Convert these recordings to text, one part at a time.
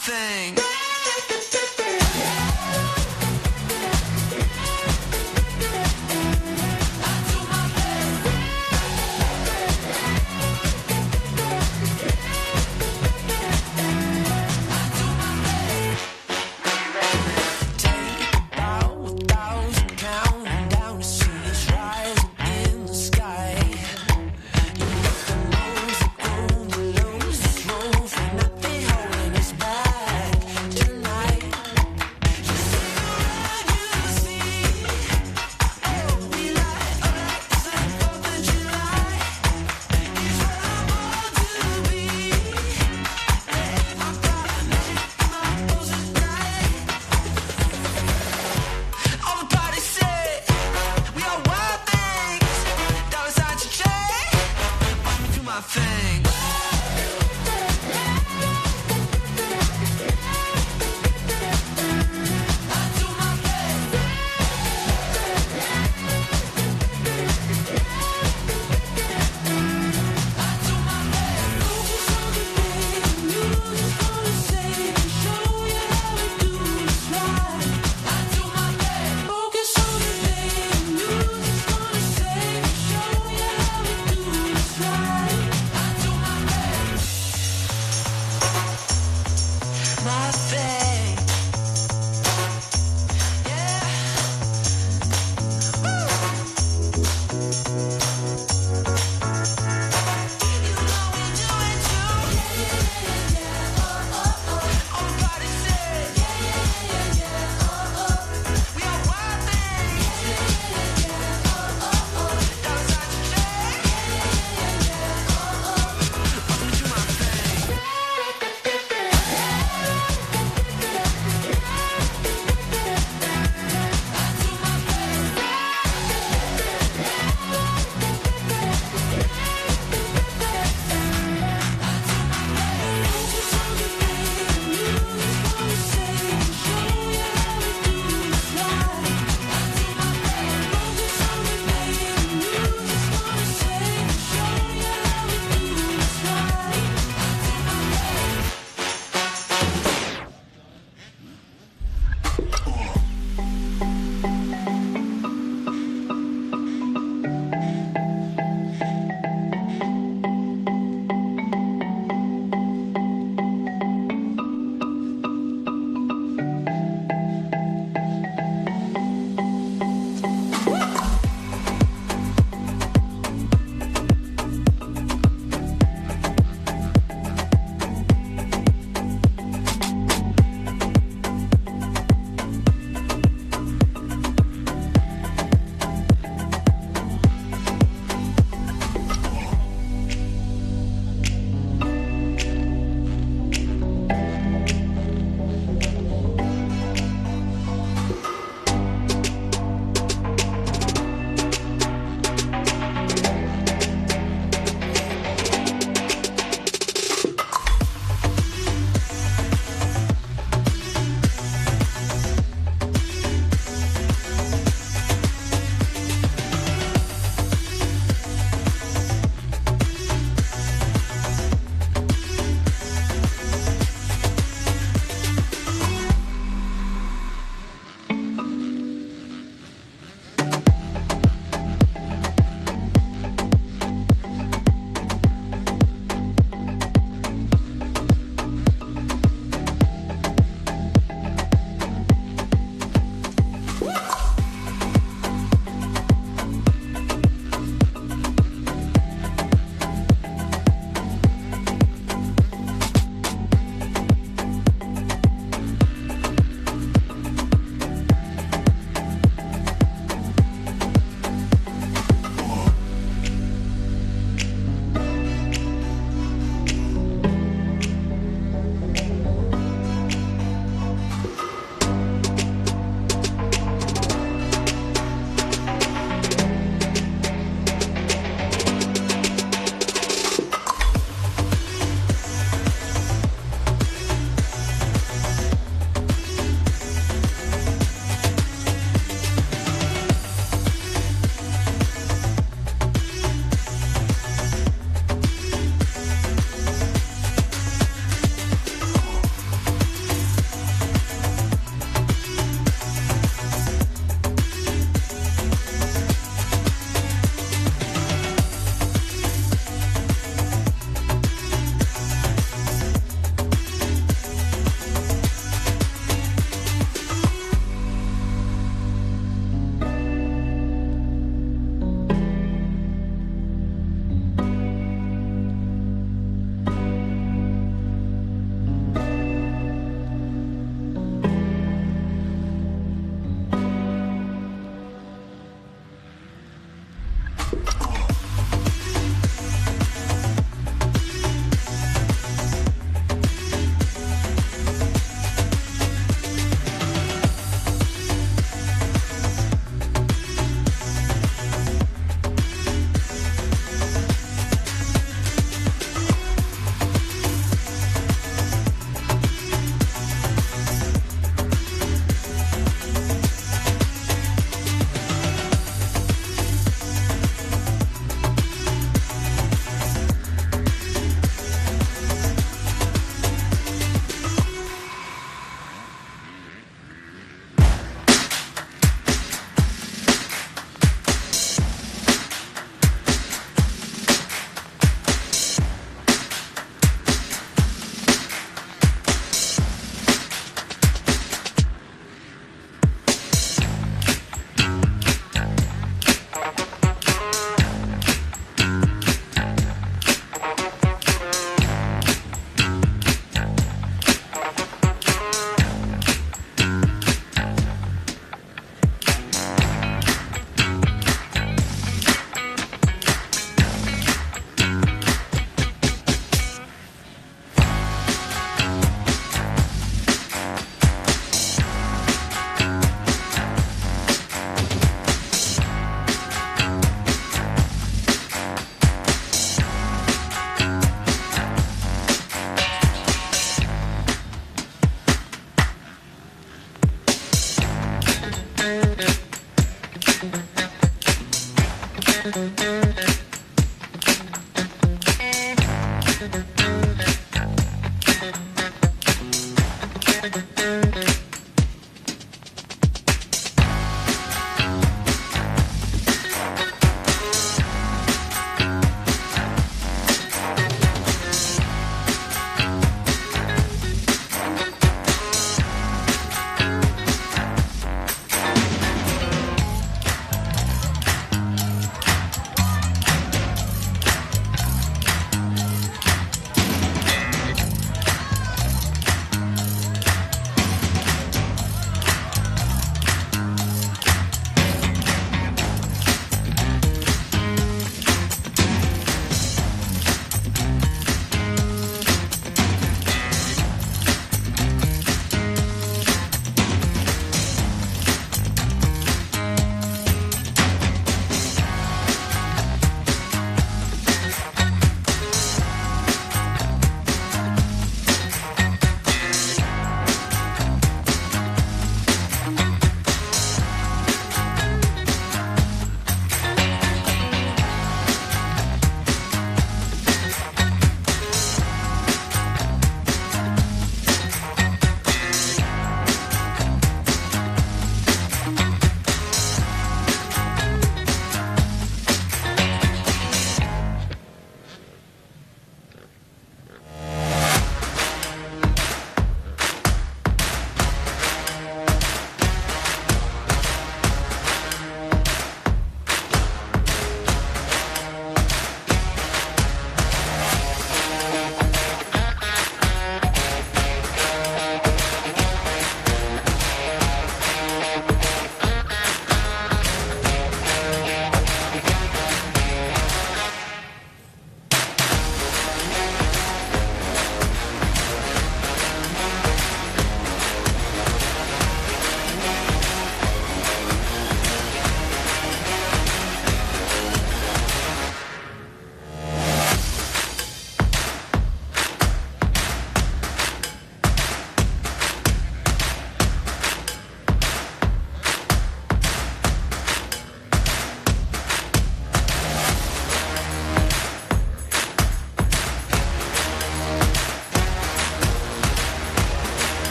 thing.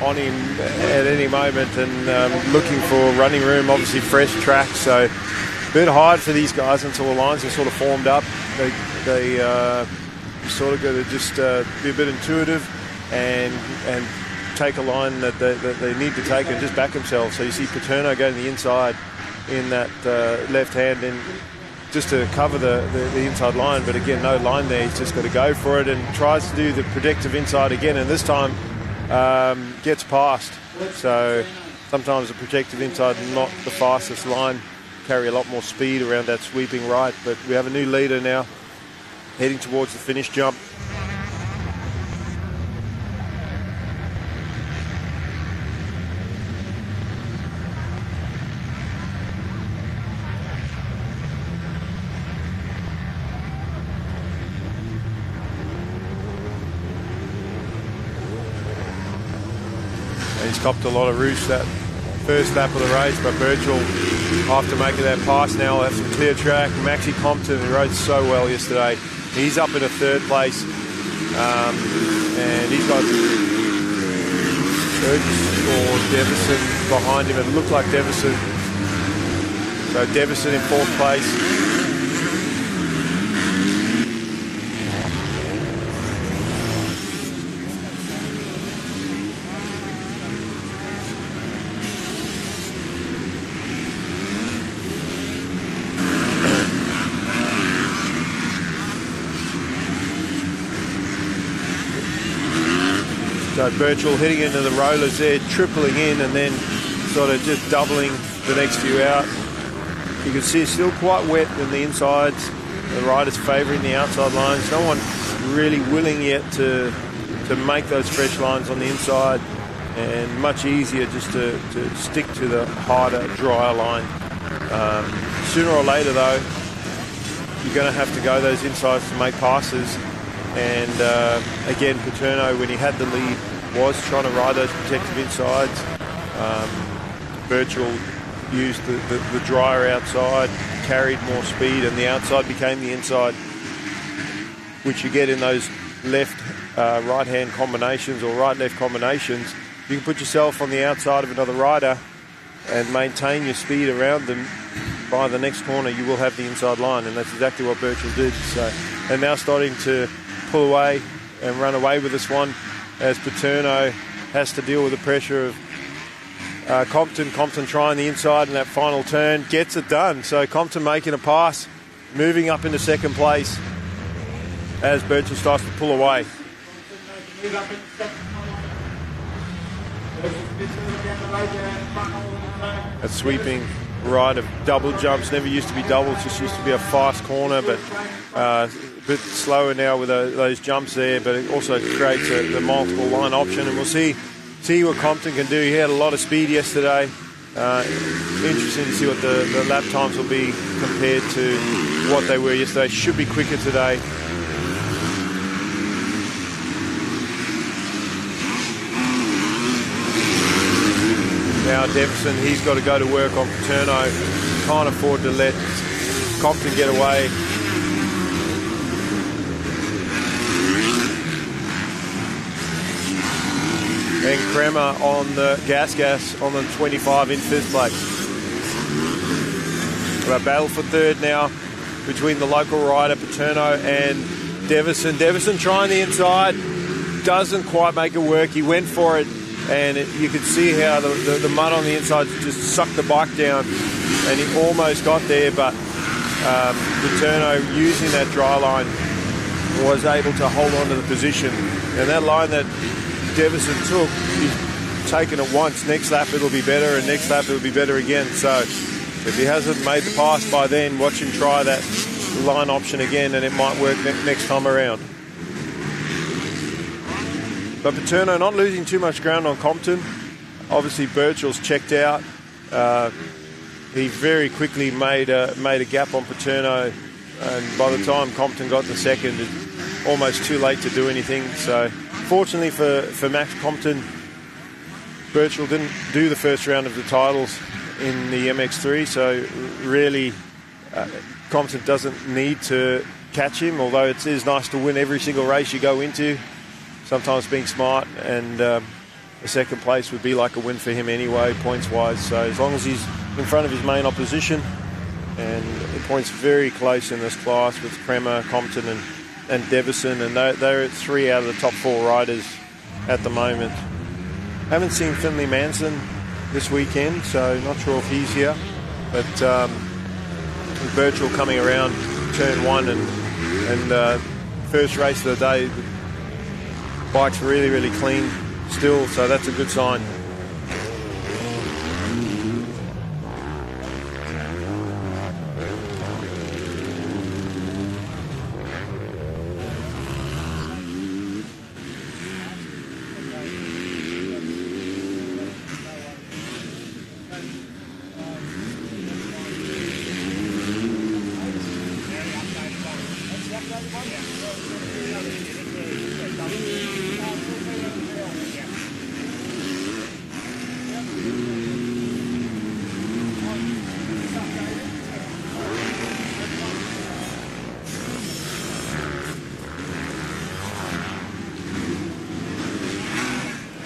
on him at any moment, and looking for running room, obviously fresh track. So a bit hard for these guys until the lines are sort of formed up. They sort of got to just be a bit intuitive and take a line that they need to take and just back themselves. So you see Paterno go to the inside in that left hand and just to cover the inside line, but again, no line there. He's just got to go for it and tries to do the protective inside again, and this time gets past. So sometimes the protective inside not the fastest line, carry a lot more speed around that sweeping right, but we have a new leader now heading towards the finish jump. He's copped a lot of roost that first lap of the race, but Birchall, after making that pass now, will have some clear track. Maxi Compton, who rode so well yesterday, he's up in a third place, and he's got Burgess or Devison behind him. It looked like Devison, so Devison in fourth place. So Birchall hitting into the rollers there, tripling in and then sort of just doubling the next few out. You can see it's still quite wet in the insides. The rider's favouring the outside lines. No one really willing yet to make those fresh lines on the inside, and much easier just to stick to the harder, drier line. Sooner or later though, you're going to have to go those insides to make passes. And again, Paterno, when he had the lead, was trying to ride those protective insides. Birchall used the drier outside, carried more speed, and the outside became the inside, which you get in those left right-hand combinations or right-left combinations. You can put yourself on the outside of another rider and maintain your speed around them. By the next corner, you will have the inside line, and that's exactly what Birchall did. So, and now starting to pull away and run away with this one as Paterno has to deal with the pressure of Compton. Compton trying the inside in that final turn, gets it done. So Compton making a pass, moving up into second place as Birchall starts to pull away. A sweeping ride of double jumps, never used to be doubles, just used to be a fast corner, but a bit slower now with those jumps there, but it also creates the multiple line option, and we'll see what Compton can do. He had a lot of speed yesterday. Interesting to see what the lap times will be compared to what they were yesterday. Should be quicker today. Now Devson, he's got to go to work on Paterno. Can't afford to let Compton get away. And Kremer on the gas on the 25 in fifth place. We've a battle for third now between the local rider Paterno and Devison. Devison trying the inside, doesn't quite make it work. He went for it, and you could see how the mud on the inside just sucked the bike down, and he almost got there, but Paterno, using that dry line, was able to hold on to the position. And that line that Devison took, he's taken it once. Next lap it'll be better, and next lap it'll be better again. So if he hasn't made the pass by then, watch him try that line option again, and it might work next time around. But Paterno not losing too much ground on Compton. Obviously Birchall's checked out. He very quickly made a gap on Paterno, and by the time Compton got the second, it's almost too late to do anything. So fortunately for Max Compton, Birchall didn't do the first round of the titles in the MX3, so really Compton doesn't need to catch him, although it is nice to win every single race you go into. Sometimes being smart and a second place would be like a win for him anyway, points-wise. So as long as he's in front of his main opposition, and the points very close in this class with Kremer, Compton and Devison, and they're 3 out of the top 4 riders at the moment. Haven't seen Finley Manson this weekend, so not sure if he's here, but with Birchall coming around turn 1 and first race of the day, the bike's really, really clean still, so that's a good sign.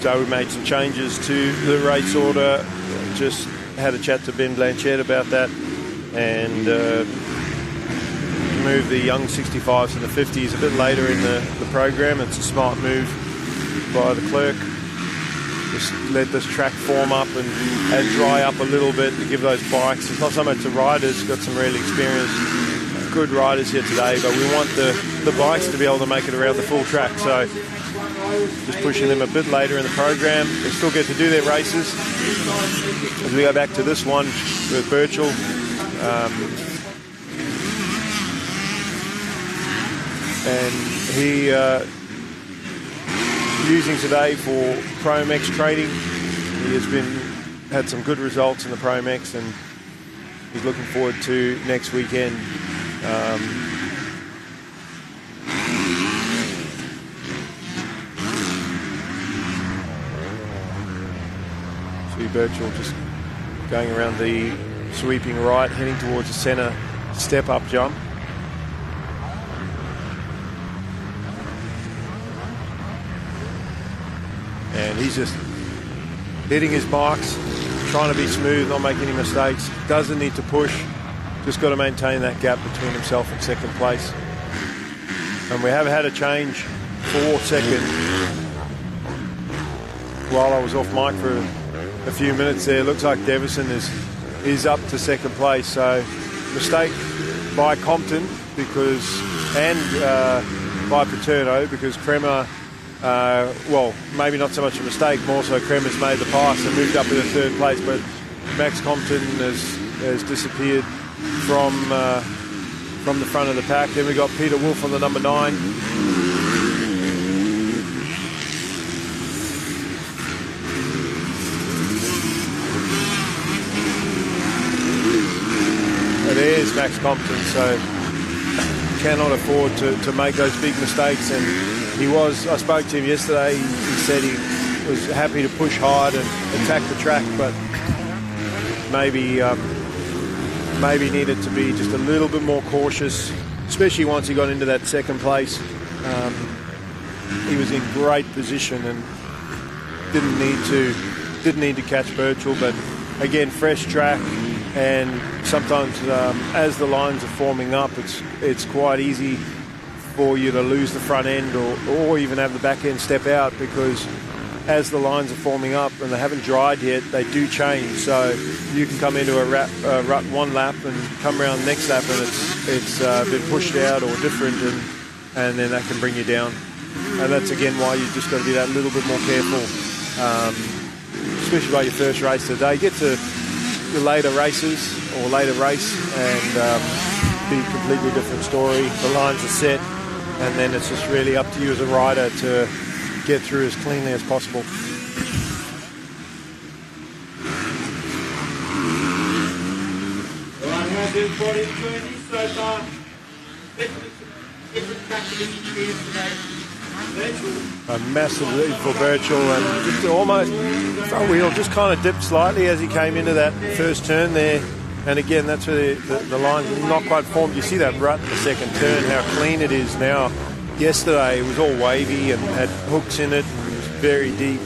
So we made some changes to the race order. Just had a chat to Ben Blanchett about that, and moved the young 65s and the 50s a bit later in the program. It's a smart move by the clerk. Just let this track form up and dry up a little bit to give those bikes. It's not so much the riders, got some really experienced, good riders here today, but we want the bikes to be able to make it around the full track. So just pushing them a bit later in the program. They still get to do their races. As we go back to this one with Birchall, and he using today for Pro MX trading. He has had some good results in the Pro MX, and he's looking forward to next weekend. Birchall just going around the sweeping right, heading towards the centre step-up jump. And he's just hitting his marks, trying to be smooth, not make any mistakes. Doesn't need to push, just got to maintain that gap between himself and second place. And we have had a change for second. While I was off mic for a few minutes there, looks like Devison is up to second place. So mistake by Compton by Paterno, because Kremer, well, maybe not so much a mistake, more so Kremer's made the pass and moved up into third place, but Max Compton has disappeared from the front of the pack. Then we got Peter Wolf on the number 9. There's Max Compton, so cannot afford to make those big mistakes. And I spoke to him yesterday, he said he was happy to push hard and attack the track, but maybe needed to be just a little bit more cautious, especially once he got into that second place. He was in great position and didn't need to catch Birchall, but again, fresh track. And sometimes as the lines are forming up, it's quite easy for you to lose the front end or even have the back end step out, because as the lines are forming up and they haven't dried yet, they do change. So you can come into a rut one lap and come around the next lap and it's been pushed out or different, and then that can bring you down. And that's again why you just got to be that little bit more careful, especially by your first race today. Get to the later races or later race and be a completely different story. The lines are set, and then it's just really up to you as a rider to get through as cleanly as possible. A massive lead for Birchall, and just almost front wheel just kind of dipped slightly as he came into that first turn there. And again, that's where the line's not quite formed. You see that rut in the second turn, how clean it is now. Yesterday it was all wavy and had hooks in it and it was very deep.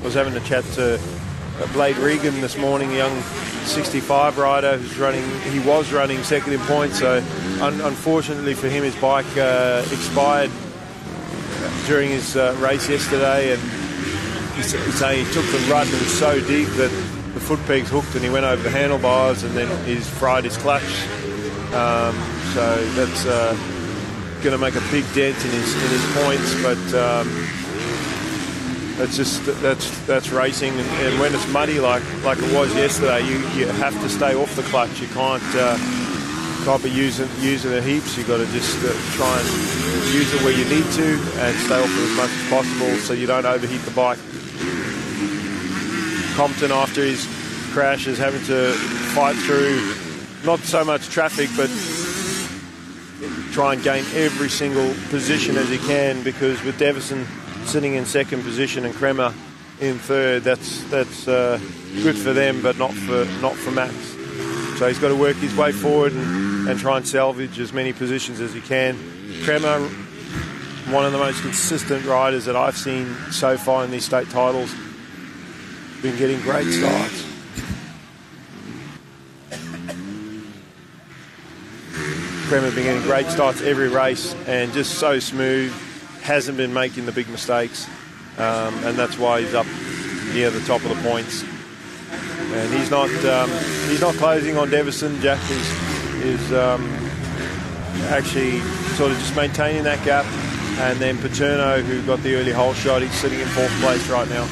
was having a chat to Blade Regan this morning, a young 65 rider who's he was running second in points, so unfortunately for him his bike expired during his race yesterday, and he's saying he took the rut and it was so deep that the foot pegs hooked and he went over the handlebars and then he's fried his clutch, so that's going to make a big dent in his points, but that's racing, and when it's muddy like it was yesterday, you have to stay off the clutch. You can't be using it heaps. You've got to just try and use it where you need to and stay off it as much as possible so you don't overheat the bike. Compton, after his crash, is having to fight through not so much traffic but try and gain every single position as he can, because with Devison sitting in second position and Kremer in third, that's good for them, but not for Max. So he's got to work his way forward and try and salvage as many positions as he can. Kremer, one of the most consistent riders that I've seen so far in these state titles, been getting great starts. Kremer's been getting great starts every race and just so smooth. Hasn't been making the big mistakes, and that's why he's up near the top of the points. And he's not closing on Devison. Jack is actually sort of just maintaining that gap, and then Paterno, who got the early hole shot, he's sitting in fourth place right now.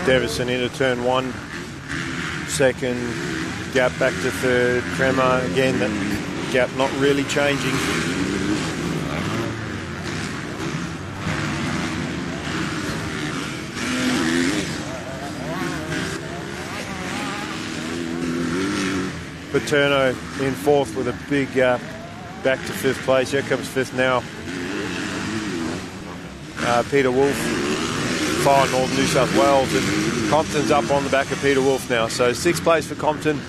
Devison into turn one, second, gap back to third. Kremer, again, that gap not really changing. Paterno in fourth with a big gap back to fifth place. Here comes fifth now. Peter Wolf, far north New South Wales, and Compton's up on the back of Peter Wolf now. So sixth place for Compton,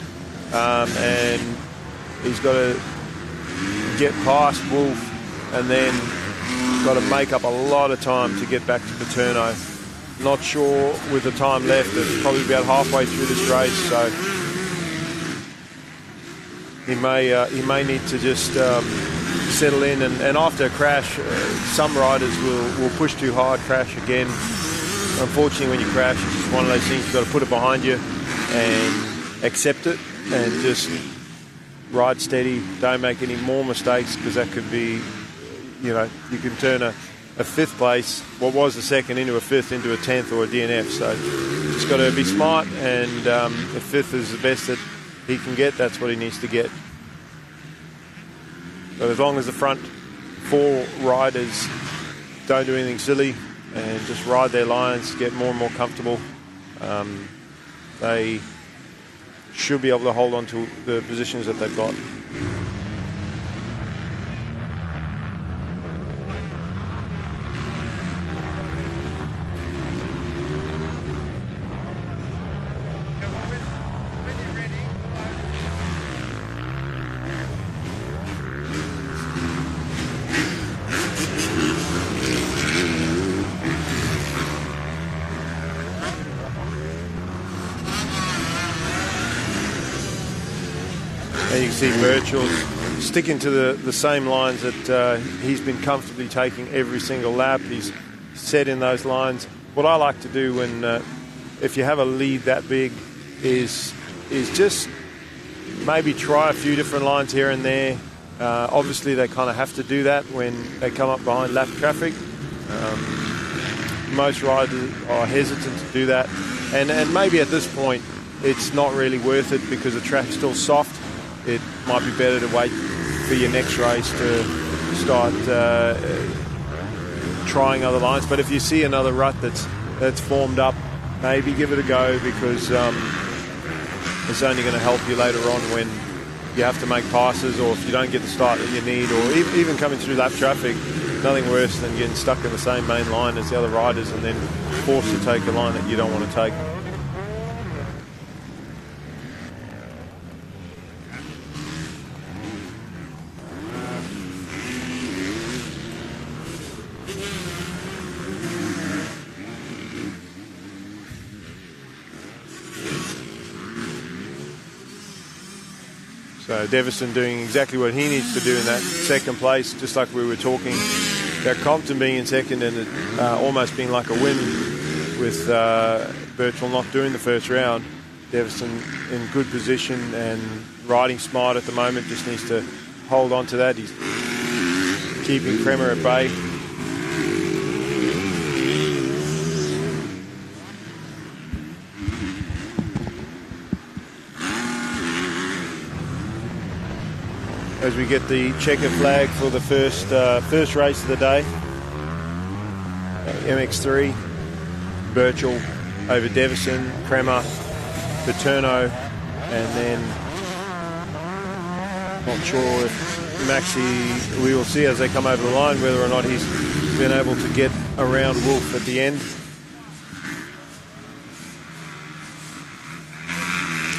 and he's got to get past Wolf and then got to make up a lot of time to get back to Paterno. Not sure with the time left. It's probably about halfway through this race, so he may need to just settle in, and after a crash, some riders will push too hard, crash again. Unfortunately, when you crash, it's just one of those things. You've got to put it behind you and accept it and just ride steady. Don't make any more mistakes, because that could be, you can turn a fifth place, what was a second, into a fifth, into a 10th or a DNF. So just got to be smart, and if fifth is the best that he can get, that's what he needs to get. But as long as the front four riders don't do anything silly and just ride their lines, get more and more comfortable, they should be able to hold on to the positions that they've got. And you can see Birchall sticking to the same lines that he's been comfortably taking every single lap. He's set in those lines. What I like to do when, if you have a lead that big, is just maybe try a few different lines here and there. Obviously, they kind of have to do that when they come up behind lap traffic. Most riders are hesitant to do that. And maybe at this point, it's not really worth it because the track's still soft. It might be better to wait for your next race to start trying other lines. But if you see another rut that's formed up, maybe give it a go, because it's only going to help you later on when you have to make passes, or if you don't get the start that you need, or even coming through lap traffic. Nothing worse than getting stuck in the same main line as the other riders and then forced to take a line that you don't want to take. So Devison doing exactly what he needs to do in that second place, just like we were talking about Compton being in second and it almost being like a win with Birchall not doing the first round. Devison in good position and riding smart at the moment, just needs to hold on to that. He's keeping Kremer at bay. As we get the checker flag for the first race of the day. MX3, Birchall over Devison, Kremer, Paterno, and then not sure if Maxi, we will see as they come over the line whether or not he's been able to get around Wolf at the end.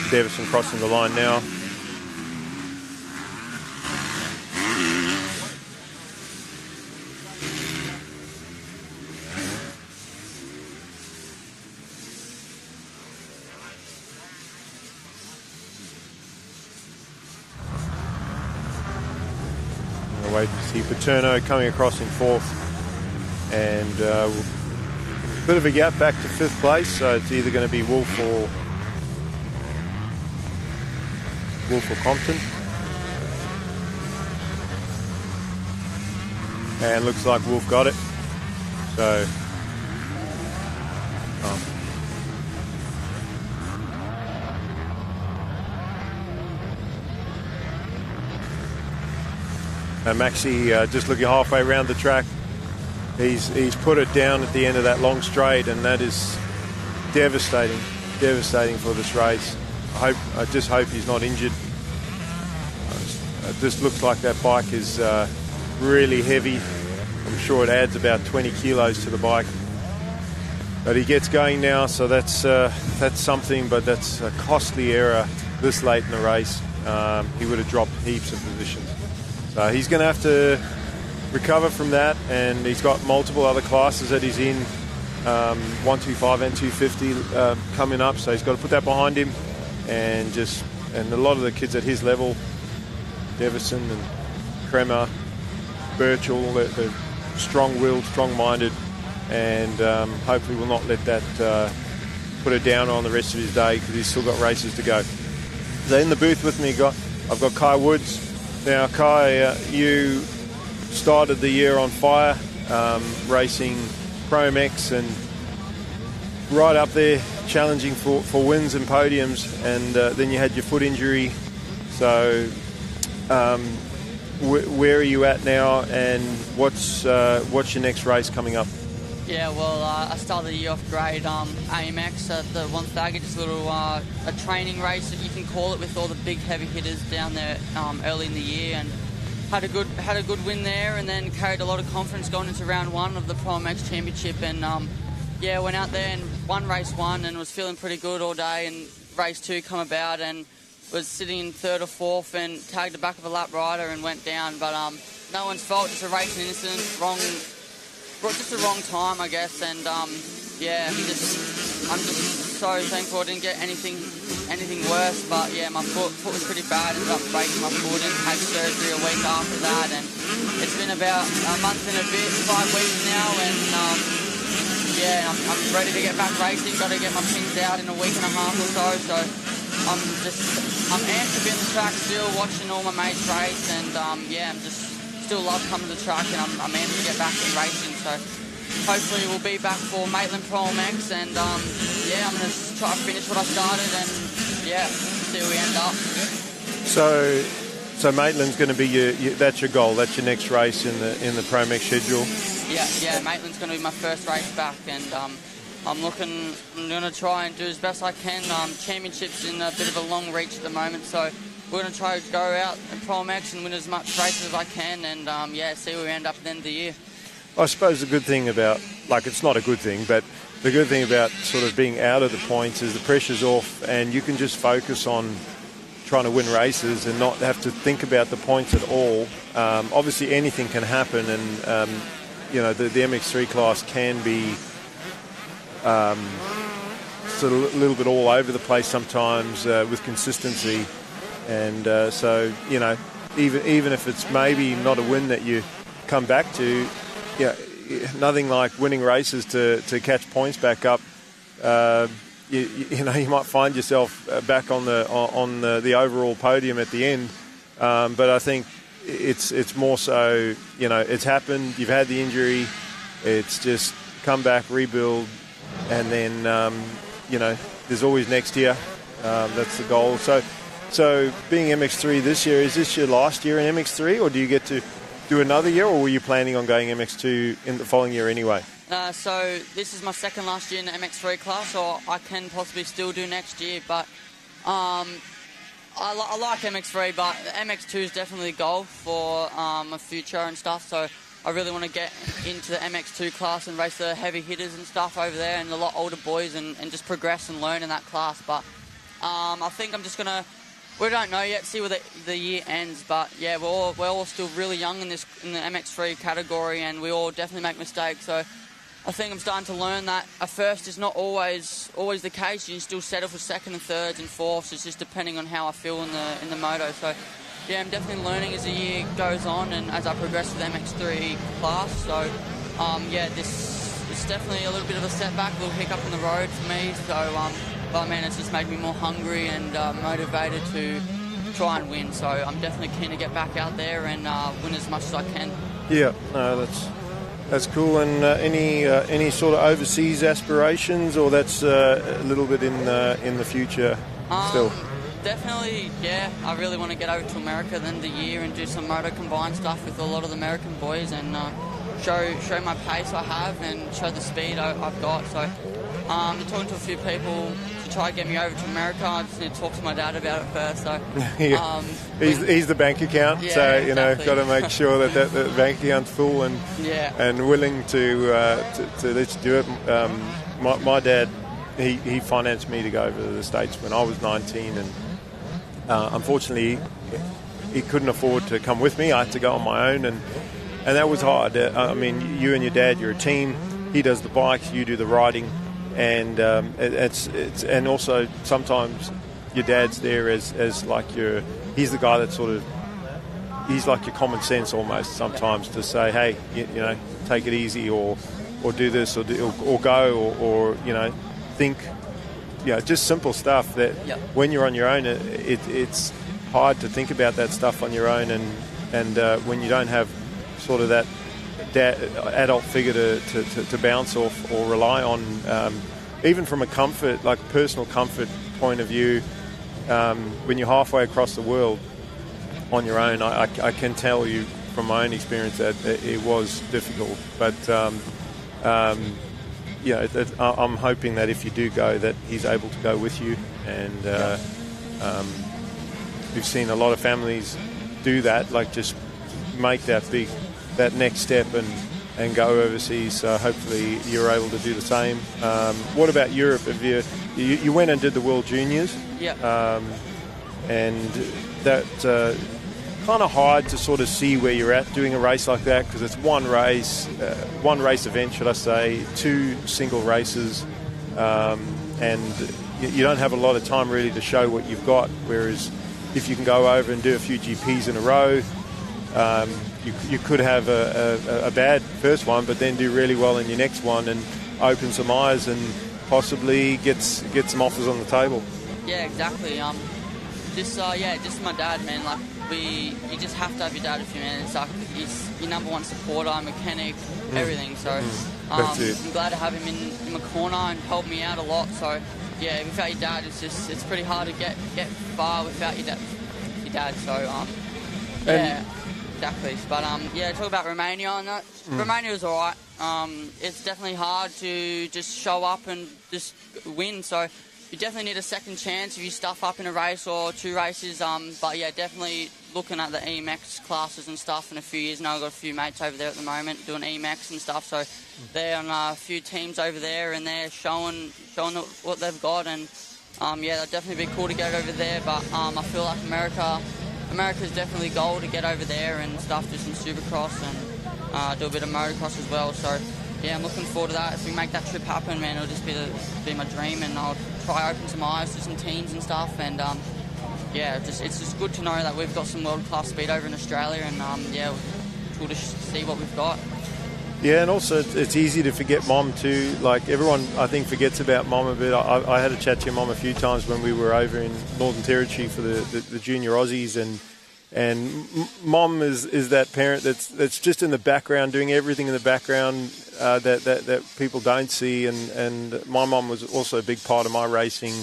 Devison crossing the line now. Wait to see Paterno coming across in fourth, and a bit of a gap back to fifth place, so it's either going to be Wolf or Compton. And looks like Wolf got it. So Maxi just looking halfway around the track. He's put it down at the end of that long straight, and that is devastating for this race. I just hope he's not injured. It just looks like that bike is really heavy. I'm sure it adds about 20 kilos to the bike. But he gets going now, so that's something, but that's a costly error this late in the race. He would have dropped heaps of positions. So he's going to have to recover from that, and he's got multiple other classes that he's in, 125 and 250 coming up, so he's got to put that behind him, and a lot of the kids at his level, Devison and Kremer, Birchall, they're strong-willed, strong-minded, and hopefully will not let that put it down on the rest of his day, because he's still got races to go. So in the booth with me, I've got Kai Woods. Now, Kai, you started the year on fire, racing Pro MX and right up there, challenging for wins and podiums, and then you had your foot injury. So where are you at now, and what's your next race coming up? Yeah, well, I started the year off grade AMX at the Wonthagga, just a little a training race, if you can call it, with all the big heavy hitters down there early in the year, and had a good win there, and then carried a lot of confidence going into round one of the Pro MX Championship, and yeah, went out there and won race one and was feeling pretty good all day, and race two come about and was sitting in third or fourth and tagged the back of a lap rider and went down, but no one's fault, just a racing incident, just the wrong time, I guess, and yeah, I'm just so thankful I didn't get anything worse, but yeah, my foot was pretty bad, ended up breaking my foot and had surgery a week after that, and it's been about a month and a bit, 5 weeks now, and yeah, I'm ready to get back racing, got to get my pins out in a week and a half or so I'm amped to be in the track still, watching all my mates race, and yeah, I'm just still love coming to the track, and I'm amped to get back in racing, so hopefully we'll be back for Maitland Pro MX, and yeah, I'm going to try to finish what I started, and yeah, see where we end up. So So Maitland's going to be that's your goal. That's your next race in the Pro MX schedule. Yeah. Maitland's going to be my first race back, and I'm going to try and do as best I can. Championships in a bit of a long reach at the moment, so we're going to try to go out in Pro MX and win as much races as I can, and see where we end up at the end of the year. I suppose the good thing about, it's not a good thing, but the good thing about sort of being out of the points is the pressure's off, and you can just focus on trying to win races and not have to think about the points at all. Obviously, anything can happen, and the MX3 class can be sort of a little bit all over the place sometimes with consistency, and so even if it's maybe not a win that you come back to, nothing like winning races to catch points back up. You might find yourself back on the overall podium at the end, but I think it's more so it's happened. You've had the injury. It's just come back, rebuild, and then there's always next year. That's the goal. So being MX3 this year, is this your last year in MX3, or do you get to do another year, or were you planning on going MX2 in the following year anyway? So this is my second last year in the MX3 class, so I can possibly still do next year, but I like MX3, but MX2 is definitely the goal for my future and stuff, so I really want to get into the MX2 class and race the heavy hitters and stuff over there, and a lot older boys, and just progress and learn in that class. But I think I'm just going to, we don't know yet, see where the year ends, but yeah, we're all still really young in the MX3 category, and we all definitely make mistakes, so I think I'm starting to learn that a first is not always the case. You can still settle for second and thirds and fourths. It's just depending on how I feel in the moto. So yeah, I'm definitely learning as the year goes on and as I progress with MX3 class. So this is definitely a little bit of a setback, a little hiccup in the road for me. So but man, it's just made me more hungry and motivated to try and win. So I'm definitely keen to get back out there and win as much as I can. Yeah, no, that's cool. And any sort of overseas aspirations, or that's a little bit in the future still? Definitely, yeah. I really want to get over to America at the end of the year and do some moto combined stuff with a lot of the American boys and show my pace I have and show the speed I've got. So I'm talking to a few people to try to get me over to America. I just need to talk to my dad about it first. So yeah. He's the bank account, yeah, so exactly. got to make sure that the bank account's full and willing to let you do it. My dad, he financed me to go over to the States when I was 19, and unfortunately he couldn't afford to come with me. I had to go on my own, and that was hard. I mean, you and your dad, you're a team. He does the bikes, you do the riding, and it's and also sometimes your dad's there as like he's the guy that sort of, he's like your common sense almost sometimes, to say, hey, take it easy, or do this, or go, or think, just simple stuff that when you're on your own, it's hard to think about that stuff on your own, and when you don't have sort of that adult figure to bounce off or rely on, even from a comfort, like personal comfort point of view, when you're halfway across the world on your own, I can tell you from my own experience that it was difficult. But I'm hoping that if you do go, that he's able to go with you. And we've seen a lot of families do that, like just make that next step and go overseas. So hopefully you're able to do the same. What about Europe? Have you went and did the World Juniors? Yeah. And that kind of hard to sort of see where you're at doing a race like that, because it's one race event, should I say, 2 single races, and you don't have a lot of time really to show what you've got. Whereas if you can go over and do a few GPs in a row, you could have a bad first one, but then do really well in your next one and open some eyes and possibly get some offers on the table. Yeah, exactly. Just my dad, man. Like you just have to have your dad with you, man. It's like he's your number one supporter, mechanic, everything. So I'm glad to have him in my corner and help me out a lot. So yeah, without your dad, it's pretty hard to get far without your dad. So Yeah, exactly. But yeah, talk about Romania and that. Romania was all right. It's definitely hard to just show up and just win. So you definitely need a second chance if you stuff up in a race or 2 races. But yeah, definitely looking at the EMX classes and stuff in a few years now. I've got a few mates over there at the moment doing EMX and stuff. So they're on a few teams over there and they're showing what they've got. And yeah, that'd definitely be cool to get over there. But I feel like America's definitely goal to get over there and stuff, do some supercross and do a bit of motocross as well. So yeah, I'm looking forward to that. If we make that trip happen, man, it'll just be my dream, and I'll try open some eyes to some teams and stuff. And yeah, it's just good to know that we've got some world-class speed over in Australia, and yeah, it's cool to see what we've got. Yeah, and also it's easy to forget Mom too. Like, everyone, I think, forgets about Mom a bit. I had a chat to your Mom a few times when we were over in Northern Territory for the junior Aussies, and Mom is that parent that's just in the background, doing everything in the background that people don't see. And my mom was also a big part of my racing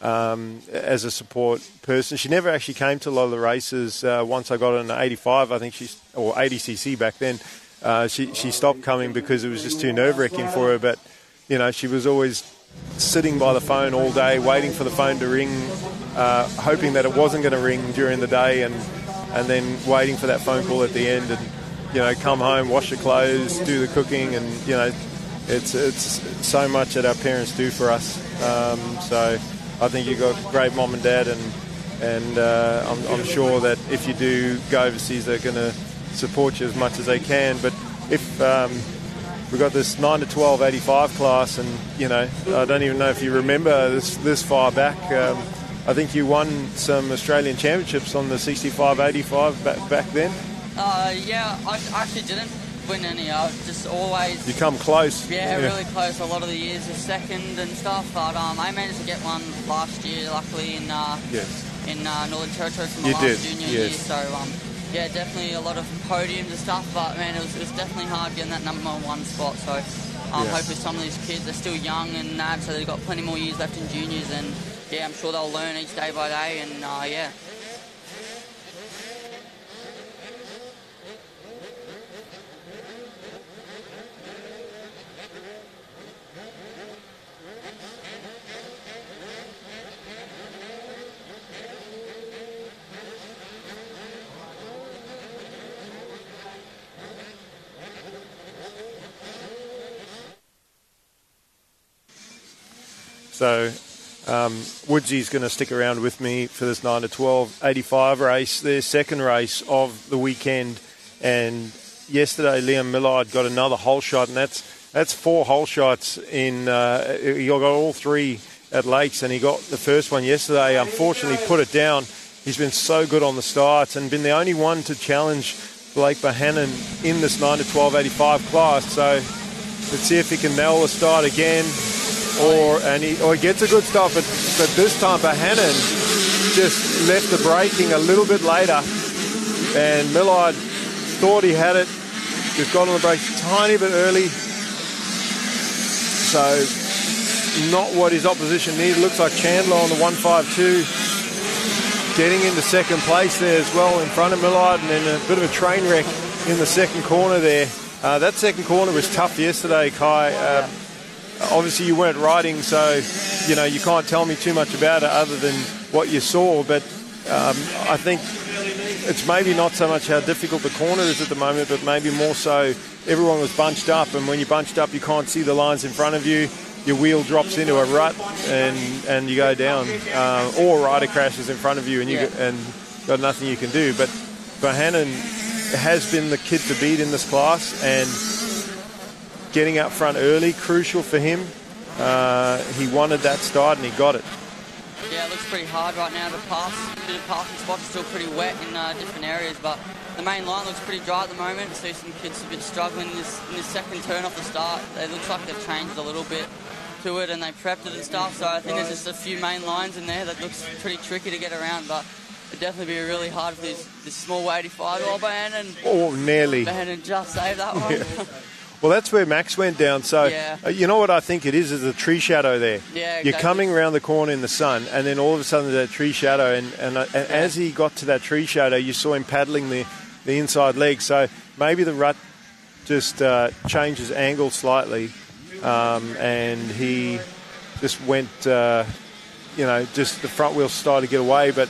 as a support person. She never actually came to a lot of the races. Once I got in the 85, I think or 80cc back then. She stopped coming because it was just too nerve-wracking for her. But you know, she was always sitting by the phone all day, waiting for the phone to ring, hoping that it wasn't going to ring during the day, and then waiting for that phone call at the end, and you know, come home, wash your clothes, do the cooking, and you know, it's so much that our parents do for us. So I think you've got great mom and dad, and I'm sure that if you do go overseas, they're going to support you as much as they can. But if we've got this 9 to 12 85 class, and you know, I don't even know if you remember this far back. I think you won some Australian championships on the 65-85 back then. Yeah, I actually didn't win any. I was just always... You come close. Yeah, really close. A lot of the years a second and stuff. But I managed to get one last year, luckily, in Northern Territory for my last junior year. So yeah, definitely a lot of podiums and stuff. But man, it was definitely hard getting that number 1 spot. So hopefully some of these kids are still young and that, so they've got plenty more years left in juniors. And yeah, I'm sure they'll learn each day by day. And yeah. So Woodsy's going to stick around with me for this 9 to 12 85 race, their second race of the weekend. And yesterday, Liam Millard got another hole shot, and that's 4 hole shots in. He got all 3 at Lakes, and he got the first one yesterday. Unfortunately, put it down. He's been so good on the starts and been the only one to challenge Blake Bohannon in this 9 to 12 85 class. So let's see if he can nail the start again. Or he gets a good start, but this time Bohannon just left the braking a little bit later, and Millard thought he had it, just got on the brakes a tiny bit early, so not what his opposition needed. Looks like Chandler on the 152 getting into second place there as well in front of Millard, and then a bit of a train wreck in the second corner there. That second corner was tough yesterday, Kai. Obviously, you weren't riding, so you know you can't tell me too much about it other than what you saw. But I think it's maybe not so much how difficult the corner is at the moment, but maybe more so everyone was bunched up, and when you're bunched up, you can't see the lines in front of you. Your wheel drops into a rut, and you go down, or a rider crashes in front of you, and and got nothing you can do. But Bohannon has been the kid to beat in this class, and getting up front early, crucial for him. He wanted that start and he got it. Yeah, it looks pretty hard right now to pass. A bit of passing spots, still pretty wet in different areas, but the main line looks pretty dry at the moment. I see some kids a bit struggling in this second turn off the start. It looks like they've changed a little bit to it and they prepped it and stuff, so I think there's just a few main lines in there that looks pretty tricky to get around, but it'd definitely be really hard for this small 85 Bohannon. Oh, nearly. Bohannon just saved that one. Yeah. Well, that's where Max went down. So, you know what I think it is a tree shadow there. Yeah, exactly. You're coming around the corner in the sun, and then all of a sudden there's that tree shadow. And as he got to that tree shadow, you saw him paddling the inside leg. So maybe the rut just changed his angle slightly, and he just went, just the front wheel started to get away. But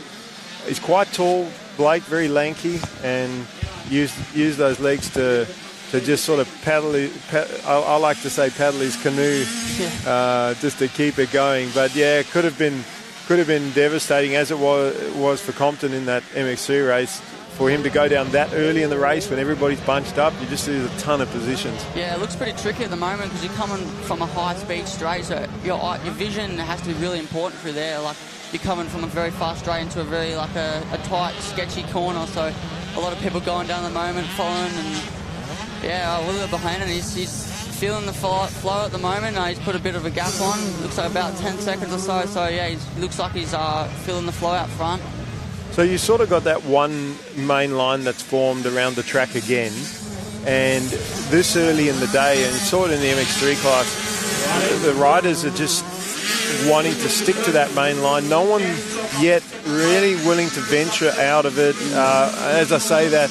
he's quite tall, Blake, very lanky, and used those legs to just sort of paddle. I like to say paddle his canoe, just to keep it going. But yeah, it could have been devastating, as it was for Compton in that MX3 race. For him to go down that early in the race when everybody's bunched up, you just lose a ton of positions. Yeah, it looks pretty tricky at the moment because you're coming from a high-speed straight, so your vision has to be really important through there. Like, you're coming from a very fast straight into a very a tight, sketchy corner, so a lot of people going down at the moment, following, and Willow behind, and he's feeling the flow at the moment. He's put a bit of a gap on. Looks like about 10 seconds or so. So yeah, he looks like he's feeling the flow out front. So you sort of got that one main line that's formed around the track again, and this early in the day, and you saw it in the MX3 class, the riders are just wanting to stick to that main line. No one yet really willing to venture out of it. As I say that,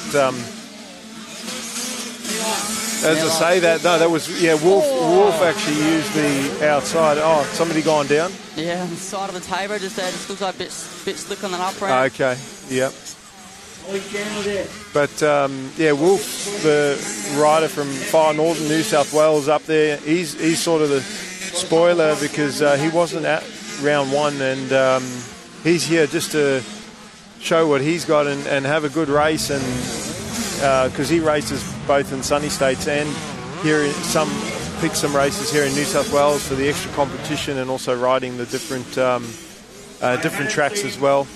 that was Wolf actually used the outside. Oh, somebody gone down? Yeah, on the side of the table, just there. Just looks like a bit slick on that up ramp. Okay, yep. But Wolf, the rider from far northern New South Wales up there, he's sort of the spoiler because he wasn't at round one, and he's here just to show what he's got and have a good race, and because he races both in sunny states and here pick some races here in New South Wales for the extra competition, and also riding the different tracks as well.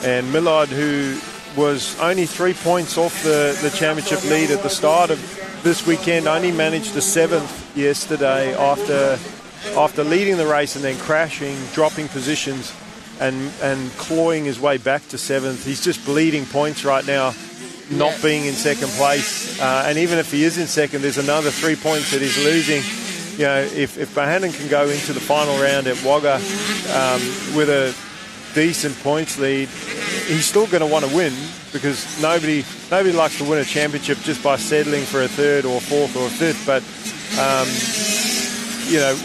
And Millard, who was only 3 points off the championship lead at the start of this weekend, only managed the 7th yesterday after leading the race and then crashing, dropping positions, and clawing his way back to 7th. He's just bleeding points right now, not being in second place. And even if he is in second, there's another 3 points that he's losing. You know, if Bohannon can go into the final round at Wagga with a decent points lead, he's still going to want to win, because nobody likes to win a championship just by settling for a third or fourth or fifth. But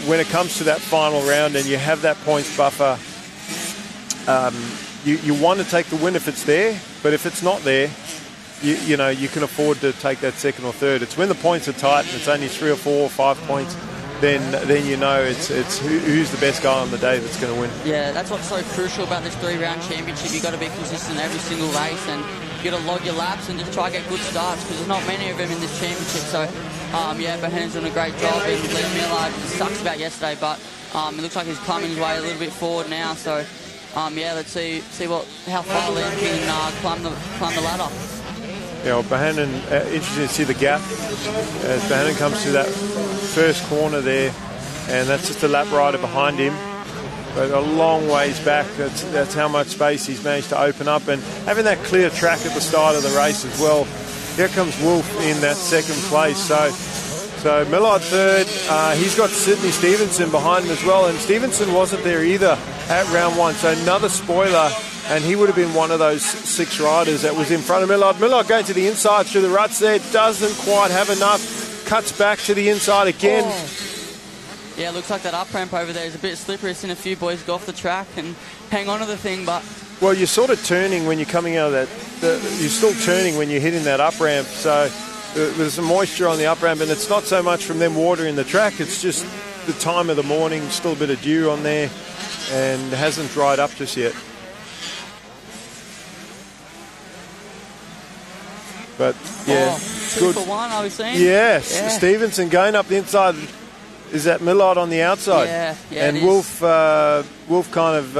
when it comes to that final round and you have that points buffer, you want to take the win if it's there, but if it's not there, you can afford to take that second or third. It's when the points are tight and it's only 3 or 4 or 5 points, then it's who's the best guy on the day that's going to win. Yeah, that's what's so crucial about this 3-round championship. You've got to be consistent every single race, and you've got to log your laps and just try to get good starts, because there's not many of them in this championship. So Bohannon's doing a great job, and Lee Millard sucks about yesterday, but it looks like he's climbing his way a little bit forward now. So let's see how far Liam can climb the ladder. Yeah, well, Bohannon, interesting to see the gap as Bohannon comes to that first corner there, and that's just a lap rider behind him, but a long ways back. That's how much space he's managed to open up, and having that clear track at the start of the race as well. Here comes Wolf in that second place. So Millard third. He's got Sydney Stevenson behind him as well, and Stevenson wasn't there either at round one, so another spoiler, and he would have been one of those 6 riders that was in front of Millard. Millard going to the inside through the ruts there, doesn't quite have enough, cuts back to the inside again. Yeah, looks like that up ramp over there is a bit slippery. I've seen a few boys go off the track and hang on to the thing, but... Well, you're sort of turning when you're coming out of that, you're still turning when you're hitting that up ramp, so there's some moisture on the up ramp, and it's not so much from them watering the track, it's just the time of the morning, still a bit of dew on there, and hasn't dried up just yet. But yeah, 2 good. for 1, I was saying. Yes, yeah. Stevenson going up the inside. Is that Millard on the outside? Yeah, and Wolf kind of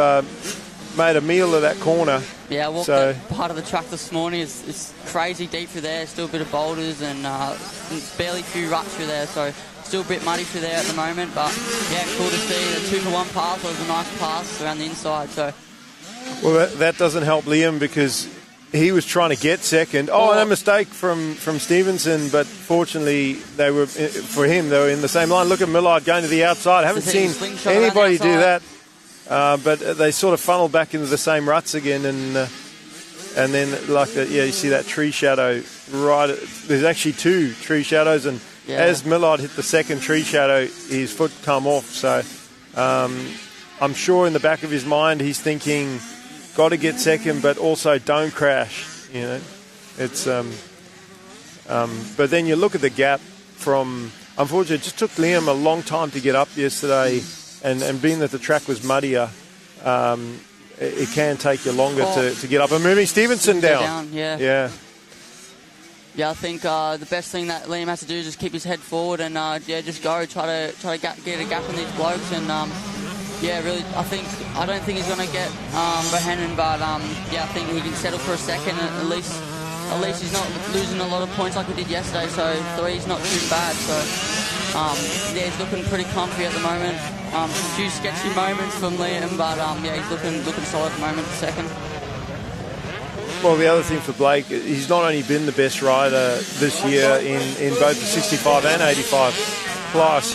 made a meal of that corner. Yeah, I walked that part of the track this morning. It's crazy deep through there. Still a bit of boulders and barely a few ruts through there. So still a bit muddy through there at the moment. But yeah, cool to see. The 2 for 1 pass was a nice pass around the inside. So Well, that doesn't help Liam because he was trying to get second. Oh, and a mistake from Stevenson, but fortunately they were in the same line. Look at Millard going to the outside. I haven't seen anybody do that, but they sort of funneled back into the same ruts again, and then you see that tree shadow right. There's actually 2 tree shadows, and as Millard hit the second tree shadow, his foot come off. So I'm sure in the back of his mind he's thinking, got to get second, but also don't crash. You know, it's. But then you look at the gap from. Unfortunately, it just took Liam a long time to get up yesterday, and being that the track was muddier, it can take you longer to get up. And moving Stevenson down. Yeah. Yeah, I think the best thing that Liam has to do is just keep his head forward and just go try to get a gap in these blokes and. Really, I don't think he's going to get Bohannon, but I think he can settle for a second. At least he's not losing a lot of points like he did yesterday. So 3's not too bad. So he's looking pretty comfy at the moment. A few sketchy moments from Liam, but he's looking solid at the moment. Second. Well, the other thing for Blake, he's not only been the best rider this year in both the 65 and 85 plus.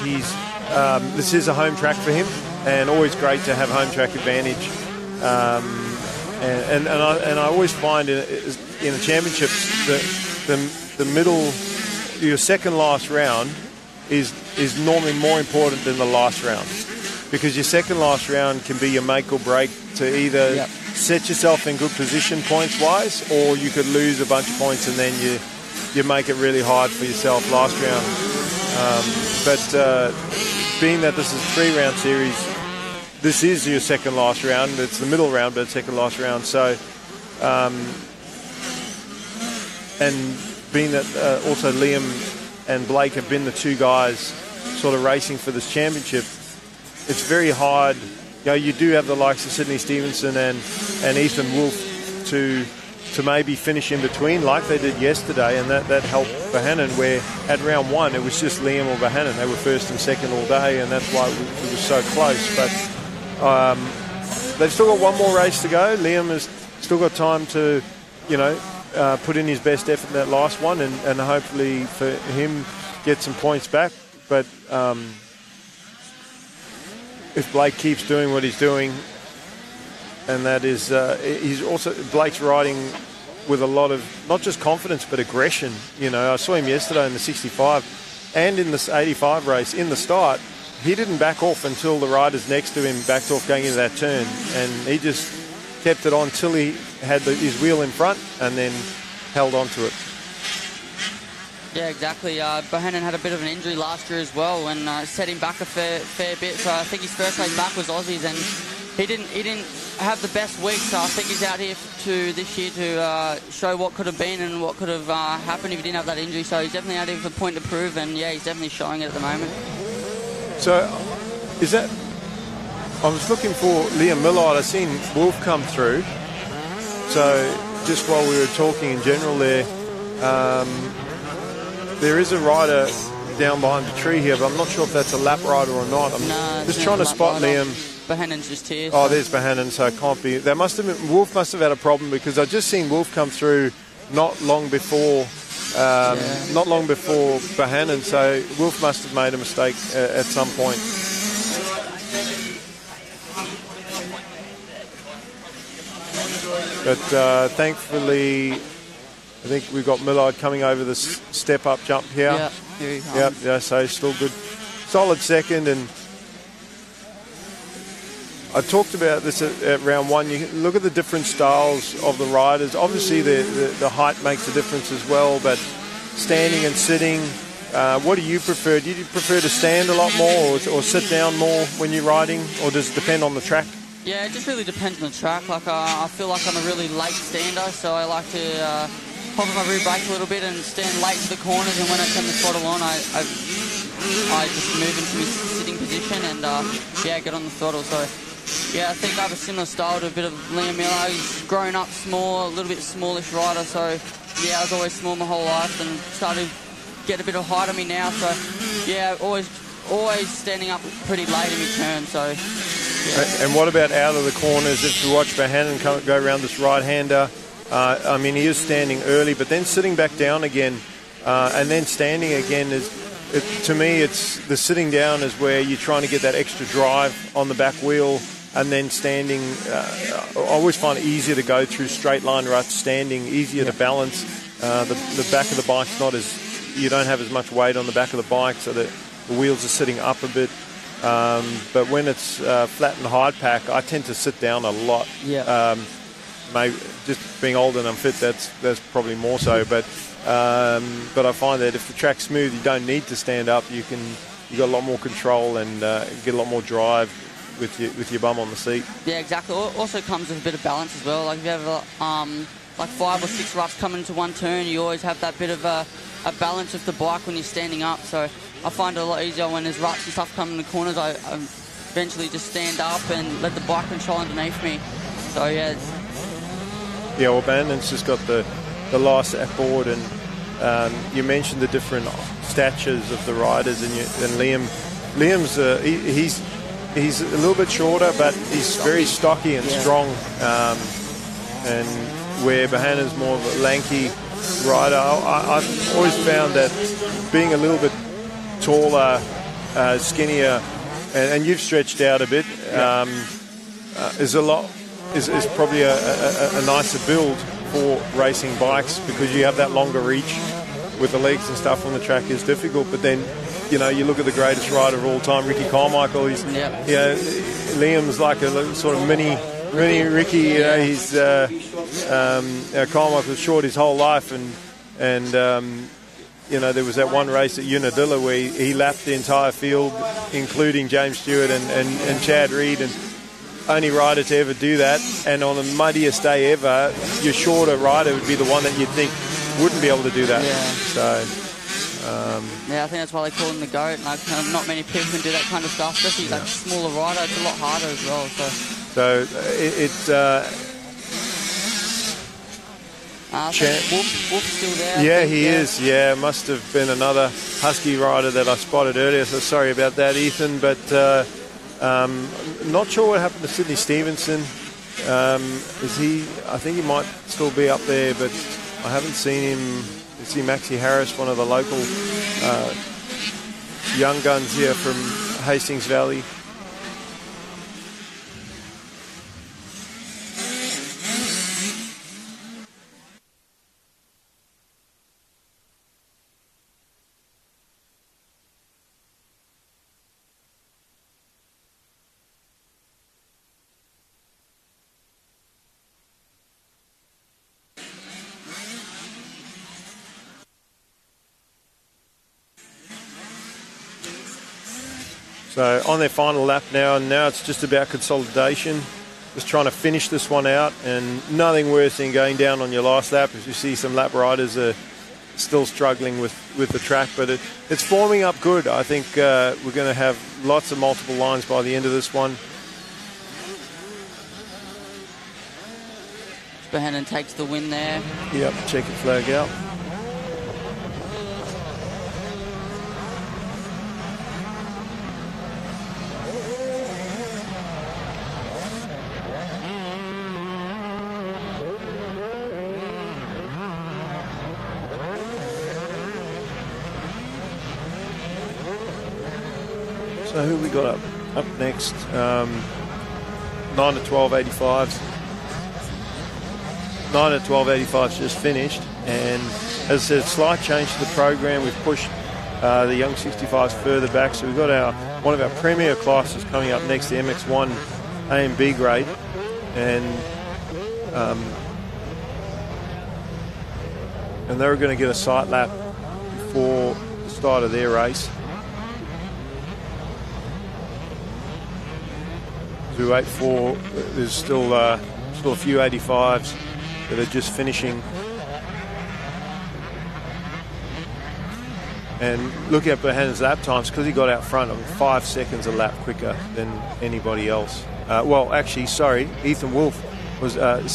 This is a home track for him. And always great to have home track advantage. And I always find in the championships the middle, your second last round is normally more important than the last round, because your second last round can be your make or break to either set yourself in good position points wise, or you could lose a bunch of points and then you make it really hard for yourself last round. But being that this is a 3-round series, this is your second last round. It's the middle round, but second last round. So, and being that also Liam and Blake have been the 2 guys sort of racing for this championship, it's very hard. You know, you do have the likes of Sydney Stevenson and Ethan Wolff to maybe finish in between like they did yesterday, and that helped Bohannon, where at round 1 it was just Liam or Bohannon. They were first and second all day, and that's why it was so close. But they've still got one more race to go. Liam has still got time to, put in his best effort in that last one, and hopefully for him get some points back. But if Blake keeps doing what he's doing, and that is, Blake's riding with a lot of not just confidence but aggression. I saw him yesterday in the 65 and in this 85 race in the start. He didn't back off until the riders next to him backed off going into that turn, and he just kept it on till he had his wheel in front and then held on to it. Yeah, exactly. Bohannon had a bit of an injury last year as well, and set him back a fair bit. So I think his first race back was Aussies, and he didn't have the best week. So I think he's out here this year to show what could have been and what could have happened if he didn't have that injury. So he's definitely out here with a point to prove, and he's definitely showing it at the moment. So, I was looking for Liam Millard. I've seen Wolf come through. So, just while we were talking in general there is a rider down behind the tree here, but I'm not sure if that's a lap rider or not. I'm just trying to spot Liam. Bahannon's just here. Oh, there's Bohannon, so it can't be. Wolf must have had a problem, because I just seen Wolf come through not long before Bohannon, so Wolf must have made a mistake at some point. But thankfully, I think we've got Millard coming over the step-up jump here. Yeah, here he comes. Yeah, so still good. Solid second, and I talked about this at round 1. You look at the different styles of the riders. Obviously, the height makes a difference as well, but standing and sitting, what do you prefer? Do you prefer to stand a lot more or sit down more when you're riding, or does it depend on the track? Yeah, it just really depends on the track. Like I feel like I'm a really late stander, so I like to pop my rear brake a little bit and stand late to the corners, and when I turn the throttle on, I just move into my sitting position and get on the throttle. So yeah, I think I have a similar style to a bit of Liam Miller. He's grown up small, a little bit smallish rider, so yeah, I was always small my whole life and started to get a bit of height on me now. So yeah, always standing up pretty late in my turn. So And what about out of the corners? If you watch Bohannon go around this right-hander, I mean, he is standing early, but then sitting back down again, and then standing again to me, it's the sitting down is where you're trying to get that extra drive on the back wheel, and then standing. I always find it easier to go through straight line ruts standing, easier to balance. The back of the bike's not as, you don't have as much weight on the back of the bike, so the wheels are sitting up a bit. But when it's flat and hard pack, I tend to sit down a lot. Maybe just being old and unfit, that's probably more so. But I find that if the track's smooth, you don't need to stand up. You got a lot more control and get a lot more drive with your bum on the seat. Yeah, exactly. Also comes with a bit of balance as well. Like if you have like 5 or 6 ruts coming into one turn, you always have that bit of a balance of the bike when you're standing up. So I find it a lot easier when there's ruts and stuff coming in the corners. I eventually just stand up and let the bike control underneath me. So yeah. Yeah, well, Bandon's just got the last lap board, and you mentioned the different statures of the riders, and Liam's he's a little bit shorter, but he's very stocky and strong, and where Bohannon's more of a lanky rider. I've always found that being a little bit taller, skinnier, and you've stretched out a bit, is probably a nicer build for racing bikes, because you have that longer reach with the legs and stuff on the track is difficult. But then, you look at the greatest rider of all time, Ricky Carmichael. Liam's like a sort of mini Ricky. He's Carmichael was short his whole life, and there was that one race at Unadilla where he lapped the entire field, including James Stewart and Chad Reed, and only rider to ever do that. And on the muddiest day ever, your shorter rider would be the one that you'd think wouldn't be able to do that. I think that's why they call him the GOAT. Like, not many people can do that kind of stuff, especially that smaller rider. It's a lot harder as well. Wolf's still there. Yeah, he is. Yeah, must have been another Husky rider that I spotted earlier. So sorry about that, Ethan. But not sure what happened to Sydney Stevenson. Is he? I think he might still be up there, but I haven't seen him. You see Maxie Harris, one of the local young guns here from Hastings Valley. So on their final lap now, and now it's just about consolidation, just trying to finish this one out, and nothing worse than going down on your last lap. As you see, some lap riders are still struggling with the track, but it's forming up good. I think we're going to have lots of multiple lines by the end of this one. Bohannon takes the win there. Yep, checkered flag out. So who we got up next? 9 to 12.85s. 9 to 12.85s just finished, and as I said, slight change to the program. We've pushed the young 65s further back, so we've got one of our premier classes coming up next, the MX1 A and B grade, and they're going to get a sight lap before the start of their race. We wait for, there's still a few 85s that are just finishing. And looking at Bohannon's lap times, because he got out front, 5 seconds a lap quicker than anybody else. Ethan Wolf was, 5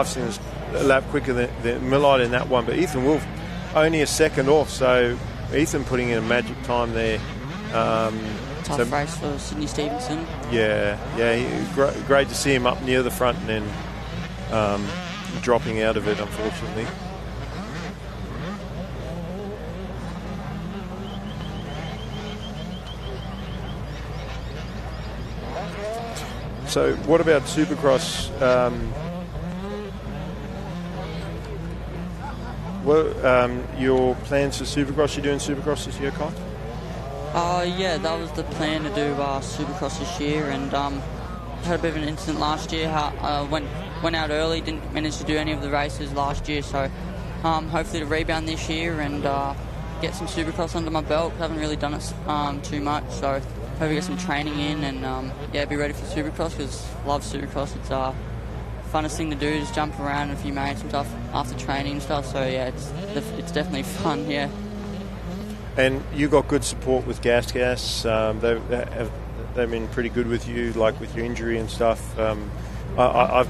seconds a lap quicker than Millard in that one, but Ethan Wolf only a second off, so Ethan putting in a magic time there. tough race for Sydney Stevenson. Yeah, great to see him up near the front and then dropping out of it, unfortunately. So what about Supercross? Your plans for Supercross? You doing Supercross this year, Kyle? Yeah, that was the plan, to do Supercross this year, and had a bit of an incident last year. Went out early, didn't manage to do any of the races last year, so hopefully to rebound this year and get some Supercross under my belt. Haven't really done it too much, so hope to get some training in and be ready for Supercross, because love Supercross. It's funnest thing to do, just jump around with a few mates and stuff after training and stuff, so yeah, it's definitely fun, yeah. And you got good support with Gas. They've been pretty good with you, like with your injury and stuff. I've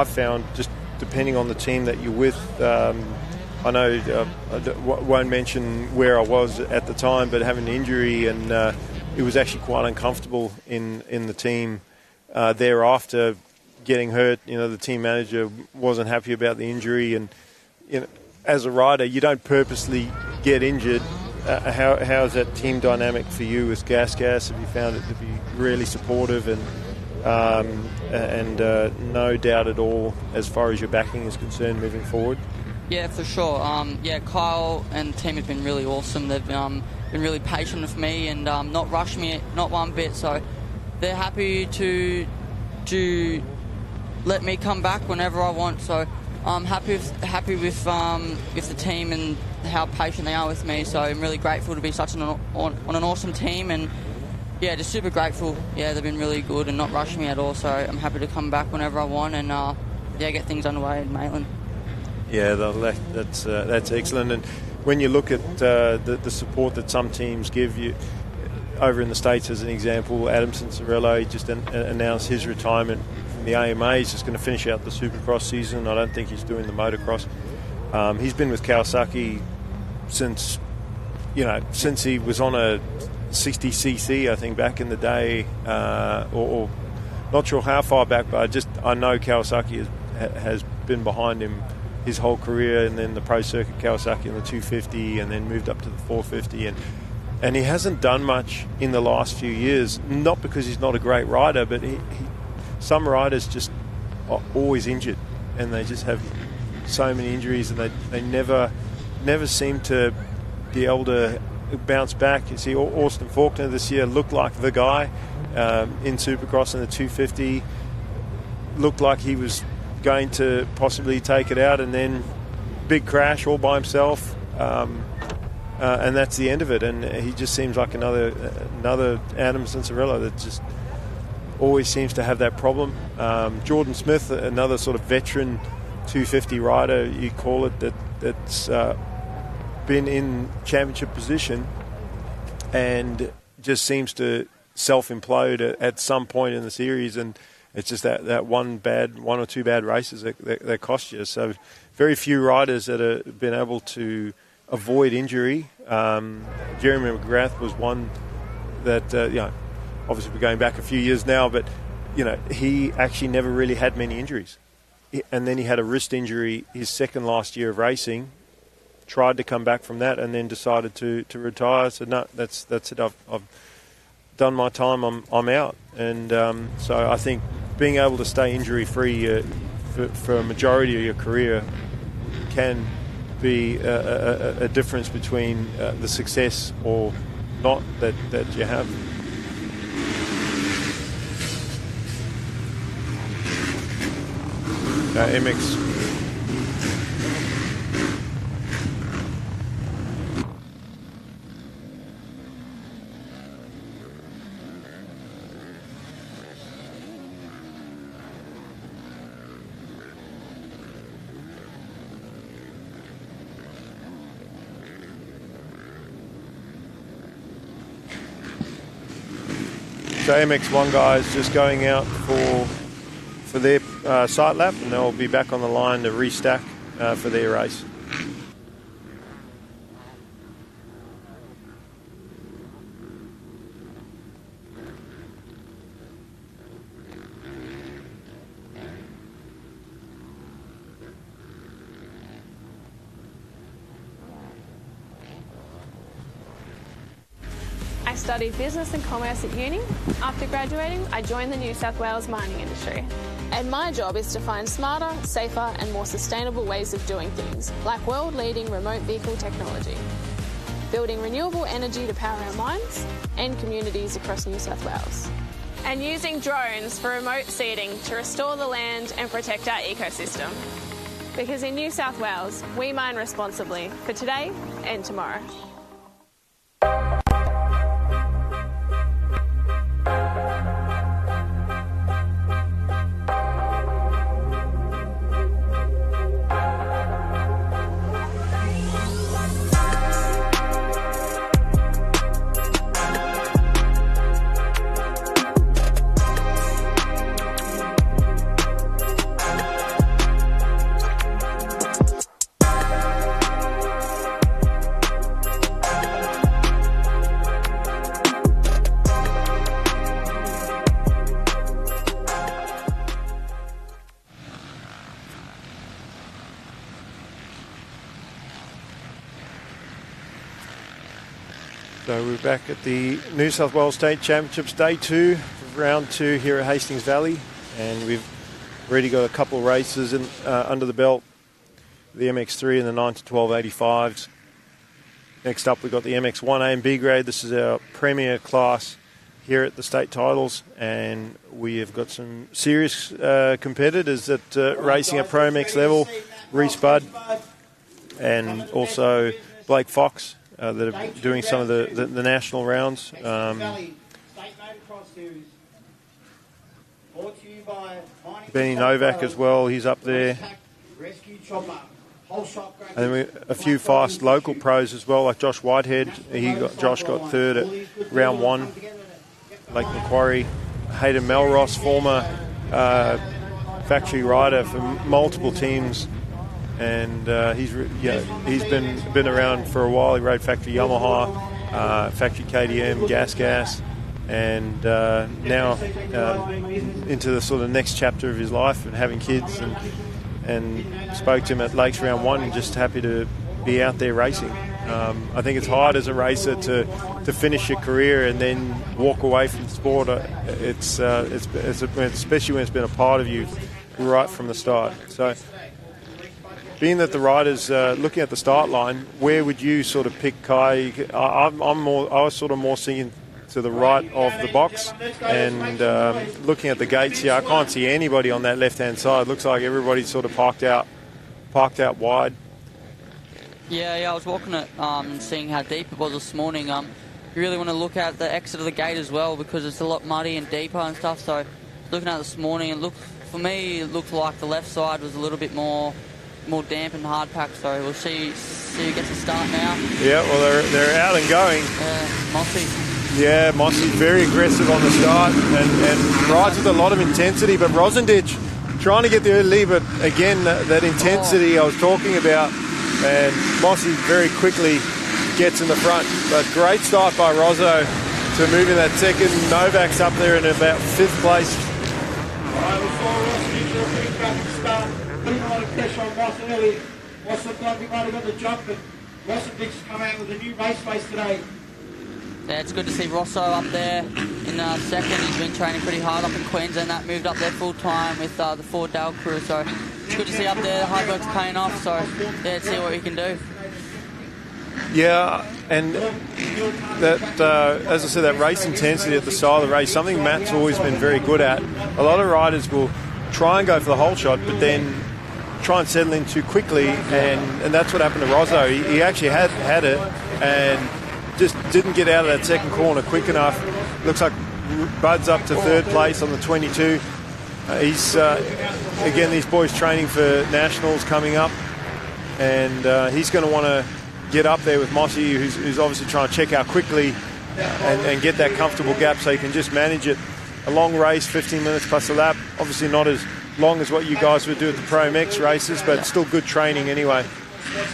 found, just depending on the team that you're with, I know I won't mention where I was at the time, but having an injury, and it was actually quite uncomfortable in the team thereafter getting hurt. You know, the team manager wasn't happy about the injury, and you know, as a rider, you don't purposely get injured. How is that team dynamic for you with Gas? Have you found it to be really supportive and no doubt at all as far as your backing is concerned moving forward? Yeah, for sure. Kyle and the team have been really awesome. They've been really patient with me and not rushed me, not one bit. So they're happy to let me come back whenever I want. So I'm happy with the team and how patient they are with me. So I'm really grateful to be such on an awesome team, and yeah, just super grateful. Yeah, they've been really good and not rushing me at all. So I'm happy to come back whenever I want and get things underway in Maitland. Yeah, that's excellent. And when you look at the support that some teams give you, over in the States as an example, Adamson Cirillo just announced his retirement from the AMA. He's just going to finish out the Supercross season. I don't think he's doing the motocross. He's been with Kawasaki since he was on a 60cc, I think, back in the day, or not sure how far back, but I know Kawasaki has been behind him his whole career, and then the pro circuit Kawasaki in the 250, and then moved up to the 450, and he hasn't done much in the last few years, not because he's not a great rider, but some riders just are always injured, and they just have so many injuries, and they never seem to be able to bounce back. You see, Austin Faulkner this year looked like the guy in Supercross in the 250, looked like he was going to possibly take it out, and then big crash all by himself, and that's the end of it. And he just seems like another Adam Cirillo that just always seems to have that problem. Jordan Smith, another sort of veteran 250 rider, you call it, that's been in championship position and just seems to self-implode at some point in the series, and it's just that one or two bad races that cost you. So very few riders that have been able to avoid injury. Jeremy McGrath was one that, obviously we're going back a few years now, but, he actually never really had many injuries. And then he had a wrist injury his second last year of racing, tried to come back from that, and then decided to retire. So no, that's it. I've done my time. I'm out. And so I think being able to stay injury-free for a majority of your career can be a difference between the success or not that you have. MX. So MX1 guys just going out for their sight lap, and they'll be back on the line to restack for their race. studied business and commerce at uni. After graduating, I joined the New South Wales mining industry. And my job is to find smarter, safer and more sustainable ways of doing things, like world-leading remote vehicle technology, building renewable energy to power our mines and communities across New South Wales, and using drones for remote seeding to restore the land and protect our ecosystem. Because in New South Wales, we mine responsibly for today and tomorrow. So we're back at the New South Wales State Championships Day 2, round 2 here at Hastings Valley, and we've already got a couple races under the belt, the MX3 and the 9 to 12 85s. Next up we've got the MX1 A and B grade. This is our premier class here at the state titles, and we have got some serious competitors that racing at Pro MX level, Reese Budd and also Blake Fox. That are doing some of the national rounds. Benny Novak as well, he's up there. And then a few fast local pros as well, like Josh Whitehead. Josh got third at round 1. Lake Macquarie. Hayden Melross, former factory rider for multiple teams. And he's been around for a while. He rode factory Yamaha, factory KTM, Gas, and now into the sort of next chapter of his life and having kids. And spoke to him at Lakes round 1, and just happy to be out there racing. I think it's hard as a racer to finish your career and then walk away from the sport. It's especially when it's been a part of you right from the start. So, being that the rider's looking at the start line, where would you sort of pick Kai? I was sort of more seeing to the right of the box, and looking at the gates here, I can't see anybody on that left-hand side. Looks like everybody's sort of parked out wide. Yeah, I was walking it and seeing how deep it was this morning. You really want to look at the exit of the gate as well, because it's a lot muddy and deeper and stuff. So looking at it this morning, it looked like the left side was a little bit more damp and hard packed, so we'll see who gets a start now. Yeah, well they're out and going. Mossy. Yeah, Mossy very aggressive on the start and rides with a lot of intensity, but Rosendich trying to get the early lead, but again that intensity I was talking about, and Mossy very quickly gets in the front. But great start by Rosso to move in that second. Novak's up there in about 5th place. Putting a lot of pressure on Ross early. Ross looked like he might have got the jump, but Rosendich has come out with a new race today. Yeah, it's good to see Rosso up there in second. He's been training pretty hard up in Queensland. That moved up there full time with the Ford Dale crew. So it's good to see up there. The hard work's paying off. So yeah, let's see what we can do. Yeah, and that, as I said, that race intensity at the start of the race, something Matt's always been very good at. A lot of riders will try and go for the whole shot, but then try and settle in too quickly, and that's what happened to Rosso. He actually had it and just didn't get out of that second corner quick enough. Looks like Bud's up to 3rd place on the 22. He's again, these boys training for nationals coming up, and he's going to want to get up there with Mossy, who's obviously trying to check out quickly and get that comfortable gap so he can just manage it. A long race, 15 minutes plus a lap. Obviously not as long as what you guys would do at the Pro MX races, but still good training anyway.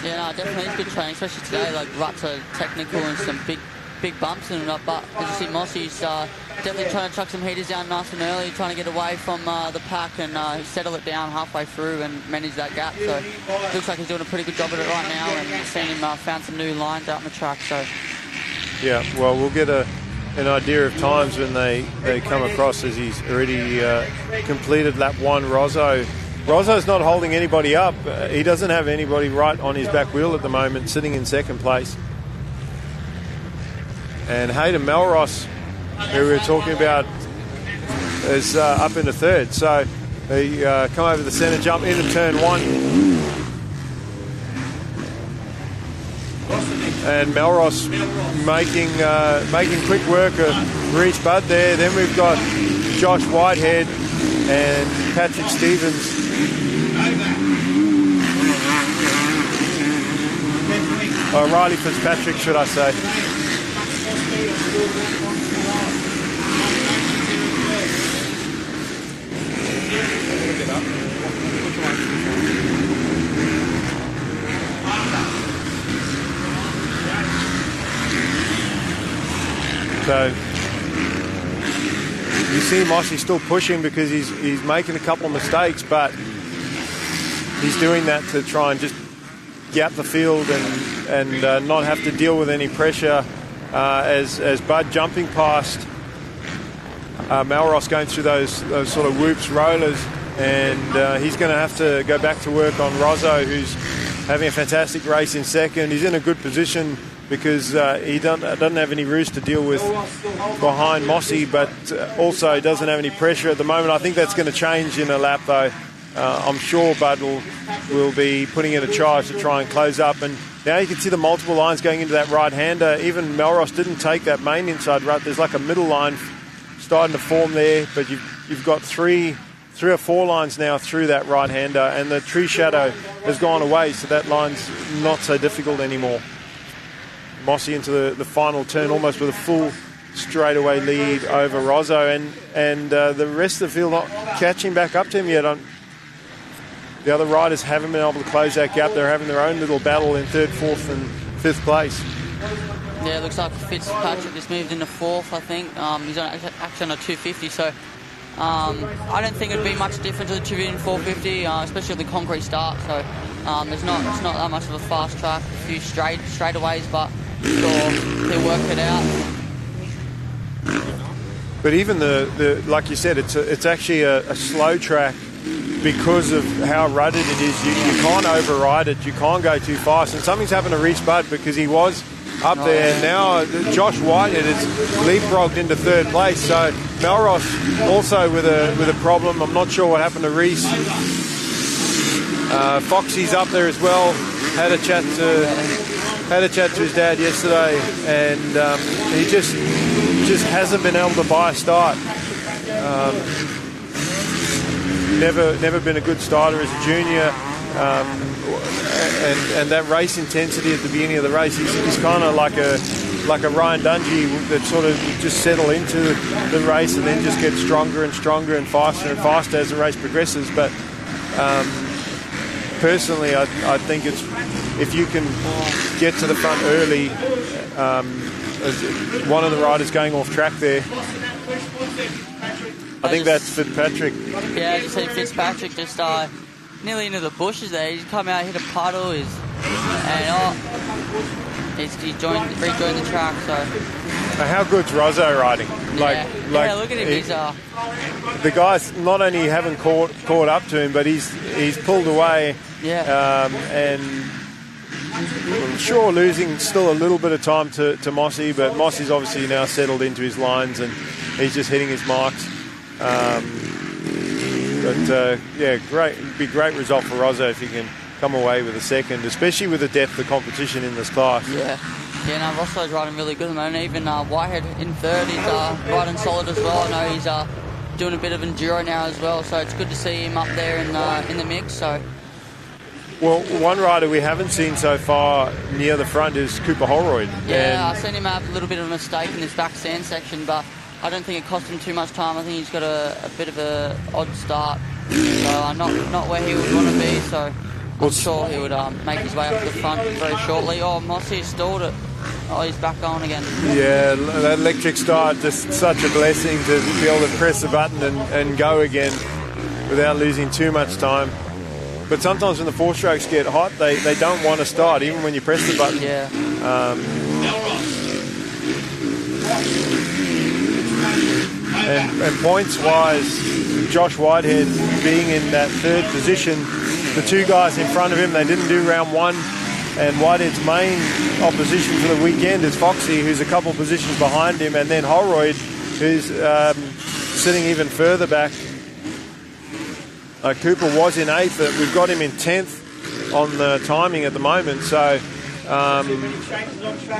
Yeah, no, definitely it's good training, especially today. Like, ruts are technical and some big bumps in it up, but as you see, Mossy's definitely trying to chuck some heaters down nice and early, trying to get away from the pack and settle it down halfway through and manage that gap. So it looks like he's doing a pretty good job at it right now, and we've seen him found some new lines out on the track. So yeah, well, we'll get a an idea of times when they come across, as he's already completed lap 1. Rozzo's not holding anybody up. He doesn't have anybody right on his back wheel at the moment, sitting in second place. And Hayden Melross, who we were talking about, is up into third. So they come over the centre, jump into turn 1. And Melross making quick work of Reach Bud there. Then we've got Josh Whitehead and Patrick Stevens. Riley Fitzpatrick, should I say. So you see Mossy still pushing because he's making a couple of mistakes, but he's doing that to try and just gap the field and not have to deal with any pressure as Bud jumping past Melross, going through those sort of whoops, rollers, and he's going to have to go back to work on Rozzo, who's having a fantastic race in second. He's in a good position because he doesn't have any roost to deal with behind Mossy, but also doesn't have any pressure at the moment. I think that's going to change in a lap, though. I'm sure Bud will be putting in a charge to try and close up. And now you can see the multiple lines going into that right-hander. Even Melross didn't take that main inside rut. There's like a middle line starting to form there, but you've got three or four lines now through that right-hander, and the tree shadow has gone away, so that line's not so difficult anymore. Mossy into the final turn, almost with a full straightaway lead over Rozzo, and the rest of the field not catching back up to him yet. The other riders haven't been able to close that gap. They're having their own little battle in third, fourth, and fifth place. Yeah, it looks like Fitzpatrick just moved into fourth, I think. He's actually on a 250, so I don't think it'd be much different to the 250 and 450, especially with the concrete start. So it's not that much of a fast track, a few straightaways, but they'll work it out. But even like you said, it's actually a slow track because of how rutted it is. You can't override it. You can't go too fast. And something's happened to Reach Bud because he was up there. And now Josh Whitehead is leapfrogged into third place. So Melross also with a problem. I'm not sure what happened to Reese. Foxy's up there as well. Had a chat to his dad yesterday, and he just hasn't been able to buy a start. Never been a good starter as a junior, and that race intensity at the beginning of the race, he's kind of like a Ryan Dungey that sort of just settle into the race and then just get stronger and stronger and faster as the race progresses. But personally, I think it's, if you can get to the front early, one of the riders going off track there. I think that's Fitzpatrick. Yeah, you see Fitzpatrick just nearly into the bushes there. He's come out, hit a puddle, he's rejoined the track. So how good's Rozzo riding? Yeah, look at him. The guys not only haven't caught up to him, but he's pulled away. Yeah. And I'm sure losing still a little bit of time to Mossy, but Mossy's obviously now settled into his lines and he's just hitting his marks. Great. It'd be a great result for Rozzo if he can come away with a second, especially with the depth of competition in this class. Yeah, Rozzo's riding really good at the moment. Even Whitehead in third, he's riding solid as well. I know he's doing a bit of enduro now as well, so it's good to see him up there in the mix. So. Well, one rider we haven't seen so far near the front is Cooper Holroyd. Yeah, I've seen him have a little bit of a mistake in this back sand section, but I don't think it cost him too much time. I think he's got a bit of a odd start, so not where he would want to be. So I'm sure he would make his way up to the front very shortly. Oh, Mossy stalled it. Oh, he's back on again. Yeah, that electric start, just such a blessing to be able to press the button and go again without losing too much time. But sometimes when the four strokes get hot, they don't want to start, even when you press the button. Yeah. And points-wise, Josh Whitehead being in that third position, the two guys in front of him, they didn't do round one. And Whitehead's main opposition for the weekend is Foxy, who's a couple positions behind him, and then Holroyd, who's sitting even further back. Cooper was in 8th, but we've got him in 10th on the timing at the moment. So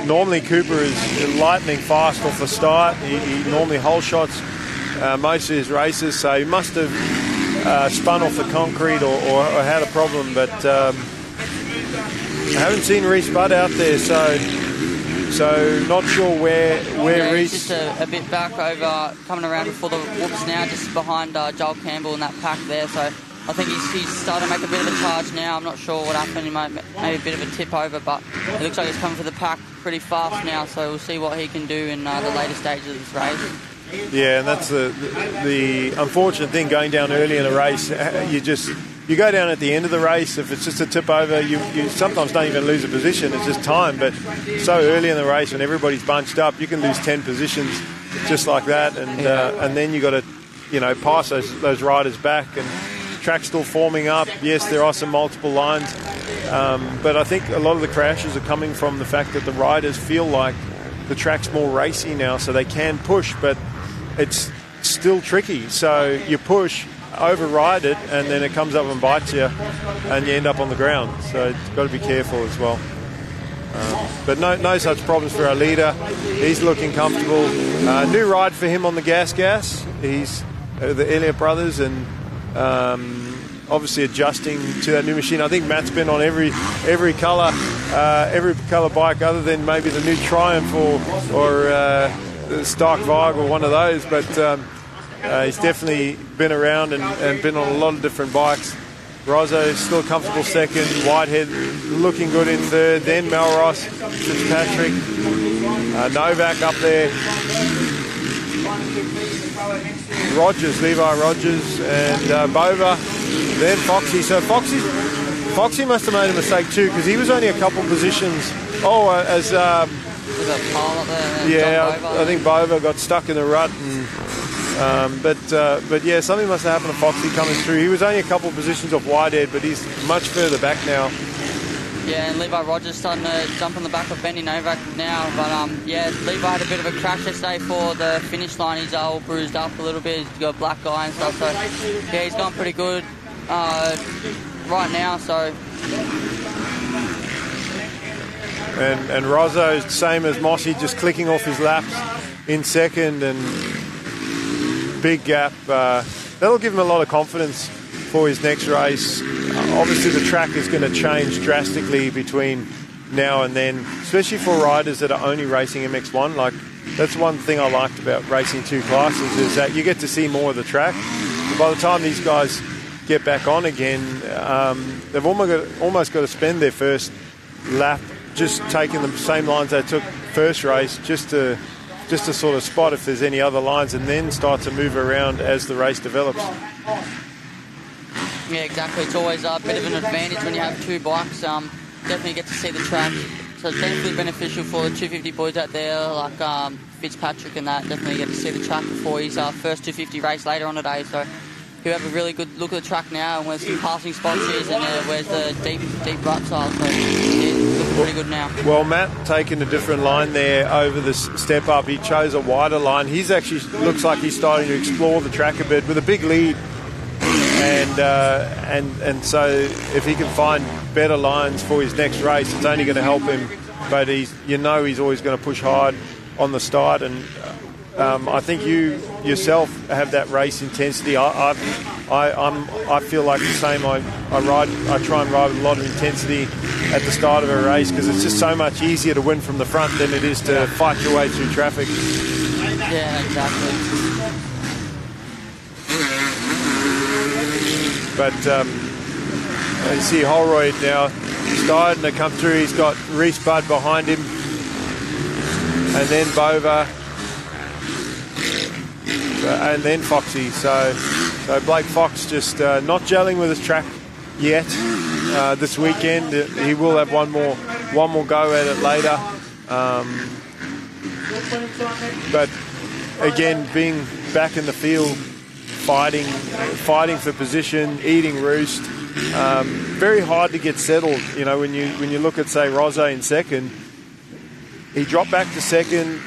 normally Cooper is lightning fast off the start. He normally hole shots most of his races, so he must have spun off the concrete or had a problem, but I haven't seen Reece Budd out there, so not sure where Reece... He's just a bit back over, coming around before the whoops now, just behind Joel Campbell in that pack there, so I think he's starting to make a bit of a charge now. I'm not sure what happened, he might maybe a bit of a tip over, but it looks like he's coming for the pack pretty fast now, so we'll see what he can do in the later stages of this race. Yeah, and that's the unfortunate thing going down early in a race. You go down at the end of the race, if it's just a tip over, you sometimes don't even lose a position, it's just time. But so early in the race when everybody's bunched up, you can lose 10 positions just like that, and then you got to pass those riders back, and track's still forming up. Yes, there are some multiple lines, but I think a lot of the crashes are coming from the fact that the riders feel like the track's more racy now, so they can push, but it's still tricky. So you push, override it, and then it comes up and bites you, and you end up on the ground. So you've got to be careful as well. But no such problems for our leader. He's looking comfortable. New ride for him on the gas. He's the Elliott brothers, and obviously adjusting to that new machine. I think Matt's been on every colour bike other than maybe the new Triumph or the Stark Vibe or one of those, but he's definitely been around and been on a lot of different bikes. Rozzo still a comfortable second, Whitehead looking good in third, then Melross, Fitzpatrick, Novak up there, Levi Rogers, and Bova, then Foxy. So Foxy must have made a mistake too, because he was only a couple positions. There's a pile up there. Yeah, I think Bova got stuck in the rut, and but yeah, something must have happened to Foxy coming through. He was only a couple positions off Whitehead, but he's much further back now. Yeah, and Levi Rogers starting to jump on the back of Benny Novak now. But yeah, Levi had a bit of a crash yesterday for the finish line. He's all bruised up a little bit. He's got a black eye and stuff. So yeah, he's gone pretty good right now. So. And Rozzo's same as Mossy, just clicking off his laps in second, and big gap. That'll give him a lot of confidence for his next race. Obviously the track is going to change drastically between now and then, especially for riders that are only racing MX1. Like, that's one thing I liked about racing two classes, is that you get to see more of the track. But by the time these guys get back on again, they've almost got to spend their first lap just taking the same lines they took first race, just to sort of spot if there's any other lines, and then start to move around as the race develops. Yeah, exactly. It's always a bit of an advantage when you have two bikes. Definitely get to see the track. So it's definitely beneficial for the 250 boys out there, like Fitzpatrick and that. Definitely get to see the track before his first 250 race later on today. So he'll have a really good look at the track now, and where some passing spots is, and where's the deep ruts are. So it's looking pretty good now. Well, Matt taking a different line there over the step up. He chose a wider line. He's actually looks like he's starting to explore the track a bit with a big lead. And so if he can find better lines for his next race, it's only going to help him. But he's always going to push hard on the start, and I think you yourself have that race intensity. I feel like the same. I try and ride with a lot of intensity at the start of a race, because it's just so much easier to win from the front than it is to fight your way through traffic. Yeah, exactly. But you see Holroyd now starting to come through. He's got Reece Budd behind him, and then Bova, and then Foxy. So Blake Fox just not gelling with his track yet. This weekend he will have one more go at it later. But again, being back in the field, fighting for position, eating roost. Very hard to get settled. You know, when you look at, say, Rozzo in second, he dropped back to second.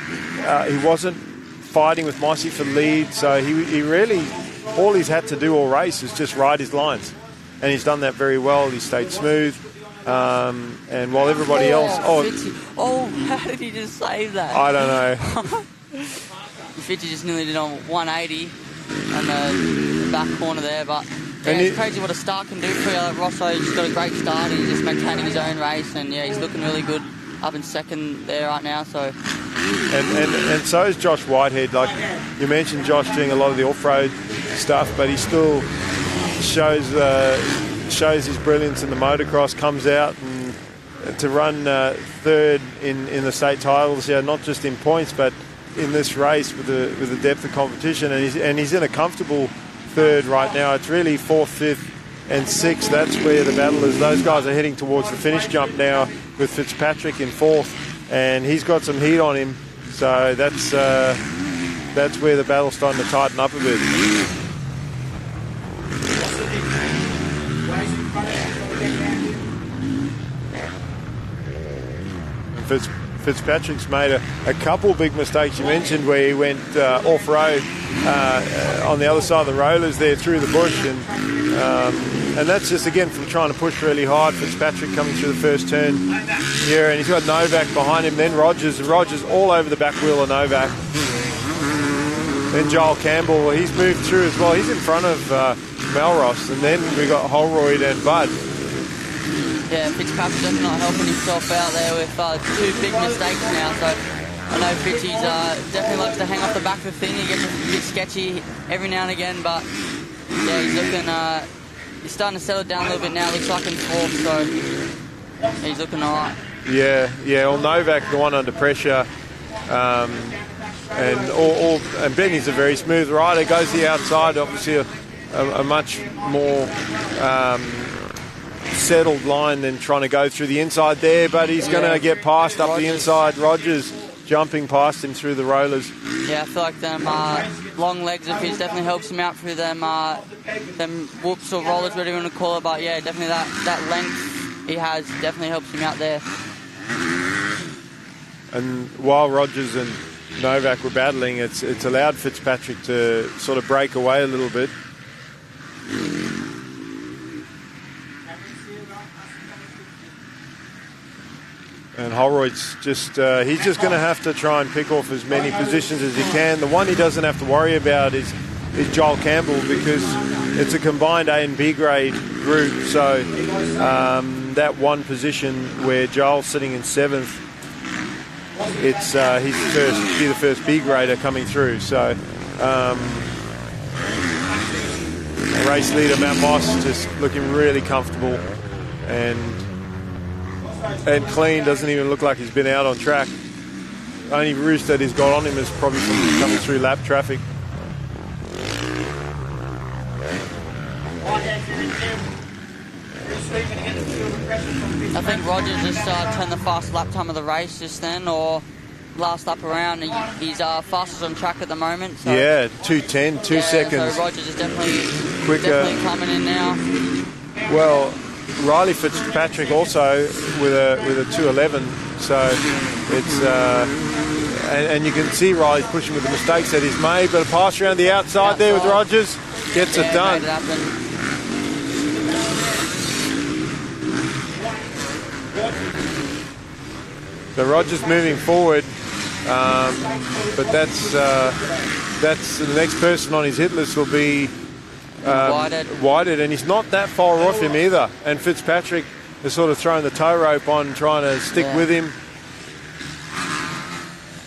He wasn't fighting with Mossy for lead, so he really, all he's had to do all race is just ride his lines, and he's done that very well. He stayed smooth, and while everybody else, how did he just save that? I don't know. Fitzy just nearly did on 180 on the back corner there, but yeah, it's crazy what a start can do for you. Rosso's just got a great start, and he's just maintaining his own race, and yeah, he's looking really good up in second there right now. So, and so is Josh Whitehead. Like you mentioned, Josh doing a lot of the off-road stuff, but he still shows his brilliance in the motocross. Comes out and to run third in the state titles, yeah, not just in points, but in this race with the depth of competition, and he's in a comfortable third right now. It's really fourth, fifth, and sixth. That's where the battle is. Those guys are heading towards the finish jump now, with Fitzpatrick in fourth, and he's got some heat on him. So that's where the battle's starting to tighten up a bit. Fitzpatrick's made a couple big mistakes. You mentioned where he went off-road on the other side of the rollers there through the bush, and that's just again from trying to push really hard. Fitzpatrick coming through the first turn here, and he's got Novak behind him, then Rogers all over the back wheel of Novak. Then Joel Campbell, he's moved through as well. He's in front of Melross, and then we got Holroyd and Bud. Yeah, Fitzpatrick definitely not helping himself out there with two big mistakes now. So I know Fitzy's definitely likes to hang off the back of the thing. He gets a bit sketchy every now and again, but yeah, he's looking. He's starting to settle down a little bit now. Looks like in fourth, so he's looking alright. Yeah. Well, Novak, the one under pressure, and Benny's a very smooth rider. Goes the outside, obviously a much more settled line than trying to go through the inside there, but he's going to get past up the inside. Rogers jumping past him through the rollers. Yeah, I feel like them long legs of his definitely helps him out through them whoops or rollers, whatever you want to call it, but yeah, definitely that length he has definitely helps him out there. And while Rogers and Novak were battling, it's allowed Fitzpatrick to sort of break away a little bit. And Holroyd's he's just going to have to try and pick off as many positions as he can. The one he doesn't have to worry about is Joel Campbell, because it's a combined A and B grade group. So that one position where Joel's sitting in seventh, he's the first B grader coming through. So race leader Matt Moss just looking really comfortable and clean. Doesn't even look like he's been out on track. Only roost that he's got on him is probably from coming through lap traffic. I think Rogers just turned the fast lap time of the race just then, or last lap around. He's fastest on track at the moment. So. Yeah, 2:10, 2 seconds. So Rogers is definitely quicker, coming in now. Well, Riley Fitzpatrick also with a 2:11, so it's and you can see Riley's pushing with the mistakes that he's made, but a pass around the outside there with Rogers gets it done. So Rogers moving forward, but that's the next person on his hit list will be Whitehead, and he's not that far off him either. And Fitzpatrick has sort of thrown the tow rope on, trying to stick with him.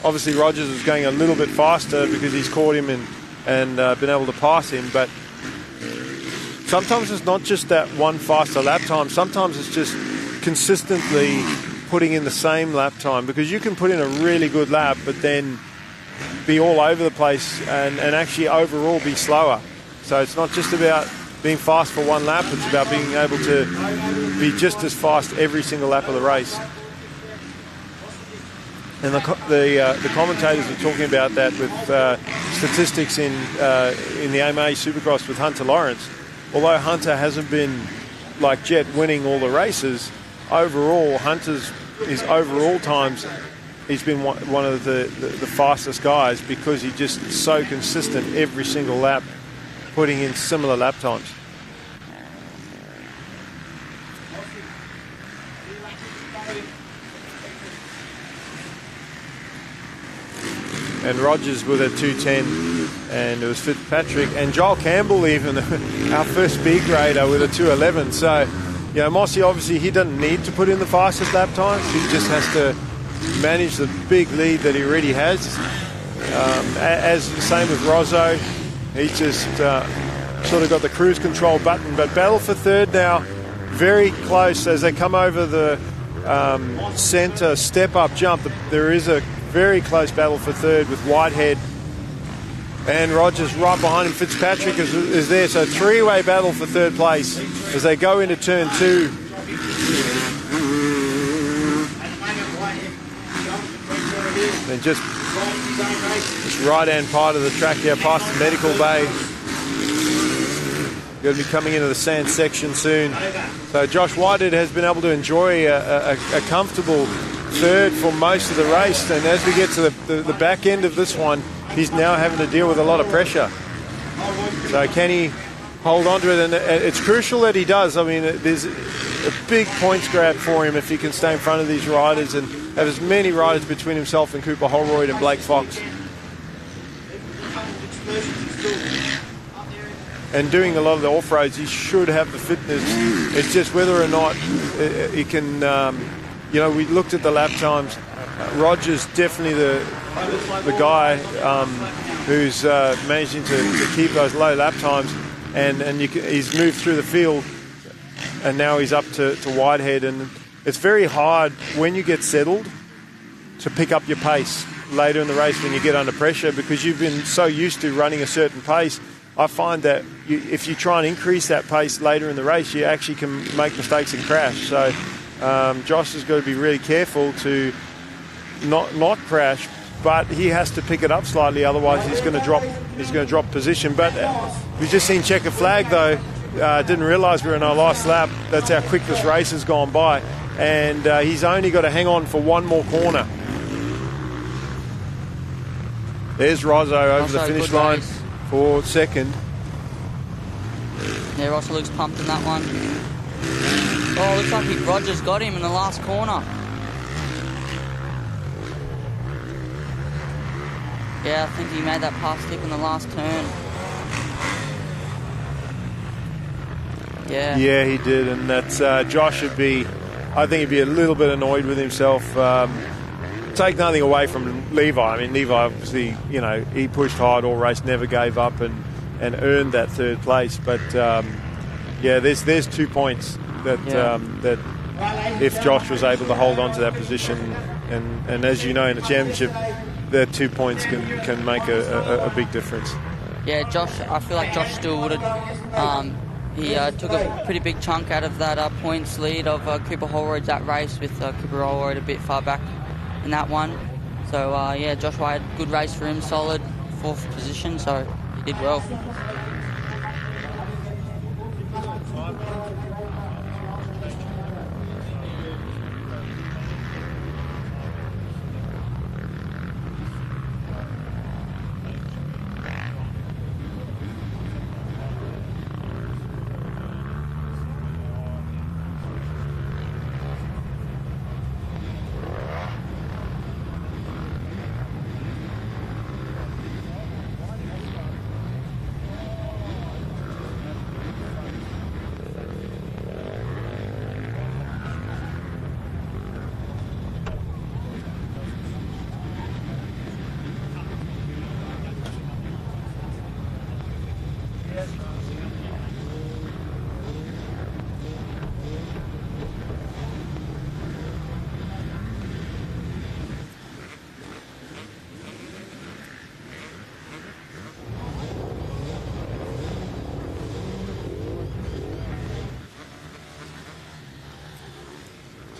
Obviously, Rogers is going a little bit faster because he's caught him and been able to pass him. But sometimes it's not just that one faster lap time. Sometimes it's just consistently putting in the same lap time, because you can put in a really good lap, but then be all over the place and actually overall be slower. So it's not just about being fast for one lap, it's about being able to be just as fast every single lap of the race. And the commentators were talking about that with statistics in the AMA Supercross with Hunter Lawrence. Although Hunter hasn't been like Jet winning all the races, overall his overall times, he's been one of the fastest guys because he's just so consistent every single lap, putting in similar lap times. And Rogers with a 2:10, and it was Fitzpatrick and Joel Campbell even, our first B-grader, with a 2:11. So, you know, Mossy obviously he doesn't need to put in the fastest lap times. He just has to manage the big lead that he already has. As same with Rozzo, he's just sort of got the cruise control button. But battle for third now, very close as they come over the centre step-up jump. There is a very close battle for third with Whitehead and Rogers right behind him. Fitzpatrick is there, so three-way battle for third place as they go into turn 2. Then just this right-hand part of the track here past the medical bay. Going to be coming into the sand section soon. So Josh Whitehead has been able to enjoy a comfortable third for most of the race, and as we get to the back end of this one, he's now having to deal with a lot of pressure. So can he hold on to it? And it's crucial that he does. I mean, there's a big points grab for him if he can stay in front of these riders and have as many riders between himself and Cooper Holroyd and Blake Fox. And doing a lot of the off-roads, he should have the fitness. It's just whether or not he can... you know, we looked at the lap times. Rogers definitely the guy who's managing to keep those low lap times, and he's moved through the field, and now he's up to Whitehead. And it's very hard when you get settled to pick up your pace later in the race when you get under pressure, because you've been so used to running a certain pace. I find that if you try and increase that pace later in the race, you actually can make mistakes and crash. So Josh has got to be really careful to not crash, but he has to pick it up slightly, otherwise he's going to drop position. But we've just seen checker flag though. Didn't realise we were in our last lap. That's how quick this race has gone by, and he's only got to hang on for one more corner. There's Rozzo over the finish line for second. Yeah, Rosso looks pumped in that one. Oh, looks like Rogers got him in the last corner. Yeah, I think he made that pass slip in the last turn. Yeah. Yeah, he did, and that's Josh would be, I think he'd be a little bit annoyed with himself. Take nothing away from Levi. I mean, Levi obviously, you know, he pushed hard all race, never gave up, and earned that third place. But yeah, there's 2 points that if Josh was able to hold on to that position, and as you know in the championship, that 2 points can make a big difference. Yeah, Josh. I feel like Josh still would have. He took a pretty big chunk out of that points lead of Cooper Holroyd's that race, with Cooper Holroyd a bit far back in that one. So yeah, Josh White, good race for him, solid 4th position, so he did well.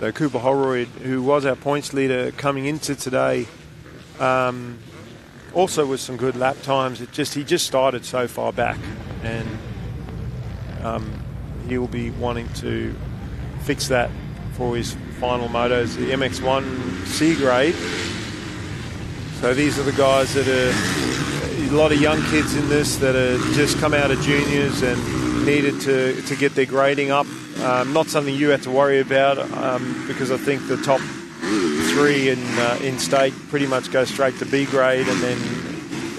So Cooper Holroyd, who was our points leader coming into today, also with some good lap times. He just started so far back, and he'll be wanting to fix that for his final motos, the MX1 C-grade. So these are the guys that are a lot of young kids in this that are just come out of juniors and needed to get their grading up. Not something you have to worry about because I think the top 3 in state pretty much go straight to B grade, and then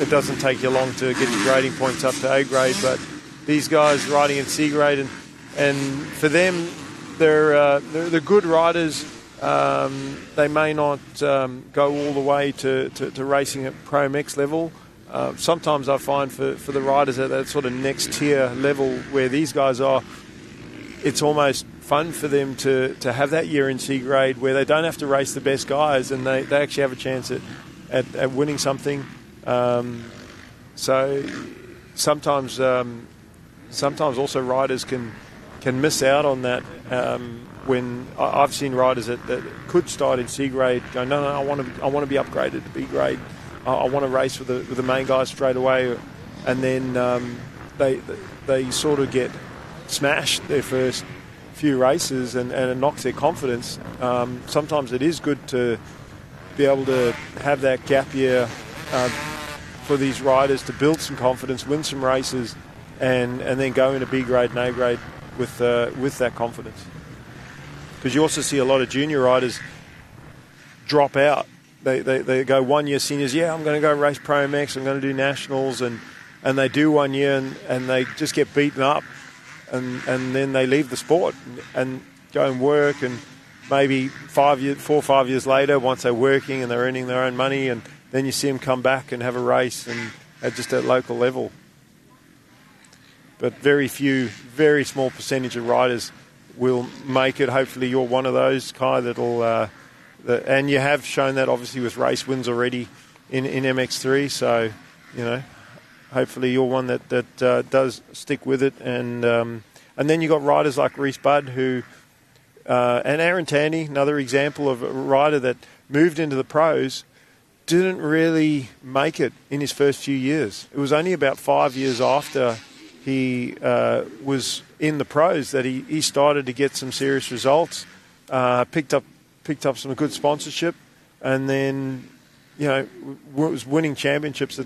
it doesn't take you long to get your grading points up to A grade. But these guys riding in C grade, and for them, they're good riders. They may not go all the way to racing at Pro MX level. Sometimes I find for the riders at that sort of next tier level where these guys are, it's almost fun for them to have that year in C grade where they don't have to race the best guys, and they actually have a chance at winning something. So sometimes also riders can miss out on that. When I've seen riders that could start in C grade go, no, I want to be upgraded to B grade. I want to race with the main guys straight away, and then they sort of get smashed their first few races, and it knocks their confidence. Sometimes it is good to be able to have that gap year for these riders to build some confidence, win some races, and then go into B grade and A grade with that confidence. Because you also see a lot of junior riders drop out. They go 1 year seniors, I'm going to go race Pro MX, I'm going to do nationals, and they do 1 year and they just get beaten up, and then they leave the sport and go and work, and maybe 4 or 5 years later, once they're working and they're earning their own money, and then you see them come back and have a race and just at local level. But very small percentage of riders will make it. Hopefully you're one of those, Kai, and you have shown that obviously with race wins already in MX3, so hopefully you're one that does stick with it. And then you got riders like Reese Budd and Aaron Tandy, another example of a rider that moved into the pros, didn't really make it in his first few years. It was only about 5 years after he was in the pros that he started to get some serious results, picked up some good sponsorship, and then was winning championships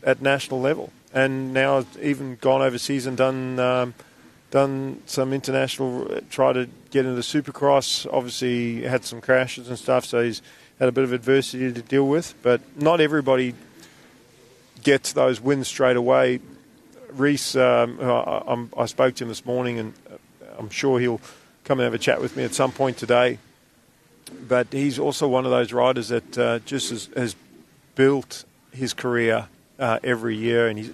at national level, and now even gone overseas and done some international, try to get into Supercross. Obviously had some crashes and stuff, so he's had a bit of adversity to deal with, but not everybody gets those wins straight away. Reese, I spoke to him this morning, and I'm sure he'll come and have a chat with me at some point today. But he's also one of those riders that just has built his career every year, and he's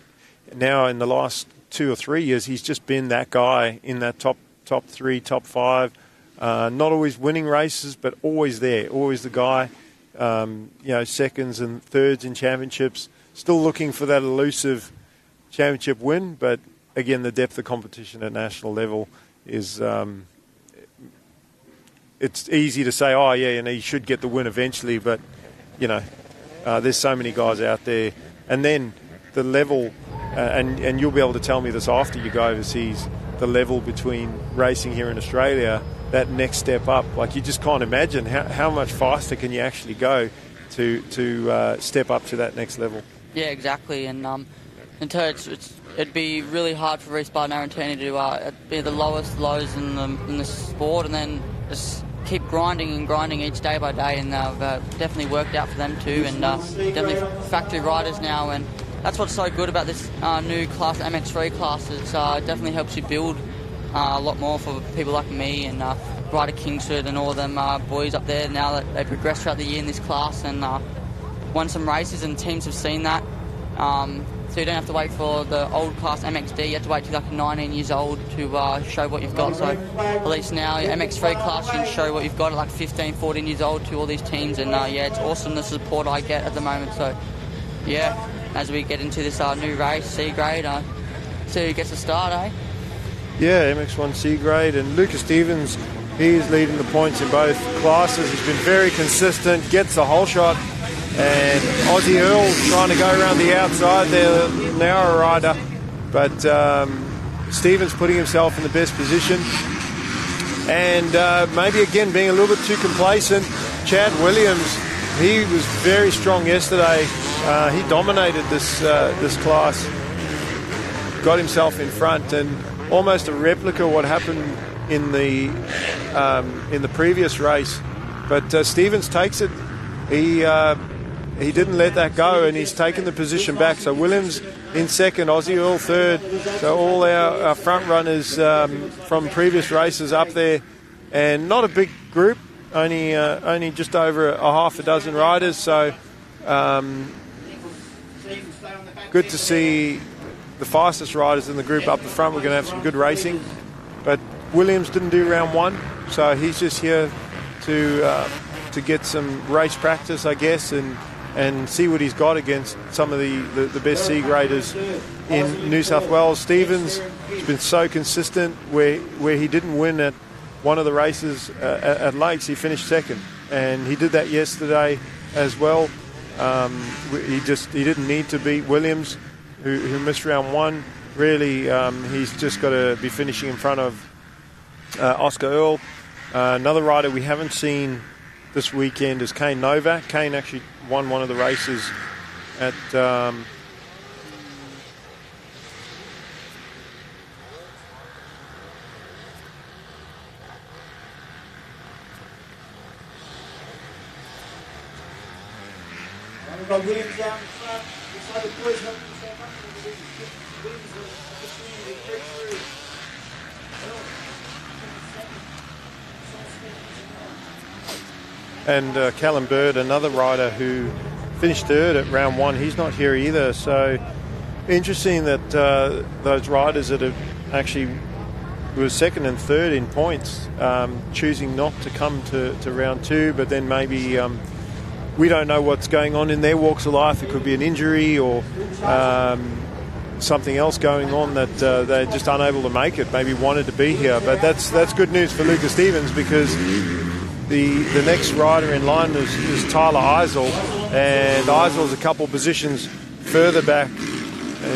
now in the last 2 or 3 years he's just been that guy in that top 3, top 5. Not always winning races, but always there, always the guy. Seconds and thirds in championships. Still looking for that elusive championship win, but again, the depth of competition at national level is. It's easy to say, he should get the win eventually, but there's so many guys out there, and then the level, and you'll be able to tell me this after you go overseas. The level between racing here in Australia, that next step up, like you just can't imagine how much faster can you actually go to step up to that next level. Yeah, exactly, and it'd be really hard for Reese Budd and Aaron Turney to be the lowest lows in the sport, and then just keep grinding each day by day, and they've definitely worked out for them too, and definitely factory riders now, and that's what's so good about this new class, MX3 class. It definitely helps you build a lot more for people like me and Ryder Kingsford and all of them boys up there now that they progress throughout the year in this class and won some races, and teams have seen that. So you don't have to wait for the old class MXD, you have to wait till like 19 years old to show what you've got. So at least now, MX3 class, you can show what you've got at like 15, 14 years old to all these teams, and it's awesome the support I get at the moment. So as we get into this new race, C grade, see who gets a start, Yeah, MX1 C-grade, and Lucas Stevens, he's leading the points in both classes. He's been very consistent, gets the whole shot, and Aussie Earl trying to go around the outside there, narrow rider, but Stevens putting himself in the best position, and maybe again being a little bit too complacent. Chad Williams, he was very strong yesterday. He dominated this class, got himself in front, and almost a replica of what happened in the previous race. But Stevens takes it. He didn't let that go, and he's taken the position back. So Williams in second, Aussie Earl third. So all our front runners from previous races up there, and not a big group. Only just over a half a dozen riders. So good to see the fastest riders in the group up the front. We're going to have some good racing. But Williams didn't do round one, so he's just here to get some race practice, I guess, and see what he's got against some of the best C-graders in New South Wales. Stevens has been so consistent where he didn't win at one of the races at Lakes. He finished second, and he did that yesterday as well. He didn't need to beat Williams, who missed round one. Really, he's just got to be finishing in front of Oscar Earl. Another rider we haven't seen this weekend is Kane Novak. Kane actually won one of the races at We've got Williams out in front. Looks like the boys helping himself up. Williams and Callum Bird, another rider who finished third at round one. He's not here either. So interesting that those riders that have actually were second and third in points choosing not to come to round two, but then maybe we don't know what's going on in their walks of life. It could be an injury or something else going on that they're just unable to make it. Maybe wanted to be here, but that's good news for Lucas Stevens, because the next rider in line is Tyler Eisel, and Eisel's a couple positions further back.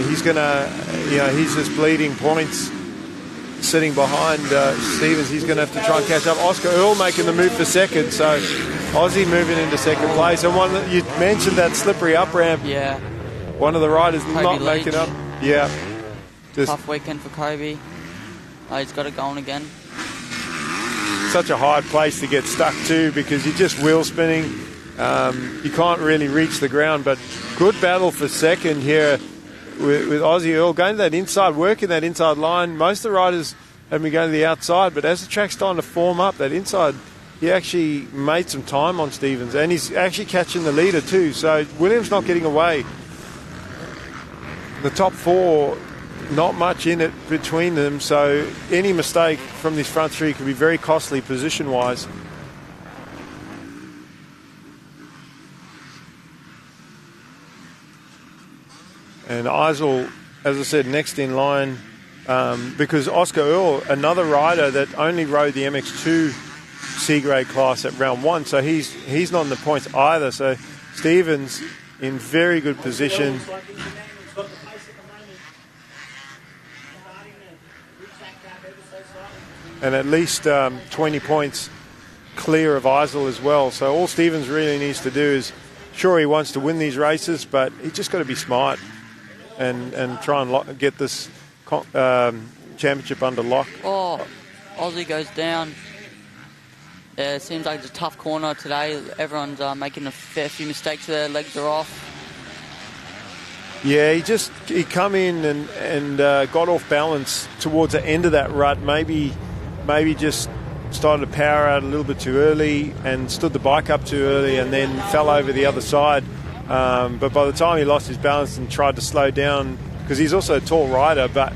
He's gonna, he's just bleeding points, sitting behind Stevens. He's going to have to try and catch up. Oscar Earl making the move for second, so Aussie moving into second place. And one that you mentioned, that slippery up ramp. Yeah. One of the riders Kobe not Leach. making up. Yeah. Just Tough weekend for Kobe. He's got it going again. Such a hard place to get stuck to, because you're just wheel spinning. You can't really reach the ground, but good battle for second here with Aussie Earl going to that inside, working that inside line. Most of the riders have been going to the outside, but as the track's starting to form up, that inside, he actually made some time on Stevens, and he's actually catching the leader too. So Williams not getting away. The top four, not much in it between them, so any mistake from this front three could be very costly position-wise. And Eisel, as I said, next in line, because Oscar Earl, another rider that only rode the MX2 C-grade class at round one, so he's not in the points either. So Stevens in very good position. And at least 20 points clear of Eisel as well. So all Stevens really needs to do is, sure, he wants to win these races, but he's just got to be smart and try and get this championship under lock. Oh, Aussie goes down. Yeah, it seems like it's a tough corner today. Everyone's making a fair few mistakes. Their legs are off. Yeah, he come in and got off balance towards the end of that rut. Maybe just started to power out a little bit too early and stood the bike up too early, and then fell over the other side. But by the time he lost his balance and tried to slow down, because he's also a tall rider, but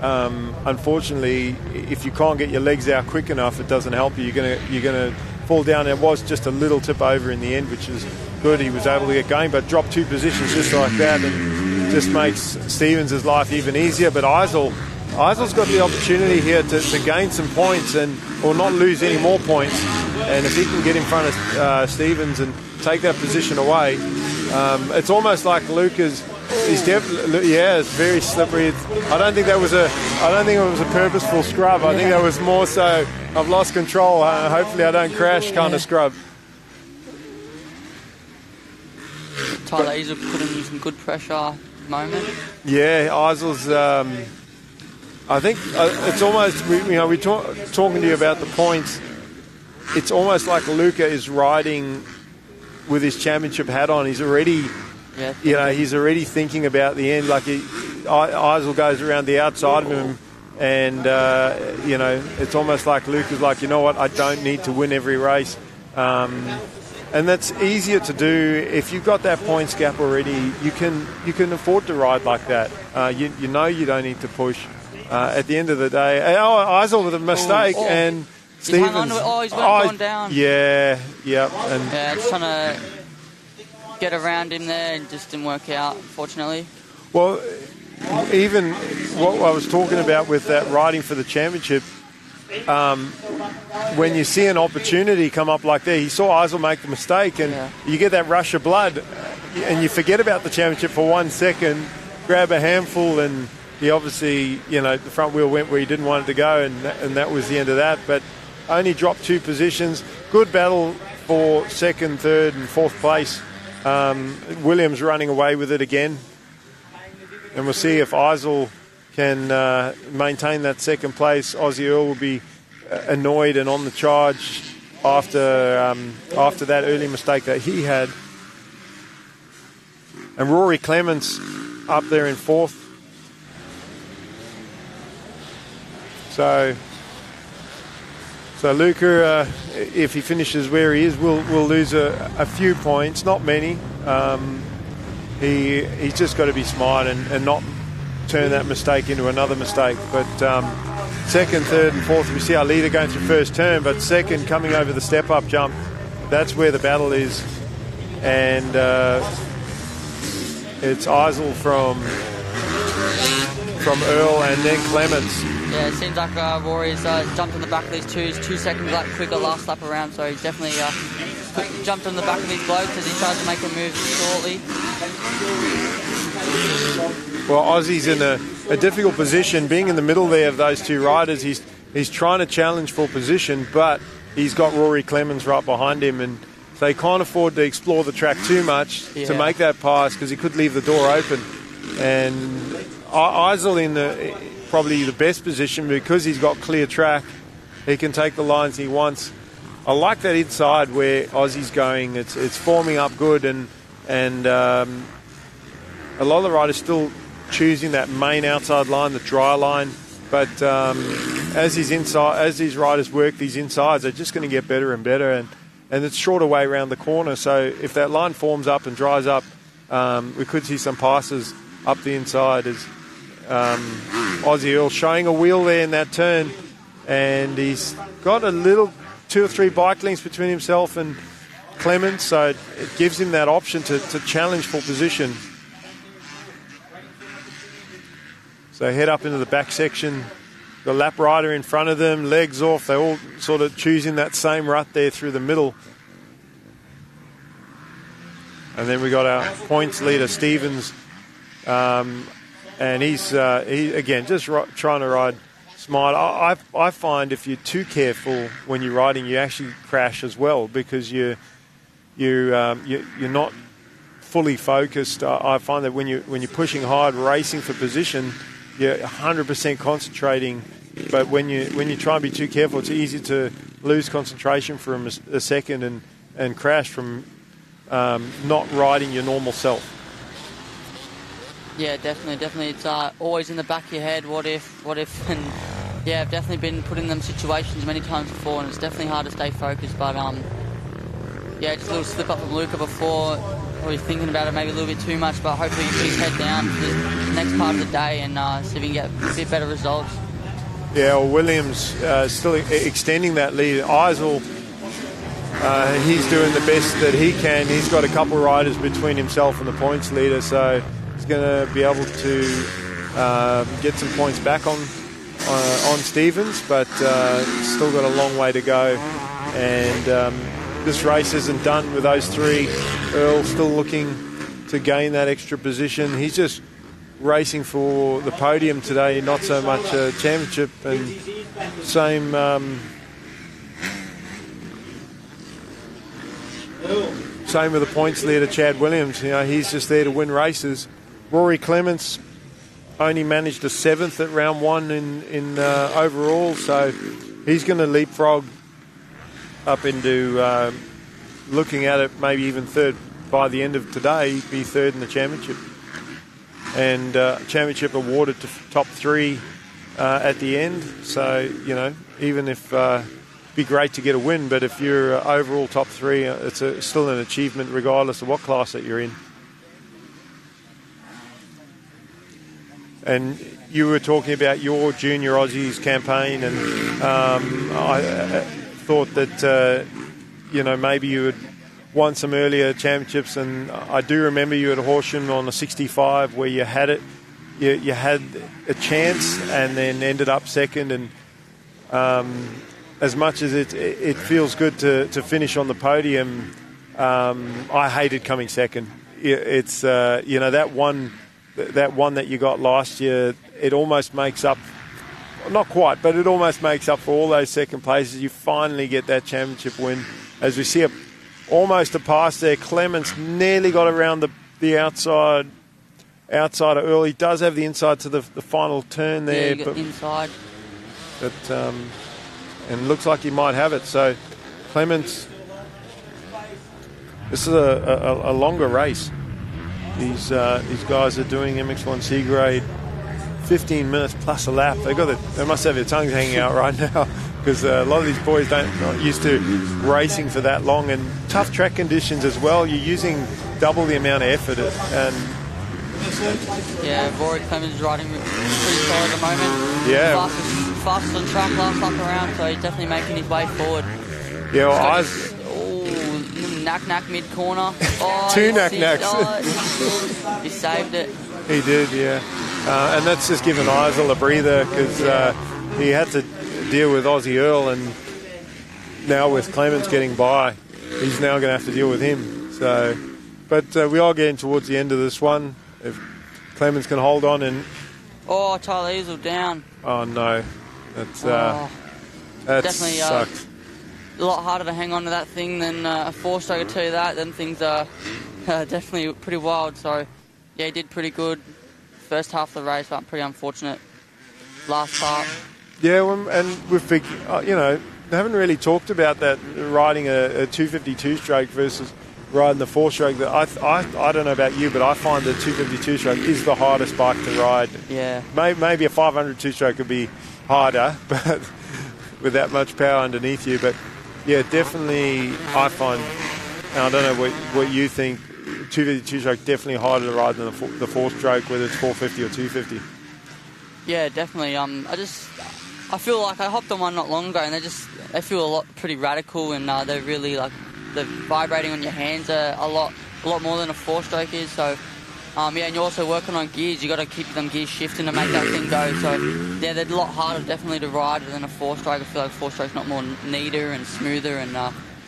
unfortunately, if you can't get your legs out quick enough, it doesn't help you. You're gonna fall down. There was just a little tip over in the end, which is good. He was able to get going, but dropped two positions just like that, and just makes Stevens' life even easier. But Eisel Eisel's got the opportunity here to gain some points or not lose any more points. And if he can get in front of Stevens and take that position away, it's almost like Luca's. He's definitely, it's very slippery. I don't think it was a purposeful scrub. I think that was more so I've lost control. Hopefully I don't crash kind of scrub. Tyler Easel putting in some good pressure at the moment. Yeah, Eisel's. I think it's almost we're talking to you about the points. It's almost like Luca is riding with his championship hat on. He's already. Yeah, he's already thinking about the end. Like Eisel goes around the outside of him, and it's almost like Luke is like, you know what, I don't need to win every race, and that's easier to do if you've got that points gap already. You can afford to ride like that. You know you don't need to push. At the end of the day, Eisel with a mistake and Stevens. He's gone down. Yeah, just trying to get around him there and just didn't work out, unfortunately. Well, even what I was talking about with that riding for the championship, when you see an opportunity come up like that, he saw Eisel make the mistake and you get that rush of blood and you forget about the championship for 1 second, grab a handful, and he obviously, the front wheel went where he didn't want it to go, and that was the end of that. But only dropped 2 positions. Good battle for second, third and fourth place. Williams running away with it again, and we'll see if Eisel can maintain that second place. Aussie Earl will be annoyed and on the charge after that early mistake that he had. And Rory Clements up there in fourth. So Luca, if he finishes where he is, will lose a few points, not many. He's just got to be smart and not turn that mistake into another mistake. But second, third and fourth, we see our leader going through first turn, but second coming over the step-up jump, that's where the battle is. And it's Eisel from Earl and then Clements. Yeah, it seems like Rory's jumped on the back of these two. He's 2 seconds quicker last lap around, so he's definitely jumped on the back of these blokes as he tries to make a move shortly. Well, Aussie's in a difficult position, being in the middle there of those 2 riders. He's trying to challenge for position, but he's got Rory Clemens right behind him, and so he can't afford to explore the track too much to make that pass because he could leave the door open. And Eisel in probably the best position because he's got clear track. He can take the lines he wants. I like that inside where Aussie's going. It's forming up good, and a lot of the riders still choosing that main outside line, the dry line. But as these riders work these insides, they're just going to get better and better, and it's shorter way around the corner. So if that line forms up and dries up, we could see some passes up the inside as Aussie Earl showing a wheel there in that turn, and he's got a little 2 or 3 bike lengths between himself and Clements, so it gives him that option to challenge for position. So head up into the back section, the lap rider in front of them, legs off, they're all sort of choosing that same rut there through the middle. And then we got our points leader Stevens, and he's again just trying to ride smart. I find if you're too careful when you're riding, you actually crash as well because you're not fully focused. I find that when you're pushing hard, racing for position, you're 100% concentrating. But when you try and be too careful, it's easy to lose concentration for a second and crash from not riding your normal self. Yeah, definitely. It's always in the back of your head, what if, and yeah, I've definitely been put in them situations many times before, and it's definitely hard to stay focused, but yeah, just a little slip up from Luca before, probably thinking about it maybe a little bit too much, but hopefully he keeps head down for the next part of the day and see if we can get a bit better results. Yeah, well, Williams still extending that lead. Eisel, he's doing the best that he can. He's got a couple of riders between himself and the points leader, so he's going to be able to get some points back on Stevens, but still got a long way to go. And this race isn't done with those three. Earl still looking to gain that extra position. He's just racing for the podium today, not so much a championship. And same with the points leader, Chad Williams. You know, he's just there to win races. Rory Clements only managed a 7th at round 1 in overall, so he's going to leapfrog up into looking at it, maybe even 3rd by the end of today, be 3rd in the championship. And championship awarded to top 3 at the end. So, you know, even if be great to get a win, but if you're overall top 3, it's still an achievement regardless of what class that you're in. And you were talking about your Junior Aussies campaign, and I thought that, you know, maybe you had won some earlier championships, and I do remember you at Horsham on a 65 where you had it, you had a chance and then ended up 2nd, and as much as it feels good to finish on the podium, I hated coming 2nd. It's you know, that one that you got last year, it almost makes up, not quite, but it almost makes up for all those 2nd places. You finally get that championship win. As we see almost a pass there, Clements nearly got around the outside of Earl. He does have the inside to the final turn there. Yeah, inside. But and looks like he might have it. So Clements, this is a longer race. These guys are doing MX1 C-grade 15 minutes plus a lap. They must have their tongues hanging out right now, because a lot of these boys not used to racing for that long, and tough track conditions as well. You're using double the amount of effort, and yeah, Rory Clemens is riding pretty solid at the moment. Yeah, fastest on track last lap around, so he's definitely making his way forward. Yeah, well, knack mid corner. Oh, 2 knacks. Oh, he saved it. He did, yeah. And that's just given Eisel a breather, because he had to deal with Aussie Earl, and now with Clements getting by, he's now going to have to deal with him. So, but we are getting towards the end of this one. If Clements can hold on and... Oh, Charlie Easel down. Oh, no. That's definitely sucked. A lot harder to hang on to that thing than a 4-stroke, I tell you that. Then things are definitely pretty wild. So, yeah, he did pretty good first half of the race, but pretty unfortunate last part. Yeah, and we've you know, haven't really talked about that, riding a 252-stroke versus riding the 4-stroke. That I don't know about you, but I find the 252-stroke is the hardest bike to ride. Yeah. Maybe a 500 2-stroke could be harder, but with that much power underneath you. But yeah, definitely I find, and I don't know what you think, 252-stroke definitely harder to ride than the 4-stroke, whether it's 450 or 250. Yeah, definitely. I feel like I hopped on one not long ago, and they feel pretty radical, and they're really like, the vibrating on your hands are a lot more than a 4-stroke is. So yeah, and you're also working on gears. You got to keep them gears shifting to make that thing go. So yeah, they're a lot harder definitely to ride than a 4-stroke. I feel like 4-stroke's not more neater and smoother and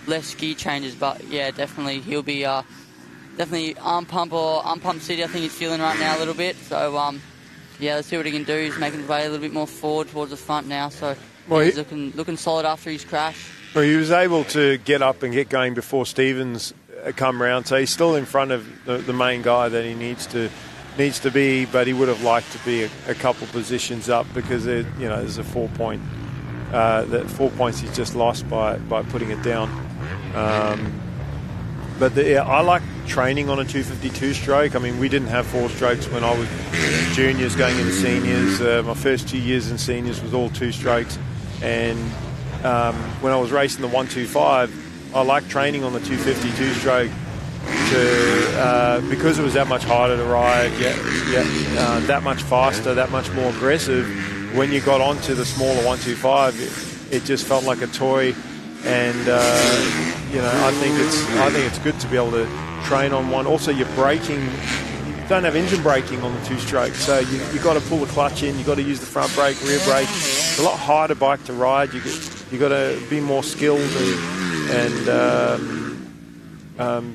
less gear changes. But yeah, definitely he'll be definitely arm pump city. I think he's feeling right now a little bit. So yeah, let's see what he can do. He's making his way a little bit more forward towards the front now. So yeah, he's looking solid after his crash. Well, he was able to get up and get going before Stevens come round, so he's still in front of the main guy that he needs to be, but he would have liked to be a couple positions up, because there's a 4 point that 4 points he's just lost by putting it down. But I like training on a 252 stroke. I mean, we didn't have 4 strokes when I was juniors going into seniors. My first 2 years in seniors was all 2 strokes, and when I was racing the 125, I liked training on the 252 stroke because it was that much harder to ride, that much faster, that much more aggressive. When you got onto the smaller 125, it just felt like a toy, and I think it's good to be able to train on one. Also, your braking don't have engine braking on the two-stroke, so you got to pull the clutch in, you got to use the front brake, rear brake. It's a lot harder bike to ride. You got to be more skilled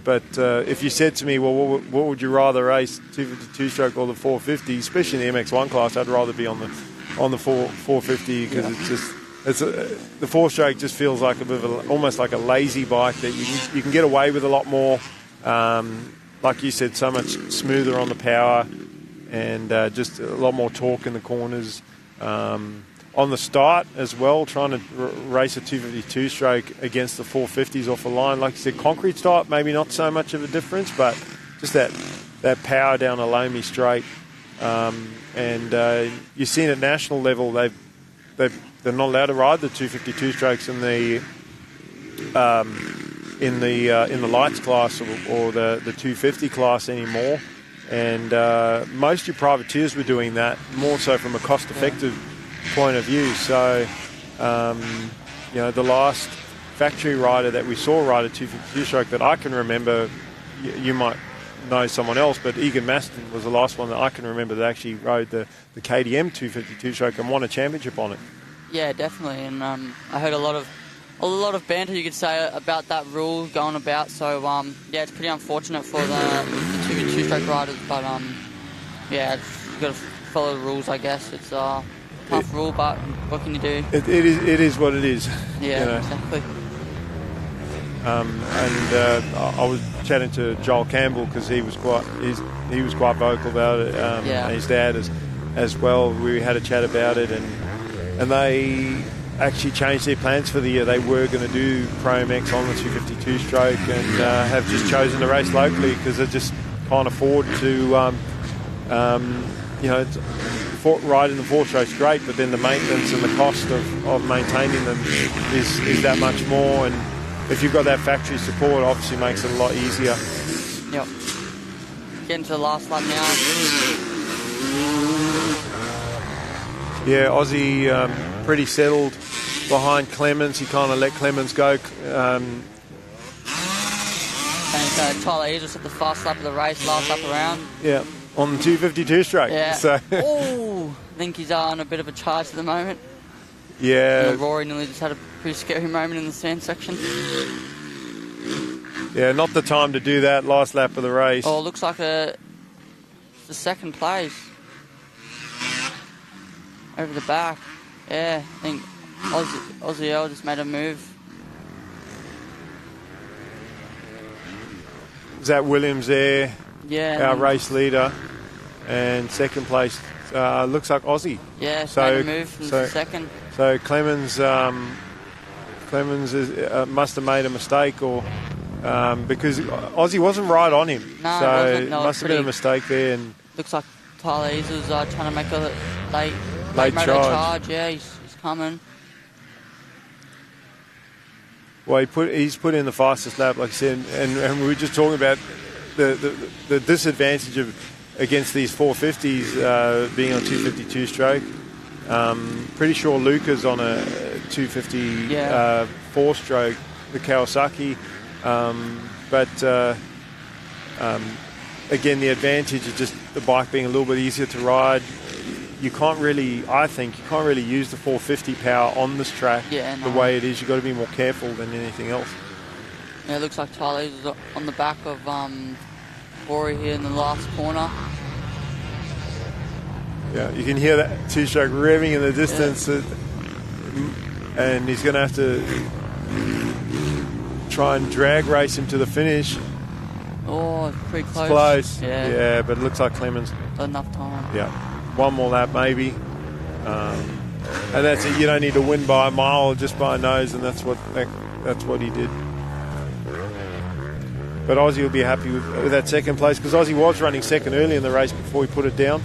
but if you said to me, well, what would you rather race, 252 stroke or the 450, especially in the MX1 class, I'd rather be on the 450 because the 4-stroke just feels like a bit of almost like a lazy bike that you can get away with a lot more. Like you said, so much smoother on the power and just a lot more torque in the corners. On the start as well, trying to race a 252 stroke against the 450s off the line. Like you said, concrete start, maybe not so much of a difference, but just that power down a loamy straight. You've seen at national level, they're not allowed to ride the 252 strokes in the lights class or the 250 class anymore. And most of your privateers were doing that, more so from a cost-effective point of view. So, the last factory rider that we saw ride a 252 stroke that I can remember, you might know someone else, but Egan Maston was the last one that I can remember that actually rode the KDM 252 stroke and won a championship on it. Yeah, definitely. And I heard a lot of banter, you could say, about that rule going about. So it's pretty unfortunate for the 252 stroke riders, but you've got to follow the rules, I guess. It's tough rule, but what can you do? It is what it is. Yeah, exactly. I was chatting to Joel Campbell because he was quite vocal about it. And his dad as well. We had a chat about it, and they actually changed their plans for the year. They were going to do Pro MX on the 252 stroke and have just chosen to race locally because they just can't afford to. Riding the 4-stroke's great, but then the maintenance and the cost of maintaining them is that much more. And if you've got that factory support, obviously makes it a lot easier. Yep. Getting to the last lap now. Yeah, Aussie pretty settled behind Clemens. He kind of let Clemens go. Tyler Eads was at the fast lap of the race, last lap around. Yeah. On the 252 stroke. Yeah. So. I think he's on a bit of a charge at the moment. Yeah. Rory nearly just had a pretty scary moment in the sand section. Yeah, not the time to do that last lap of the race. Oh, it looks like the second place. Over the back. Yeah, I think Aussie L just made a move. Zach Williams there. Yeah. Our race leader. And second place looks like Aussie. Yeah, made a move from second. So Clemens must have made a mistake because Aussie wasn't right on him. No, so it wasn't. No, it must have been a mistake there. And looks like Tyler Eads was trying to make a late charge. Yeah, he's coming. Well, he's put in the fastest lap, like I said, and we were just talking about the disadvantage against these 450s being on 252 stroke. Pretty sure Luca's on a 250 4-stroke, the Kawasaki. Again, the advantage is just the bike being a little bit easier to ride. I think you can't really use the 450 power on this track the way it is. You've got to be more careful than anything else. Yeah, it looks like Tyler is on the back of Rory here in the last corner. Yeah, you can hear that 2-stroke revving in the distance, and he's going to have to try and drag race him to the finish. Oh, pretty close. It's close. Yeah, but it looks like Clemens. Enough time. Yeah, one more lap maybe. And that's it. You don't need to win by a mile, just by a nose, and that's what he did. But Aussie will be happy with that second place because Aussie was running second early in the race before he put it down.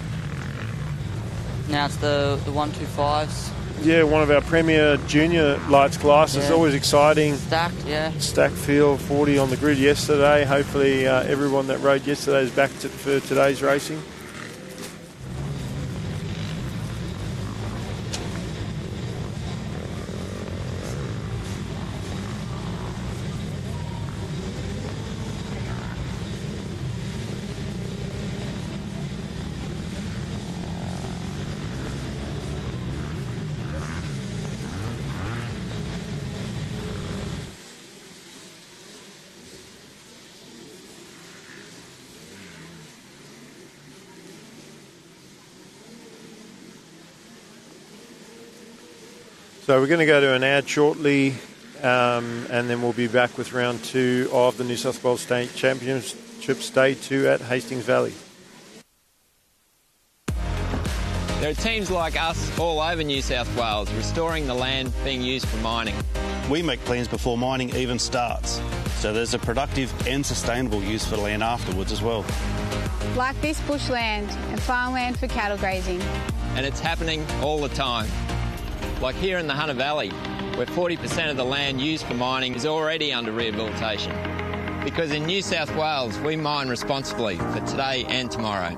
Now it's the 125s. Yeah, one of our premier junior lights classes. Yeah. Always exciting. Stacked, yeah. Stacked field, 40 on the grid yesterday. Hopefully everyone that rode yesterday is back for today's racing. So we're going to go to an ad shortly, and then we'll be back with round 2 of the New South Wales State Championships Day 2 at Hastings Valley. There are teams like us all over New South Wales restoring the land being used for mining. We make plans before mining even starts, so there's a productive and sustainable use for land afterwards as well. Like this bushland and farmland for cattle grazing. And it's happening all the time. Like here in the Hunter Valley, where 40% of the land used for mining is already under rehabilitation. Because in New South Wales, we mine responsibly for today and tomorrow.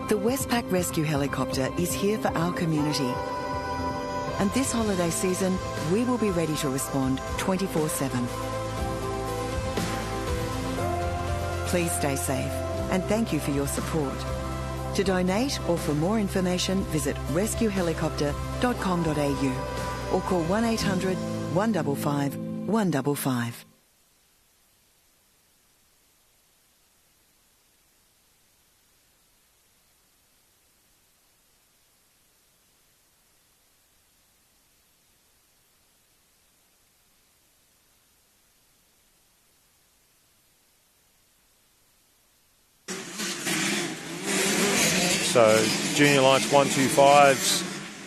The Westpac Rescue Helicopter is here for our community. And this holiday season, we will be ready to respond 24/7. Please stay safe, and thank you for your support. To donate or for more information, visit rescuehelicopter.com.au or call 1800 155 155. So junior lights 125s,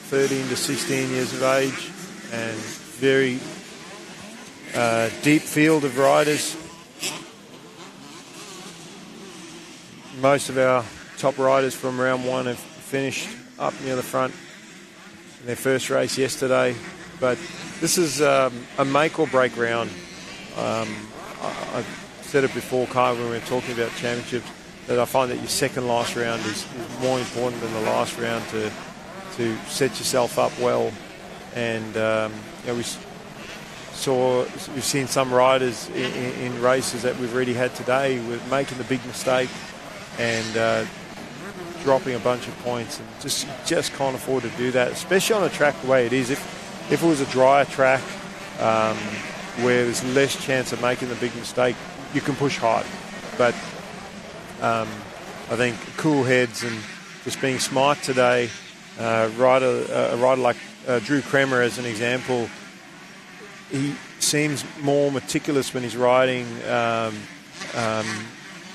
13 to 16 years of age, and very deep field of riders. Most of our top riders from round 1 have finished up near the front in their first race yesterday, but this is a make or break round. I've said it before, Kai, when we were talking about championships, that I find that your second last round is more important than the last round to set yourself up well. And we've seen some riders in races that we've already had today with making the big mistake and dropping a bunch of points, and just can't afford to do that, especially on a track the way it is. If it was a drier track where there's less chance of making the big mistake, you can push hard, but I think cool heads and just being smart today. A rider like Drew Kremer, as an example, he seems more meticulous when he's riding,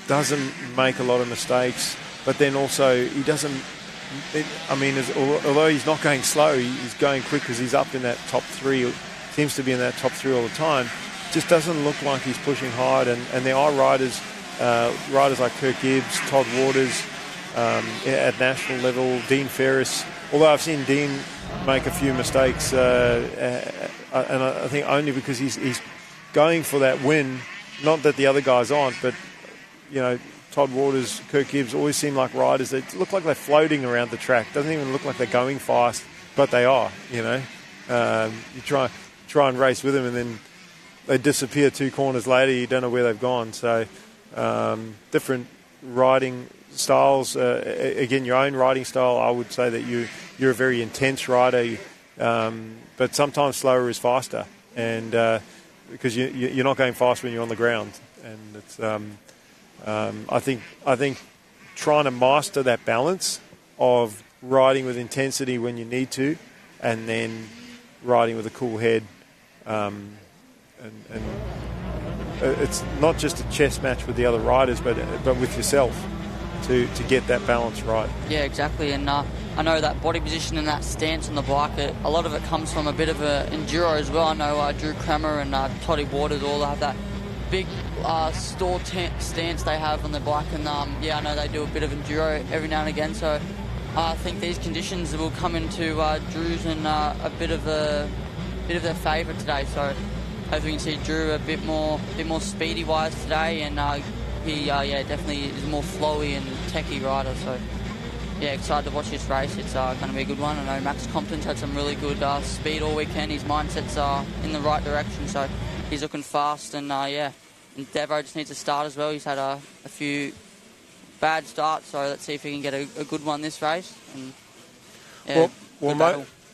doesn't make a lot of mistakes, but then also he doesn't, although he's not going slow, he's going quick because he's up in that top 3, seems to be in that top 3 all the time. Just doesn't look like he's pushing hard, and there are riders like Kirk Gibbs, Todd Waters at national level, Dean Ferris. Although I've seen Dean make a few mistakes, and I think only because he's going for that win. Not that the other guys aren't, but Todd Waters, Kirk Gibbs always seem like riders that look like they're floating around the track. Doesn't even look like they're going fast, but they are. You try and race with them, and then they disappear 2 corners later. You don't know where they've gone. So. Different riding styles. Again, your own riding style, I would say that you're a very intense rider, but sometimes slower is faster, and because you're not going fast when you're on the ground. And it's I think trying to master that balance of riding with intensity when you need to, and then riding with a cool head, and it's not just a chess match with the other riders, but with yourself to get that balance right. Yeah, exactly. And I know that body position and that stance on the bike, a lot of it comes from a bit of an enduro as well. I know Drew Kremer and Toddy Waters all have that big stall stance they have on the bike, and I know they do a bit of enduro every now and again. So I think these conditions will come into Drew's and a bit of their favour today. So hopefully we can see Drew a bit more speedy wise today, and he definitely is a more flowy and techy rider. So excited to watch this race. It's going to be a good one. I know Max Compton's had some really good speed all weekend. His mindset's in the right direction, so he's looking fast. And and Devo just needs to start as well. He's had a few bad starts, so let's see if he can get a good one this race. And,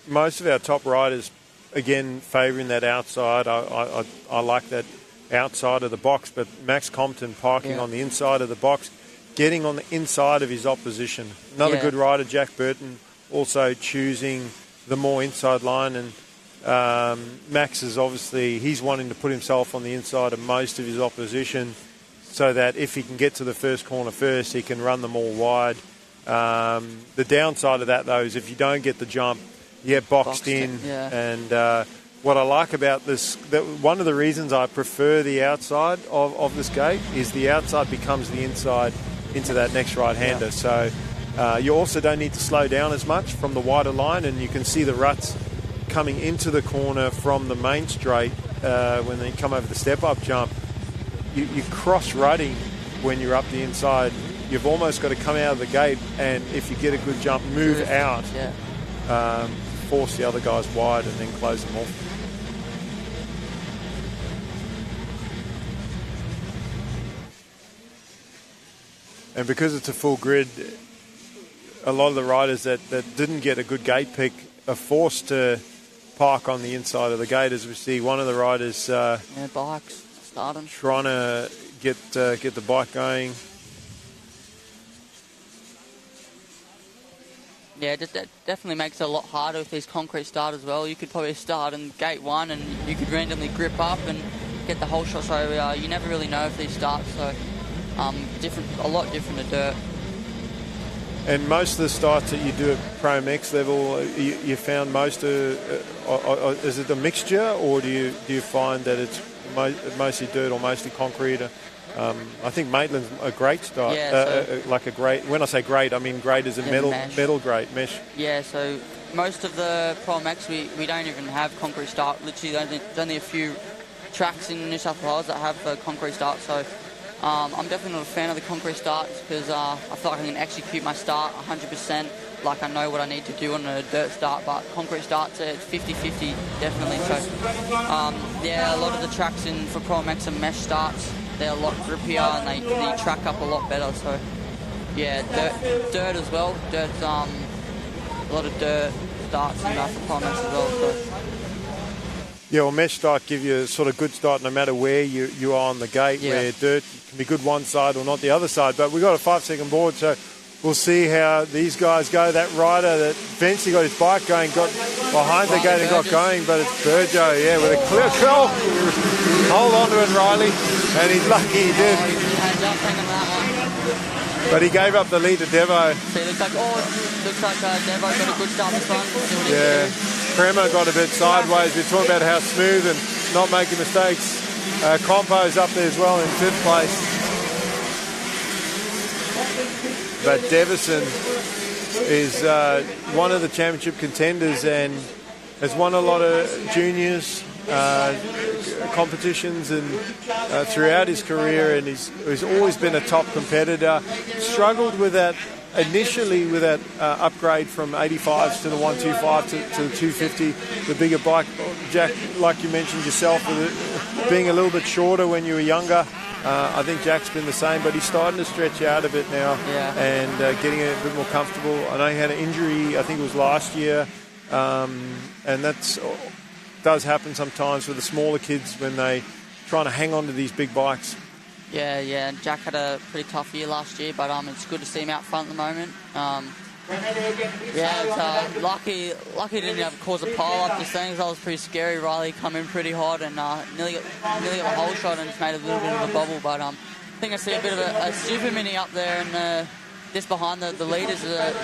most of our top riders, again, favouring that outside. I like that outside of the box, but Max Compton parking on the inside of the box, getting on the inside of his opposition. Another good rider, Jack Burton, also choosing the more inside line, and Max is obviously, he's wanting to put himself on the inside of most of his opposition so that if he can get to the first corner first, he can run them all wide. The downside of that, though, is if you don't get the jump, you get boxed in. And what I like about this, one of the reasons I prefer the outside of this gate is the outside becomes the inside into that next right-hander. So you also don't need to slow down as much from the wider line, and you can see the ruts coming into the corner from the main straight when they come over the step-up jump. You cross-rutting when you're up the inside. You've almost got to come out of the gate, and if you get a good jump, move out, force the other guys wide, and then close them off. And because it's a full grid, a lot of the riders that didn't get a good gate pick are forced to park on the inside of the gate. As we see, one of the riders bikes starting, trying to get the bike going. Yeah, that definitely makes it a lot harder with these concrete start as well. You could probably start in gate 1 and you could randomly grip up and get the whole shot. So you never really know if these starts. So a lot different to dirt. And most of the starts that you do at Pro MX level, you found most is it a mixture, or do you find that it's mostly dirt or mostly concrete? I think Maitland's a great start. Like a great. When I say great, I mean great as a metal grade mesh. Yeah. So most of the Pro MX we don't even have concrete start. Literally, there's only a few tracks in New South Wales that have a concrete start. So I'm definitely not a fan of the concrete starts because I feel like I can execute my start 100%. Like I know what I need to do on a dirt start, but concrete starts it's 50-50 definitely. So a lot of the tracks for Pro MX are mesh starts. They're a lot grippier and they track up a lot better. So yeah, dirt as well. Dirt's a lot of dirt starts in for Pro MX as well. So. Yeah, well, mesh start give you a sort of good start no matter where you are on the gate, where dirt can be good one side or not the other side. But we've got a 5-second board, so we'll see how these guys go. That rider that eventually got his bike going, got behind the gate and got going, but it's Burjo, with a clear call. Hold on to it, Riley, and he's lucky he did. But he gave up the lead to Devo. So it looks like Devo got a good start this one. Yeah. Crema got a bit sideways. We're talking about how smooth and not making mistakes. Compo's up there as well in 5th place. But Devison is one of the championship contenders and has won a lot of juniors competitions and throughout his career, and he's always been a top competitor. Struggled with that initially with that upgrade from 85s to the 125 to the 250, the bigger bike. Jack, like you mentioned yourself, with it being a little bit shorter when you were younger, I think Jack's been the same, but he's starting to stretch out a bit now and getting a bit more comfortable. I know he had an injury, I think it was last year, and that's does happen sometimes with the smaller kids when they trying to hang on to these big bikes. Yeah, Jack had a pretty tough year last year, but it's good to see him out front at the moment. It's lucky he didn't cause a pile up this thing. That was pretty scary. Riley come in pretty hot and nearly got the whole shot and just made a little bit of a bubble. But I think I see a bit of a super mini up there, and just behind the leaders,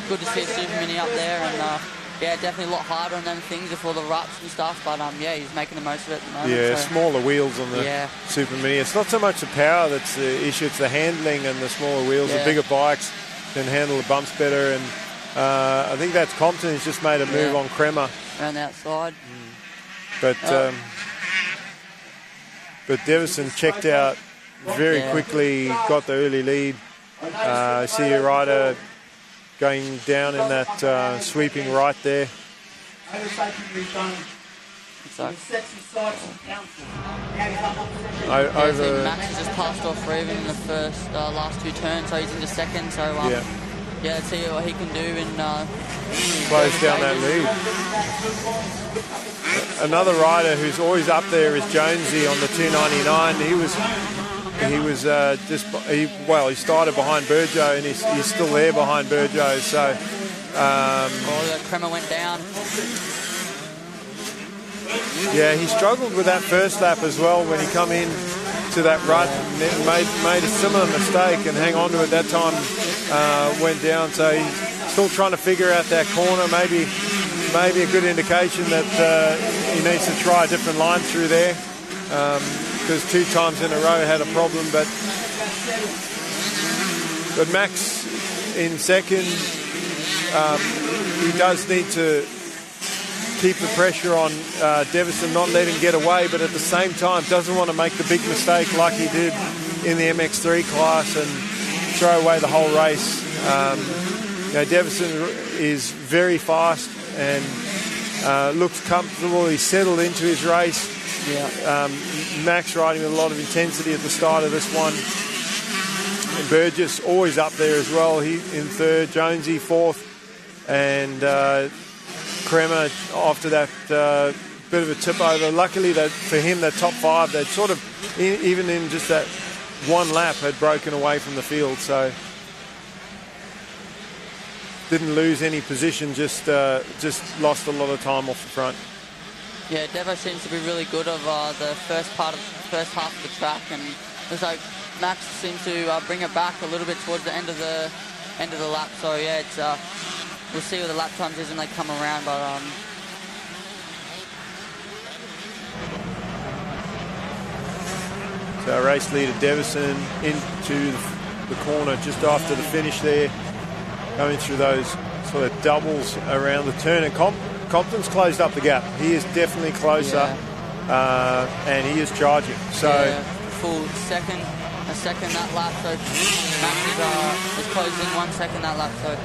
good to see a super mini up there. And definitely a lot harder on them things before the ruts and stuff. But he's making the most of it at the moment. Yeah, so. Smaller wheels on the Super Mini. It's not so much the power that's the issue, it's the handling and the smaller wheels. The bigger bikes can handle the bumps better. And I think that's Compton. He's just made a move on Crema. Around the outside. But Devison checked out very quickly, got the early lead. See a rider going down in that sweeping right there. Max has just passed off Raven in the first last 2 turns, so he's into second. So let's see what he can do and close down that lead. Another rider who's always up there is Jonesy on the 299. he was he started behind Burjo, and he's still there behind Burjo. So the Kremer went down. Yeah, he struggled with that first lap as well when he come in to that rut and made a similar mistake and hang on to it. That time went down, so he's still trying to figure out that corner. Maybe a good indication that he needs to try a different line through there, because 2 times in a row had a problem. But Max in second, he does need to keep the pressure on Devison, not let him get away, but at the same time doesn't want to make the big mistake like he did in the MX3 class and throw away the whole race. Devison is very fast and looks comfortable. He's settled into his race. Yeah. Max riding with a lot of intensity at the start of this one. And Burgess always up there as well. He in third, Jonesy fourth, and Kremer after that bit of a tip over. Luckily for him, that top 5, they'd sort of, even in just that one lap, had broken away from the field, so didn't lose any position, just lost a lot of time off the front. Yeah, Devo seems to be really good of the first half of the track, and looks like Max seems to bring it back a little bit towards the end of the lap. So yeah, it's we'll see what the lap times is when they come around, but so race leader Devison into the corner just after the finish there, going through those sort of doubles around the turn, and Compton's closed up the gap. He is definitely closer, and he is charging. So full second that lap. So Max is closed in 1 second that lap. So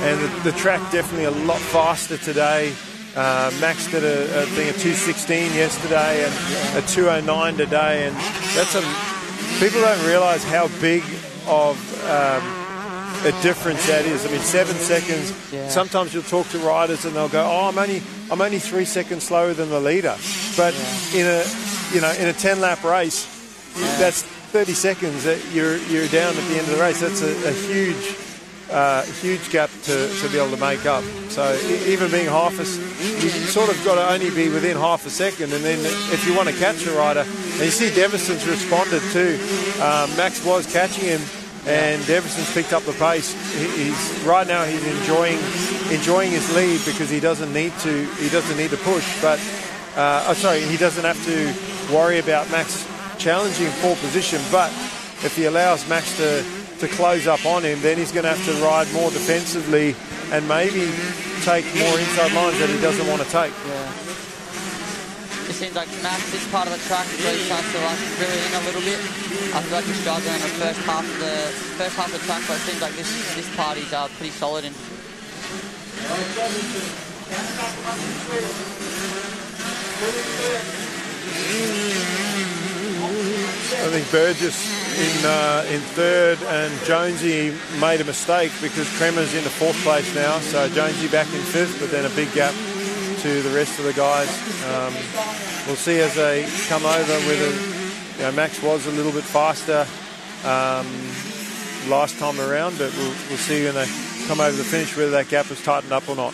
and the track definitely a lot faster today. Max did a 2:16 yesterday and a 2:09 today, and people don't realise how big of a difference that is. I mean, 7 seconds. Yeah. Sometimes you'll talk to riders and they'll go, "Oh, I'm only 3 seconds slower than the leader." But in a 10-lap race, that's 30 seconds that you're down at the end of the race. That's a huge gap to be able to make up. So even being you sort of got to only be within half a second, and then if you want to catch a rider, and you see Devison's responded too. Max was catching him, and Devison's picked up the pace. Right now he's enjoying his lead because he doesn't need to push, but he doesn't have to worry about Max challenging pole position. But if he allows Max to close up on him, then he's going to have to ride more defensively and maybe take more inside lines that he doesn't want to take. Yeah. It seems like Max, this part of the track is really starting to reel in a little bit. I feel like he's struggling in the first half of the track, but it seems like this part he's pretty solid in. I think Burgess in third, and Jonesy made a mistake because Kremer's into fourth place now, so Jonesy back in fifth, but then a big gap to the rest of the guys. We'll see as they come over whether Max was a little bit faster last time around, but we'll see when they come over the finish whether that gap has tightened up or not.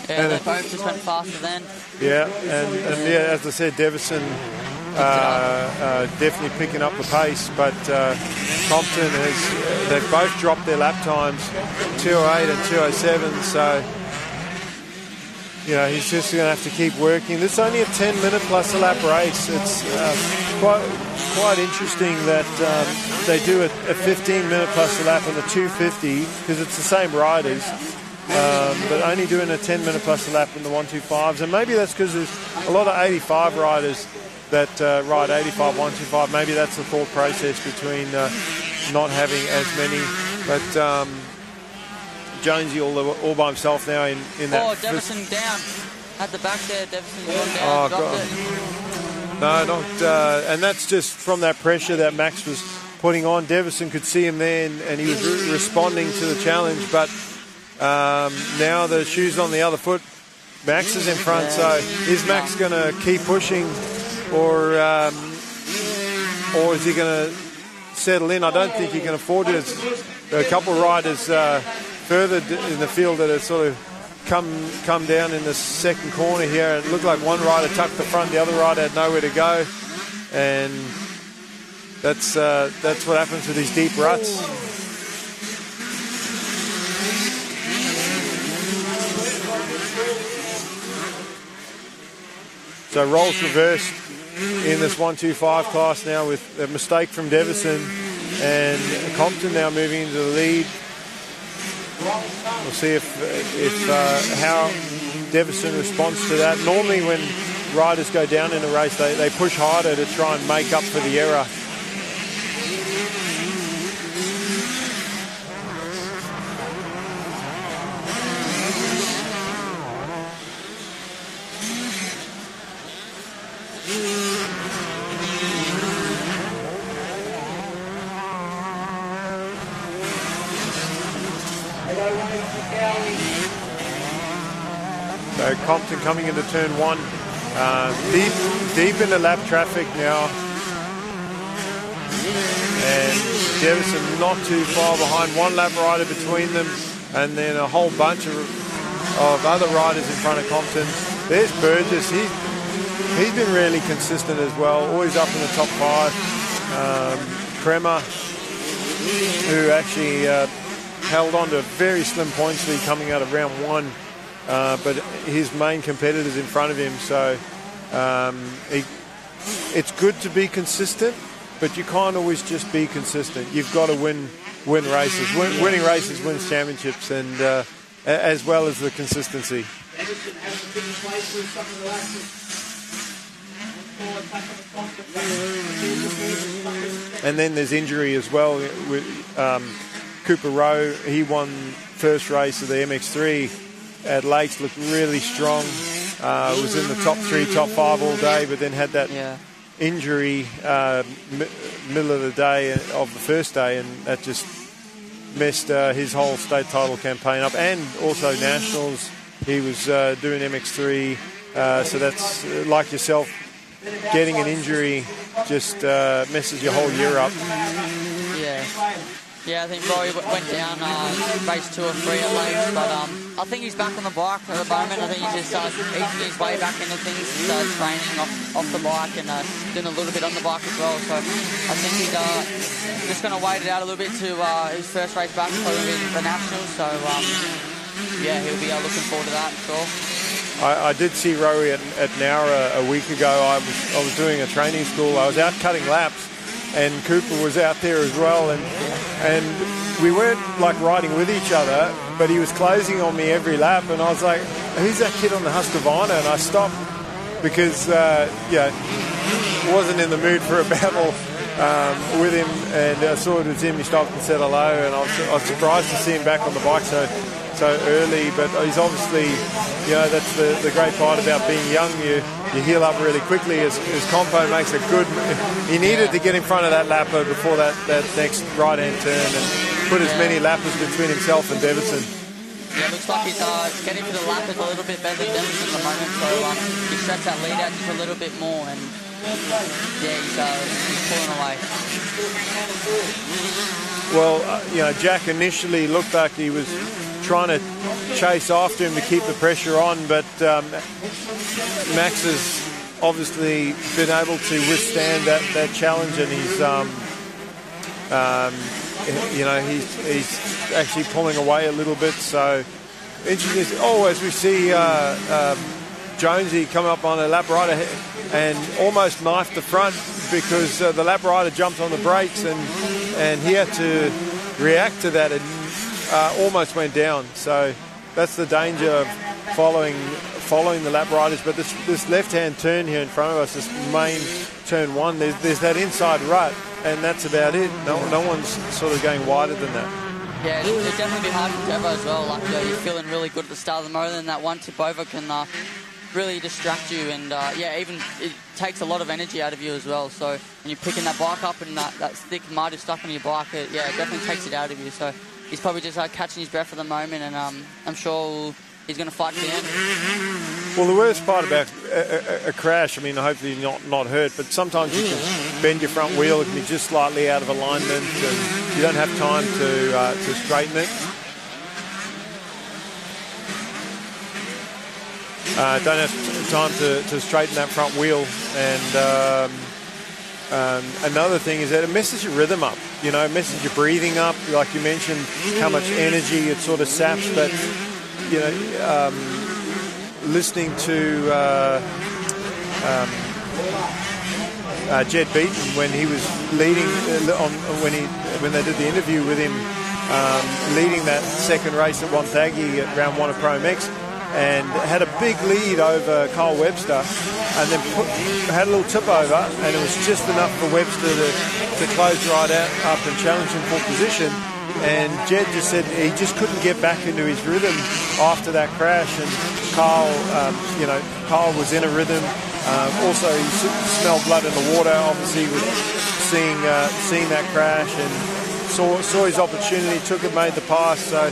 Yeah, they both just went faster then. Yeah, and as I said, Devison definitely picking up the pace, but Compton they've both dropped their lap times, 2:08 and 2:07, so he's just going to have to keep working. This is only a 10-minute plus a lap race. It's quite interesting that they do a 15-minute plus a lap on the 250 because it's the same riders. But only doing a 10-minute plus a lap in the 125s, and maybe that's because there's a lot of 85 riders that ride 85, 125. Maybe that's the thought process between not having as many. But Jonesy all by himself now in that. Oh, Devison down at the back there. Devison gone down. Oh, God. No, not. And that's just from that pressure that Max was putting on. Devison could see him there, and he was responding to the challenge, but Now the shoe's on the other foot. Max is in front, so is Max going to keep pushing, or is he going to settle in? I don't think he can afford it. There are a couple of riders further in the field that have sort of come down in the second corner here. It looked like one rider tucked the front, the other rider had nowhere to go, and that's what happens with these deep ruts. So roles reversed in this 125 class now with a mistake from Devison, and Compton now moving into the lead. We'll see if how Devison responds to that. Normally when riders go down in a race, they push harder to try and make up for the error. So Compton coming into turn one, deep into lap traffic now, and Devison not too far behind, one lap rider between them, and then a whole bunch of other riders in front of Compton. There's Burgess, he's been really consistent as well, always up in the top five. Kremer, who actually held on to a very slim points lead coming out of round one. But his main competitor's in front of him, so it's good to be consistent, but you can't always just be consistent. You've got to win races. Winning races wins championships, and as well as the consistency. And then there's injury as well. With Cooper Rowe, he won first race of the MX3 at Lakes, looked really strong. Was in the top 3, top 5 all day, but then had that injury middle of the day of the first day, and that just messed his whole state title campaign up, and also nationals. He was doing MX3, so that's like yourself, getting an injury just messes your whole year up. Yeah, I think Rory went down race 2 or 3 at Lakes, but I think he's back on the bike at the moment. I think he's just easing his way back into things, training off the bike and doing a little bit on the bike as well. So I think he's just going to wait it out a little bit to his first race back for the Nationals. So yeah, he'll be looking forward to that, sure. I did see Rory at Nowra a week ago. I was doing a training school. I was out cutting laps, and Cooper was out there as well, and we weren't like riding with each other, but he was closing on me every lap, and I was like, who's that kid on the Husqvarna? And I stopped because wasn't in the mood for a battle with him, and I saw it was him. He stopped and said hello, and I was surprised to see him back on the bike so early, but he's obviously, that's the great part about being young. You heal up really quickly as Compo makes a good... He needed to get in front of that lapper before that next right-hand turn and put as many lappers between himself and Devison. Yeah, looks like he's getting to the lappers a little bit better than Devison at the moment, so he stretched that lead out just a little bit more, and he's pulling away. Well, Jack initially looked like he was trying to chase after him to keep the pressure on, but Max has obviously been able to withstand that challenge, and he's actually pulling away a little bit. So interesting. As we see Jonesy come up on a lap rider and almost knifed the front because the lap rider jumped on the brakes, and he had to react to that and almost went down. So that's the danger of following the lap riders. But this left-hand turn here in front of us, this main turn one, there's that inside rut, and that's about it. No one's sort of going wider than that. Yeah, it'd definitely be hard for Devo as well. Like you're feeling really good at the start of the motor, and that one tip over can really distract you, and even it takes a lot of energy out of you as well. So when you're picking that bike up and that thick mud is stuck on your bike, it definitely takes it out of you. So he's probably just catching his breath at the moment, and I'm sure he's going to fight to the end. Well, the worst part about a crash, I mean, hopefully not hurt, but sometimes you can bend your front wheel, it can be just slightly out of alignment, and you don't have time to straighten it. Don't have time to straighten that front wheel, and another thing is that it messes your rhythm up. You know, it messes your breathing up. Like you mentioned, how much energy it sort of saps. But you know, listening to Jed Beaton when he was leading when they did the interview with him, leading that second race at Wonthaggi at round 1 of Pro MX. And had a big lead over Kyle Webster, and then had a little tip over, and it was just enough for Webster to close right up and challenge him for position. And Jed just said he just couldn't get back into his rhythm after that crash. And Kyle was in a rhythm. Also, he smelled blood in the water, obviously, with seeing that crash, and saw his opportunity, took it, made the pass. So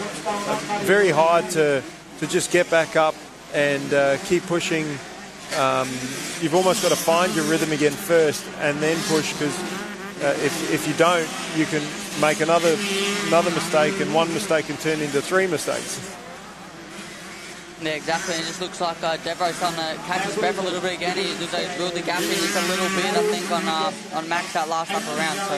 very hard to just get back up and keep pushing. You've almost got to find your rhythm again first and then push, because if you don't, you can make another mistake, and one mistake can turn into 3 mistakes. Yeah, exactly. It just looks like Devo's starting to catch his breath a little bit again. He built the gap in just a little bit, I think, on Max that last lap around. So,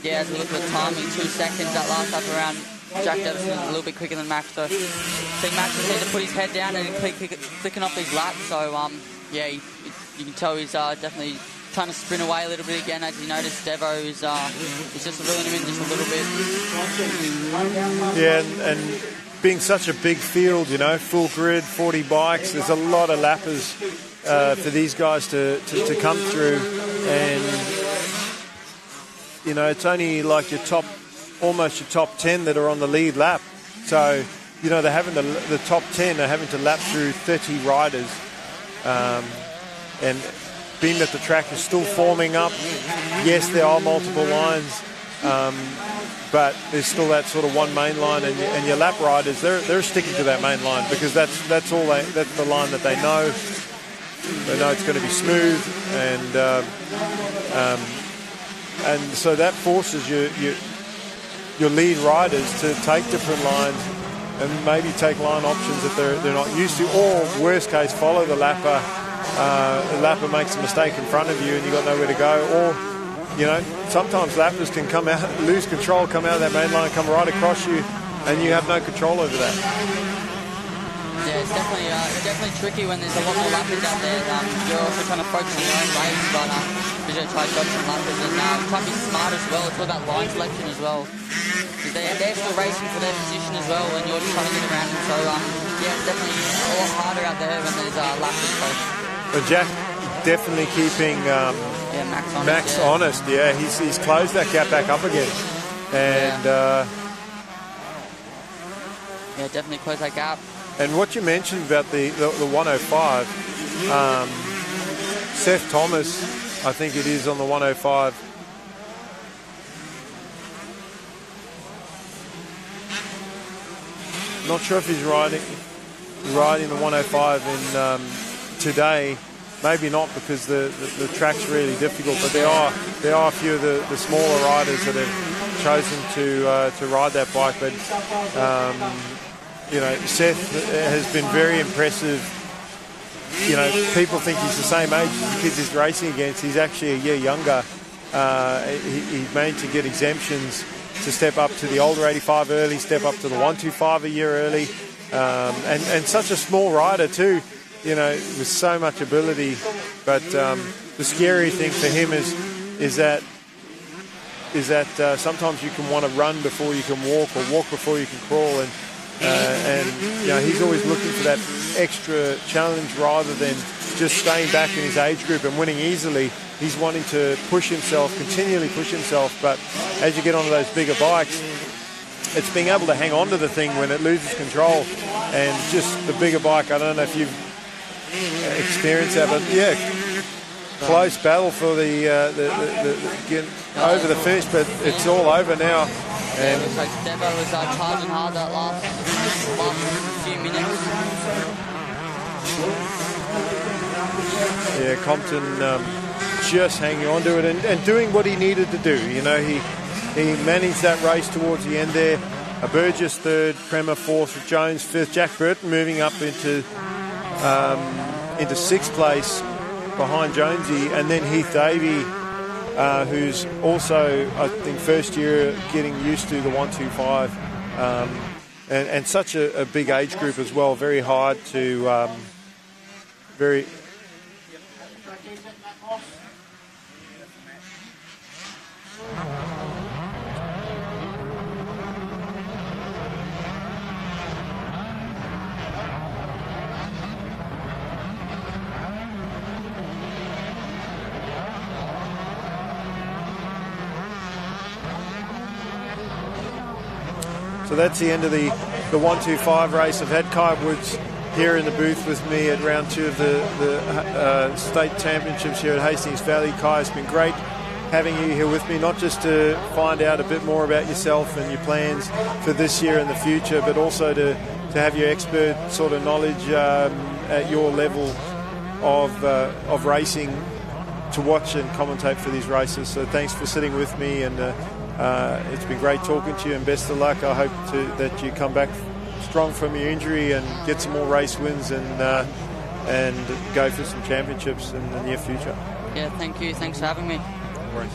as we look at the timing, 2 seconds that last lap around. Jack Davison is a little bit quicker than Max, so I think Max just needs to put his head down and clicking off these laps. So, you can tell he's definitely trying to sprint away a little bit again. As you notice, Devo is just reeling him in just a little bit. Yeah, and being such a big field, you know, full grid, 40 bikes, there's a lot of lappers for these guys to come through. And, you know, it's only like almost your top 10 that are on the lead lap. So, you know, they're having the top 10 are having to lap through 30 riders. And being that the track is still forming up, yes, there are multiple lines, but there's still that sort of one main line, and your lap riders, they're sticking to that main line, because that's the line that they know. They know it's going to be smooth, and so that forces your lead riders to take different lines and maybe take line options that they're not used to, or worst case, follow the lapper. The lapper makes a mistake in front of you and you've got nowhere to go. Or, you know, sometimes lappers can come out, lose control, come out of that main line, come right across you, and you have no control over that. Yeah, it's definitely tricky when there's a lot more lappers out there. You're also trying to focus on your own race, but you're going to try to dodge some lappers, and try to be smart as well. It's all about line selection as well. They're still racing for their position as well, and you're just trying to get around them. So, it's definitely a lot harder out there when there's lappers. But Jack definitely keeping Max honest. Yeah, he's closed that gap back up again. And definitely close that gap. And what you mentioned about the 105, Seth Thomas, I think it is, on the 105. Not sure if he's riding the 105 in today. Maybe not, because the track's really difficult. But there are a few of the smaller riders that have chosen to ride that bike. But you know, Seth has been very impressive. You know, people think he's the same age as the kids he's racing against. He's actually a year younger. He managed to get exemptions to step up to the older 85 early, step up to the 125 a year early, and such a small rider too, you know, with so much ability. But the scary thing for him is that sometimes you can want to run before you can walk, or walk before you can crawl, and you know, he's always looking for that extra challenge rather than just staying back in his age group and winning easily. He's wanting to push himself, continually push himself. But as you get onto those bigger bikes, it's being able to hang on to the thing when it loses control. And just the bigger bike, I don't know if you've experienced that, but yeah, close battle for the get over the finish, but it's all over now. Yeah, it looks like Devo was charging hard that last few minutes. Yeah, Compton just hanging on to it and doing what he needed to do. You know, he managed that race towards the end there. A Burgess third, Kremer fourth, Jones fifth, Jack Burton moving up into sixth place behind Jonesy, and then Heath Davey, who's also, I think, first year getting used to the 125, and such a big age group as well. Very hard to very. So that's the end of the 125 race. I've had Kai Woods here in the booth with me at round 2 of the state championships here at Hastings Valley. Kai, it's been great having you here with me, not just to find out a bit more about yourself and your plans for this year and the future, but also to have your expert sort of knowledge at your level of racing to watch and commentate for these races. So thanks for sitting with me, and it's been great talking to you, and best of luck. I hope that you come back strong from your injury and get some more race wins and go for some championships in the near future. Yeah, thank you. Thanks for having me. No worries.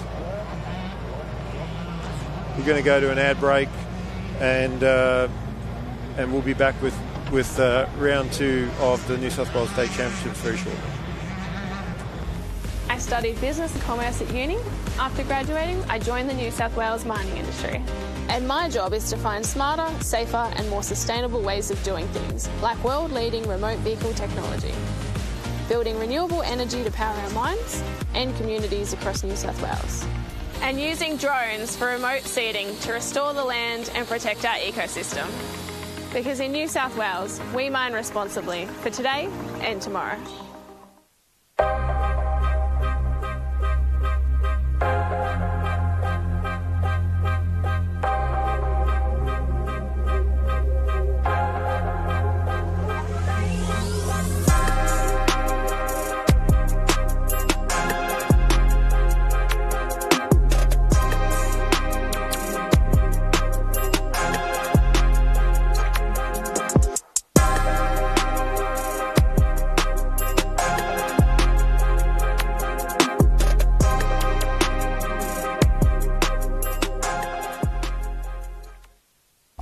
We're going to go to an ad break, and we'll be back with round 2 of the New South Wales State Championships very shortly. I studied business and commerce at uni. After graduating, I joined the New South Wales mining industry. And my job is to find smarter, safer and more sustainable ways of doing things, like world-leading remote vehicle technology, building renewable energy to power our mines and communities across New South Wales, and using drones for remote seeding to restore the land and protect our ecosystem. Because in New South Wales, we mine responsibly for today and tomorrow.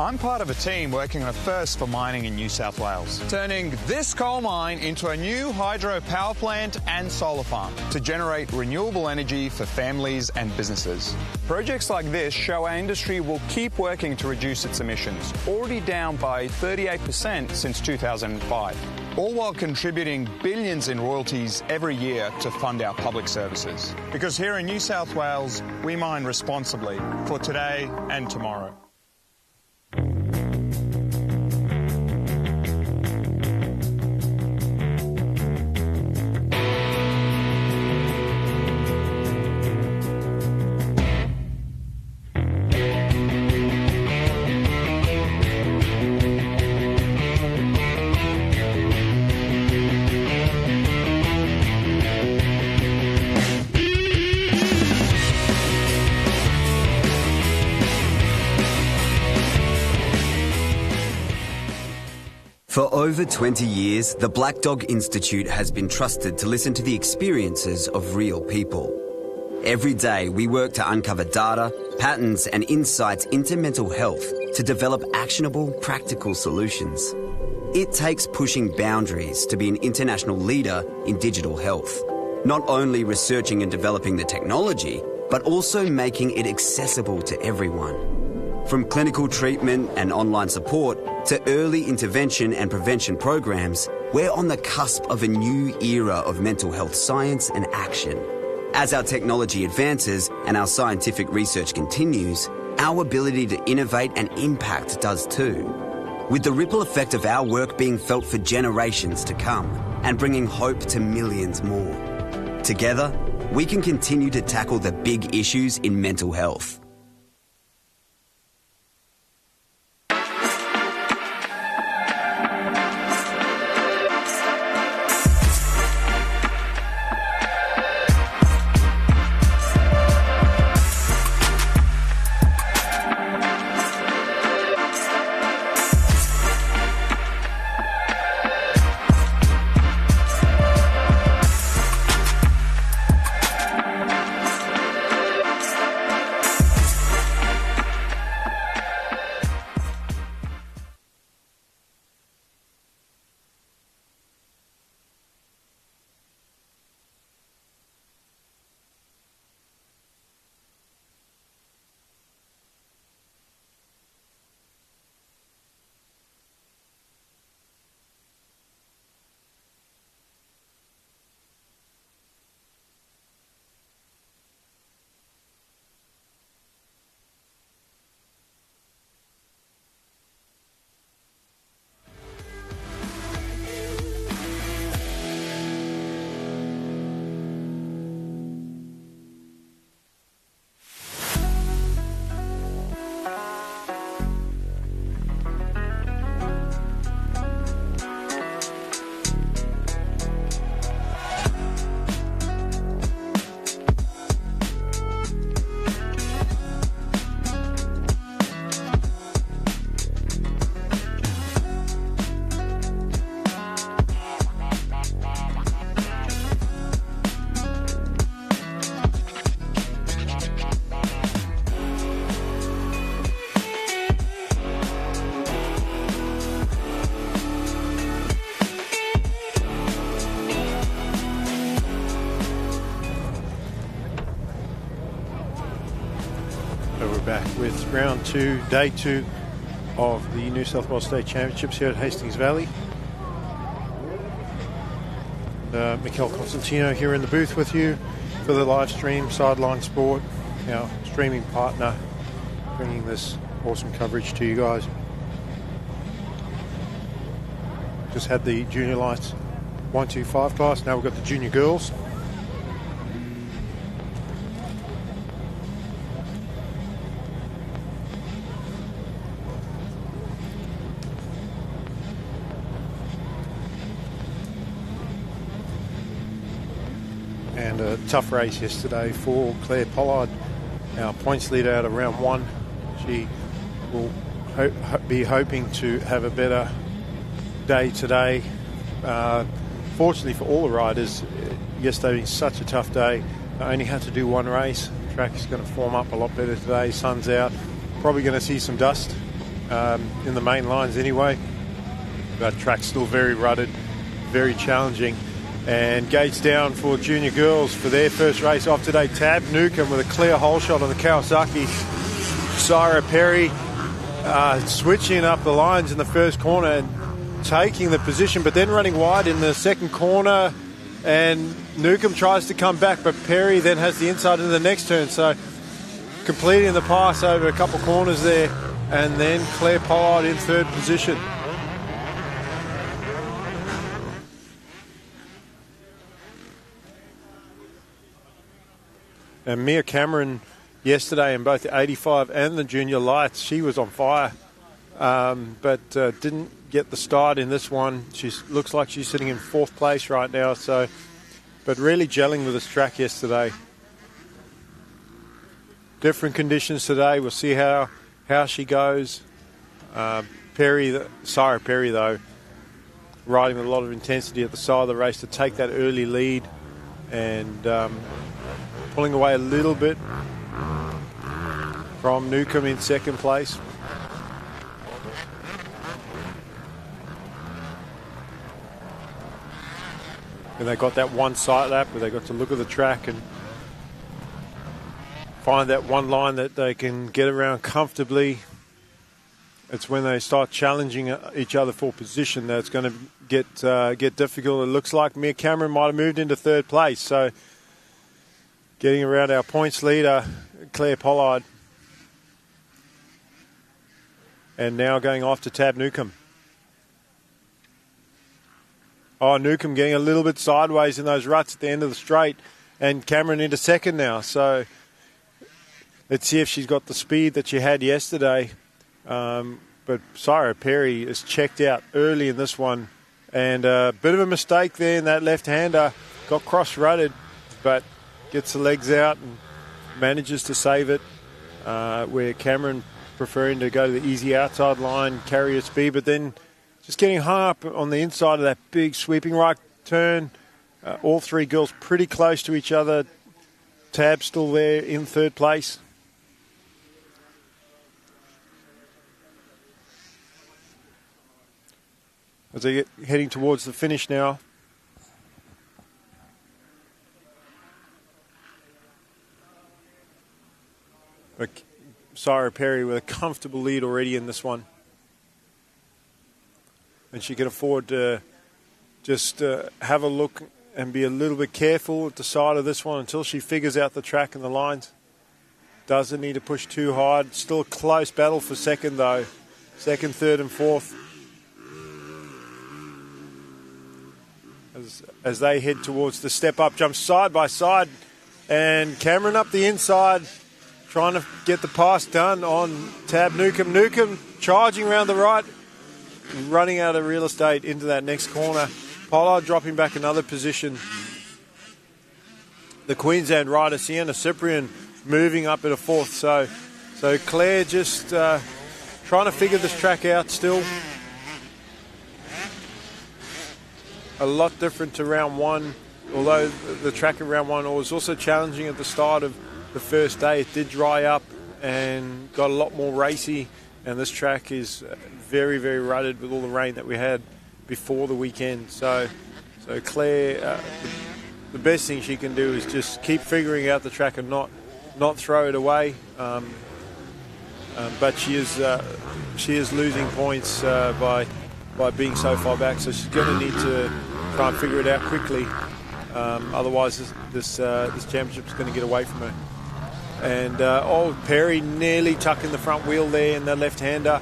I'm part of a team working on a first for mining in New South Wales, turning this coal mine into a new hydro power plant and solar farm to generate renewable energy for families and businesses. Projects like this show our industry will keep working to reduce its emissions, already down by 38% since 2005, all while contributing billions in royalties every year to fund our public services. Because here in New South Wales, we mine responsibly for today and tomorrow. For over 20 years, the Black Dog Institute has been trusted to listen to the experiences of real people. Every day, we work to uncover data, patterns and insights into mental health to develop actionable, practical solutions. It takes pushing boundaries to be an international leader in digital health, not only researching and developing the technology, but also making it accessible to everyone. From clinical treatment and online support to early intervention and prevention programs, we're on the cusp of a new era of mental health science and action. As our technology advances and our scientific research continues, our ability to innovate and impact does too, with the ripple effect of our work being felt for generations to come and bringing hope to millions more. Together, we can continue to tackle the big issues in mental health. So we're back with round 2, day 2 of the New South Wales State Championships here at Hastings Valley. Mikel Constantino here in the booth with you for the live stream, Sideline Sport, our streaming partner, bringing this awesome coverage to you guys. Just had the junior lights 125 class, now we've got the junior girls. And a tough race yesterday for Claire Pollard, our points leader out of round 1. She will be hoping to have a better day today. Fortunately for all the riders, yesterday being such a tough day, I only had to do one race. The track is going to form up a lot better today. Sun's out. Probably going to see some dust in the main lines anyway. But track's still very rutted, very challenging. And gates down for junior girls for their first race off today. Tab Newcomb with a clear hole shot on the Kawasaki. Sarah Perry switching up the lines in the first corner and taking the position, but then running wide in the second corner. And Newcomb tries to come back, but Perry then has the inside in the next turn. So completing the pass over a couple corners there. And then Claire Pollard in third position. And Mia Cameron yesterday in both the 85 and the junior lights, she was on fire, but didn't get the start in this one. She looks like she's sitting in 4th place right now, but really gelling with this track yesterday. Different conditions today. We'll see how she goes. Sarah Perry, though, riding with a lot of intensity at the side of the race to take that early lead and pulling away a little bit from Newcomb in 2nd place. And they got that one sight lap where they got to look at the track and find that one line that they can get around comfortably. It's when they start challenging each other for position that it's going to get difficult. It looks like Mia Cameron might have moved into 3rd place. So getting around our points leader, Claire Pollard. And now going off to Tab Newcomb. Oh, Newcomb getting a little bit sideways in those ruts at the end of the straight. And Cameron into 2nd now. So let's see if she's got the speed that she had yesterday. But Sarah Perry is checked out early in this one. And a bit of a mistake there in that left-hander. Got cross-rutted, but gets the legs out and manages to save it. Where Cameron preferring to go to the easy outside line, carry her speed, but then just getting hung up on the inside of that big sweeping right turn. All 3 girls pretty close to each other. Tab still there in 3rd place. As they get heading towards the finish now. Sarah Perry with a comfortable lead already in this one. And she can afford to just have a look and be a little bit careful at the side of this one until she figures out the track and the lines. Doesn't need to push too hard. Still a close battle for 2nd though. 2nd, 3rd and 4th. As they head towards the step-up jump side by side. And Cameron up the inside, trying to get the pass done on Tab Newcomb. Newcomb charging around the right, running out of real estate into that next corner. Pollard dropping back another position. The Queensland rider, Sienna Cyprian, moving up at a 4th. So Claire just trying to figure this track out still. A lot different to round 1, although the track in round 1 was also challenging at the start of the first day. It did dry up and got a lot more racy, and this track is very, very rutted with all the rain that we had before the weekend. So Claire, the best thing she can do is just keep figuring out the track and not throw it away. but she is losing points by being so far back. So she's going to need to try and figure it out quickly. Otherwise, this championship's going to get away from her. And Perry nearly tucking the front wheel there in the left-hander.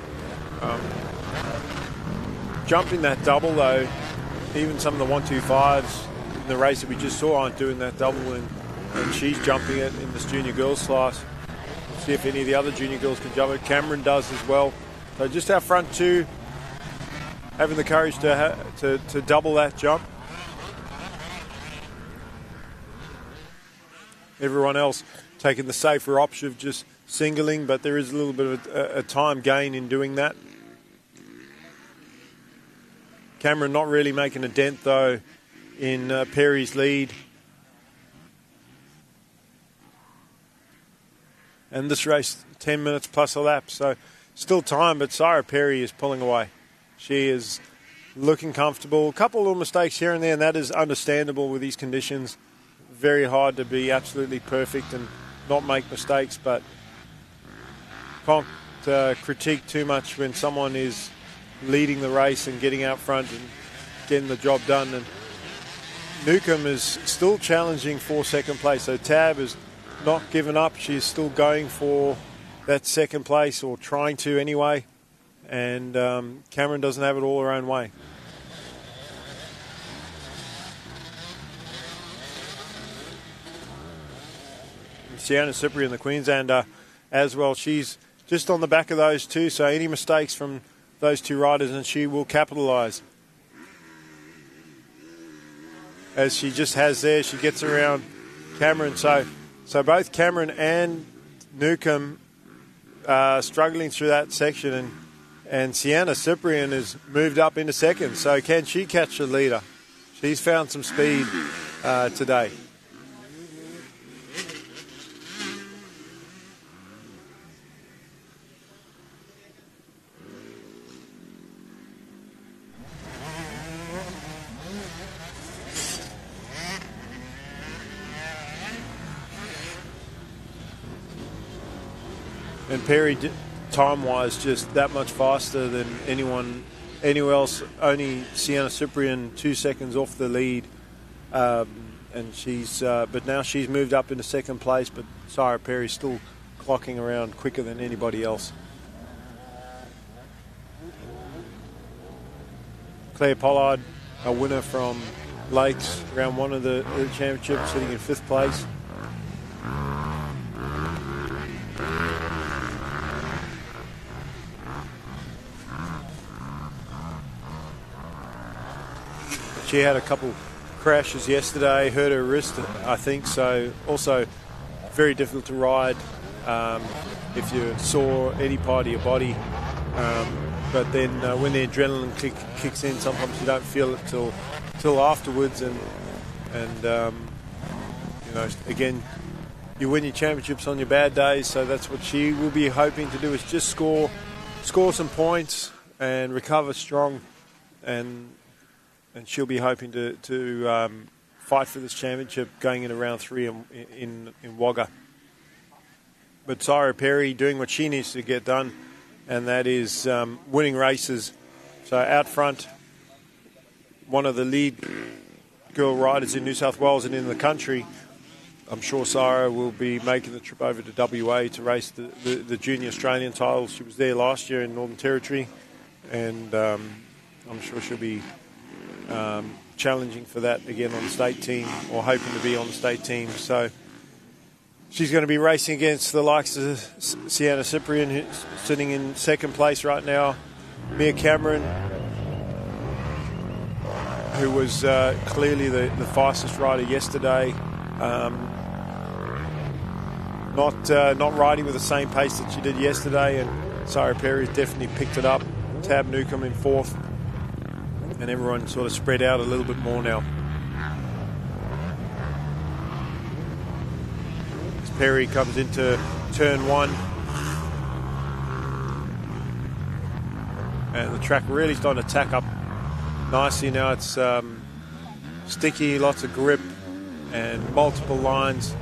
Jumping that double though, even some of the 125s in the race that we just saw aren't doing that double, and she's jumping it in this junior girls class. See if any of the other junior girls can jump it. Cameron does as well. So just our front two having the courage to double that jump. Everyone else taking the safer option of just singling, but there is a little bit of a time gain in doing that. Cameron not really making a dent though in Perry's lead. And this race 10 minutes plus a lap, so still time, but Sarah Perry is pulling away. She is looking comfortable. A couple of little mistakes here and there, and that is understandable with these conditions. Very hard to be absolutely perfect and not make mistakes, but can't critique too much when someone is leading the race and getting out front and getting the job done. And Newcomb is still challenging for second place, so Tab is not given up. She's still going for that second place, or trying to anyway, and Cameron doesn't have it all her own way. Sienna Cyprian, the Queenslander, as well. She's just on the back of those two, so any mistakes from those two riders and she will capitalise. As she just has there, she gets around Cameron. So both Cameron and Newcomb struggling through that section, and Sienna Cyprian has moved up into second. So can she catch the leader? She's found some speed today. And Perry, time-wise, just that much faster than anyone else. Only Sienna Cyprian 2 seconds off the lead, and she's. But now she's moved up into second place. But Sarah Perry's still clocking around quicker than anybody else. Claire Pollard, a winner from Lakes, round one of the championship, sitting in 5th place. She had a couple crashes yesterday, hurt her wrist, I think, so also very difficult to ride if you're sore any part of your body. But then when the adrenaline kicks in, sometimes you don't feel it till afterwards, and you know, again, you win your championships on your bad days, so that's what she will be hoping to do, is just score some points and recover strong, and she'll be hoping to fight for this championship going into round 3 in Wagga. But Sarah Perry doing what she needs to get done, and that is winning races. So out front, one of the lead girl riders in New South Wales and in the country. I'm sure Sarah will be making the trip over to WA to race the Junior Australian titles. She was there last year in Northern Territory, and I'm sure she'll be challenging for that again on the state team, or hoping to be on the state team. So she's going to be racing against the likes of Sienna Cyprian, who's sitting in 2nd place right now. Mia Cameron, who was clearly the fastest rider yesterday. Not riding with the same pace that she did yesterday, and Sarah Perry definitely picked it up. Tab Newcomb in 4th. And everyone sort of spread out a little bit more now. As Perry comes into turn 1. And the track really starting to tack up nicely now. It's sticky, lots of grip, and multiple lines.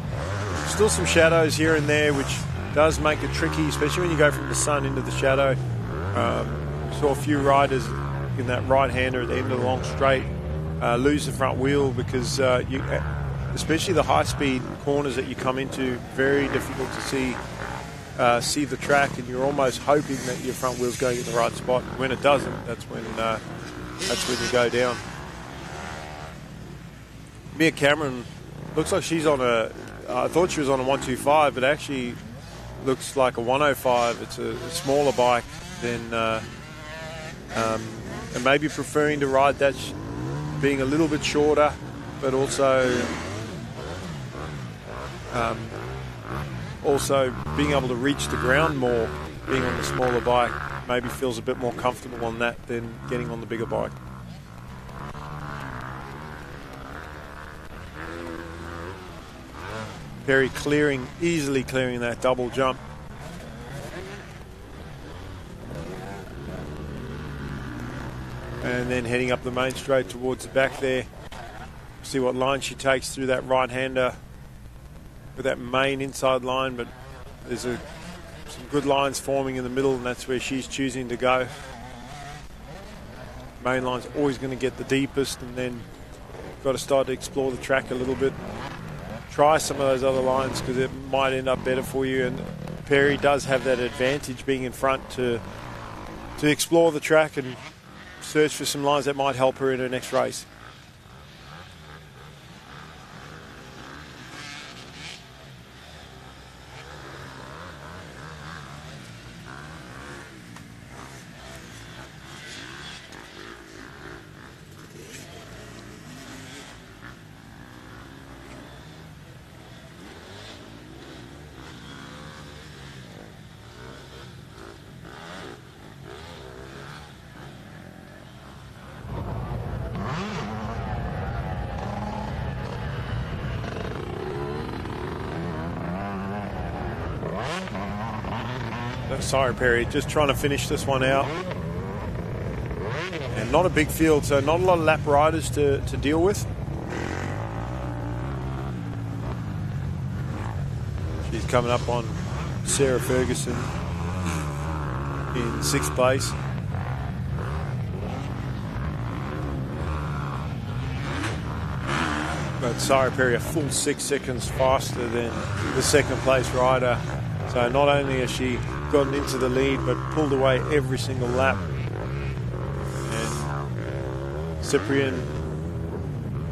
Still some shadows here and there, which does make it tricky, especially when you go from the sun into the shadow. Saw a few riders in that right-hander at the end of the long straight lose the front wheel because especially the high-speed corners that you come into, very difficult to see the track, and you're almost hoping that your front wheel's going in the right spot. When it doesn't, that's when you go down. Mia Cameron looks like she's on I thought she was on a 125, but actually looks like a 105. It's a smaller bike than, and maybe preferring to ride that, being a little bit shorter, but also being able to reach the ground more, being on the smaller bike, maybe feels a bit more comfortable on that than getting on the bigger bike. Perry easily clearing that double jump. And then heading up the main straight towards the back there. See what line she takes through that right-hander with that main inside line, but there's some good lines forming in the middle, and that's where she's choosing to go. Main line's always going to get the deepest, and then got to start to explore the track a little bit. Try some of those other lines because it might end up better for you, and Perry does have that advantage being in front to explore the track and search for some lines that might help her in her next race. Sorry, Perry, just trying to finish this one out. And not a big field, so not a lot of lap riders to deal with. She's coming up on Sarah Ferguson in 6th place. But Sarah Perry a full 6 seconds faster than the 2nd place rider. So not only has she gotten into the lead, but pulled away every single lap. And Cyprian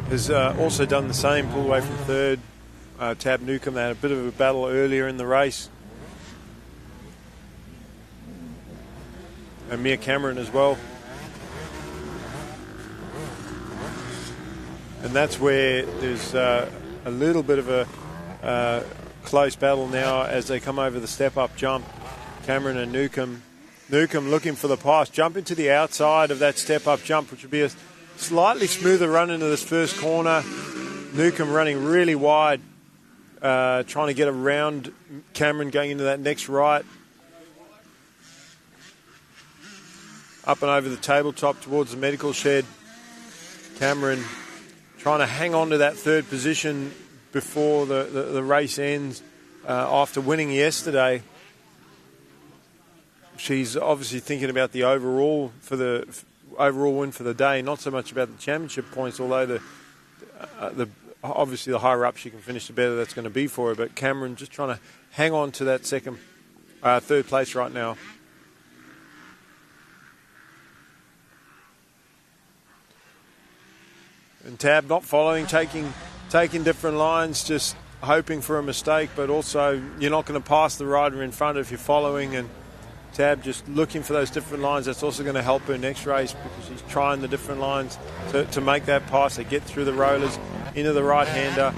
has also done the same, pulled away from 3rd. Tab Newcomb, they had a bit of a battle earlier in the race. And Mia Cameron as well. And that's where there's a little bit of a close battle now as they come over the step-up jump. Cameron and Newcomb. Newcomb looking for the pass. Jump into the outside of that step-up jump, which would be a slightly smoother run into this first corner. Newcomb running really wide, trying to get around Cameron going into that next right. Up and over the tabletop towards the medical shed. Cameron trying to hang on to that 3rd position before the race ends after winning yesterday. She's obviously thinking about the overall win for the day, not so much about the championship points, although obviously the higher up she can finish, the better that's going to be for her. But Cameron just trying to hang on to that 3rd place right now. And Tab not following, taking different lines, just hoping for a mistake, but also you're not going to pass the rider in front if you're following. And Tab just looking for those different lines. That's also going to help her next race because she's trying the different lines to make that pass. They get through the rollers into the right-hander.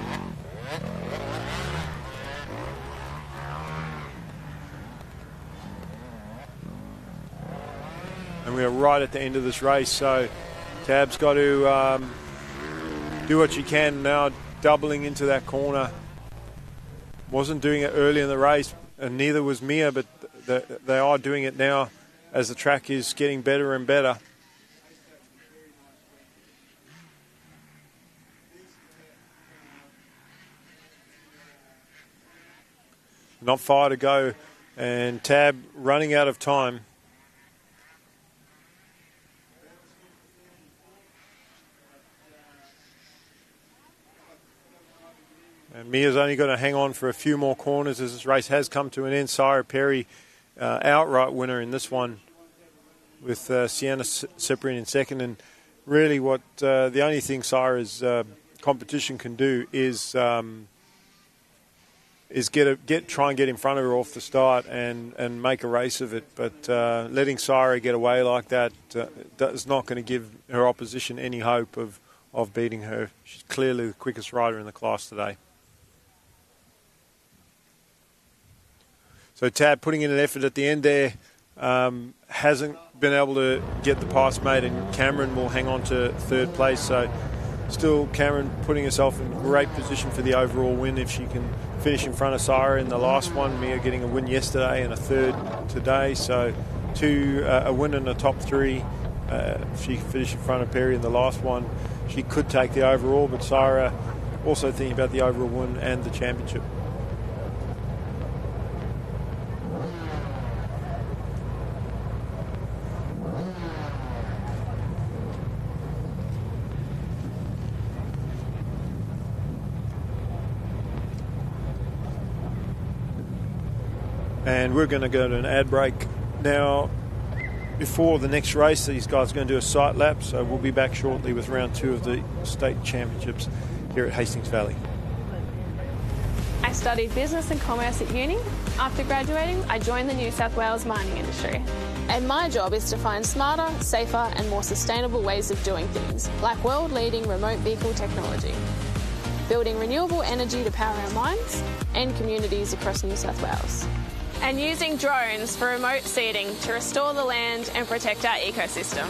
And we are right at the end of this race, so Tab's got to do what she can now, doubling into that corner. Wasn't doing it early in the race, and neither was Mia, but they are doing it now as the track is getting better and better. not far to go, and Tab running out of time. And Mia's only going to hang on for a few more corners as this race has come to an end. Sarah Perry, outright winner in this one, with Sienna Cyprian in second. And really what the only thing Sarah's competition can do is try and get in front of her off the start and make a race of it. But letting Sarah get away like that is not going to give her opposition any hope of beating her. She's clearly the quickest rider in the class today. So Tab putting in an effort at the end there, hasn't been able to get the pass made, and Cameron will hang on to third place. So still Cameron putting herself in great position for the overall win if she can finish in front of Sarah in the last one. Mia getting a win yesterday and a third today. So a win in the top three. If she finished in front of Perry in the last one, she could take the overall, but Sarah also thinking about the overall win and the championship. And we're going to go to an ad break now. Before the next race, these guys are going to do a sight lap, so we'll be back shortly with round 2 of the state championships here at Hastings Valley. I studied business and commerce at uni. After graduating, I joined the New South Wales mining industry. And my job is to find smarter, safer and more sustainable ways of doing things, like world-leading remote vehicle technology, building renewable energy to power our mines and communities across New South Wales, and using drones for remote seeding to restore the land and protect our ecosystem.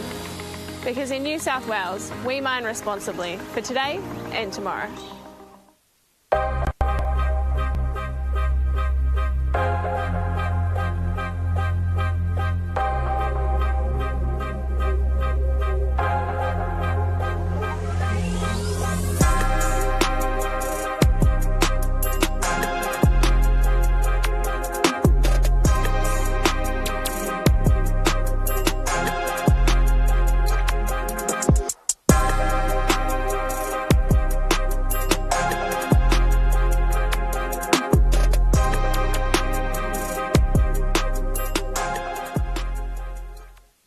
Because in New South Wales, we mine responsibly for today and tomorrow.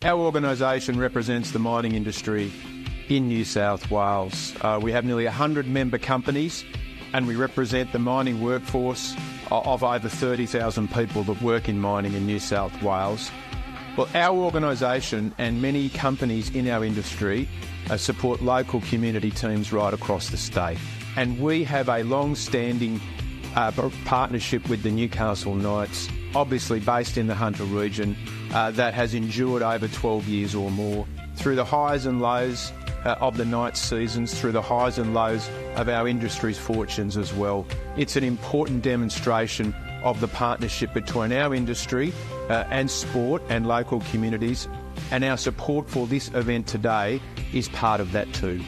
Our organisation represents the mining industry in New South Wales. We have nearly 100 member companies, and we represent the mining workforce of over 30,000 people that work in mining in New South Wales. Well, our organisation and many companies in our industry support local community teams right across the state. And we have a long-standing partnership with the Newcastle Knights, obviously based in the Hunter region, that has endured over 12 years or more, through the highs and lows of the Knights seasons, through the highs and lows of our industry's fortunes as well. It's an important demonstration of the partnership between our industry and sport and local communities, and our support for this event today is part of that too.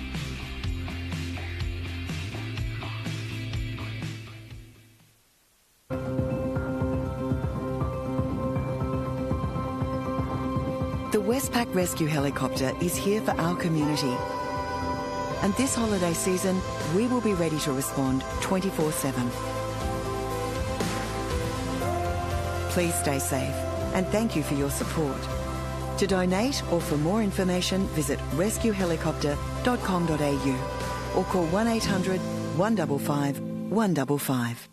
The Westpac Rescue Helicopter is here for our community. And this holiday season, we will be ready to respond 24/7. Please stay safe and thank you for your support. To donate or for more information, visit rescuehelicopter.com.au or call 1800 155 155.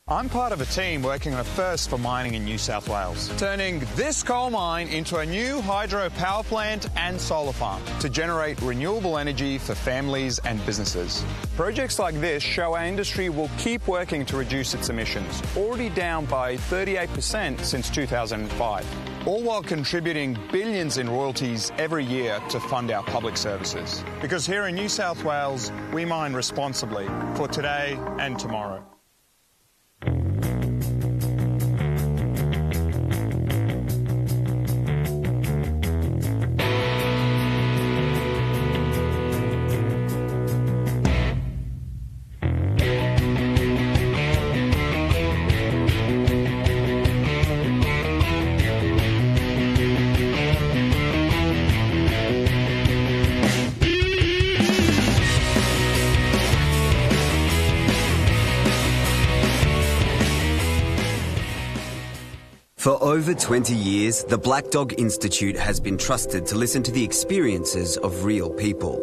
I'm part of a team working on a first for mining in New South Wales, turning this coal mine into a new hydro power plant and solar farm to generate renewable energy for families and businesses. Projects like this show our industry will keep working to reduce its emissions, already down by 38% since 2005, all while contributing billions in royalties every year to fund our public services. Because here in New South Wales, we mine responsibly for today and tomorrow. For over 20 years, the Black Dog Institute has been trusted to listen to the experiences of real people.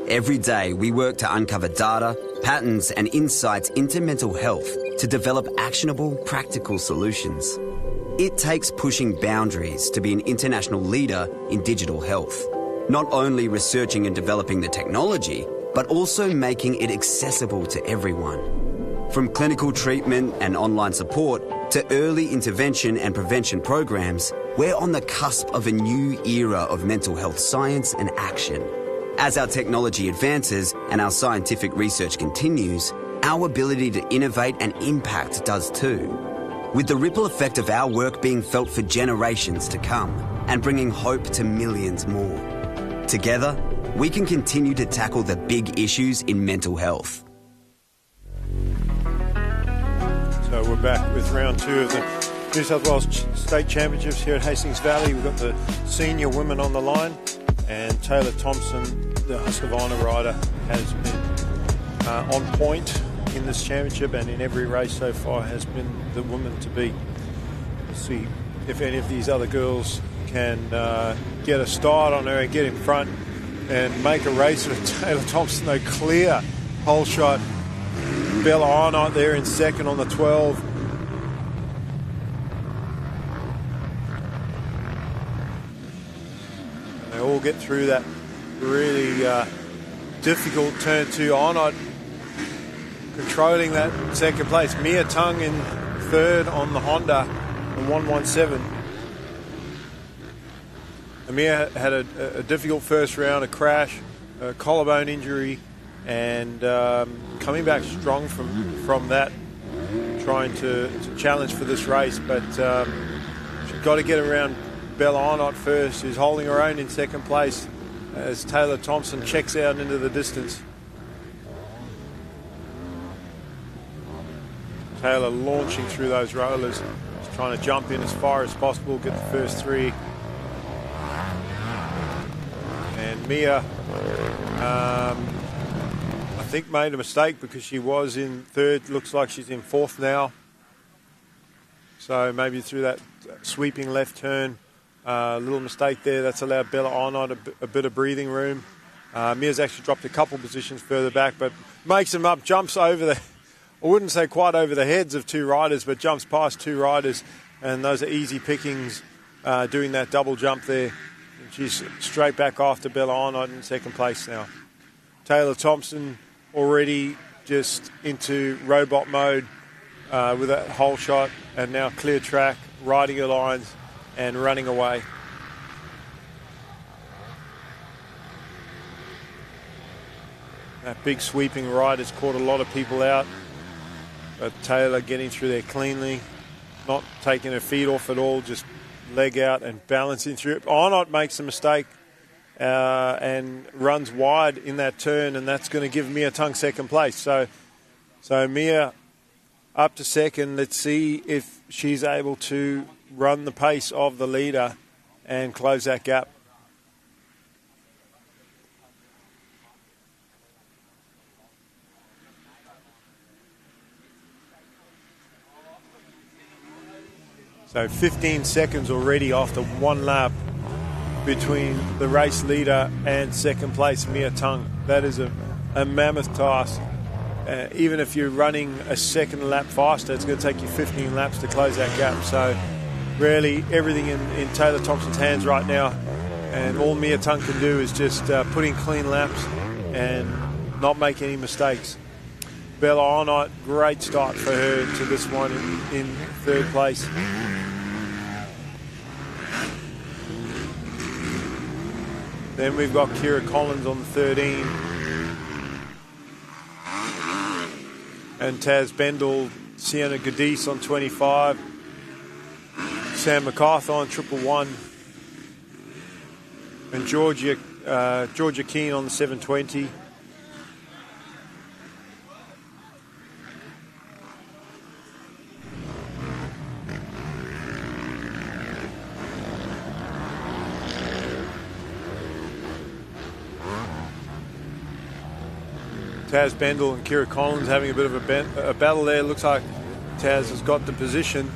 Every day, we work to uncover data, patterns and insights into mental health to develop actionable, practical solutions. It takes pushing boundaries to be an international leader in digital health. Not only researching and developing the technology, but also making it accessible to everyone. From clinical treatment and online support to early intervention and prevention programs, we're on the cusp of a new era of mental health science and action. As our technology advances and our scientific research continues, our ability to innovate and impact does too. With the ripple effect of our work being felt for generations to come and bringing hope to millions more. Together, we can continue to tackle the big issues in mental health. So we're back with round 2 of the New South Wales State Championships here at Hastings Valley. We've got the senior women on the line, and Taylor Thompson, the Husqvarna rider, has been on point in this championship and in every race so far has been the woman to beat. We'll see if any of these other girls can get a start on her and get in front and make a race with Taylor Thompson. Though clear hole shot. Bella Arnott there in second on the 12. They all get through that really difficult turn 2. Arnott controlling that second place. Mia Tung in third on the Honda, the 117. Mia had a difficult first round, a crash, a collarbone injury, and coming back strong from that, trying to challenge for this race. But she's got to get around Bella Arnott first, who's holding her own in second place as Taylor Thompson checks out into the distance. Taylor launching through those rollers, just trying to jump in as far as possible, get the first 3. And Mia, I think, made a mistake because she was in third. Looks like she's in fourth now. So maybe through that sweeping left turn, a little mistake there. That's allowed Bella Arnott a bit of breathing room. Mia's actually dropped a couple positions further back, but makes them up, jumps over the, I wouldn't say quite over the heads of 2 riders, but jumps past 2 riders, and those are easy pickings doing that double jump there. And she's straight back after Bella Arnott in second place now. Taylor Thompson already just into robot mode with that hole shot, and now clear track, riding her lines and running away. That big sweeping ride has caught a lot of people out, but Taylor getting through there cleanly, not taking her feet off at all, just leg out and balancing through it. Arnott makes a mistake and runs wide in that turn, and that's going to give Mia Tung second place. So Mia up to second. Let's see if she's able to run the pace of the leader and close that gap. So 15 seconds already after 1 lap between the race leader and second place, Mia Tung. That is a mammoth task. Even if you're running a second lap faster, it's going to take you 15 laps to close that gap. So really everything in Taylor Thompson's hands right now, and all Mia Tung can do is just put in clean laps and not make any mistakes. Bella Arnott, great start for her to this one in third place. Then we've got Kira Collins on the 13. And Taz Bendel, Sienna Gadis on 25. Sam MacArthur on 111. And Georgia Keane on the 720. Taz Bendel and Kira Collins having a bit of a battle there. Looks like Taz has got the position.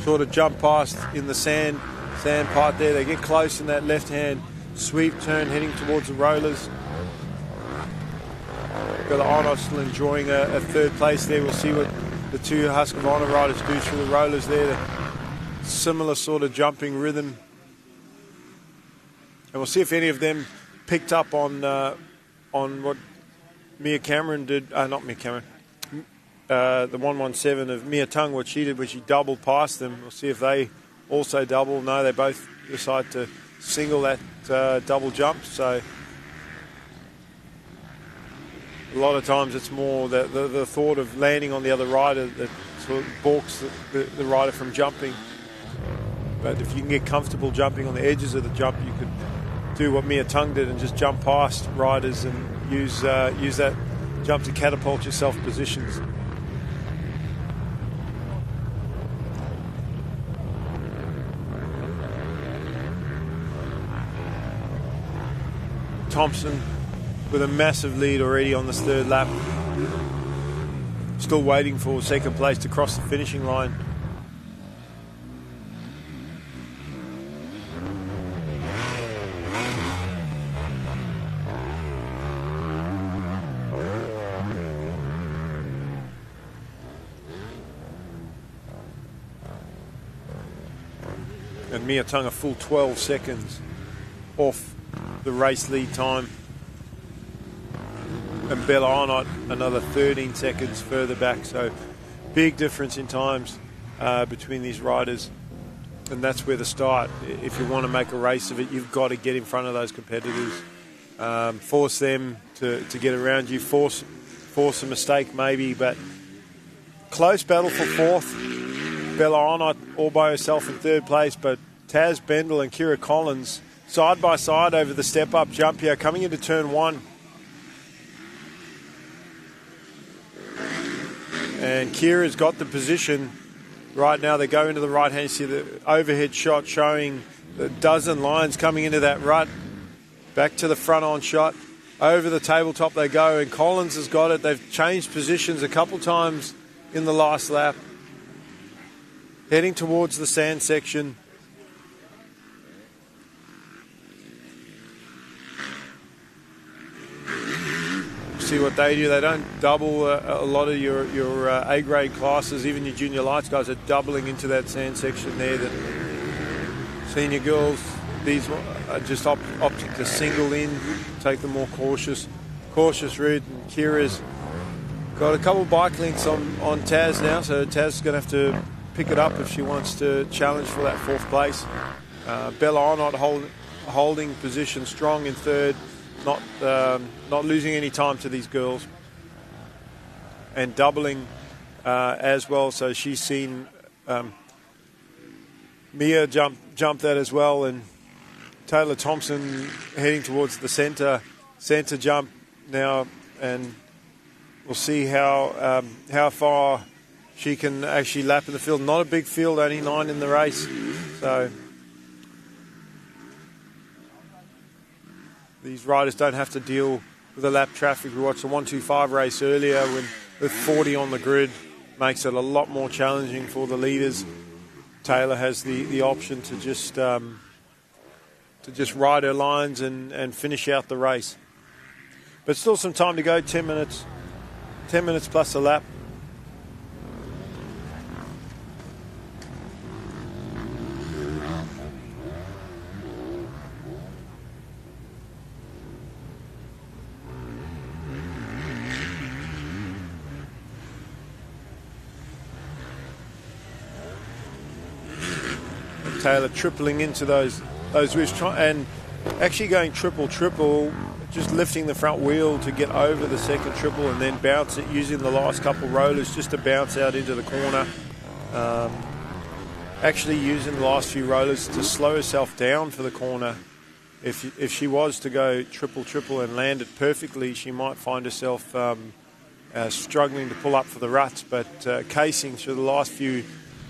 sort of jump past in the sand part there. They get close in that left-hand sweep turn heading towards the rollers. Bella Arnott still enjoying a third place there. We'll see what the two Husqvarna riders do through the rollers there. Similar sort of jumping rhythm. And we'll see if any of them picked up on what Mia Cameron did. Not Mia Cameron. The 117 of Mia Tung, what she did when she doubled past them. We'll see if they also double. No, they both decide to single that double jump. So a lot of times it's more the thought of landing on the other rider that sort of balks the rider from jumping. But if you can get comfortable jumping on the edges of the jump, you could do what Mia Tung did and just jump past riders and use that jump to catapult yourself positions. Thompson with a massive lead already on this third lap. Still waiting for second place to cross the finishing line. And Mia Tung a full 12 seconds off the race lead time. And Bella Arnott another 13 seconds further back. So big difference in times between these riders. And that's where to start. If you want to make a race of it, you've got to get in front of those competitors. Force them to get around you. Force a mistake maybe, but close battle for fourth. Bella Arnott all by herself in third place, but Taz Bendel and Kira Collins side by side over the step-up jump here, coming into turn one. And Kira's got the position right now. They go into the right hand. You see the overhead shot showing a dozen lines coming into that rut. Back to the front on shot. Over the tabletop they go, and Collins has got it. They've changed positions a couple times in the last lap. Heading towards the sand section. See what they do. They don't double a lot of your A-grade classes. Even your junior lights guys are doubling into that sand section there. That senior girls, these are just opting to single in, take the more cautious route. And Kira's got a couple bike links on Taz now, so Taz is going to have to pick it up if she wants to challenge for that fourth place. Bella Arnott holding position strong in third, not losing any time to these girls, and doubling as well. So she's seen Mia jump that as well, and Taylor Thompson heading towards the center jump now, and we'll see how far she can actually lap in the field. Not a big field, only 9 in the race. So these riders don't have to deal with the lap traffic. We watched the 125 race earlier with 40 on the grid. Makes it a lot more challenging for the leaders. Taylor has the option to just ride her lines and finish out the race. But still some time to go, 10 minutes plus a lap. Taylor tripling into those roofs and actually going triple, just lifting the front wheel to get over the second triple and then bounce it, using the last couple rollers just to bounce out into the corner. Actually using the last few rollers to slow herself down for the corner. If she was to go triple and land it perfectly, she might find herself struggling to pull up for the ruts, but casing through the last few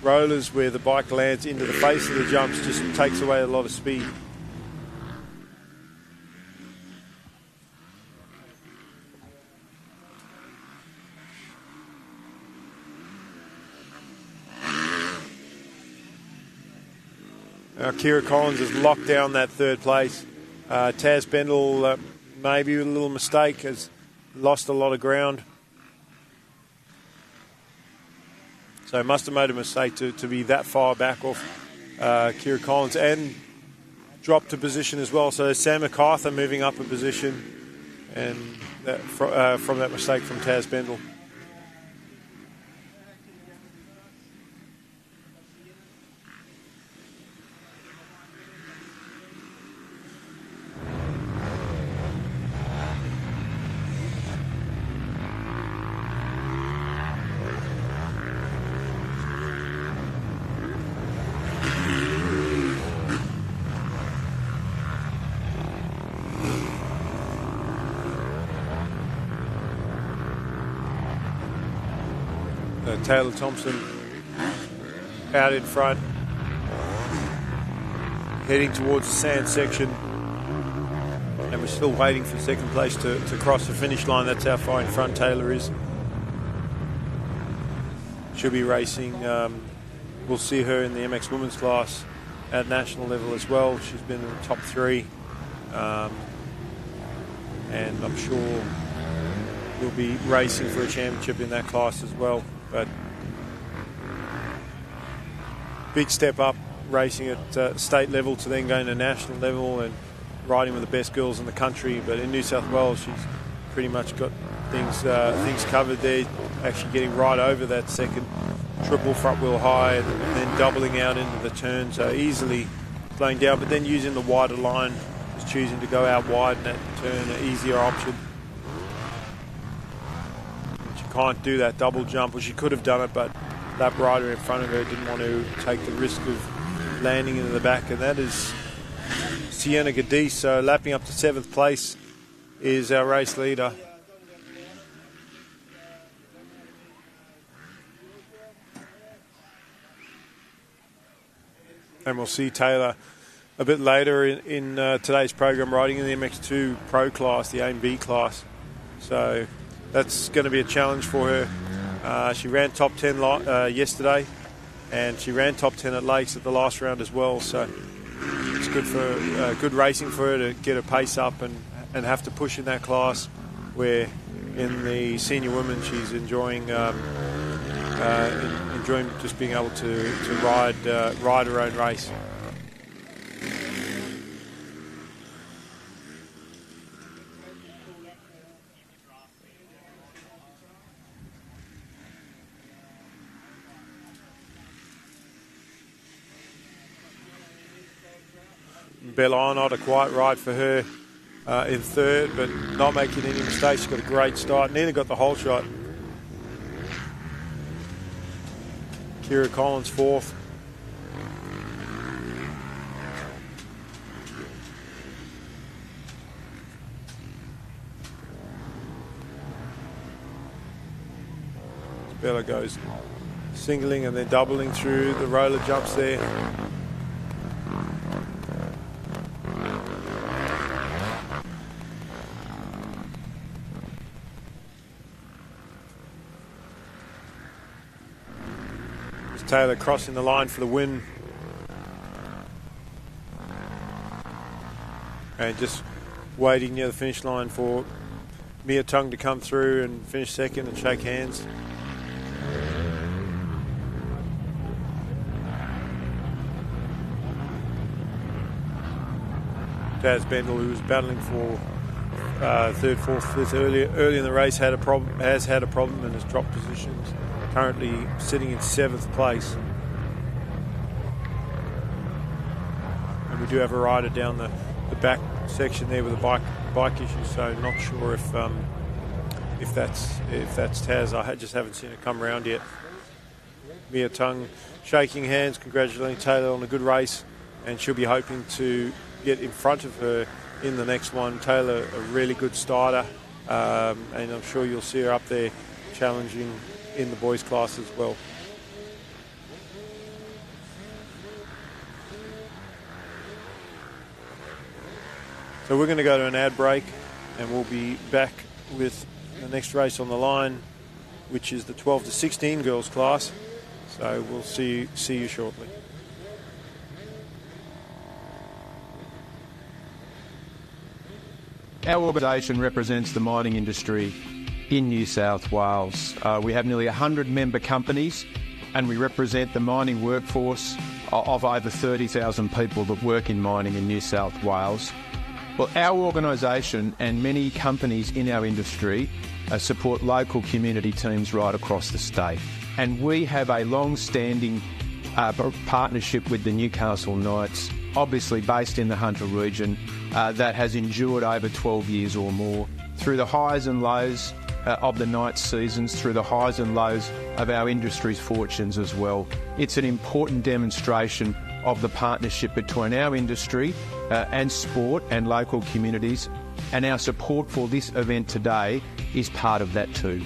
rollers where the bike lands into the face of the jumps just takes away a lot of speed. Kira Collins has locked down that third place. Taz Bendel, maybe with a little mistake, has lost a lot of ground. So must have made a mistake to be that far back off Kira Collins and dropped a position as well. So Sam MacArthur moving up a position, and that, from that mistake from Taz Bendel. Taylor Thompson out in front, heading towards the sand section, and we're still waiting for second place to cross the finish line. That's how far in front Taylor is. She'll be racing, we'll see her in the MX women's class at national level as well. She's been in the top 3, and I'm sure we'll be racing for a championship in that class as well. But big step up, racing at state level to then going to national level and riding with the best girls in the country. But in New South Wales, she's pretty much got things covered there, actually getting right over that second triple front wheel high and then doubling out into the turn, so easily playing down, but then using the wider line, just choosing to go out wide in that turn, an easier option. Can't do that double jump, well, she could have done it, but that rider in front of her didn't want to take the risk of landing into the back, and that is Sienna Gadiz. So lapping up to 7th place is our race leader. And we'll see Taylor a bit later in today's program riding in the MX2 Pro class, the A and B class. So that's going to be a challenge for her. She ran top 10 yesterday, and she ran top 10 at Lakes at the last round as well. So it's good for good racing for her to get her pace up and have to push in that class, where in the senior women she's enjoying just being able to ride her own race. Bellon, not a quiet ride for her in 3rd, but not making any mistakes. She's got a great start. Neither got the whole shot. Kira Collins 4th. Bella goes singling and then doubling through the roller jumps there. Taylor crossing the line for the win, and just waiting near the finish line for Mia Tung to come through and finish second and shake hands. Taz Bendel, who was battling for 3rd, 4th, 5th early in the race, has had a problem and has dropped positions. Currently sitting in 7th place. And we do have a rider down the back section there with a bike issue, so not sure if that's Taz. I just haven't seen it come around yet. Mia Tung shaking hands, congratulating Taylor on a good race, and she'll be hoping to get in front of her in the next one. Taylor, a really good starter, and I'm sure you'll see her up there challenging in the boys class as well. So we're going to go to an ad break, and we'll be back with the next race on the line, which is the 12 to 16 girls class. So we'll see you shortly. Our organisation represents the mining industry in New South Wales. We have nearly 100 member companies and we represent the mining workforce of over 30,000 people that work in mining in New South Wales. Well, our organisation and many companies in our industry support local community teams right across the state. And we have a long-standing partnership with the Newcastle Knights, obviously based in the Hunter region, that has endured over 12 years or more, through the highs and lows of the Knights seasons, through the highs and lows of our industry's fortunes as well. It's an important demonstration of the partnership between our industry and sport and local communities, and our support for this event today is part of that too.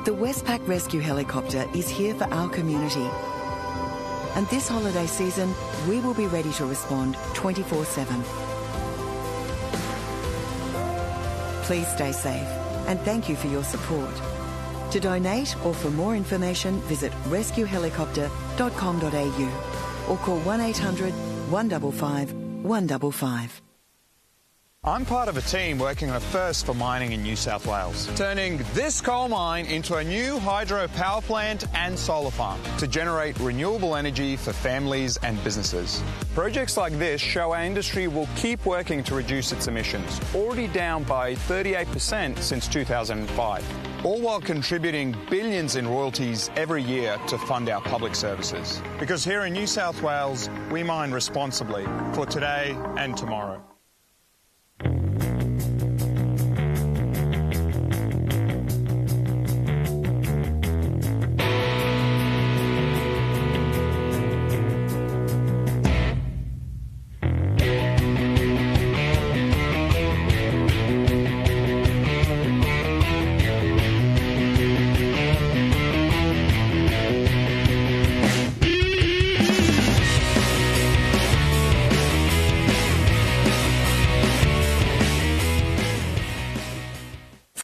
The Westpac Rescue Helicopter is here for our community. And this holiday season, we will be ready to respond 24/7. Please stay safe and thank you for your support. To donate or for more information, visit rescuehelicopter.com.au or call 1800 155 155. I'm part of a team working on a first for mining in New South Wales, turning this coal mine into a new hydro power plant and solar farm to generate renewable energy for families and businesses. Projects like this show our industry will keep working to reduce its emissions, already down by 38% since 2005, all while contributing billions in royalties every year to fund our public services. Because here in New South Wales, we mine responsibly for today and tomorrow.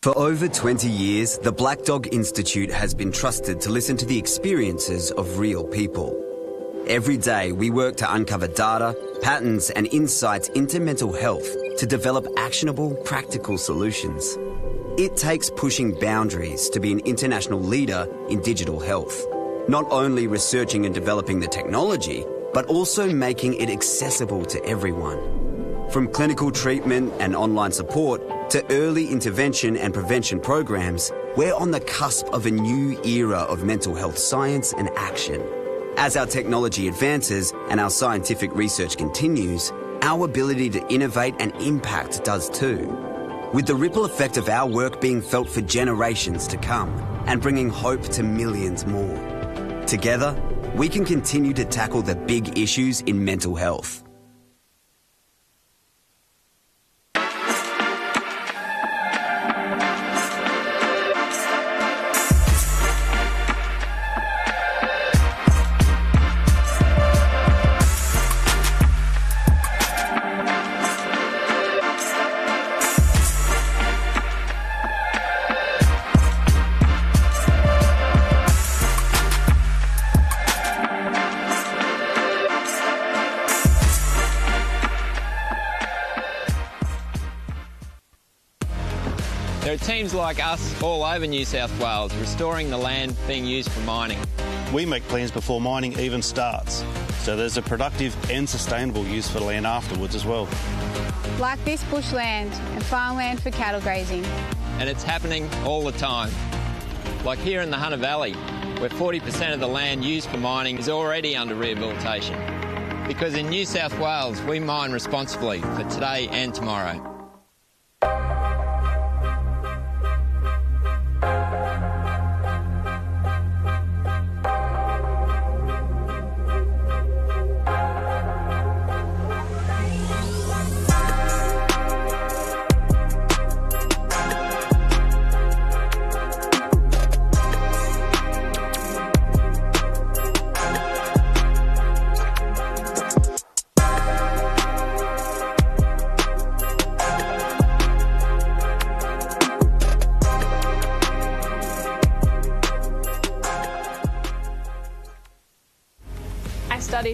For over 20 years, the Black Dog Institute has been trusted to listen to the experiences of real people. Every day, we work to uncover data, patterns and insights into mental health to develop actionable, practical solutions. It takes pushing boundaries to be an international leader in digital health, not only researching and developing the technology, but also making it accessible to everyone. From clinical treatment and online support to early intervention and prevention programs, we're on the cusp of a new era of mental health science and action. As our technology advances and our scientific research continues, our ability to innovate and impact does too, with the ripple effect of our work being felt for generations to come and bringing hope to millions more. Together, we can continue to tackle the big issues in mental health. There are teams like us all over New South Wales restoring the land being used for mining. We make plans before mining even starts, so there's a productive and sustainable use for the land afterwards as well. Like this bushland and farmland for cattle grazing. And it's happening all the time. Like here in the Hunter Valley, where 40% of the land used for mining is already under rehabilitation. Because in New South Wales, we mine responsibly for today and tomorrow.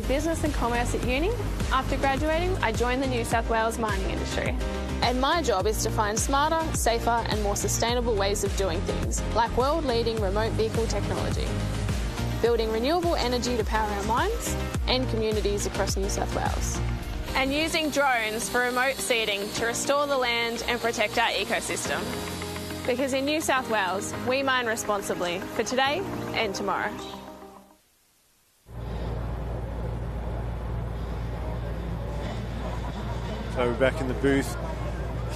studied business and commerce at uni. After graduating, I joined the New South Wales mining industry. And my job is to find smarter, safer and more sustainable ways of doing things, like world-leading remote vehicle technology, building renewable energy to power our mines and communities across New South Wales, and using drones for remote seeding to restore the land and protect our ecosystem. Because in New South Wales, we mine responsibly for today and tomorrow. So we're back in the booth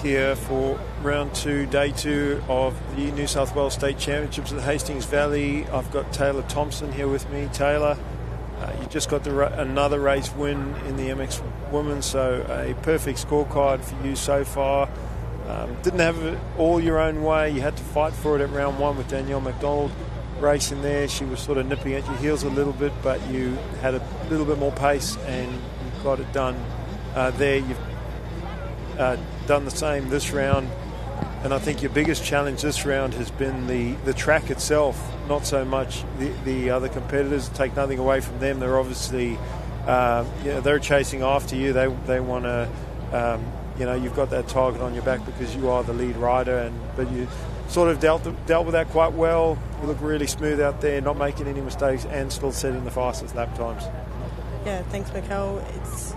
here for round 2, day 2 of the New South Wales State Championships at the Hastings Valley. I've got Taylor Thompson here with me. Taylor, you just got another race win in the MX Women, so a perfect scorecard for you so far. Didn't have it all your own way. You had to fight for it at round 1 with Danielle McDonald racing there. She was sort of nipping at your heels a little bit, but you had a little bit more pace and you got it done there. You've done the same this round, and I think your biggest challenge this round has been the track itself, not so much the other competitors. Take nothing away from them. They're obviously they're chasing after you. They want to you've got that target on your back because you are the lead rider, but you sort of dealt with that quite well. You look really smooth out there, not making any mistakes and still setting the fastest lap times. Yeah, thanks, Mikel.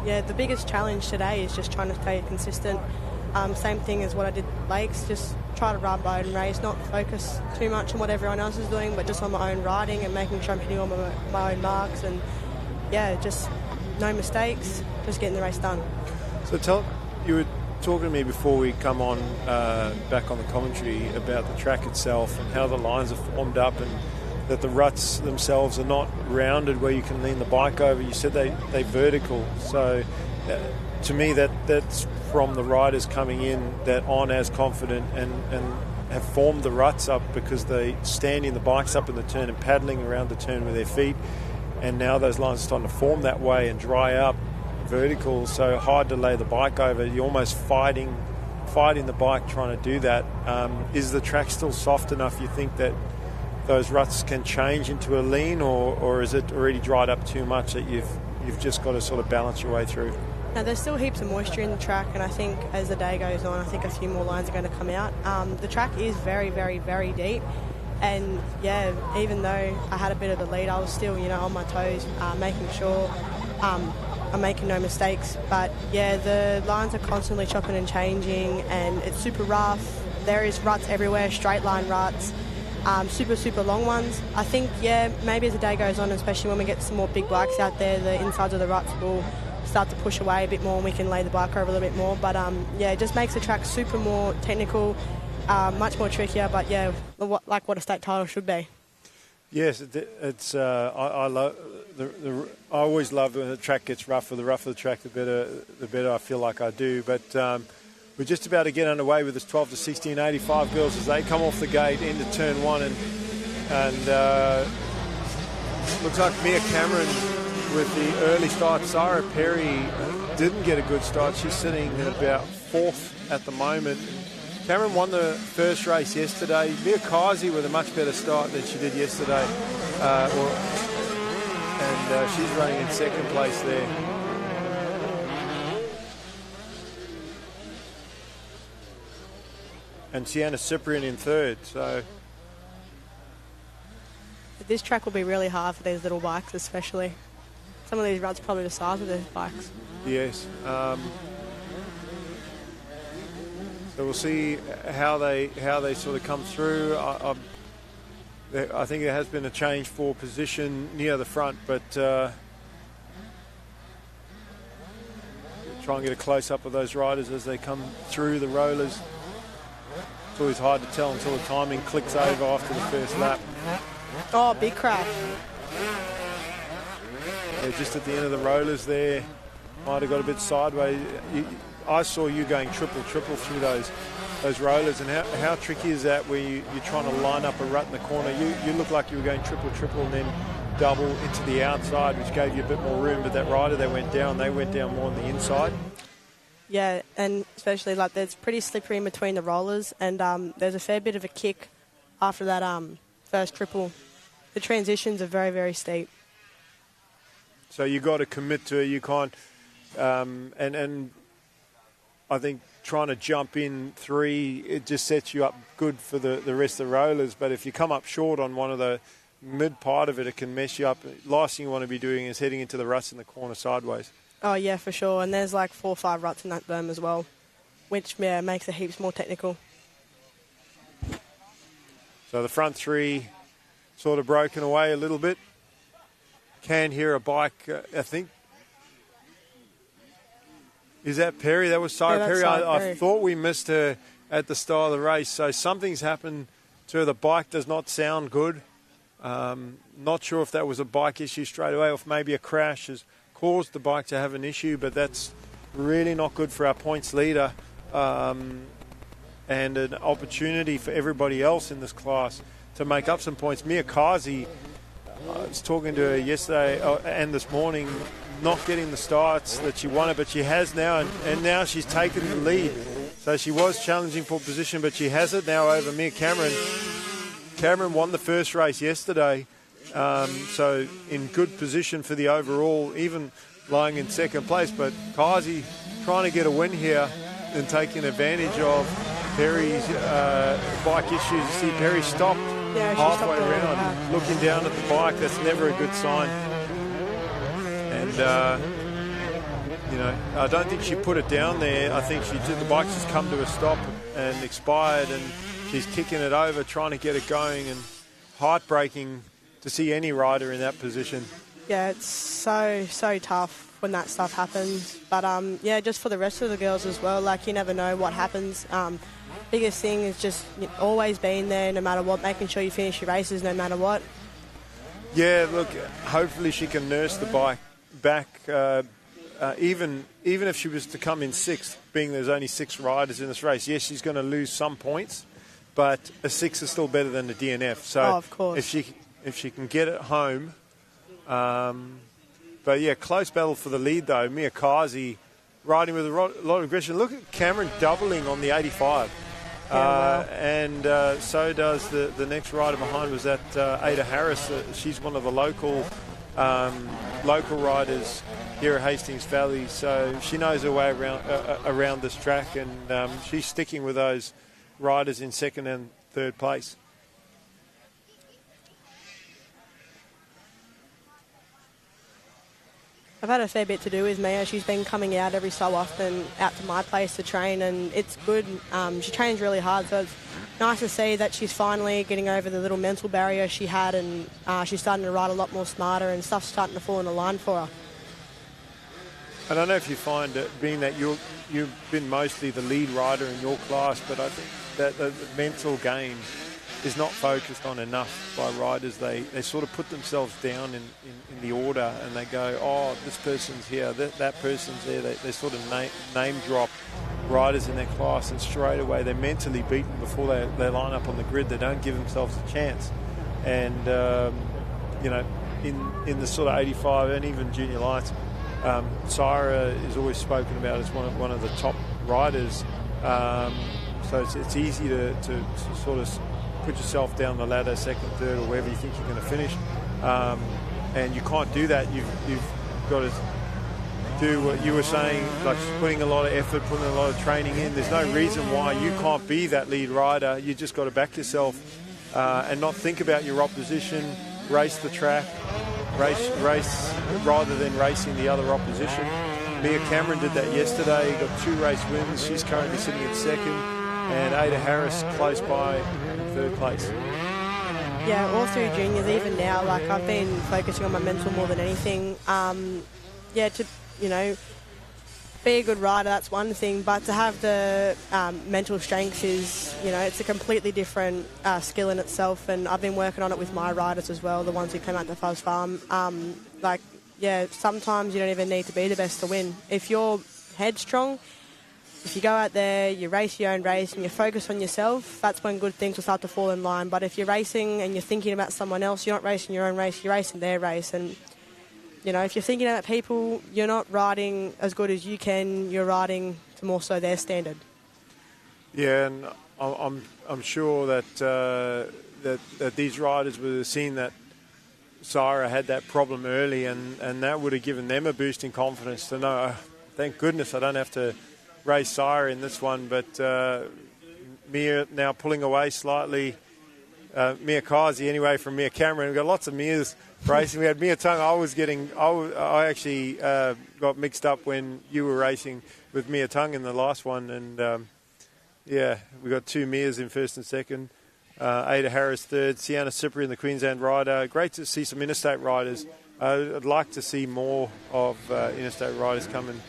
The biggest challenge today is just trying to stay consistent. Same thing as what I did Lakes, just try to ride my own race, not focus too much on what everyone else is doing, but just on my own riding and making sure I'm hitting all my own marks, and just no mistakes, just getting the race done. So you were talking to me before we come on back on the commentary about the track itself and how the lines are formed up and that the ruts themselves are not rounded where you can lean the bike over. You said they vertical. So to me that's from the riders coming in that aren't as confident and have formed the ruts up because they standing the bikes up in the turn and paddling around the turn with their feet. And now those lines are starting to form that way and dry up vertical, so hard to lay the bike over. You're almost fighting the bike trying to do that. Is the track still soft enough, you think, that those ruts can change into a lean, or is it already dried up too much that you've just got to sort of balance your way through? Now, there's still heaps of moisture in the track, and I think as the day goes on, I think a few more lines are going to come out. The track is very, very, very deep, and even though I had a bit of the lead, I was still, on my toes, making sure I'm making no mistakes. But the lines are constantly chopping and changing, and it's super rough. There is ruts everywhere, straight line ruts, super, super long ones. I think, maybe as the day goes on, especially when we get some more big bikes out there, the insides of the ruts will start to push away a bit more and we can lay the bike over a little bit more. But it just makes the track super more technical, much more trickier, but like what a state title should be. Yes, it's. I love. I always love when the track gets rougher. The rougher the track, the better I feel like I do. But we're just about to get underway with this 12 to 16.85 girls as they come off the gate into turn 1, and looks like Mia Cameron with the early start. Sarah Perry didn't get a good start. She's sitting at about 4th at the moment. Cameron won the first race yesterday. Mia Kazi with a much better start than she did yesterday. And she's running in 2nd place there. And Sienna Cyprian in 3rd. So this track will be really hard for these little bikes, especially. Some of these ruts are probably the size of these bikes. Yes. So we'll see how they sort of come through. I think there has been a change for position near the front, but try and get a close-up of those riders as they come through the rollers. It's always hard to tell until the timing clicks over after the first lap. Oh, big crash. Yeah, just at the end of the rollers there, might have got a bit sideways. I saw you going triple through those rollers, and how tricky is that where you're trying to line up a rut in the corner? You look like you were going triple and then double into the outside, which gave you a bit more room, but that rider they went down more on the inside. Yeah, and especially there's pretty slippery in between the rollers, and there's a fair bit of a kick after that first triple. The transitions are very, very steep. So you got to commit to it. You can't, and I think trying to jump in 3, it just sets you up good for the rest of the rollers. But if you come up short on one of the mid part of it, it can mess you up. Last thing you want to be doing is heading into the ruts in the corner sideways. Oh, yeah, for sure. And there's like 4 or 5 ruts in that berm as well, which makes it heaps more technical. So the front 3 sort of broken away a little bit. Can hear a bike, I think. Is that Perry? That was Sarah Perry. I thought we missed her at the start of the race. So something's happened to her. The bike does not sound good. Not sure if that was a bike issue straight away or if maybe a crash has caused the bike to have an issue, but that's really not good for our points leader and an opportunity for everybody else in this class to make up some points. Mia Kazi, I was talking to her yesterday and this morning, not getting the starts that she wanted, but she has now, and now she's taken the lead. So she was challenging for position, but she has it now over Mia Cameron. Cameron won the first race yesterday, so in good position for the overall, even lying in second place. But Kazi trying to get a win here and taking advantage of Perry's bike issues. You see Perry stopped halfway around, looking down at the bike. That's never a good sign. And, I don't think she put it down there. I think the bike's just come to a stop and expired, and she's kicking it over, trying to get it going, and heartbreaking to see any rider in that position. Yeah, it's so tough when that stuff happens. But, just for the rest of the girls as well, like, you never know what happens. Biggest thing is just always being there no matter what, making sure you finish your races no matter what. Yeah, look, hopefully she can nurse the bike back, even if she was to come in 6th, being there's only 6 riders in this race. Yes, she's going to lose some points, but a 6 is still better than a DNF. So of course. if she can get it home, but yeah, close battle for the lead though. Mia Kazi riding with a lot of aggression. Look at Cameron doubling on the 85. And so does the next rider behind was that Ada Harris. She's one of the local riders here at Hastings Valley, so she knows her way around this track, and she's sticking with those riders in 2nd and 3rd place. I've had a fair bit to do with Mia. She's been coming out every so often out to my place to train, and it's good. She trains really hard, so it's nice to see that she's finally getting over the little mental barrier she had, and she's starting to ride a lot more smarter, and stuff's starting to fall in the line for her. I don't know if you find it, being that you've been mostly the lead rider in your class, but I think that the mental game is not focused on enough by riders. They sort of put themselves down in the order, and they go, oh, this person's here, that person's there. They sort of name drop riders in their class, and straight away they're mentally beaten before they line up on the grid. They don't give themselves a chance. And, in the sort of 85 and even junior lights, Syra is always spoken about as one of the top riders. So it's easy to sort of put yourself down the ladder, 2nd, 3rd, or wherever you think you're going to finish, and you can't do that. You've got to do what you were saying, like putting a lot of effort, putting a lot of training in. There's no reason why you can't be that lead rider. You just got to back yourself and not think about your opposition. Race the track, race rather than racing the other opposition. Mia Cameron did that yesterday. Got 2 race wins. She's currently sitting in 2nd. And Ada Harris close by 3rd place. Yeah, all through juniors, even now, like I've been focusing on my mental more than anything. To be a good rider, that's one thing, but to have the mental strength is, it's a completely different skill in itself, and I've been working on it with my riders as well, the ones who came out to Fuzz Farm. Sometimes you don't even need to be the best to win. If you're headstrong, if you go out there, you race your own race and you focus on yourself, that's when good things will start to fall in line. But if you're racing and you're thinking about someone else, you're not racing your own race, you're racing their race. And, if you're thinking about people, you're not riding as good as you can, you're riding to more so their standard. Yeah, and I'm sure that these riders would have seen that Sarah had that problem early, and that would have given them a boost in confidence to know, thank goodness I don't have to race Sarah in this one. But Mia now pulling away slightly. Mia Kazi anyway from Mia Cameron. We've got lots of Mias racing. We had Mia Tung. I actually got mixed up when you were racing with Mia Tung in the last one. And we got 2 Mias in first and second. Ada Harris third. Sienna Cyprian, the Queensland rider. Great to see some interstate riders. I'd like to see more of interstate riders come and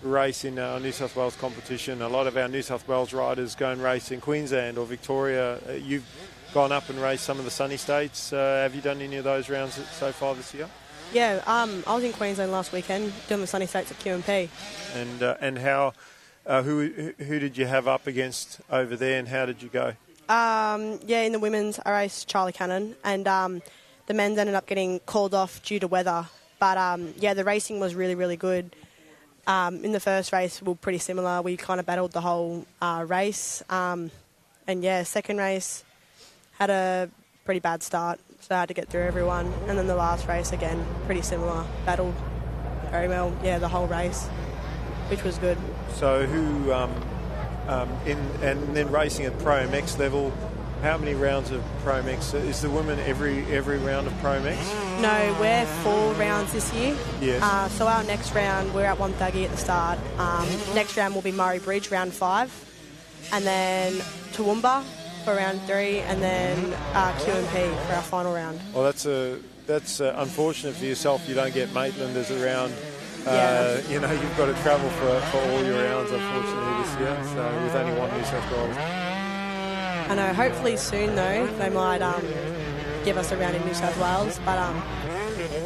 race in our New South Wales competition. A lot of our New South Wales riders go and race in Queensland or Victoria. You've gone up and raced some of the sunny states. Have you done any of those rounds so far this year? Yeah, I was in Queensland last weekend doing the sunny states at QMP. And how? Who did you have up against over there, and how did you go? In the women's, I raced Charlie Cannon, and the men's ended up getting called off due to weather. But the racing was really, really good. In the first race, we were pretty similar. We kind of battled the whole race. Second race had a pretty bad start, so I had to get through everyone. And then the last race, again, pretty similar. Battled very well, the whole race, which was good. So who, and then racing at Pro MX level, how many rounds of Pro MX? Is the women every round of Pro MX? No, we're 4 rounds this year. Yes. So our next round, we're at Wonthaggi at the start. Next round will be Murray Bridge, round 5. And then Toowoomba for round 3, and then QMP for our final round. Well, that's unfortunate for yourself. You don't get Maitlanders around. You've got to travel for all your rounds, unfortunately, this year. So with only one New South Wales. I know. Hopefully soon, though, they might give us a round in New South Wales. But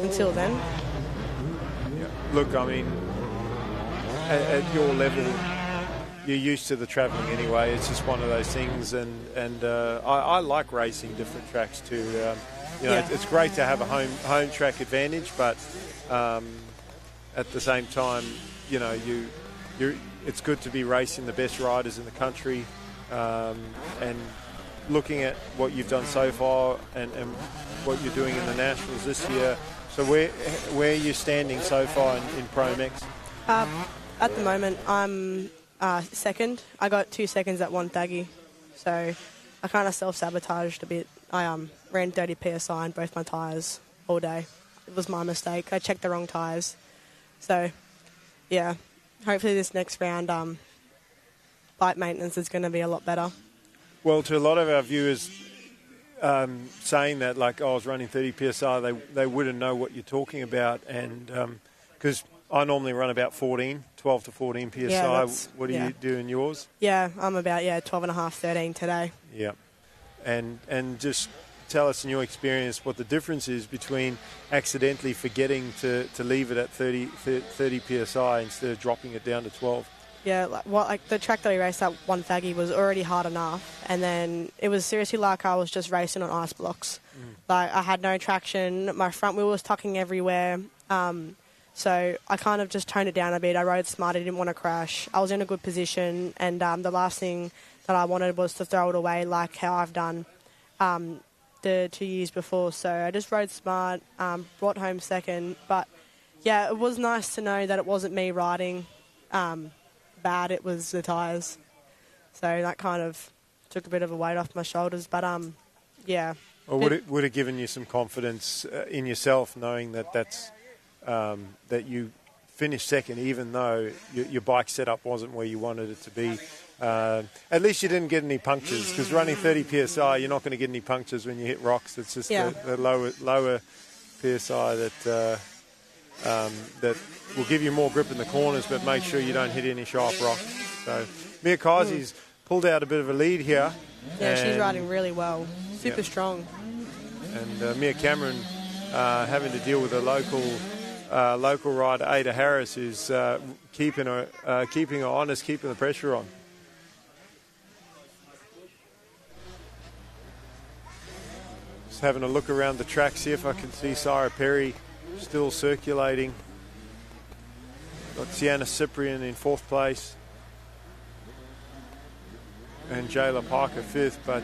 until then, look, I mean, at your level, you're used to the travelling anyway. It's just one of those things, and I like racing different tracks too. It's great to have a home track advantage, but at the same time, it's good to be racing the best riders in the country, and looking at what you've done so far and what you're doing in the Nationals this year. So where are you standing so far in Pro MX? At the moment, I'm second. I got 2 seconds at Wonthaggi, so I kind of self-sabotaged a bit. I ran 30 PSI in both my tyres all day. It was my mistake. I checked the wrong tyres. So, hopefully this next round, bike maintenance is going to be a lot better. Well, to a lot of our viewers saying that, like, I was running 30 PSI, they wouldn't know what you're talking about. And because I normally run about 12 to 14 PSI. Yeah, what do you do in yours? Yeah, I'm about 12.5, 13 today. Yeah. And just tell us in your experience what the difference is between accidentally forgetting to leave it at 30 PSI instead of dropping it down to 12. Yeah, the track that we raced at Wonthaggi was already hard enough, and then it was seriously like I was just racing on ice blocks. Like, I had no traction, my front wheel was tucking everywhere, so I kind of just toned it down a bit. I rode smart, I didn't want to crash. I was in a good position, and the last thing that I wanted was to throw it away like how I've done the 2 years before. So I just rode smart, brought home second. But, it was nice to know that it wasn't me riding bad, it was the tyres. So that kind of took a bit of a weight off my shoulders. But, Well, would it given you some confidence in yourself, knowing that that you finished second, even though your bike setup wasn't where you wanted it to be? At least you didn't get any punctures, because running 30 PSI, you're not going to get any punctures when you hit rocks. It's just the lower PSI that will give you more grip in the corners, but make sure you don't hit any sharp rocks. So Mia Kazi's pulled out a bit of a lead here. Yeah, she's riding really well. Super strong. And Mia Cameron having to deal with a local rider, Ada Harris, who's keeping her honest, keeping the pressure on. Just having a look around the track, see if I can see Sarah Perry still circulating. Got Sienna Cyprian in 4th place. And Jayla Parker 5th, but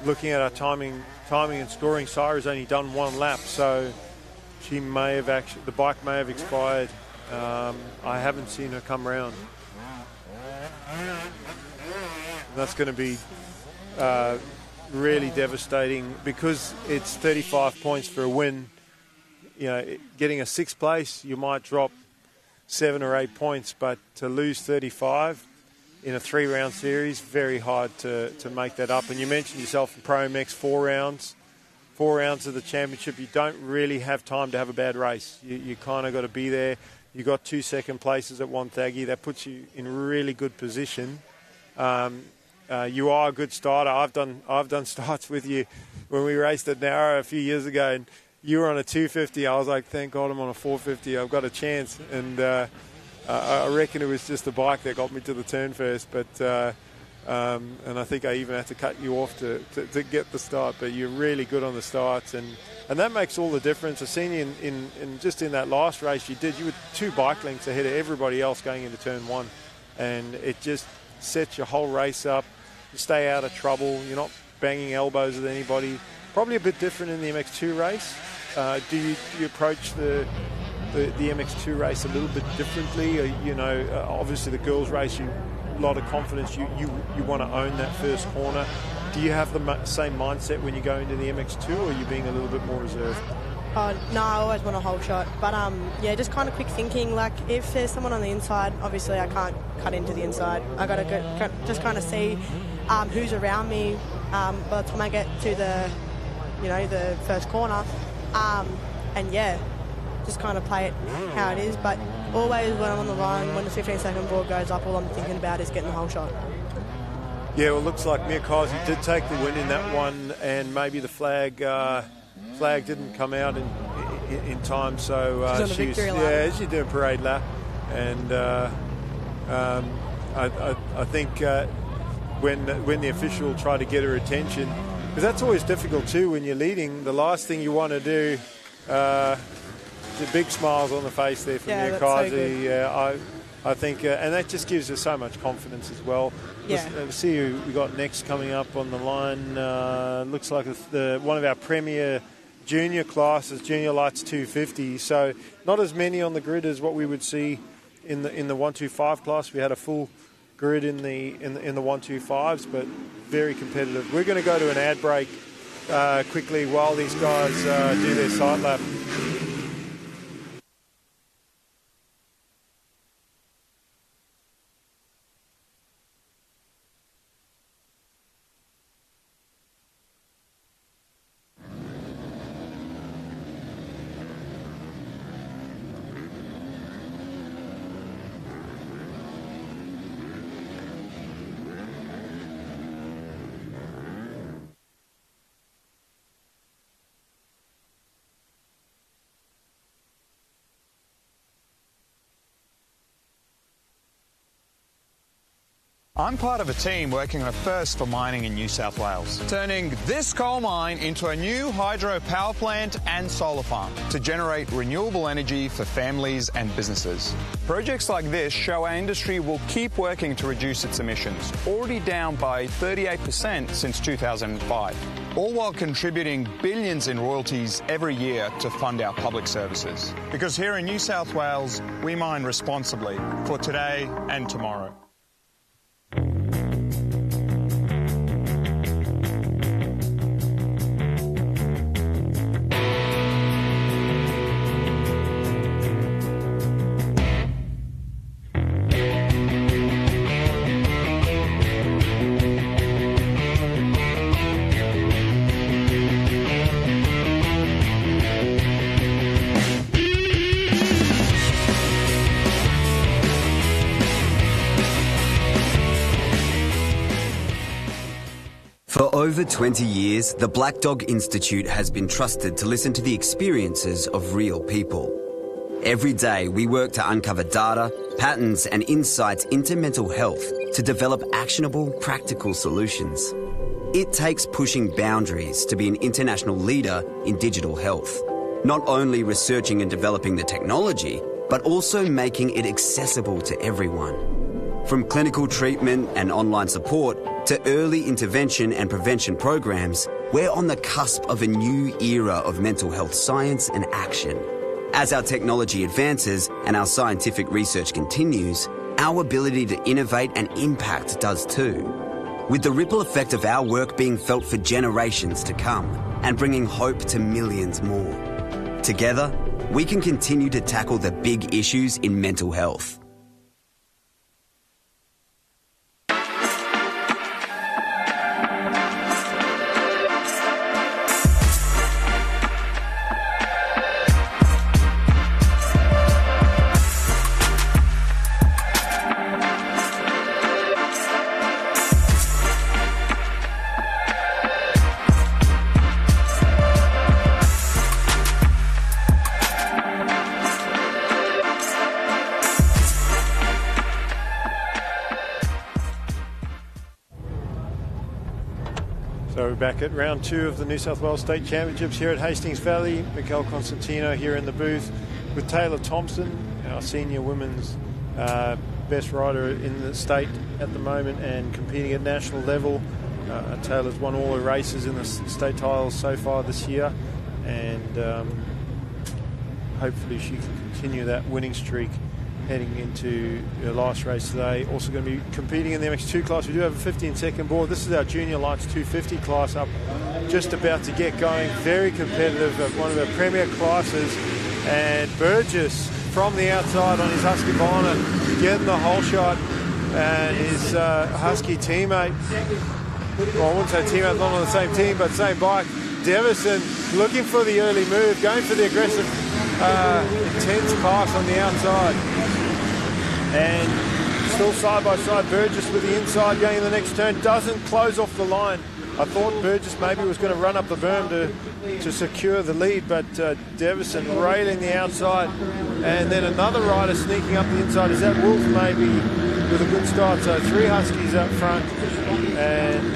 looking at our timing and scoring, Syra's only done 1 lap, so she may have the bike may have expired. I haven't seen her come round. That's going to be really devastating because it's 35 points for a win. You know, getting a 6th place, you might drop 7 or 8 points, but to lose 35 in a 3-round series, very hard to make that up. And you mentioned yourself in Pro MX 4 rounds. 4 rounds of the championship, you don't really have time to have a bad race. You kind of got to be there. You got 2 second places at Wonthaggi. That puts you in really good position. You are a good starter. I've done starts with you when we raced at Narrow a few years ago, and you were on a 250. I was like, thank God I'm on a 450. I've got a chance. And I reckon it was just the bike that got me to the turn first. But and I think I even had to cut you off to get the start. But you're really good on the starts, and that makes all the difference. I've seen you in just in that last race you did. You were 2 bike lengths ahead of everybody else going into turn 1, and it just sets your whole race up. You stay out of trouble. You're not banging elbows with anybody. Probably a bit different in the MX2 race. Do you approach the MX2 race a little bit differently? You know, obviously the girls' race, a lot of confidence. You want to own that first corner. Do you have the same mindset when you go into the MX2, or are you being a little bit more reserved? No, I always want a whole shot. But, yeah, just kind of quick thinking. Like, if there's someone on the inside, obviously I can't cut into the inside. I got to just kind of see who's around me by the time I get to the first corner. And, yeah, just kind of play it how it is. But always when I'm on the line, when the 15-second board goes up, all I'm thinking about is getting the whole shot. Yeah, well, it looks like Mia Kazi did take the win in that one, and maybe the flag didn't come out in time, so she's doing parade lap, and I think when the official tried to get her attention, because that's always difficult too when you're leading. The last thing you want to do, the big smiles on the face there from Mia Kazi. So I think, and that just gives her so much confidence as well. Yeah. Let's see who we got next coming up on the line. Looks like one of our premier junior classes, Junior Lights 250. So not as many on the grid as what we would see in the 125 class. We had a full grid in the 125s, but very competitive. We're going to go to an ad break quickly while these guys do their sight lap. I'm part of a team working on a first for mining in New South Wales, turning this coal mine into a new hydro power plant and solar farm to generate renewable energy for families and businesses. Projects like this show our industry will keep working to reduce its emissions, already down by 38% since 2005, all while contributing billions in royalties every year to fund our public services. Because here in New South Wales, we mine responsibly for today and tomorrow. For over 20 years, the Black Dog Institute has been trusted to listen to the experiences of real people. Every day, we work to uncover data, patterns and insights into mental health to develop actionable, practical solutions. It takes pushing boundaries to be an international leader in digital health, not only researching and developing the technology, but also making it accessible to everyone. From clinical treatment and online support to early intervention and prevention programs, we're on the cusp of a new era of mental health science and action. As our technology advances and our scientific research continues, our ability to innovate and impact does too. With the ripple effect of our work being felt for generations to come and bringing hope to millions more. Together, we can continue to tackle the big issues in mental health. So we're back at round 2 of the New South Wales State Championships here at Hastings Valley. Mikael Constantino here in the booth with Taylor Thompson, our senior women's best rider in the state at the moment and competing at national level. Taylor's won all her races in the state titles so far this year, and hopefully she can continue that winning streak heading into the last race today. Also going to be competing in the MX2 class. We do have a 15-second board. This is our junior lights 250 class up, just about to get going. Very competitive, one of our premier classes. And Burgess from the outside on his Husqvarna getting the whole shot, and his Husky teammate, well, I wouldn't say teammate, not on the same team, but same bike, Devison, looking for the early move, going for the aggressive, intense pass on the outside. And still side by side, Burgess with the inside going in the next turn, doesn't close off the line. I thought Burgess maybe was going to run up the berm to secure the lead, but Devison railing the outside. And then another rider sneaking up the inside. Is that Wolf maybe with a good start? So 3 Huskies up front. And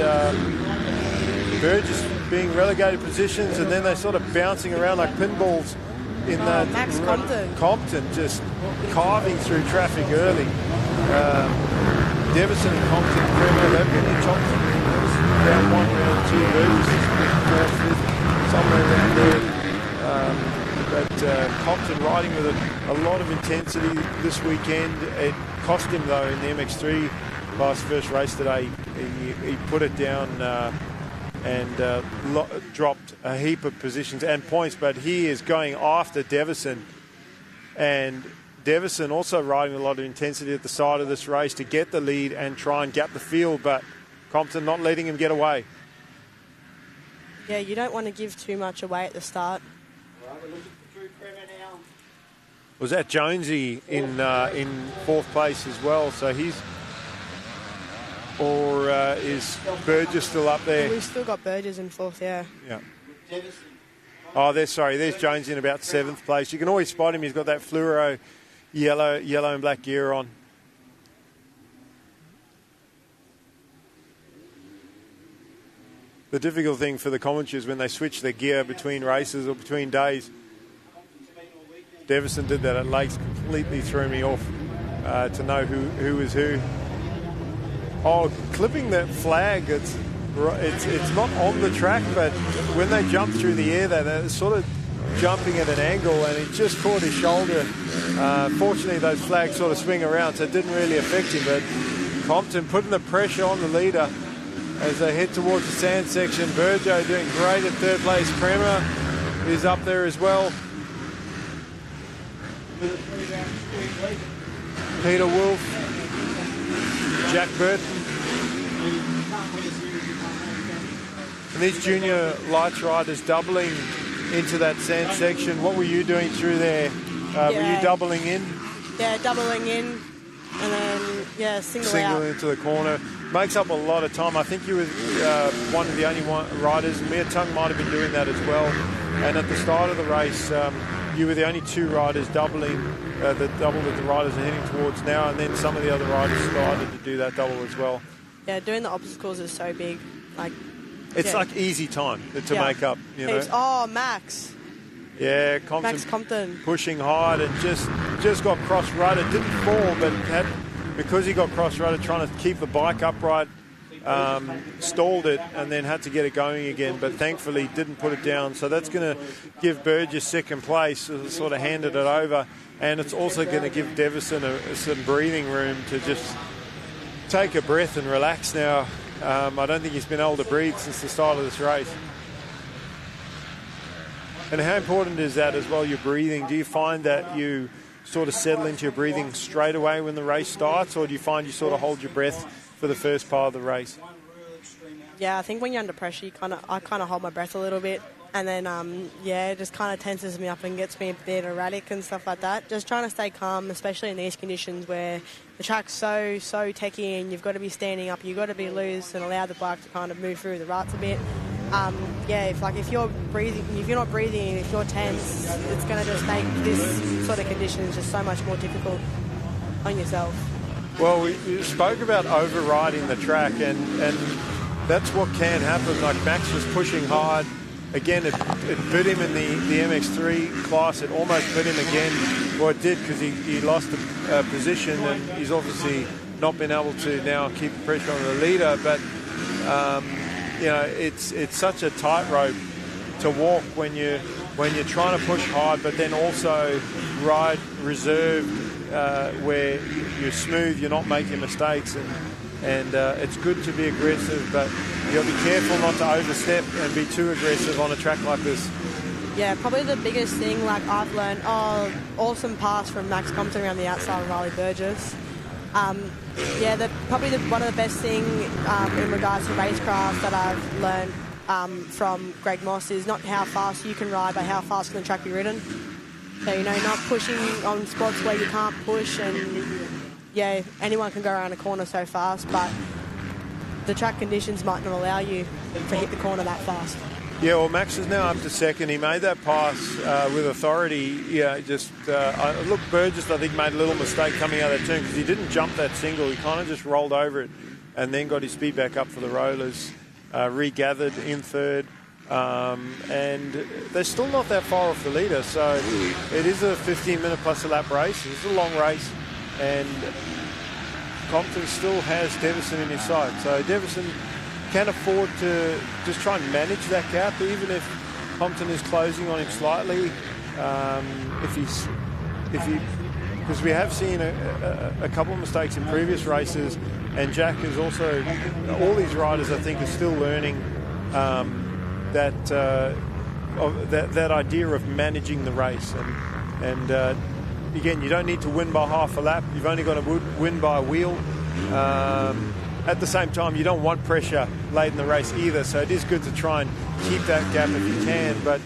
Burgess being relegated positions, and then they're sort of bouncing around like pinballs in that. Max Compton. Compton just carving through traffic early. Devison and Compton, Premier, they've been in top round 1, round 2. Burgess is 4th, 5th, somewhere around there. But Compton riding with a lot of intensity this weekend. It cost him though in the MX3 class first race today. He put it down and dropped a heap of positions and points, but he is going after Devison, and Devison also riding a lot of intensity at the side of this race to get the lead and try and gap the field, but Compton not letting him get away. Yeah, you don't want to give too much away at the start. Was that Jonesy in 4th place as well, so he's... Or is Burgess still up there? We've still got Burgess in 4th, yeah. Yeah. Oh, there's Jones in about 7th place. You can always spot him. He's got that fluoro yellow and black gear on. The difficult thing for the commentary is when they switch their gear between races or between days. Devison did that at Lakes, completely threw me off to know who was who. Oh, clipping that flag, it's not on the track, but when they jump through the air, they're sort of jumping at an angle, and it just caught his shoulder. Fortunately, those flags sort of swing around, so it didn't really affect him, but Compton putting the pressure on the leader as they head towards the sand section. Burjo doing great at 3rd place. Kremer is up there as well. Peter Wolf. Jack Burton. And these junior lights riders doubling into that sand section. What were you doing through there? Were you doubling in? Yeah, doubling in, and then, single out. Into the corner. Makes up a lot of time. I think you were one of the only riders. Mia Tung might have been doing that as well. And at the start of the race, you were the only 2 riders doubling, the double that the riders are heading towards now, and then some of the other riders started to do that double as well. Yeah, doing the obstacles is so big. It's like easy time to make up, you know. Oh, Max. Yeah, Max Compton. Pushing hard and just got cross-rudder. Didn't fall, but had because he got cross-rutted, trying to keep the bike upright, stalled it and then had to get it going again, but thankfully didn't put it down. So that's going to give Burgess second place, sort of handed it over, and it's also going to give Devison some breathing room to just take a breath and relax now. I don't think he's been able to breathe since the start of this race. And how important is that as well, your breathing? Do you find that you sort of settle into your breathing straight away when the race starts, or do you find you sort of hold your breath for the first part of the race? Yeah, I think when you're under pressure, I kind of hold my breath a little bit, and then it just kind of tenses me up and gets me a bit erratic and stuff like that. Just trying to stay calm, especially in these conditions where the track's so techy and you've got to be standing up, you've got to be loose and allow the bike to kind of move through the ruts a bit. If you're breathing, if you're not breathing, if you're tense, it's going to just make this sort of conditions just so much more difficult on yourself. Well, we spoke about overriding the track, and that's what can happen. Like Max was pushing hard. Again, it bit him in the MX3 class. It almost bit him again. Well, it did, because he lost a position, and he's obviously not been able to now keep the pressure on the leader. But it's such a tightrope to walk when you're trying to push hard, but then also ride reserved, where you're smooth, you're not making mistakes, and it's good to be aggressive, but you'll be careful not to overstep and be too aggressive on a track like this. Yeah, probably the biggest thing, like I've learned, awesome pass from Max Compton around the outside of Riley Burgess. Probably one of the best things in regards to racecraft that I've learned from Greg Moss is not how fast you can ride, but how fast can the track be ridden. So, not pushing on spots where you can't push, and anyone can go around a corner so fast, but the track conditions might not allow you to hit the corner that fast. Yeah, well, Max is now up to second. He made that pass with authority. Look, Burgess, I think, made a little mistake coming out of that turn, because he didn't jump that single. He kind of just rolled over it and then got his speed back up for the rollers, regathered in third. And they're still not that far off the leader, so it is a 15-minute plus a lap race. It's a long race, and Compton still has Devison in his sight. So Devison can afford to just try and manage that gap, even if Compton is closing on him slightly. Because we have seen a couple of mistakes in previous races, and Jack is also, all these riders I think are still learning that idea of managing the race, and again, you don't need to win by half a lap. You've only got to win by a wheel. At the same time, you don't want pressure late in the race either, so it is good to try and keep that gap if you can, but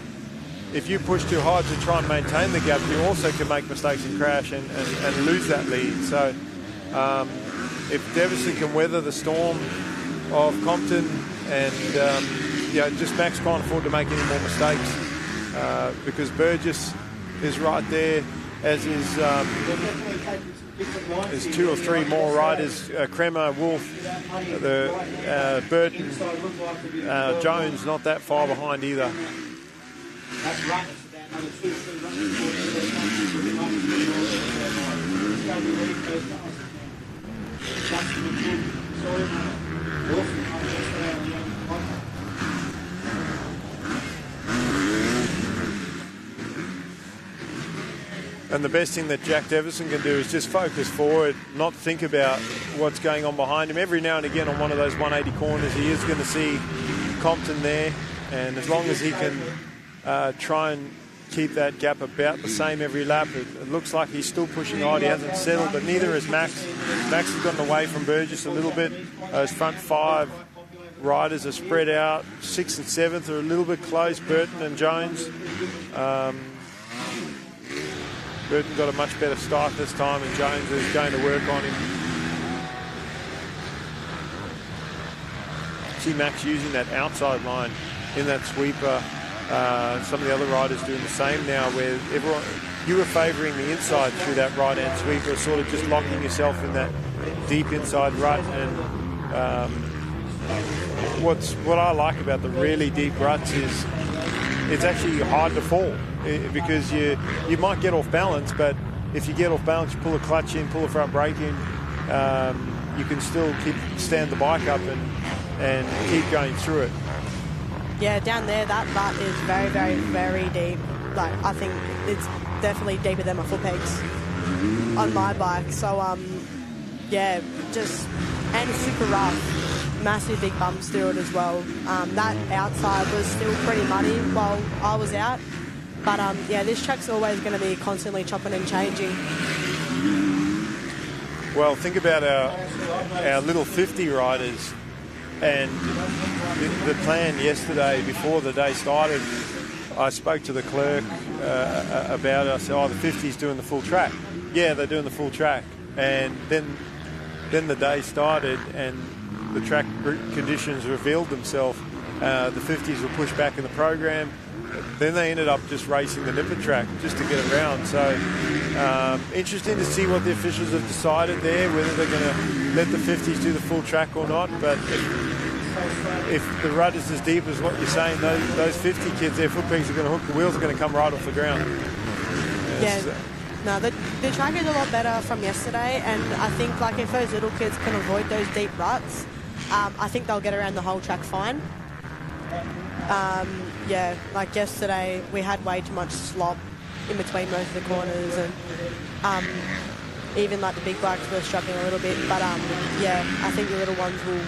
if you push too hard to try and maintain the gap, you also can make mistakes and crash and lose that lead. So if Devison can weather the storm of Compton, and just Max can't afford to make any more mistakes, because Burgess is right there, as is there's two or three more riders, Kremer, Wolf, Burton, Jones, not that far behind either. And the best thing that Jack Devison can do is just focus forward, not think about what's going on behind him. Every now and again on one of those 180 corners, he is going to see Compton there, and as long as he can try and keep that gap about the same every lap, it looks like he's still pushing hard. He hasn't settled, but neither is Max. Max has gotten away from Burgess a little bit. Those front five riders are spread out. 6th and 7th are a little bit close, Burton and Jones. Burton got a much better start this time, and Jones is going to work on him. See Max using that outside line in that sweeper. Some of the other riders doing the same now, where you were favouring the inside through that right-hand sweeper, sort of just locking yourself in that deep inside rut. And what I like about the really deep ruts is it's actually hard to fall, because you might get off balance, but if you get off balance, you pull a clutch in, pull a front brake in, you can still stand the bike up and keep going through it. Yeah, down there, that rut is very, very, very deep. Like, I think it's definitely deeper than my foot pegs on my bike. So, yeah, and it's super rough. Massive big bumps through it as well. That outside was still pretty muddy while I was out. But, yeah, this track's always going to be constantly chopping and changing. Well, think about our little 50 riders, and the plan yesterday before the day started, I spoke to the clerk about it. I said, the 50's doing the full track. Yeah, they're doing the full track. And then the day started and the track conditions revealed themselves. The 50s were pushed back in the program. Then they ended up just racing the nipper track just to get around. So interesting to see what the officials have decided there, whether they're going to let the 50s do the full track or not. But if the rut is as deep as what you're saying, those 50 kids, their foot pegs are going to hook, the wheels are going to come right off the ground. No, the track is a lot better from yesterday, and I think like if those little kids can avoid those deep ruts, I think they'll get around the whole track fine. Yeah, like yesterday we had way too much slop in between most of the corners, and even like the big bikes were struggling a little bit, but yeah, I think the little ones will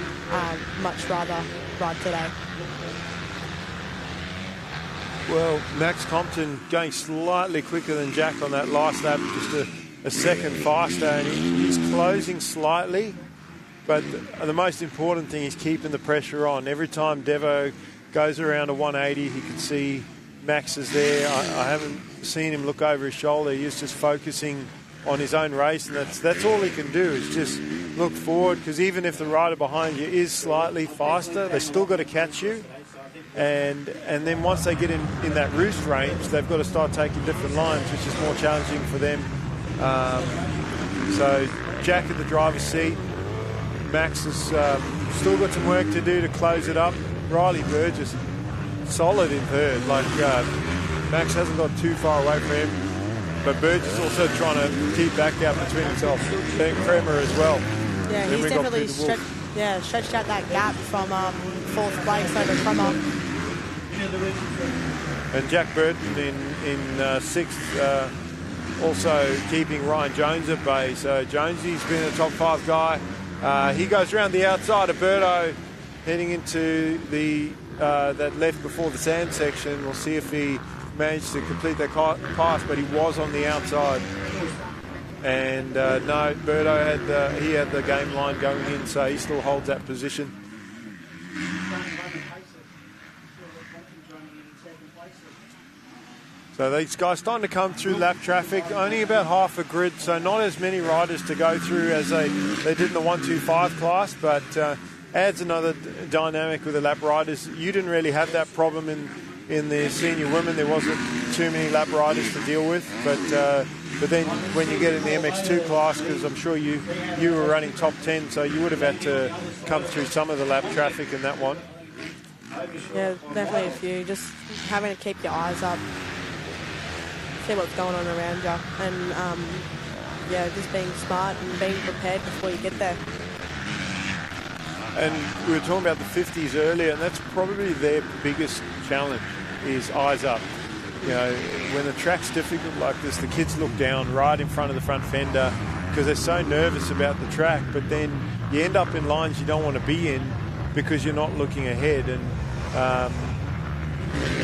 much rather ride today. Well, Max Compton going slightly quicker than Jack on that last lap, just a second faster, and he's closing slightly, but the most important thing is keeping the pressure on. Every time Devo goes around a 180, he can see Max is there. I haven't seen him look over his shoulder. He's just focusing on his own race, and that's all he can do, is just look forward, because even if the rider behind you is slightly faster, they've still got to catch you. And then once they get in that roost range, they've got to start taking different lines, which is more challenging for them. So Jack at the driver's seat. Max has still got some work to do to close it up. Riley Burgess, solid in third. Like Max hasn't got too far away from him, but Burgess also trying to keep that gap between himself and Kremer as well. Yeah, he's definitely stretched out that gap from fourth place over Kremer. And Jack Burton in sixth, also keeping Ryan Jones at bay. So Jonesy's been a top 5 guy. He goes around the outside of Birdo, heading into the that left before the sand section. We'll see if he managed to complete that pass, but he was on the outside. And no, Birdo had the game line going in, so he still holds that position. So these guys starting to come through lap traffic, only about half a grid, so not as many riders to go through as they did in the 125 class, but adds another dynamic with the lap riders. You didn't really have that problem in the senior women. There wasn't too many lap riders to deal with, but then when you get in the MX2 class, because I'm sure you were running top 10, so you would have had to come through some of the lap traffic in that one. Yeah, definitely a few. Just having to keep your eyes up, see what's going on around you, and yeah, just being smart and being prepared before you get there. And we were talking about the 50s earlier, and that's probably their biggest challenge, is eyes up. You know, when the track's difficult like this, the kids look down right in front of the front fender because they're so nervous about the track, but then you end up in lines you don't want to be in because you're not looking ahead. And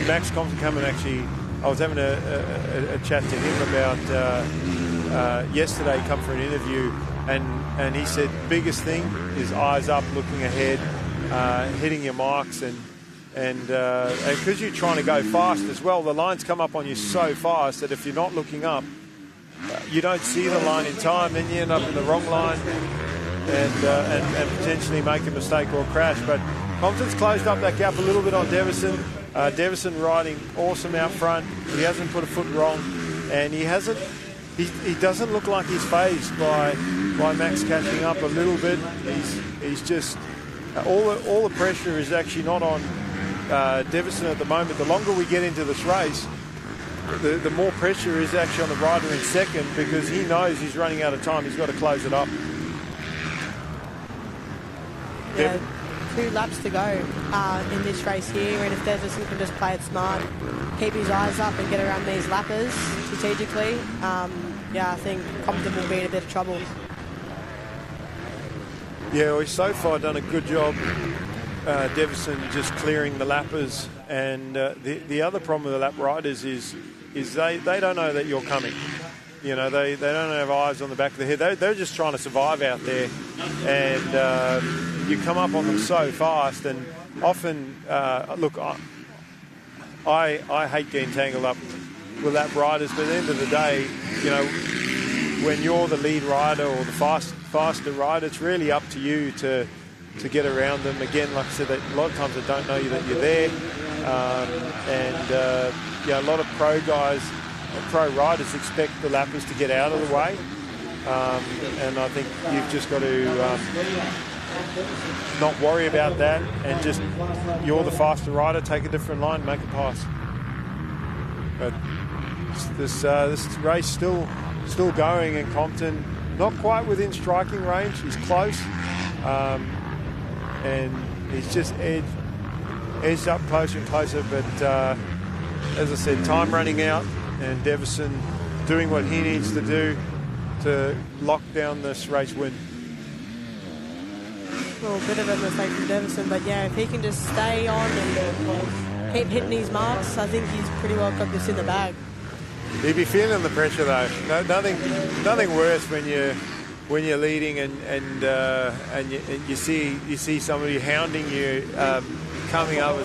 Max Compton coming, actually, I was having a chat to him about yesterday, come for an interview, and he said biggest thing is eyes up, looking ahead, hitting your marks, and because you're trying to go fast as well, the lines come up on you so fast that if you're not looking up, you don't see the line in time, then you end up in the wrong line and potentially make a mistake or a crash. But Compton's closed up that gap a little bit on Devison. Devison riding awesome out front. He hasn't put a foot wrong, and he doesn't look like he's phased by Max catching up a little bit. He's just all the pressure is actually not on Devison at the moment. The longer we get into this race, the more pressure is actually on the rider in second, because he knows he's running out of time. He's got to close it up. Yeah, 2 laps to go in this race here, and if Deverson can just play it smart, keep his eyes up and get around these lappers strategically, I think Compton will be in a bit of trouble. Yeah, we've so far done a good job, Deverson, just clearing the lappers, and the other problem with the lap riders is they don't know that you're coming. You know, they don't have eyes on the back of their head. They're just trying to survive out there, and you come up on them so fast, and often, look, I hate getting tangled up with lap riders, but at the end of the day, you know, when you're the lead rider or the faster rider, it's really up to you to get around them. Again, like I said, a lot of times they don't know that you're there, a lot of pro guys, pro riders expect the lappers to get out of the way, and I think you've just got to not worry about that, and just, you're the faster rider, take a different line, make a pass. But this race still going in Compton, not quite within striking range. He's close, and he's just edged up closer and closer. But as I said, time running out, and Deverson doing what he needs to do to lock down this race win. Well, a bit of a mistake from Deverson, but yeah, if he can just stay on and keep hitting his marks, I think he's pretty well got this in the bag. He'd be feeling the pressure though. Nothing worse when you're leading and you see somebody hounding you coming up,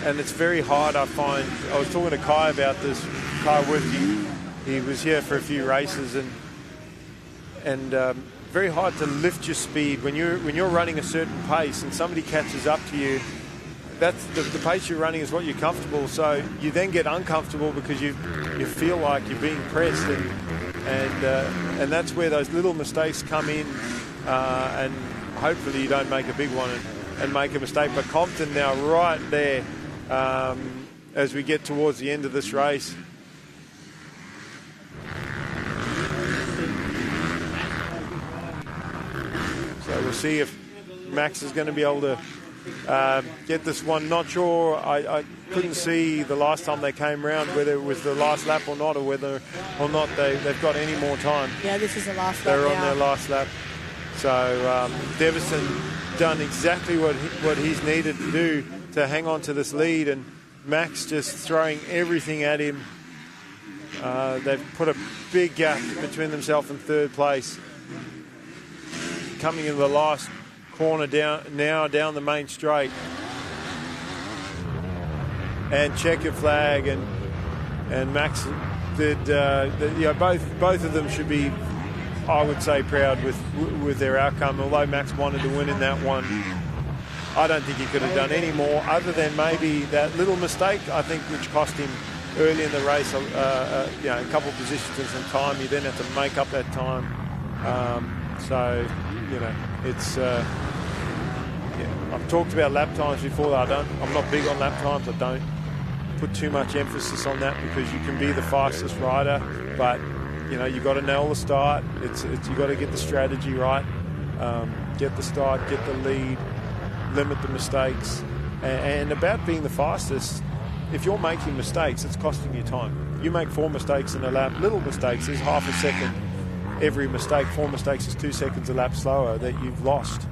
and it's very hard. I find, I was talking to Kai about this. Kai Wood, he was here for a few races, and very hard to lift your speed when you're running a certain pace and somebody catches up to you. That's the pace you're running is what you're comfortable. So you then get uncomfortable because you feel like you're being pressed, and that's where those little mistakes come in, and hopefully you don't make a big one and make a mistake. But Compton now right there as we get towards the end of this race. So we'll see if Max is going to be able to get this one. Not sure. I couldn't see the last time they came around whether it was the last lap or not, or whether or not they've got any more time. Yeah, this is the last lap. They're on their last lap. So Deverson done exactly what he's needed to do to hang on to this lead, and Max just throwing everything at him. They've put a big gap between themselves and third place. Coming into the last corner down the main straight, and checkered flag, and Max did. Both of them should be, I would say, proud with their outcome. Although Max wanted to win in that one, I don't think he could have done any more, other than maybe that little mistake, I think, which cost him early in the race, a couple of positions and some time. You then have to make up that time. It's. I've talked about lap times before. I'm not big on lap times. I don't put too much emphasis on that, because you can be the fastest rider, but you got to nail the start. You got to get the strategy right. Get the start, get the lead, limit the mistakes, and about being the fastest. If you're making mistakes, it's costing you time. You make 4 mistakes in a lap. Little mistakes is half a second. Every mistake, 4 mistakes is 2 seconds a lap slower that you've lost.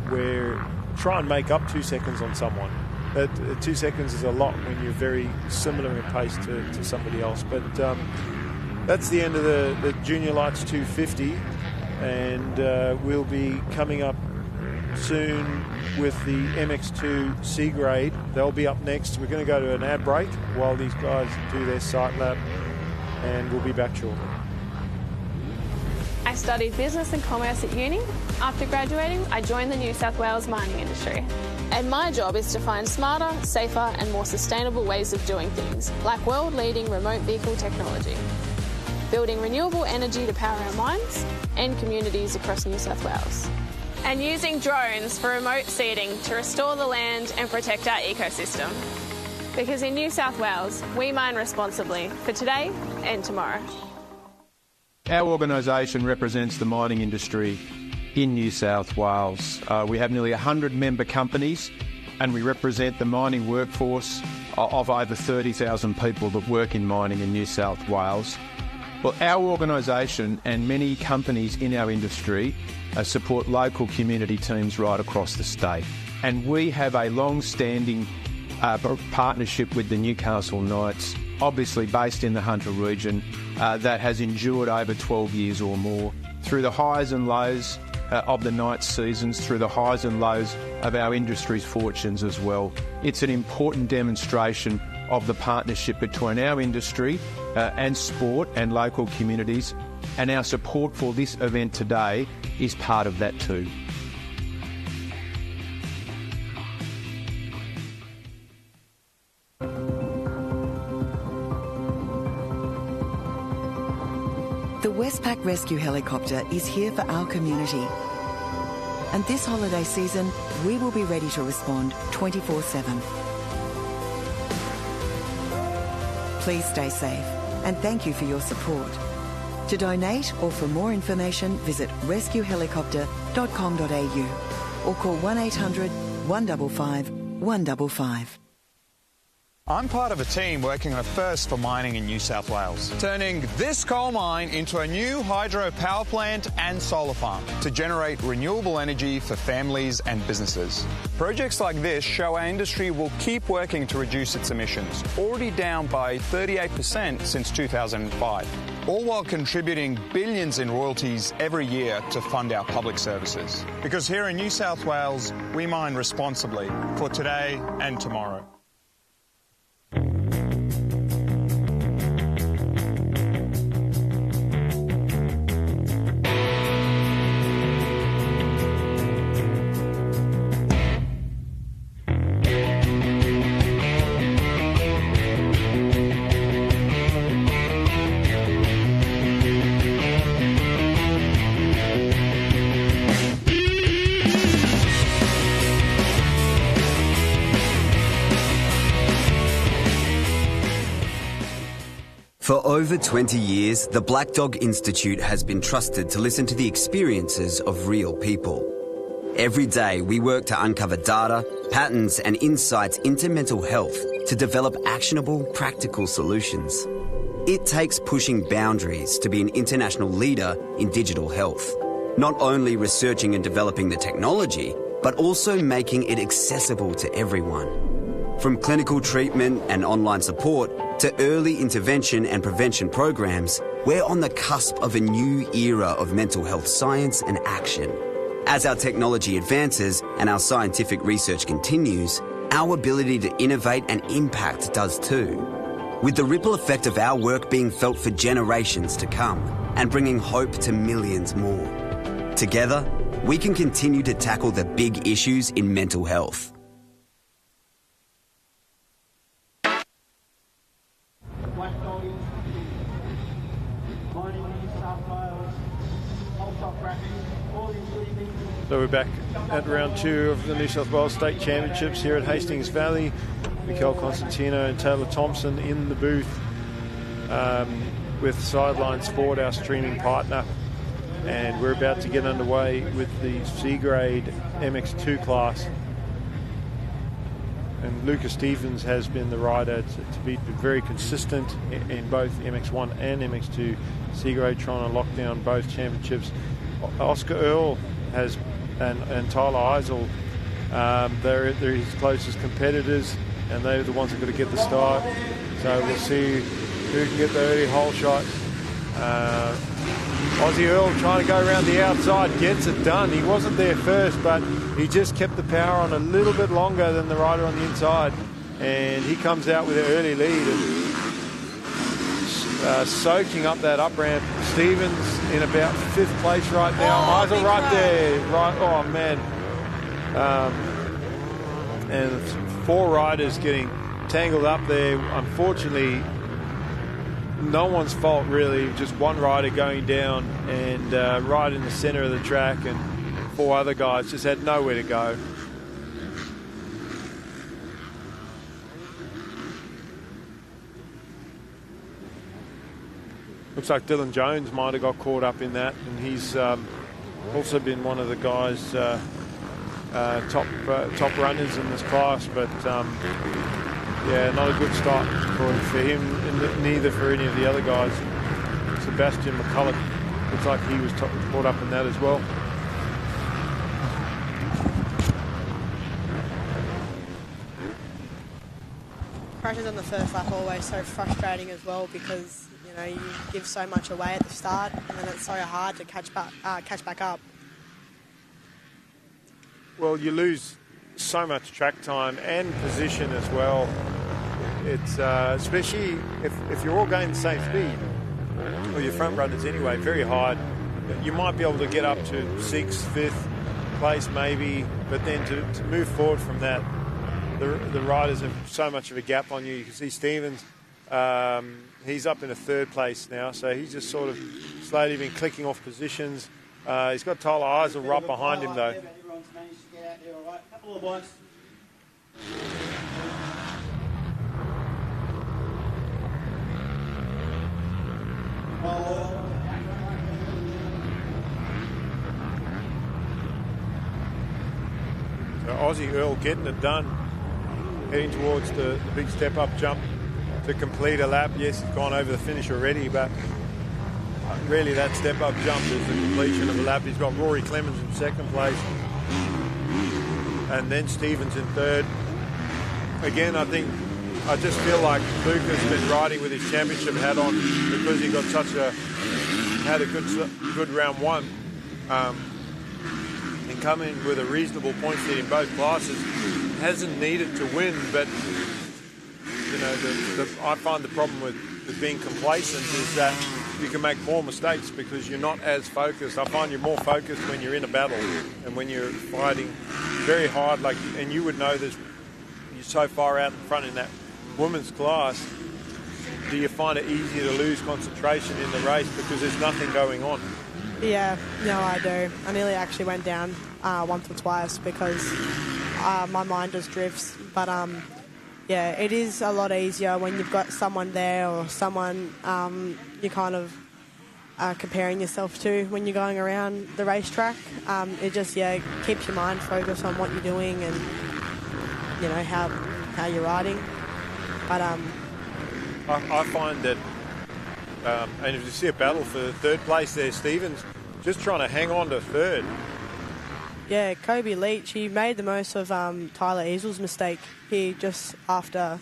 Where try and make up 2 seconds on someone. 2 seconds is a lot when you're very similar in pace to somebody else. But that's the end of the Junior Lights 250, and we'll be coming up soon with the MX1 C-grade. They'll be up next. We're going to go to an ad break while these guys do their sight lap, and we'll be back shortly. I studied business and commerce at uni. After graduating, I joined the New South Wales mining industry. And my job is to find smarter, safer and more sustainable ways of doing things, like world-leading remote vehicle technology, building renewable energy to power our mines and communities across New South Wales, and using drones for remote seeding to restore the land and protect our ecosystem. Because in New South Wales, we mine responsibly for today and tomorrow. Our organisation represents the mining industry in New South Wales. We have nearly 100 member companies, and we represent the mining workforce of over 30,000 people that work in mining in New South Wales. Well, our organisation and many companies in our industry support local community teams right across the state. And we have a long-standing partnership with the Newcastle Knights, obviously based in the Hunter region, that has endured over 12 years or more, through the highs and lows of the Knights seasons, through the highs and lows of our industry's fortunes as well. It's an important demonstration of the partnership between our industry and sport and local communities, and our support for this event today is part of that too. The Westpac Rescue Helicopter is here for our community. And this holiday season, we will be ready to respond 24/7. Please stay safe, and thank you for your support. To donate or for more information, visit rescuehelicopter.com.au or call 1800 155 155. I'm part of a team working on a first for mining in New South Wales, turning this coal mine into a new hydro power plant and solar farm to generate renewable energy for families and businesses. Projects like this show our industry will keep working to reduce its emissions, already down by 38% since 2005, all while contributing billions in royalties every year to fund our public services. Because here in New South Wales, we mine responsibly for today and tomorrow. For over 20 years, the Black Dog Institute has been trusted to listen to the experiences of real people. Every day, we work to uncover data, patterns and insights into mental health to develop actionable, practical solutions. It takes pushing boundaries to be an international leader in digital health, not only researching and developing the technology, but also making it accessible to everyone. From clinical treatment and online support to early intervention and prevention programs, we're on the cusp of a new era of mental health science and action. As our technology advances and our scientific research continues, our ability to innovate and impact does too. With the ripple effect of our work being felt for generations to come and bringing hope to millions more. Together, we can continue to tackle the big issues in mental health. So we're back at round 2 of the New South Wales State Championships here at Hastings Valley. Mikel Constantino and Taylor Thompson in the booth with Sideline Sport, our streaming partner. And we're about to get underway with the C-grade MX2 class. And Lucas Stephens has been the rider to be very consistent in both MX1 and MX2 C-grade, trying to lock down both championships. Oscar Earl has and Tyler Eisel, they're his closest competitors, and they're the ones that are going to get the start. So we'll see who can get the early hole shot. Aussie Earl trying to go around the outside, gets it done. He wasn't there first, but he just kept the power on a little bit longer than the rider on the inside, and he comes out with an early lead and soaking up that up ramp. Stevens in about 5th place right now. Eisel right there. Right. Oh, man. And 4 riders getting tangled up there. Unfortunately, no one's fault really. Just one rider going down and right in the center of the track, and 4 other guys just had nowhere to go. Looks like Dylan Jones might have got caught up in that, and he's also been one of the guys top runners in this class, but yeah, not a good start for him, and neither for any of the other guys. Sebastian McCulloch looks like he was caught up in that as well. Crashes on the first lap are always so frustrating as well, because you give so much away at the start, and then it's so hard to catch back up. Well, you lose so much track time and position as well. It's especially if you're all going the same speed, or your front runners anyway, very hard. You might be able to get up to 6th, 5th place maybe, but then to move forward from that, the riders have so much of a gap on you. You can see Stevens, he's up in a 3rd place now, so he's just sort of slowly been clicking off positions. He's got Tyler Eisel right behind him though. Everyone's managed to get out there all right. A couple of blokes. So Aussie Earl getting it done, heading towards the big step-up jump to complete a lap. Yes, he's gone over the finish already, but really that step-up jump is the completion of a lap. He's got Rory Clemens in 2nd place, and then Stevens in 3rd. Again, I just feel like Luca's been riding with his championship hat on because he had a good round 1. And come in with a reasonable point lead in both classes. Hasn't needed to win, but I find the problem with being complacent is that you can make more mistakes because you're not as focused. I find you're more focused when you're in a battle and when you're fighting very hard. And you would know this. You're so far out in front in that women's class. Do you find it easier to lose concentration in the race because there's nothing going on? Yeah, no, I do. I nearly actually went down once or twice because my mind just drifts. But yeah, it is a lot easier when you've got someone there or someone you're kind of comparing yourself to when you're going around the racetrack. It just keeps your mind focused on what you're doing and how you're riding. But I find that, and if you see a battle for 3rd place there, Stevens just trying to hang on to 3rd. Yeah, Kobe Leach, he made the most of Tyler Easel's mistake here just after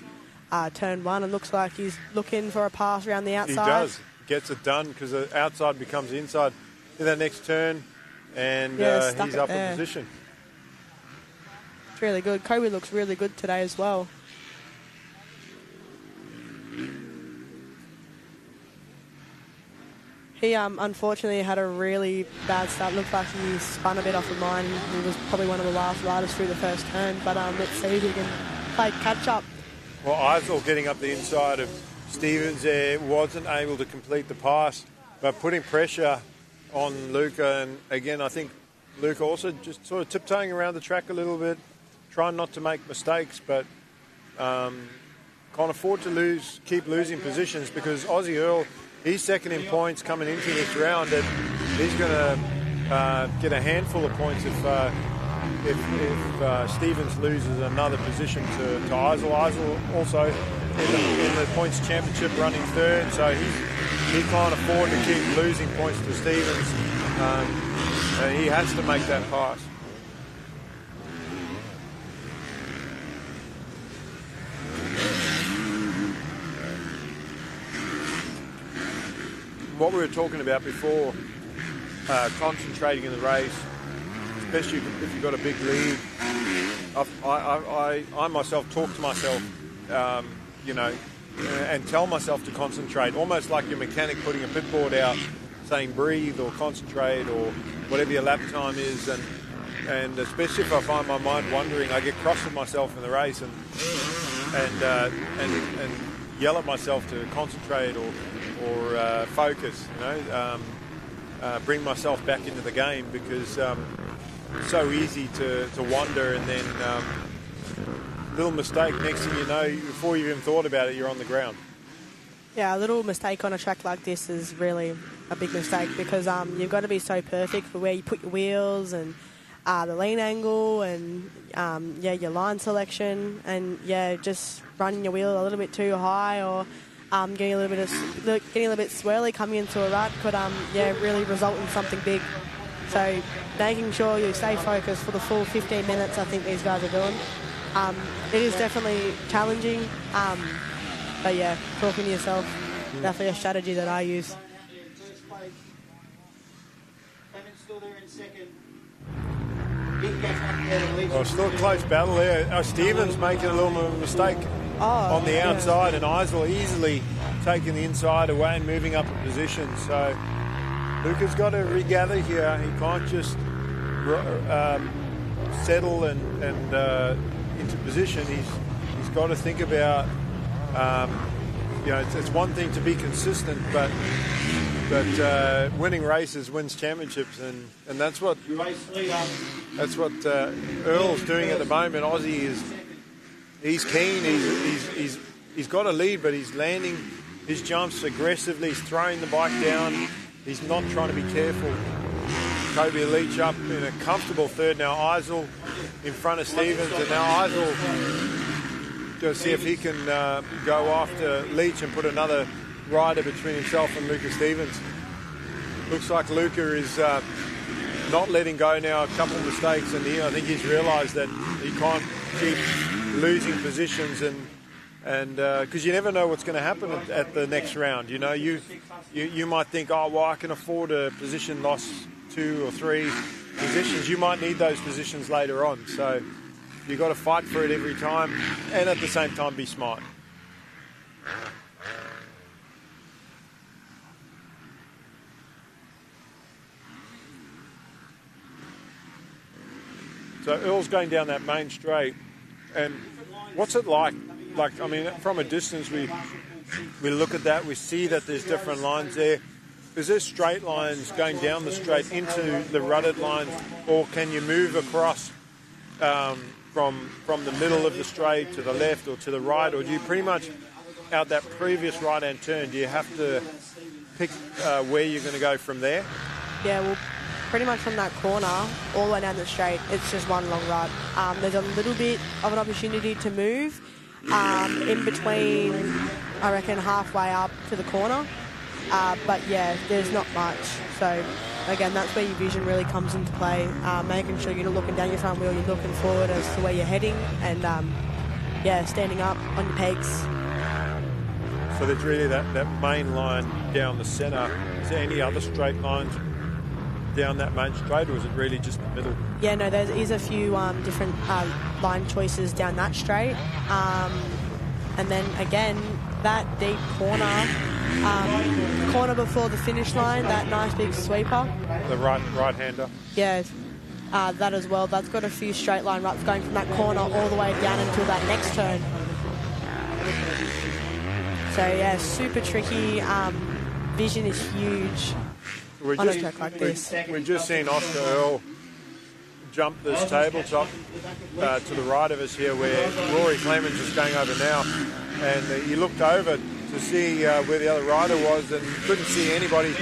turn 1. It looks like he's looking for a pass around the outside. He does. Gets it done because the outside becomes inside in that next turn, and he's up in position. It's really good. Kobe looks really good today as well. He unfortunately had a really bad start. Looked like he spun a bit off the line. He was probably one of the last riders through the first turn, but let's see if he can play catch up. Well, Eisel getting up the inside of Stevens there, wasn't able to complete the pass, but putting pressure on Luca. And again, I think Luca also just sort of tiptoeing around the track a little bit, trying not to make mistakes, but can't afford to keep losing positions because Aussie Earl, he's 2nd in points coming into this round, and he's going to get a handful of points if Stevens loses another position to Eisel. Eisel also in the points championship running 3rd, so he can't afford to keep losing points to Stevens. He has to make that pass. What we were talking about before, concentrating in the race, especially if you've got a big lead. I myself talk to myself, and tell myself to concentrate, almost like your mechanic putting a pit board out, saying breathe or concentrate or whatever your lap time is. And especially if I find my mind wandering, I get cross with myself in the race and yell at myself to concentrate or focus, bring myself back into the game, because it's so easy to wander, and then little mistake, next thing you know, before you even thought about it, you're on the ground. Yeah, a little mistake on a track like this is really a big mistake because you've got to be so perfect for where you put your wheels and the lean angle and your line selection and just running your wheel a little bit too high or getting a little bit swirly coming into a rut could really result in something big. So making sure you stay focused for the full 15 minutes, I think these guys are doing. It is definitely challenging, but yeah, talking to yourself, definitely a strategy that I use. Well, still a close battle there. Stevens making a little mistake on the outside, and Eisel easily taking the inside away and moving up a position. So Luca's got to regather here. He can't just settle and into position. He's got to think about, it's one thing to be consistent, but winning races wins championships, and that's what Earl's doing at the moment. Aussie he's keen. He's got a lead, but he's landing his jumps aggressively. He's throwing the bike down. He's not trying to be careful. Kobe Leach up in a comfortable third now. Eisel in front of Stevens, and now Eisel to see if he can go after Leach and put another rider between himself and Luca Stevens. Looks like Luca is not letting go now. A couple of mistakes, and I think he's realised that he can't keep losing positions, and because you never know what's going to happen at the next round. You might think, I can afford a position loss 2 or 3 positions. You might need those positions later on, so you've got to fight for it every time, and at the same time be smart. So Earl's going down that main straight, and what's it like? From a distance, we look at that, we see that there's different lines there. Is there straight lines going down the straight into the rutted lines, or can you move across from the middle of the straight to the left or to the right, or do you pretty much, out that previous right-hand turn, do you have to pick where you're going to go from there? Yeah, well, pretty much from that corner all the way down the straight, it's just one long rut. There's a little bit of an opportunity to move in between, I reckon, halfway up to the corner. But yeah, there's not much. So again, that's where your vision really comes into play. Making sure you're not looking down your front wheel, you're looking forward as to where you're heading, and standing up on your pegs. So there's really that main line down the centre. Is there any other straight lines down that main straight, or is it really just the middle? Yeah, no, there is a few different line choices down that straight. And then again, that deep corner before the finish line, that nice big sweeper. The right-hander. Yeah, that as well. That's got a few straight line ruts going from that corner all the way down until that next turn. So yeah, super tricky. Vision is huge on a track like this. We've just seen Oscar Earl jump this tabletop to the right of us here, where Rory Clemens is going over now, and he looked over to see where the other rider was and couldn't see anybody.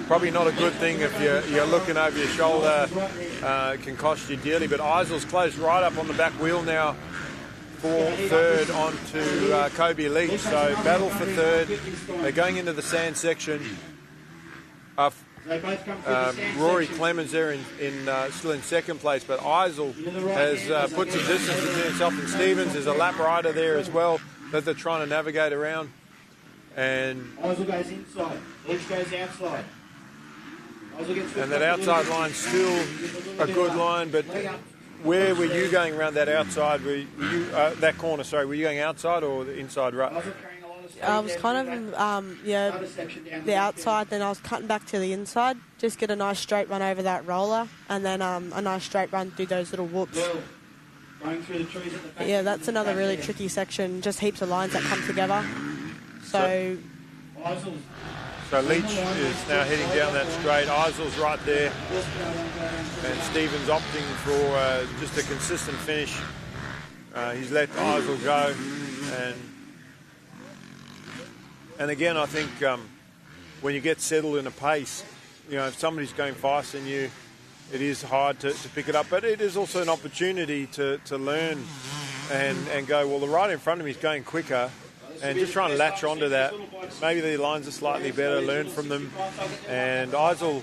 Probably not a good thing if you're looking over your shoulder. It can cost you dearly, but Eisel's closed right up on the back wheel now for third onto Kobe Leach. So battle for third. They're going into the sand section. Rory Clemens there still in second place, but Eisel has put some distance between himself and Stevens. There's a lap rider there as well that they're trying to navigate around. And Eisel goes inside, Leach goes outside. And that outside line's still a good line, but where were you going around that outside? Were you that corner? Sorry, were you going outside or the inside rut? I was kind of the outside. Then I was cutting back to the inside. Just get a nice straight run over that roller, and then a nice straight run through those little whoops. Yeah, that's another really tricky section. Just heaps of lines that come together. So Leach is now heading down that straight. Eisel's right there, and Stevens opting for just a consistent finish. He's let Eisel go, and And again, I think when you get settled in a pace, you know, if somebody's going faster than you, it is hard to pick it up. But it is also an opportunity to learn and go, well, the rider in front of me is going quicker, and just try and latch onto that. Maybe the lines are slightly better, learn from them. And Eisel,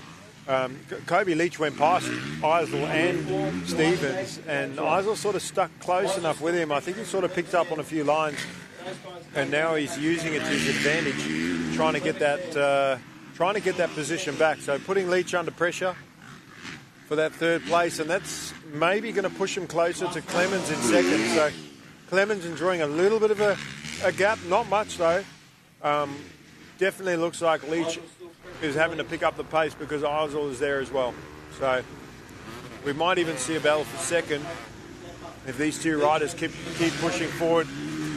Kobe Leach went past Eisel and Stevens, and Eisel sort of stuck close enough with him. I think he sort of picked up on a few lines, and now he's using it to his advantage, trying to get that position back. So putting Leach under pressure for that third place, and that's maybe going to push him closer to Clemens in second. So Clemens enjoying a little bit of a gap, not much though. Definitely looks like Leach is having to pick up the pace because Eisel is there as well. So we might even see a battle for second if these two riders keep pushing forward.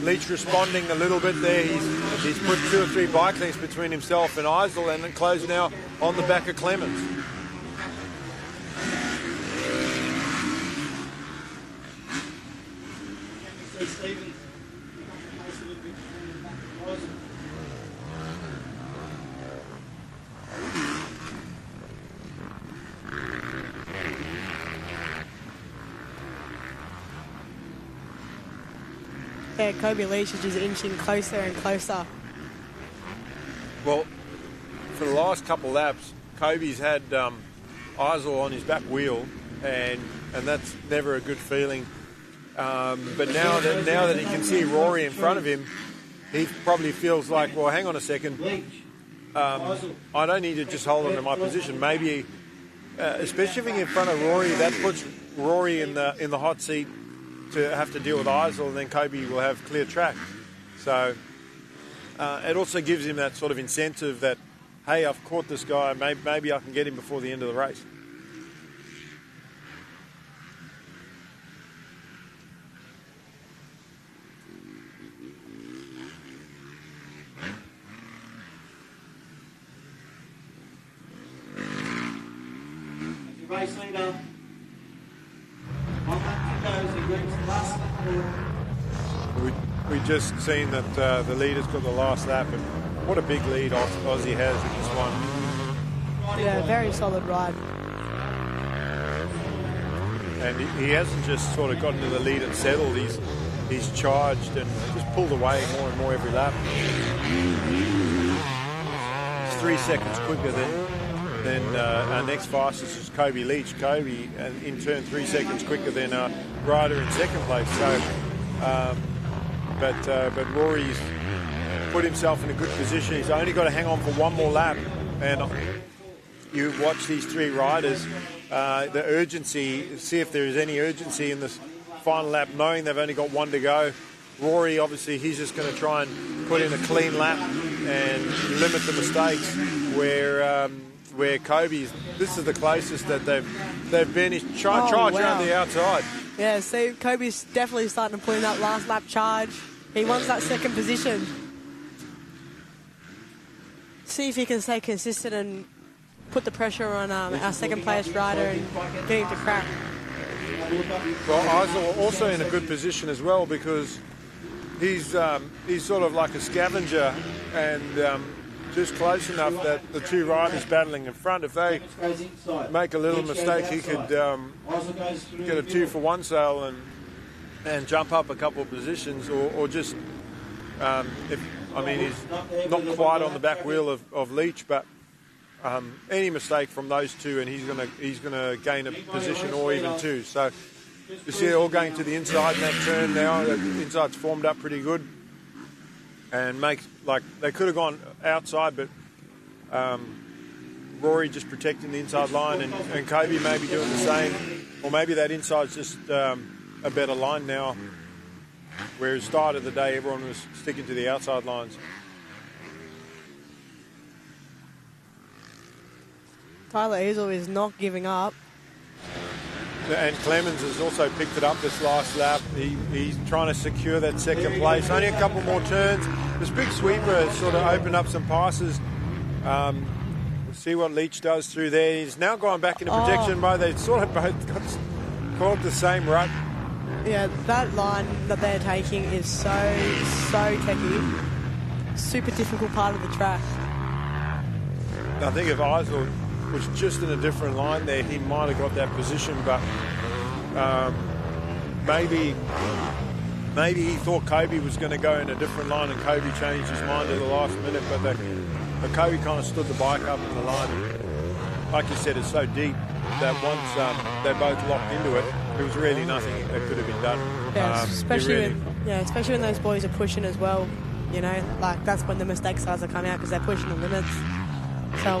Leach responding a little bit there. He's put 2 or 3 bike lengths between himself and Eisel, and then closed now on the back of Clemens. Yeah, Kobe Leach is just inching closer and closer. Well, for the last couple of laps, Kobe's had Eisel on his back wheel, and that's never a good feeling. But now that he can see Rory in front of him, he probably feels like, well, hang on a second, I don't need to just hold on to my position. Maybe, especially if he's in front of Rory, that puts Rory in the hot seat to have to deal with Eisel, and then Kobe will have clear track. So it also gives him that sort of incentive that, hey, I've caught this guy, maybe I can get him before the end of the race. Race leader. We just seen that the leader's got the last lap, and what a big lead Aussie has in this one. Yeah, very solid ride. And he hasn't just sort of gotten to the lead and settled. He's charged and just pulled away more and more every lap. It's 3 seconds quicker than our next fastest is Kobe Leach. Kobe, and in turn 3 seconds quicker than our rider in second place. So, but Rory's put himself in a good position. He's only got to hang on for one more lap, and you watch these 3 riders, the urgency, see if there is any urgency in this final lap, knowing they've only got one to go. Rory, obviously, he's just going to try and put in a clean lap and limit the mistakes. Where Kobe's, this is the closest that they've been. He's charged around the outside. Yeah, see, Kobe's definitely starting to put in that last lap charge. He wants that second position. See if he can stay consistent and put the pressure on our second place rider and get him to crack. Well, Eisel also in a good position as well, because he's sort of like a scavenger, and just close enough that the 2 riders battling in front, if they make a little mistake, he could get a 2-for-1 sale and jump up a couple of positions, or just he's not quite on the back wheel of Leach, but any mistake from those 2 and he's gonna gain a position or even 2. So you see they're all going to the inside in that turn now. The inside's formed up pretty good, and they could have gone outside, but Rory just protecting the inside line, and Kobe maybe doing the same, or maybe that inside's just a better line now, whereas start of the day everyone was sticking to the outside lines. Tyler Eisel is not giving up. And Clemens has also picked it up this last lap. He's trying to secure that second place. Only a couple more turns. This big sweeper has sort of opened up some passes. We'll see what Leach does through there. He's now gone back into projection mode. They sort of both got caught the same rut. Yeah, that line that they're taking is so techy. super difficult part of the track. I think if Eisel was just in a different line there, he might have got that position, but maybe he thought Kobe was going to go in a different line, and Kobe changed his mind at the last minute, but Kobe kind of stood the bike up in the line. Like you said, it's so deep that once they're both locked into it, there was really nothing that could have been done. Yeah, especially when those boys are pushing as well. You know, like that's when the mistake starts to come out because they're pushing the limits. So,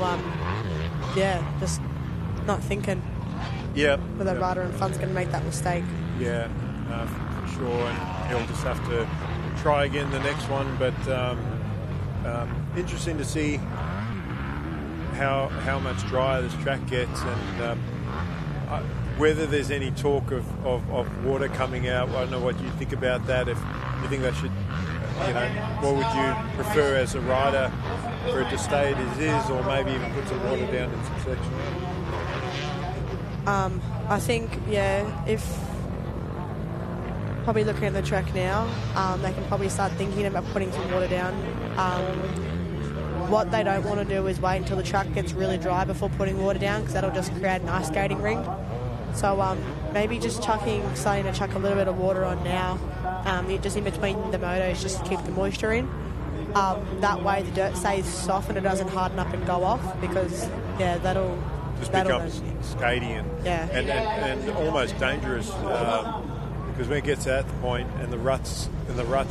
just not thinking. Yeah. Whether rider in front's going to make that mistake. Yeah, for sure, and he'll just have to try again the next one. But interesting to see how much drier this track gets, and whether there's any talk of water coming out. I don't know what you think about that. If you think that should, what would you prefer as a rider, for it to stay as is, or maybe even put some water down in some sections? I think, if probably looking at the track now, they can probably start thinking about putting some water down. What they don't want to do is wait until the track gets really dry before putting water down, because that'll just create an ice skating ring. So maybe just starting to chuck a little bit of water on now, just in between the motos, just to keep the moisture in. That way the dirt stays soft and it doesn't harden up and go off, because that'll just becomes skatey and almost dangerous, because when it gets to that point and the ruts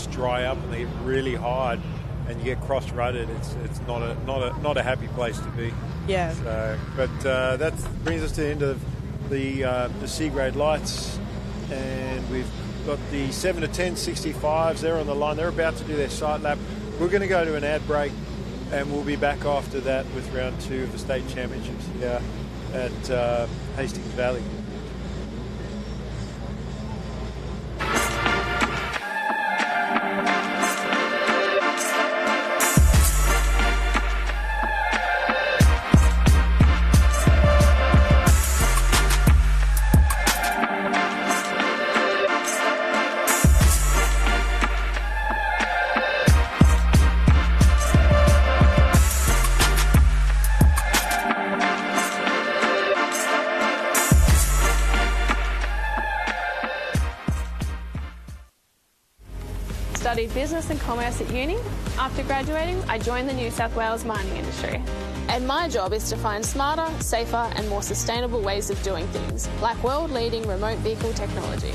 dry up and they get really hard and you get cross-rutted, it's not a happy place to be. Yeah. So, but that brings us to the end of the C-grade lights, and we've got the 7 to 10 65s. They're on the line. They're about to do their sight lap. We're going to go to an ad break, and we'll be back after that with round 2 of the state championships here at Hastings Valley. Studied business and commerce at uni. After graduating, I joined the New South Wales mining industry. And my job is to find smarter, safer and more sustainable ways of doing things, like world-leading remote vehicle technology,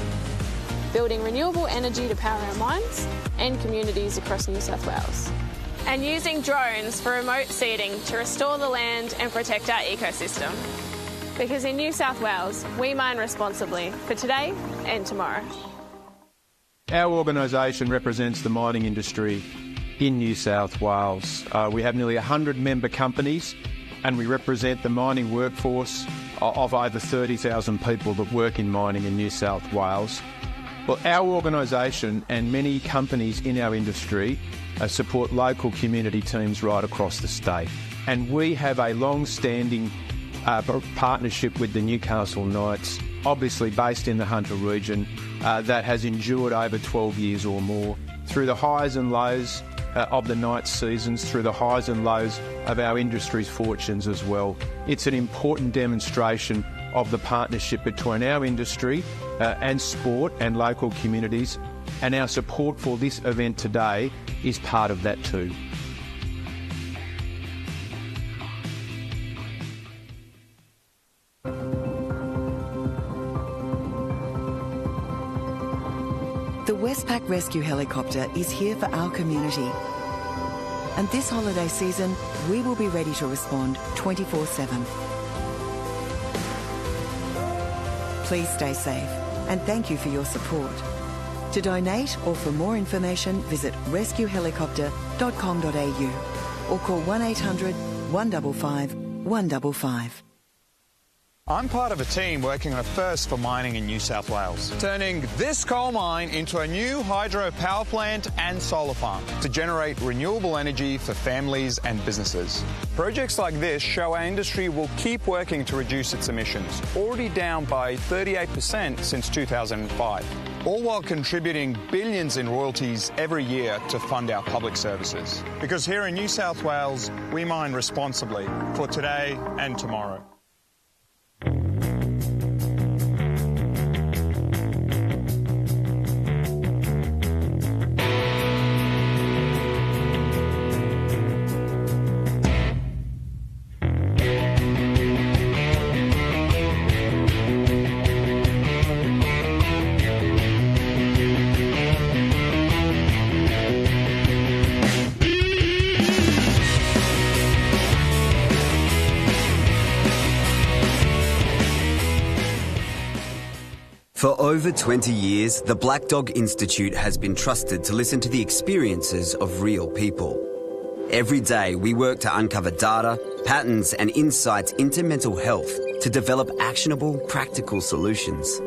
building renewable energy to power our mines and communities across New South Wales, and using drones for remote seeding to restore the land and protect our ecosystem. Because in New South Wales, we mine responsibly for today and tomorrow. Our organisation represents the mining industry in New South Wales. We have nearly 100 member companies, and we represent the mining workforce of over 30,000 people that work in mining in New South Wales. Well, our organisation and many companies in our industry support local community teams right across the state. And we have a long-standing partnership with the Newcastle Knights, obviously based in the Hunter region, that has endured over 12 years or more, through the highs and lows of the Knights seasons, through the highs and lows of our industry's fortunes as well. It's an important demonstration of the partnership between our industry and sport and local communities, and our support for this event today is part of that too. The Westpac Rescue Helicopter is here for our community. And this holiday season, we will be ready to respond 24/7. Please stay safe, and thank you for your support. To donate or for more information, visit rescuehelicopter.com.au or call 1800 155 155. I'm part of a team working on a first for mining in New South Wales, turning this coal mine into a new hydro power plant and solar farm to generate renewable energy for families and businesses. Projects like this show our industry will keep working to reduce its emissions, already down by 38% since 2005. all while contributing billions in royalties every year to fund our public services. Because here in New South Wales, we mine responsibly for today and tomorrow. For over 20 years, the Black Dog Institute has been trusted to listen to the experiences of real people. Every day, we work to uncover data, patterns and insights into mental health to develop actionable, practical solutions.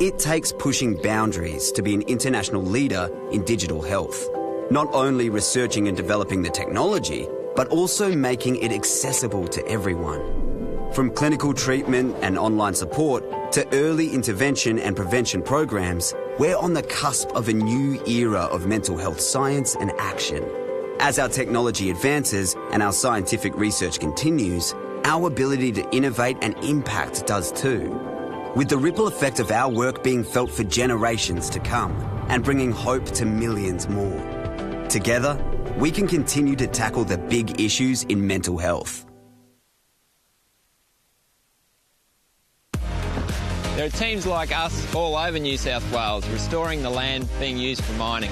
It takes pushing boundaries to be an international leader in digital health, not only researching and developing the technology, but also making it accessible to everyone. From clinical treatment and online support to early intervention and prevention programs, we're on the cusp of a new era of mental health science and action. As our technology advances and our scientific research continues, our ability to innovate and impact does too, with the ripple effect of our work being felt for generations to come and bringing hope to millions more. Together, we can continue to tackle the big issues in mental health. There are teams like us all over New South Wales restoring the land being used for mining.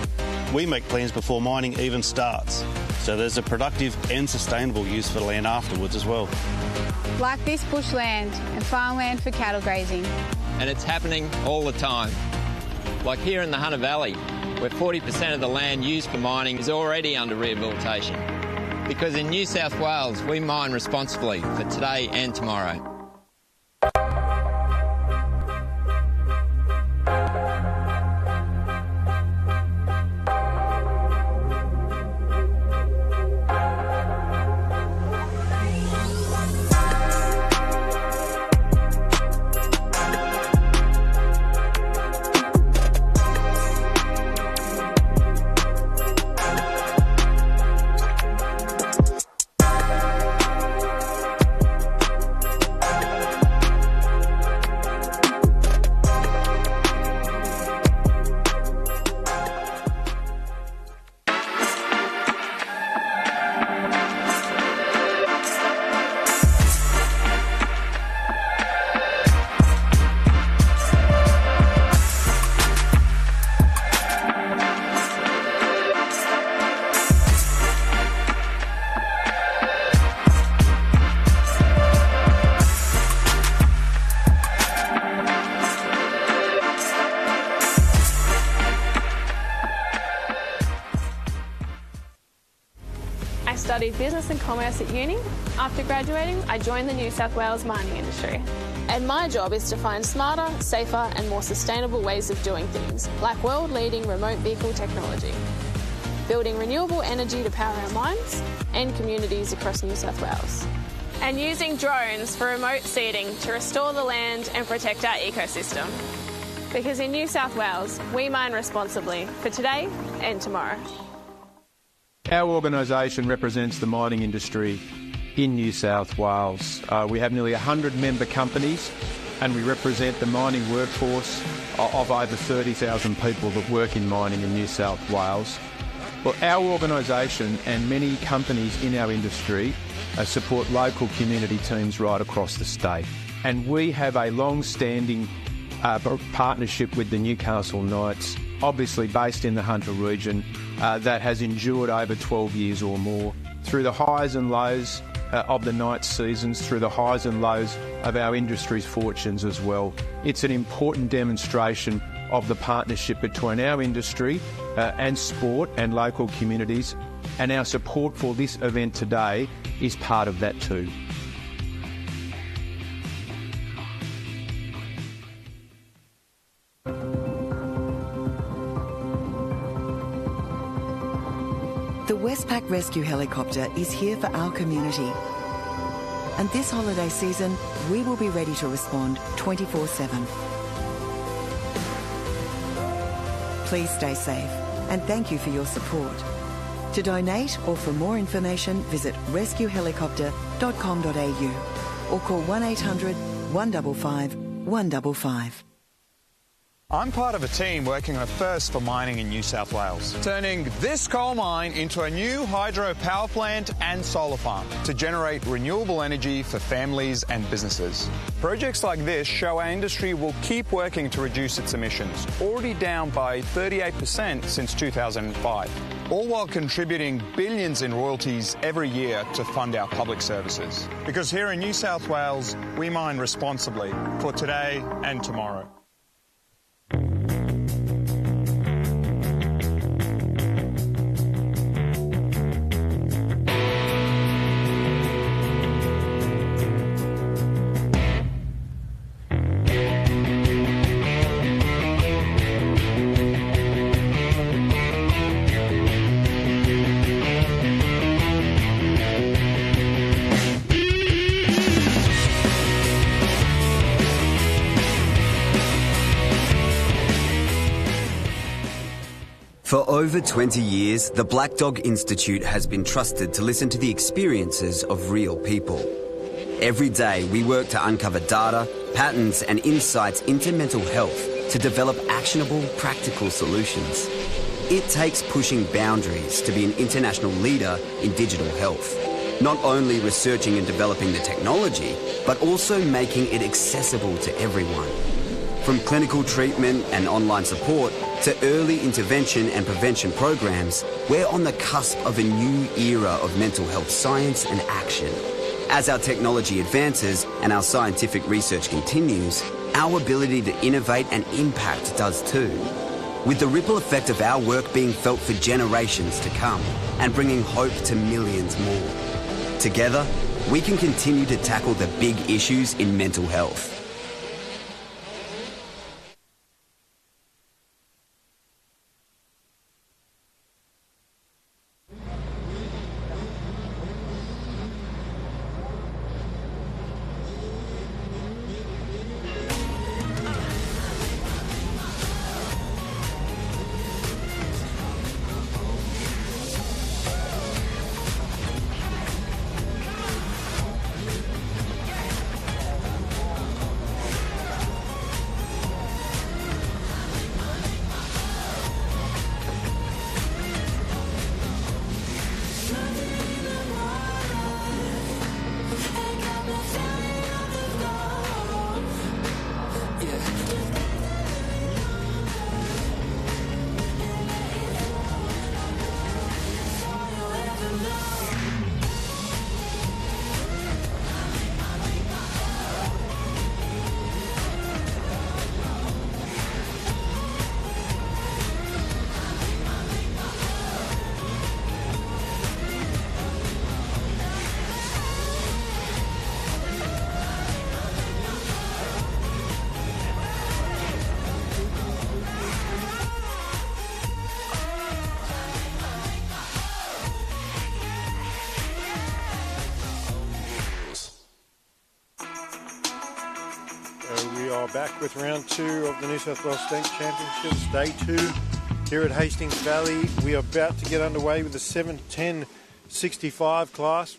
We make plans before mining even starts, so there's a productive and sustainable use for the land afterwards as well. Like this bushland and farmland for cattle grazing. And it's happening all the time. Like here in the Hunter Valley, where 40% of the land used for mining is already under rehabilitation. Because in New South Wales, we mine responsibly for today and tomorrow. I studied business and commerce at uni. After graduating, I joined the New South Wales mining industry. And my job is to find smarter, safer and more sustainable ways of doing things, like world-leading remote vehicle technology, building renewable energy to power our mines and communities across New South Wales, and using drones for remote seeding to restore the land and protect our ecosystem. Because in New South Wales, we mine responsibly for today and tomorrow. Our organisation represents the mining industry in New South Wales. We have nearly 100 member companies and we represent the mining workforce of over 30,000 people that work in mining in New South Wales. Well, our organisation and many companies in our industry support local community teams right across the state. And we have a long-standing partnership with the Newcastle Knights, obviously based in the Hunter region, that has endured over 12 years or more, through the highs and lows of the Knights seasons, through the highs and lows of our industry's fortunes as well. It's an important demonstration of the partnership between our industry and sport and local communities, and our support for this event today is part of that too. The Westpac Rescue Helicopter is here for our community. And this holiday season, we will be ready to respond 24/7. please stay safe, and thank you for your support. To donate or for more information, visit rescuehelicopter.com.au or call 1800 155 155. I'm part of a team working on a first for mining in New South Wales, turning this coal mine into a new hydro power plant and solar farm to generate renewable energy for families and businesses. Projects like this show our industry will keep working to reduce its emissions, already down by 38% since 2005, all while contributing billions in royalties every year to fund our public services. Because here in New South Wales, we mine responsibly for today and tomorrow. For over 20 years, the Black Dog Institute has been trusted to listen to the experiences of real people. Every day, we work to uncover data, patterns and insights into mental health to develop actionable, practical solutions. It takes pushing boundaries to be an international leader in digital health, not only researching and developing the technology, but also making it accessible to everyone. From clinical treatment and online support to early intervention and prevention programs, we're on the cusp of a new era of mental health science and action. As our technology advances and our scientific research continues, our ability to innovate and impact does too, with the ripple effect of our work being felt for generations to come and bringing hope to millions more. Together, we can continue to tackle the big issues in mental health. Back with round two of the New South Wales State Championships, day two here at Hastings Valley. We are about to get underway with the 7:10:65 class.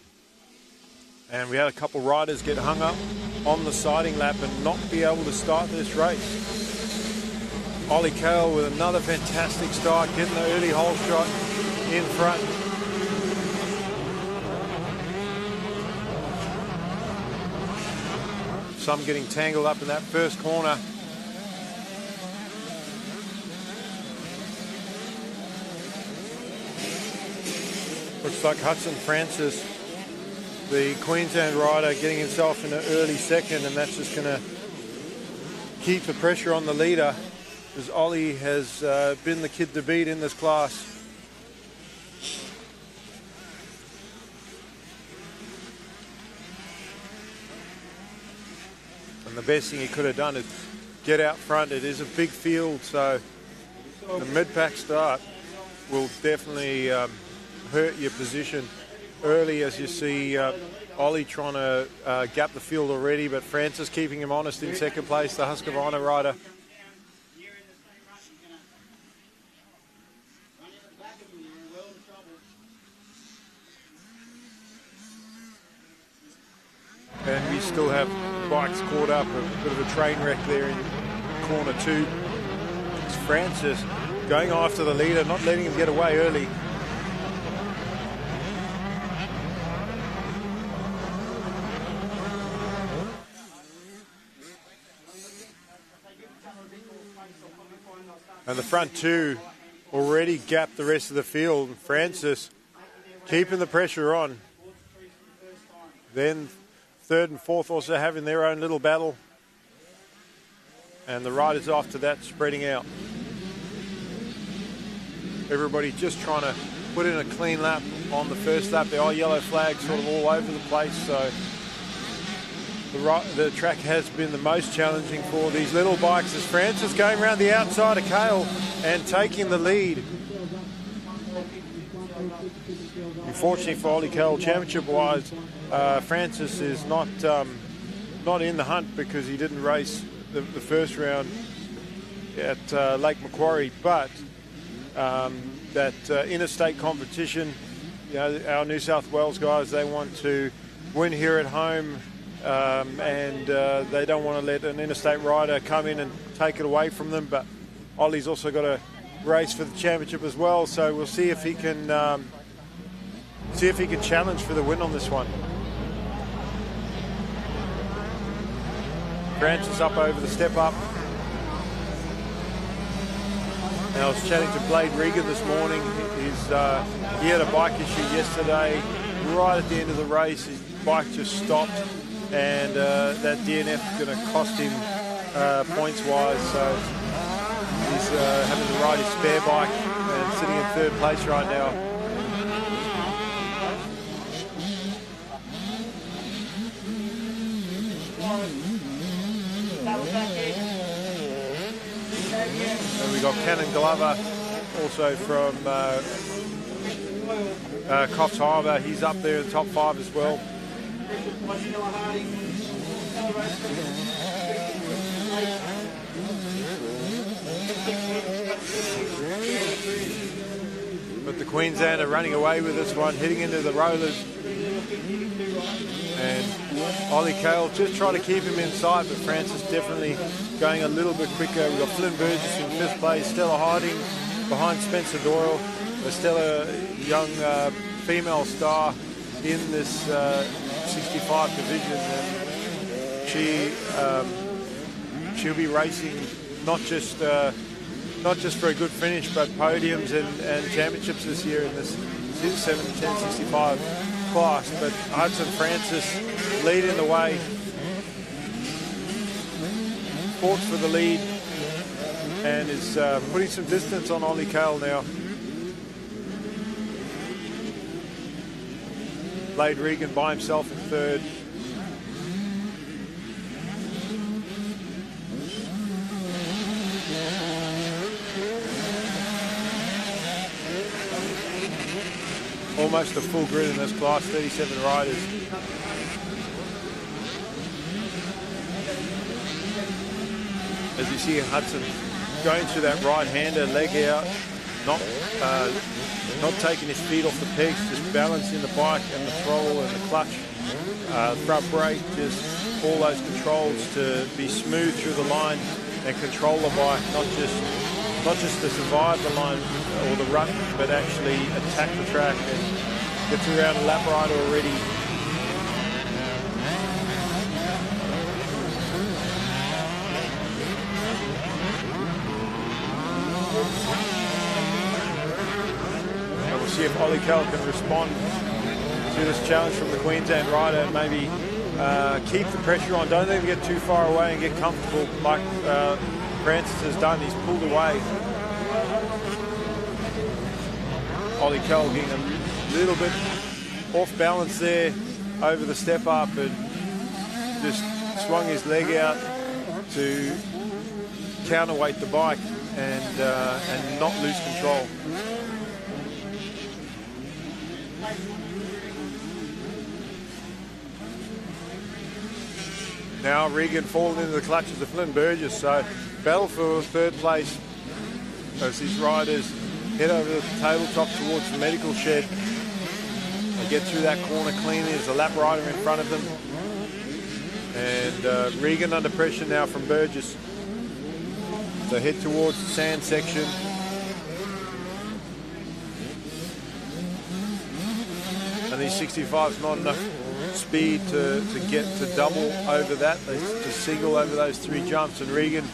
And we had a couple riders get hung up on the siding lap and not be able to start this race. Ollie Cale with another fantastic start, getting the early hole shot in front. Some getting tangled up in that first corner. Looks like Hudson Francis, the Queensland rider, getting himself in an early second, and that's just going to keep the pressure on the leader, as Ollie has been the kid to beat in this class. And the best thing he could have done is get out front. It is a big field, so the mid-pack start will definitely hurt your position early, as you see Ollie trying to gap the field already, but Francis keeping him honest in second place, the Husqvarna rider. have bikes caught up, a bit of a train wreck there in corner 2. It's Francis going after the leader, not letting him get away early. And the front 2 already gapped the rest of the field. Francis keeping the pressure on. Then 3rd and 4th also having their own little battle. And the riders after that spreading out. Everybody just trying to put in a clean lap on the first lap. There are yellow flags sort of all over the place, so the track has been the most challenging for these little bikes as Francis going around the outside of Cale and taking the lead. Unfortunately for Ollie Cale, championship-wise, Francis is not in the hunt because he didn't race the first round at Lake Macquarie, but that interstate competition, you know, our New South Wales guys, they want to win here at home, and they don't want to let an interstate rider come in and take it away from them. But Ollie's also got a race for the championship as well, so we'll see if he can challenge for the win on this one. Francis up over the step up. And I was chatting to Blade Regan this morning. He had a bike issue yesterday. Right at the end of the race, his bike just stopped, and that DNF is going to cost him points-wise. So he's having to ride his spare bike and sitting in 3rd place right now. And we got Cannon Glover also from Coffs Harbour. He's up there in the top 5 as well. But the Queensland are running away with this one, heading into the rollers. And Ollie Cale just trying to keep him in sight, but Francis definitely going a little bit quicker. We've got Flynn Burgess in 5th place, Stella Harding behind Spencer Doyle. Stella, young female star in this 65 division, and she'll be racing not just for a good finish, but podiums and championships this year in this 7 to 10 65 class. But Hudson Francis leading the way, fought for the lead, and is putting some distance on Ollie Cale now. Blade Regan by himself in 3rd. Almost a full grid in this class, 37 riders. As you see Hudson going through that right-hander, leg out, not taking his feet off the pegs, just balancing the bike and the throttle and the clutch, front brake, just all those controls to be smooth through the line and control the bike, not just to survive the line or the rut, but actually attack the track. And gets around a lap rider already. And we'll see if Ollie Cale can respond to this challenge from the Queensland rider and maybe keep the pressure on. Don't let him get too far away and get comfortable like Francis has done. He's pulled away. Ollie Cale getting a little bit off balance there over the step up and just swung his leg out to counterweight the bike and not lose control. Now Regan falling into the clutches of Flynn Burgess, so battle for 3rd place as these riders head over the tabletop towards the medical shed. They get through that corner cleanly. There's a lap rider in front of them. And Regan under pressure now from Burgess. So head towards the sand section. And these 65's not enough speed to get to double over that, to single over those 3 jumps. And Regan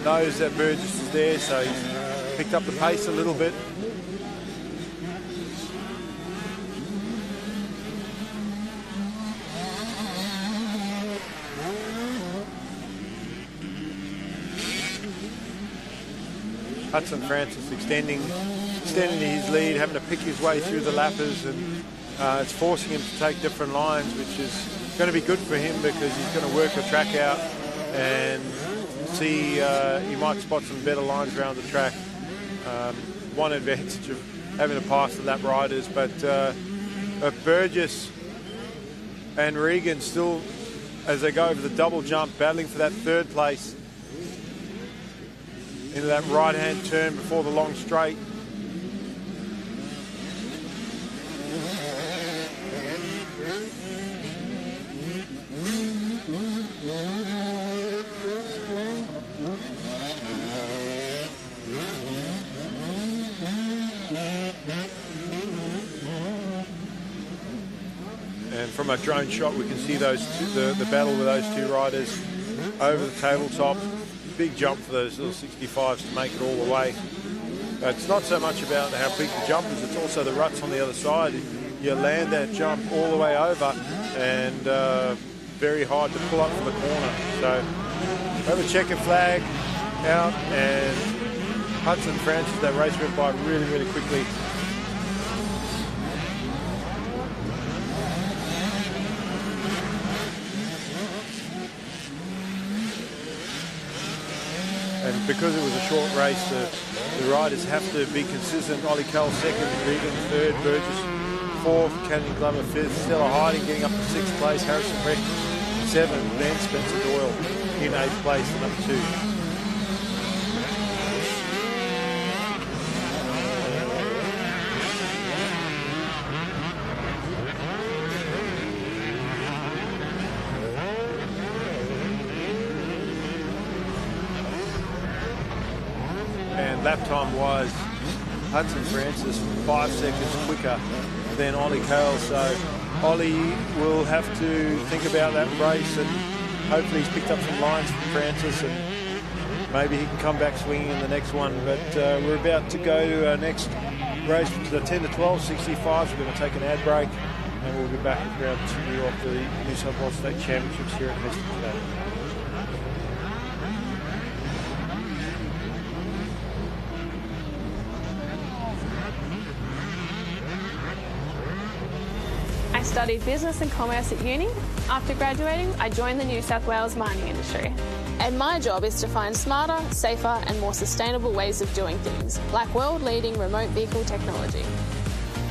knows that Burgess is there, so he's picked up the pace a little bit. Hudson Francis extending his lead, having to pick his way through the lappers, and it's forcing him to take different lines, which is going to be good for him because he's going to work the track out and see he might spot some better lines around the track. One advantage of having to pass the lap riders, but Burgess and Regan still, as they go over the double jump, battling for that 3rd place into that right-hand turn before the long straight. And from a drone shot, we can see those the battle with those 2 riders over the tabletop. Big jump for those little 65s to make it all the way. It's not so much about how big the jump is, it's also the ruts on the other side. You land that jump all the way over, and very hard to pull up from the corner. So have a checkered flag out, and Hudson Francis, that race went by really, really quickly. And because it was a short race, the riders have to be consistent. Ollie Cole 2nd, Regan 3rd, Burgess 4th, Canyon Glover 5th, Stella Hiding getting up to 6th place, Harrison Breck 7th, then Spencer Doyle in 8th place and number 2. Lap time was Hudson Francis 5 seconds quicker than Ollie Cale, so Ollie will have to think about that race, and hopefully he's picked up some lines from Francis, and maybe he can come back swinging in the next one. But we're about to go to our next race, which is the 10 to 12 65s. We're going to take an ad break, and we'll be back with round 2 of the New South Wales State Championships here at Hastings today. I studied business and commerce at uni. After graduating, I joined the New South Wales mining industry. And my job is to find smarter, safer and more sustainable ways of doing things, like world-leading remote vehicle technology,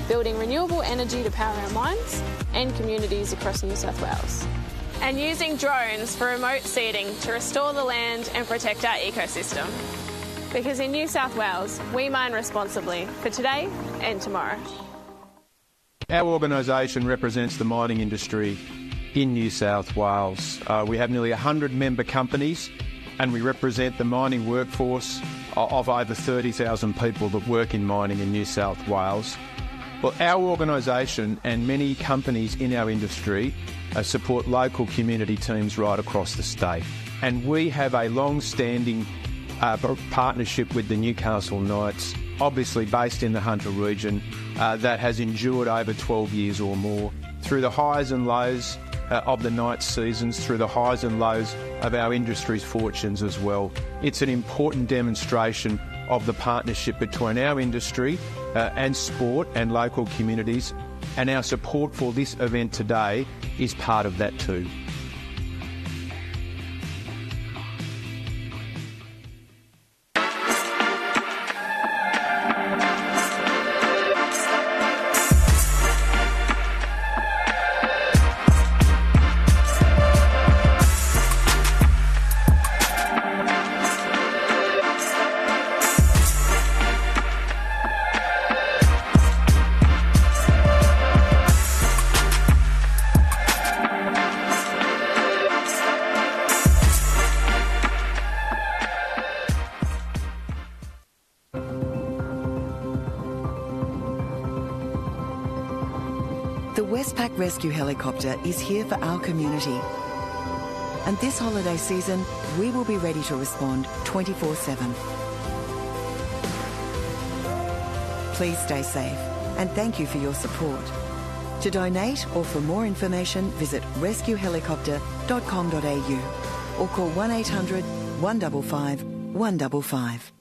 building renewable energy to power our mines and communities across New South Wales, and using drones for remote seeding to restore the land and protect our ecosystem. Because in New South Wales, we mine responsibly for today and tomorrow. Our organisation represents the mining industry in New South Wales. We have nearly 100 member companies, and we represent the mining workforce of over 30,000 people that work in mining in New South Wales. Well, our organisation and many companies in our industry support local community teams right across the state. And we have a long-standing partnership with the Newcastle Knights, obviously based in the Hunter region, that has endured over 12 years or more, through the highs and lows of the Knights seasons, through the highs and lows of our industry's fortunes as well. It's an important demonstration of the partnership between our industry and sport and local communities, and our support for this event today is part of that too. Westpac Rescue Helicopter is here for our community. And this holiday season, we will be ready to respond 24/7. Please stay safe and thank you for your support. To donate or for more information, visit rescuehelicopter.com.au or call 1800 155 155.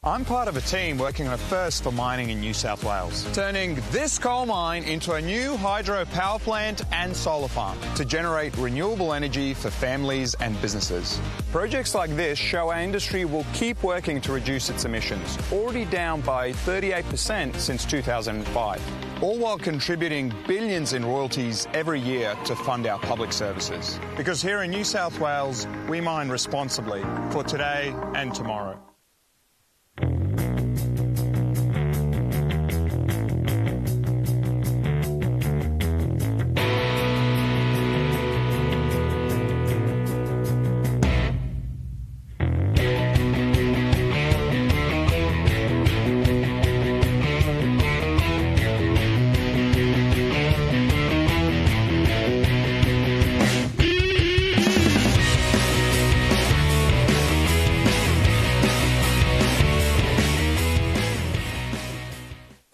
I'm part of a team working on a first for mining in New South Wales, turning this coal mine into a new hydro power plant and solar farm to generate renewable energy for families and businesses. Projects like this show our industry will keep working to reduce its emissions, already down by 38% since 2005, all while contributing billions in royalties every year to fund our public services. Because here in New South Wales, we mine responsibly for today and tomorrow.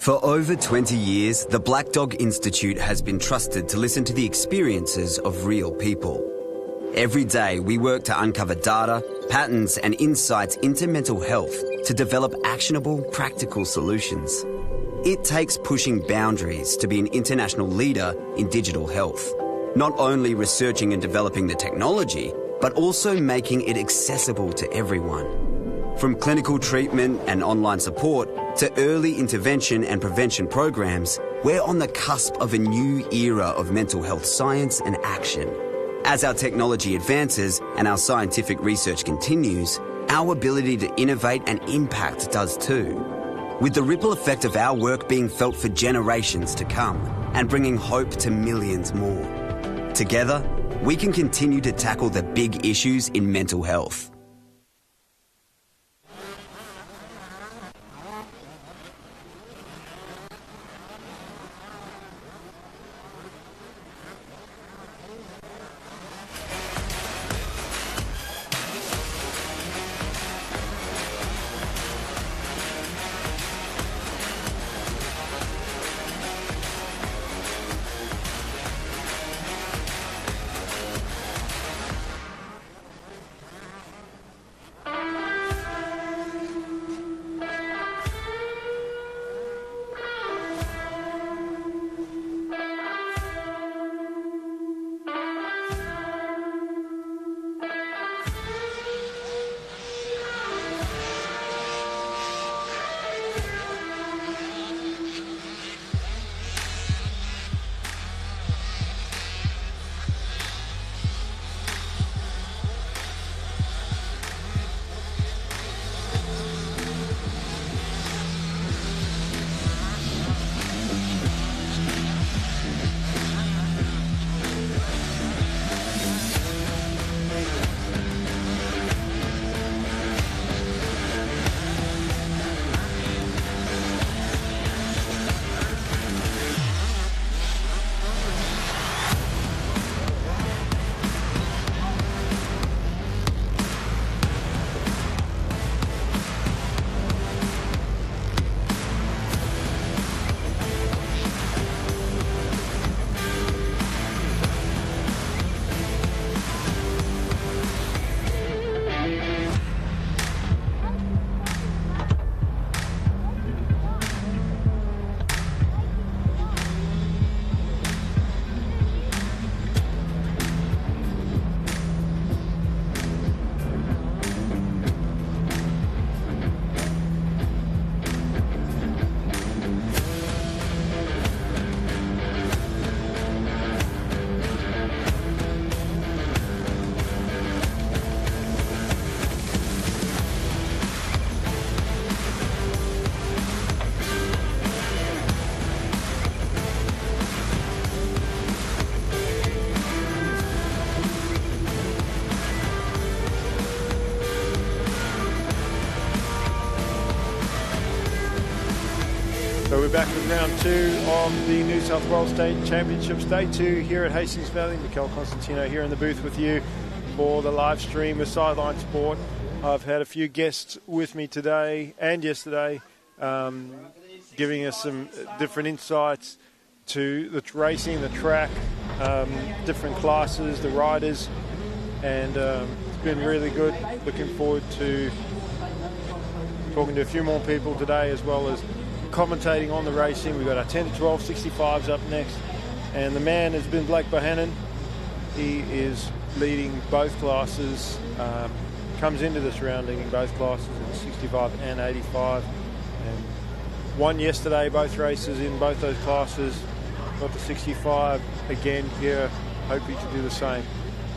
For over 20 years, the Black Dog Institute has been trusted to listen to the experiences of real people. Every day, we work to uncover data, patterns and insights into mental health to develop actionable, practical solutions. It takes pushing boundaries to be an international leader in digital health, not only researching and developing the technology, but also making it accessible to everyone. From clinical treatment and online support to early intervention and prevention programs, we're on the cusp of a new era of mental health science and action. As our technology advances and our scientific research continues, our ability to innovate and impact does too, with the ripple effect of our work being felt for generations to come and bringing hope to millions more. Together, we can continue to tackle the big issues in mental health. We're back with round 2 of the New South Wales State Championships, Day 2 here at Hastings Valley. Mikel Constantino here in the booth with you for the live stream of Sideline Sport. I've had a few guests with me today and yesterday, giving us some different insights to the racing, the track, different classes, the riders, and it's been really good. Looking forward to talking to a few more people today, as well as commentating on the racing. We've got our 10 to 12 65s up next, and the man has been Blake Bohannon. He is leading both classes, comes into this round leading both classes in 65 and 85, and won yesterday both races in both those classes. Got the 65 again here, hoping to do the same.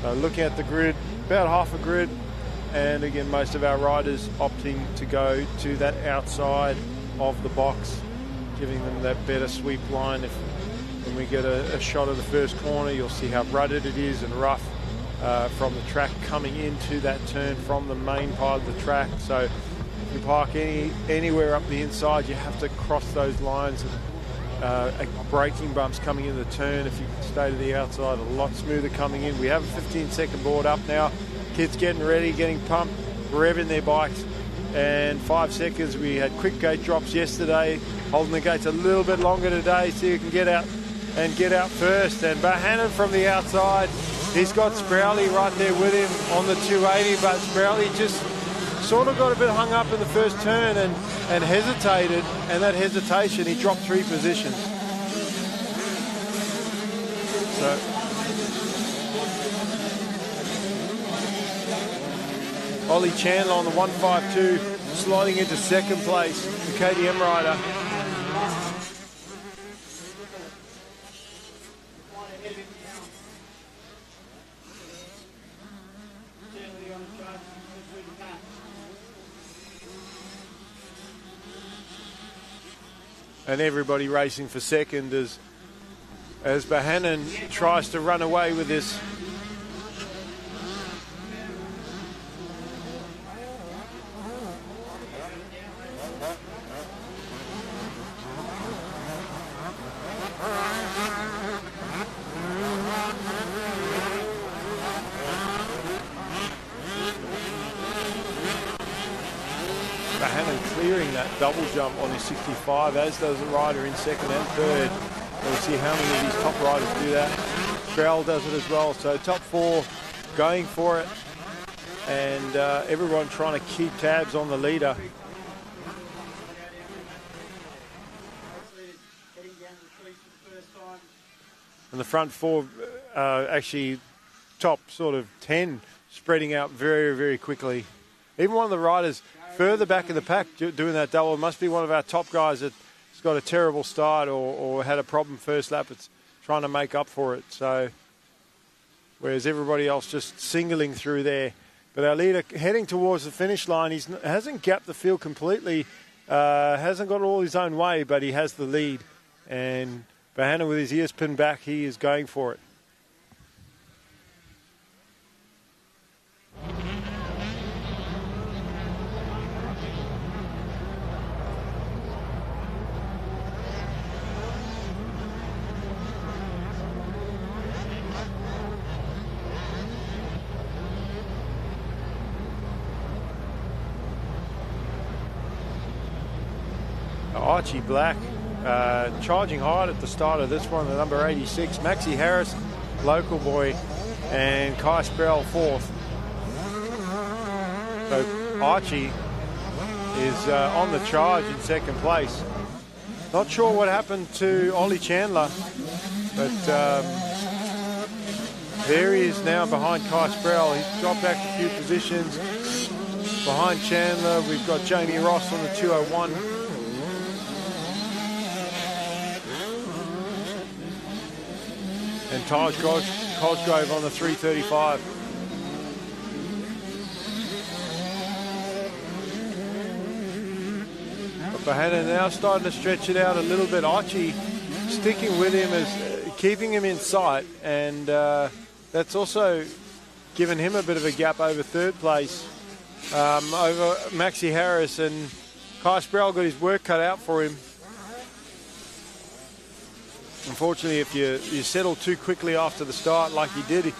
Looking at the grid, about half a grid, and again most of our riders opting to go to that outside of the box, giving them that better sweep line. When we get a shot of the first corner, you'll see how rutted it is and rough from the track coming into that turn from the main part of the track. So if you park anywhere up the inside, you have to cross those lines. Braking bumps coming into the turn. If you stay to the outside, a lot smoother coming in. We have a 15-second board up now. Kids getting ready, getting pumped, revving their bikes. And 5 seconds. We had quick gate drops yesterday, holding the gates a little bit longer today so you can get out first. And Bohannon from the outside, he's got Sprowley right there with him on the 280, but Sprowley just sort of got a bit hung up in the first turn and hesitated, and that hesitation, he dropped 3 positions. So Ollie Chandler on the 152, sliding into second place, the KTM rider. And everybody racing for second as Bohannon tries to run away with this. Clearing that double jump on his 65, as does the rider in second and third. We'll see how many of these top riders do that. Grell does it as well. So top 4 going for it, and everyone trying to keep tabs on the leader. And the front 4 actually top sort of 10 spreading out very, very quickly. Even one of the riders further back in the pack doing that double must be one of our top guys that's got a terrible start or had a problem first lap. It's trying to make up for it. So whereas everybody else just singling through there. But our leader heading towards the finish line, he hasn't gapped the field completely, hasn't got all his own way, but he has the lead. And Bohannon with his ears pinned back, he is going for it. Archie Black charging hard at the start of this one, the number 86. Maxie Harris, local boy, and Kai Sproul 4th. So Archie is on the charge in second place. Not sure what happened to Ollie Chandler, but there he is now behind Kai Sproul. He's dropped back a few positions. Behind Chandler, we've got Jamie Ross on the 201. And Taj Cosgrove on the 335. But Bohannon now starting to stretch it out a little bit. Archie sticking with him, as keeping him in sight, and that's also given him a bit of a gap over third place over Maxie Harris, and Kai Sproul got his work cut out for him. unfortunately, if you settle too quickly after the start like he did,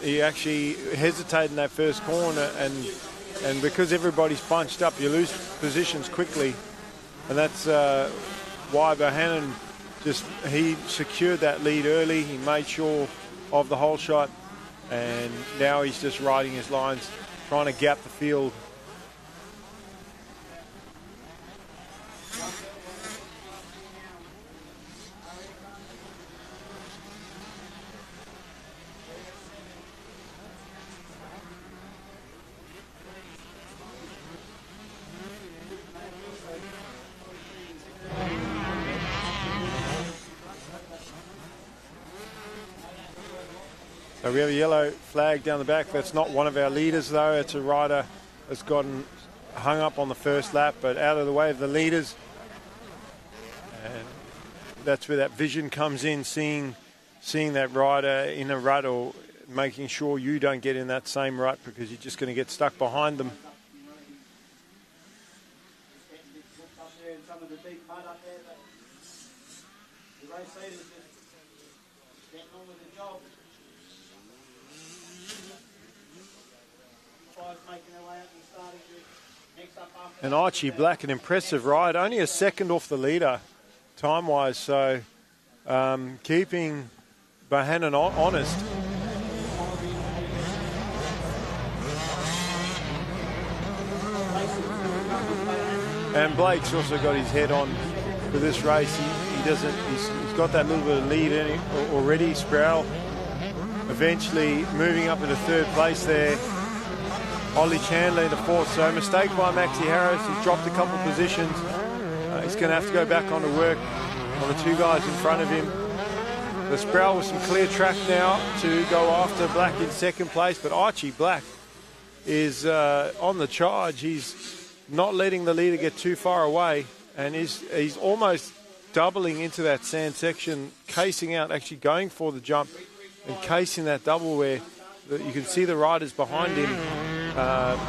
he actually hesitated in that first corner, and because everybody's bunched up, you lose positions quickly, and that's why Bohannon he secured that lead early. He made sure of the whole shot, and now he's just riding his lines, trying to gap the field. So we have a yellow flag down the back. That's not one of our leaders, though. It's a rider that's gotten hung up on the first lap, but out of the way of the leaders. And that's where that vision comes in, seeing that rider in a rut, or making sure you don't get in that same rut, because you're just going to get stuck behind them. And Archie Black, an impressive ride, only a second off the leader time-wise, so keeping Bohannon honest. And Blake's also got his head on for this race. He's got that little bit of lead in him already. Sproul eventually moving up into third place there. Ollie Chandler in the fourth, so mistake by Maxie Harris. He's dropped a couple of positions. He's going to have to go back on to work on the two guys in front of him. The Sproul with some clear track now to go after Black in second place, but Archie Black is on the charge. He's not letting the leader get too far away, and he's almost doubling into that sand section, casing out, actually going for the jump and casing that double where you can see the riders behind him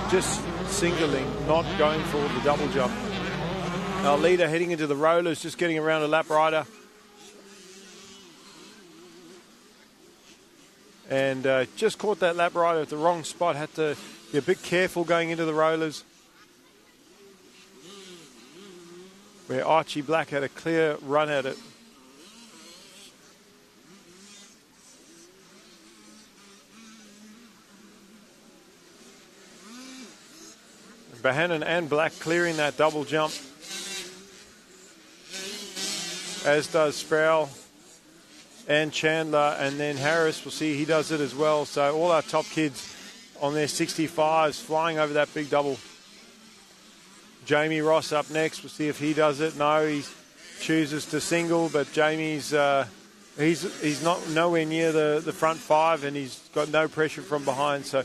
just singling, not going for the double jump. Our leader heading into the rollers, just getting around a lap rider. And just caught that lap rider at the wrong spot, had to be a bit careful going into the rollers. Where Archie Black had a clear run at it. Bohannon and Black clearing that double jump, as does Sproul and Chandler, and then Harris, we'll see he does it as well. So all our top kids on their 65s flying over that big double. Jamie Ross up next, we'll see if he does it. No, he chooses to single, but Jamie's he's not nowhere near the front five, and he's got no pressure from behind, so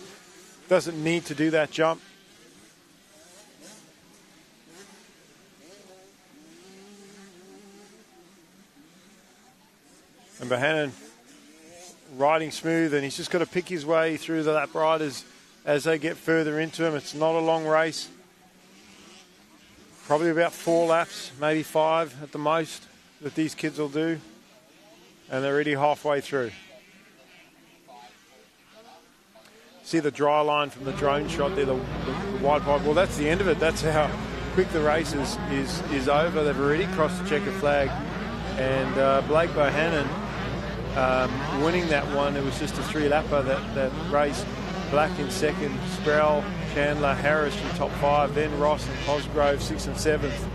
doesn't need to do that jump. And Bohannon riding smooth, and he's just got to pick his way through the lap riders as they get further into him. It's not a long race. Probably about 4 laps, maybe 5 at the most, that these kids will do. And they're already halfway through. See the dry line from the drone shot there, the wide pipe. Well, that's the end of it. That's how quick the race is over. They've already crossed the checker flag. And Blake Bohannon winning that one. It was just a 3-lapper, that race. Black in second, Sproul, Chandler, Harris in top 5, then Ross and Cosgrove 6th and 7th.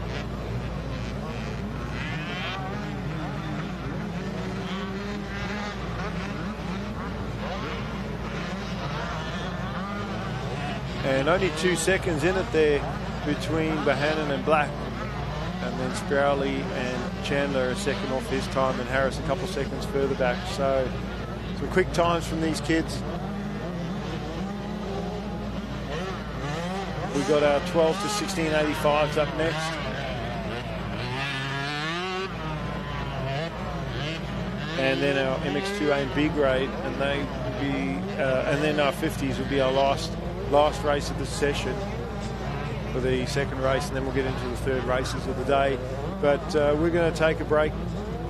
And only 2 seconds in it there between Bohannon and Black. And then Sprowley and Chandler a second off his time, and Harris a couple seconds further back. So some quick times from these kids. We've got our 12 to 1685s up next. And then our MX2 A and B grade, and they will be, and then our 50s will be our last race of the session for the second race, and then we'll get into the third races of the day. But we're going to take a break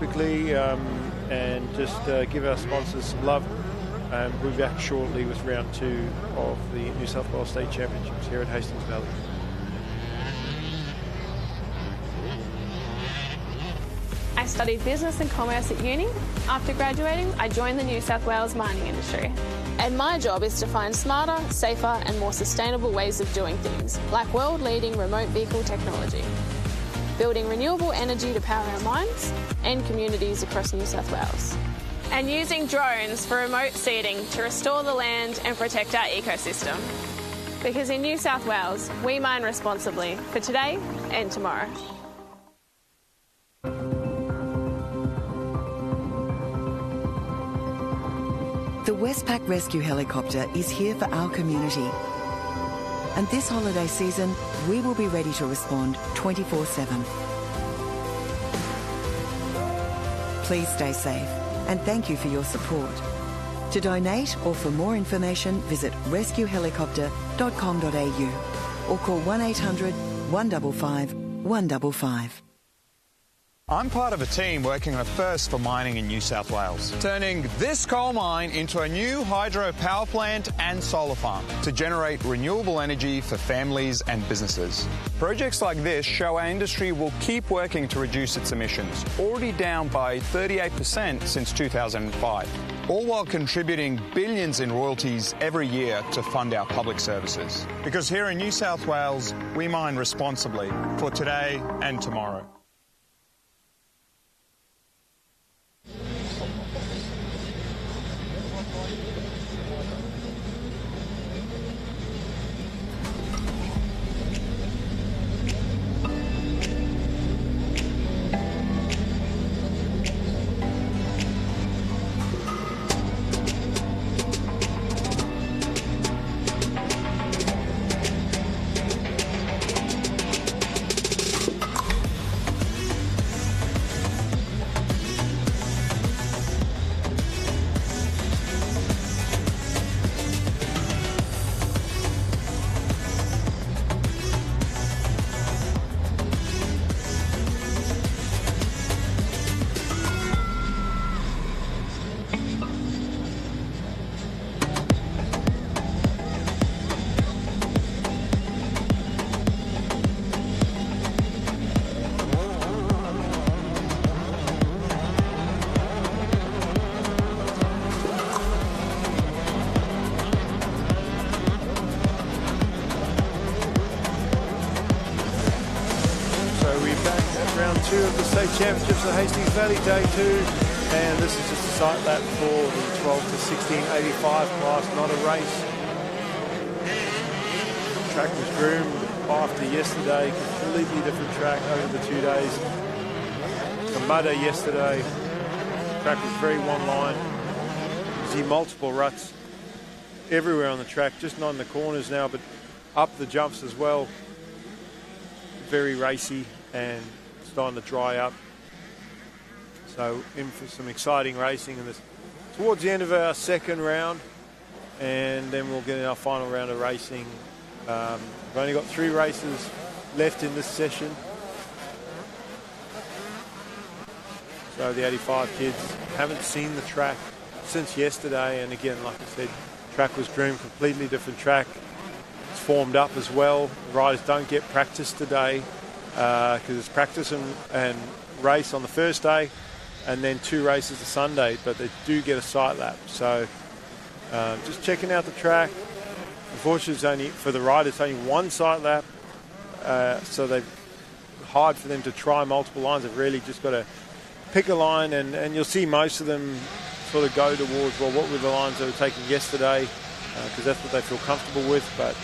quickly and just give our sponsors some love. We'll be back shortly with round 2 of the New South Wales State Championships here at Hastings Valley. I studied business and commerce at uni. After graduating, I joined the New South Wales mining industry. And my job is to find smarter, safer and more sustainable ways of doing things, like world-leading remote vehicle technology, building renewable energy to power our mines and communities across New South Wales, and using drones for remote seeding to restore the land and protect our ecosystem. Because in New South Wales, we mine responsibly for today and tomorrow. The Westpac Rescue Helicopter is here for our community. And this holiday season, we will be ready to respond 24/7. Please stay safe and thank you for your support. To donate or for more information, visit rescuehelicopter.com.au or call 1800 155 155. I'm part of a team working on a first for mining in New South Wales, turning this coal mine into a new hydro power plant and solar farm to generate renewable energy for families and businesses. Projects like this show our industry will keep working to reduce its emissions, already down by 38% since 2005, all while contributing billions in royalties every year to fund our public services. Because here in New South Wales, we mine responsibly for today and tomorrow. Of the State Championships at Hastings Valley, Day 2, and this is just a sight lap for the 12 to 1685 class, not a race. The track was groomed after yesterday, completely different track over the 2 days. The mudder yesterday, the track was very one line. You see multiple ruts everywhere on the track, just not in the corners now, but up the jumps as well. Very racy and starting to dry up, so in for some exciting racing in this towards the end of our second round, and then we'll get in our final round of racing. We've only got 3 races left in this session, so the 85 kids haven't seen the track since yesterday, and again, like I said, track was groomed, completely different track. It's formed up as well. The riders don't get practice today because it's practice and race on the first day, and then 2 races the Sunday, but they do get a sight lap. So just checking out the track. Unfortunately, it's only for the riders, only 1 sight lap, so they've hard for them to try multiple lines. They've really just got to pick a line, and you'll see most of them sort of go towards, well, what were the lines they were taking yesterday, because that's what they feel comfortable with, but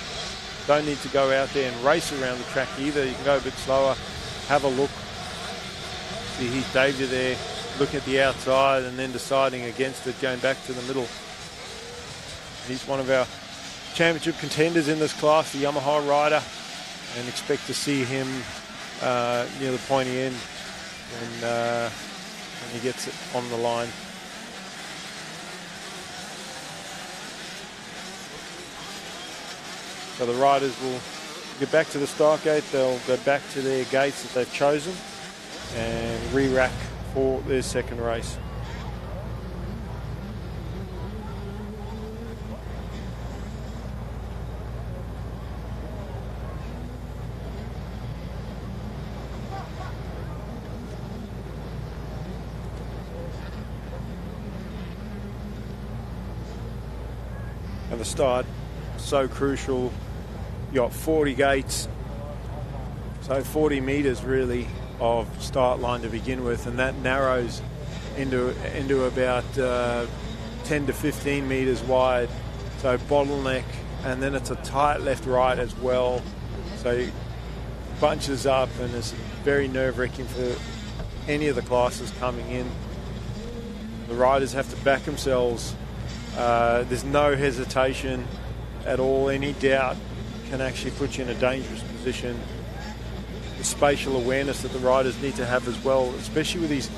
don't need to go out there and race around the track either. You can go a bit slower, have a look. See, he's David there, looking at the outside and then deciding against it, going back to the middle. He's one of our championship contenders in this class, the Yamaha rider, and expect to see him near the pointy end when he gets it on the line. So the riders will get back to the start gate. They'll go back to their gates that they've chosen and re-rack for their second race. And the start, so crucial. You got 40 gates, so 40 metres really of start line to begin with, and that narrows into about 10 to 15 metres wide. So bottleneck, and then it's a tight left-right as well. So it bunches up, and it's very nerve-wracking for any of the classes coming in. The riders have to back themselves. There's no hesitation at all. Any doubt can actually put you in a dangerous position. The spatial awareness that the riders need to have as well, especially with these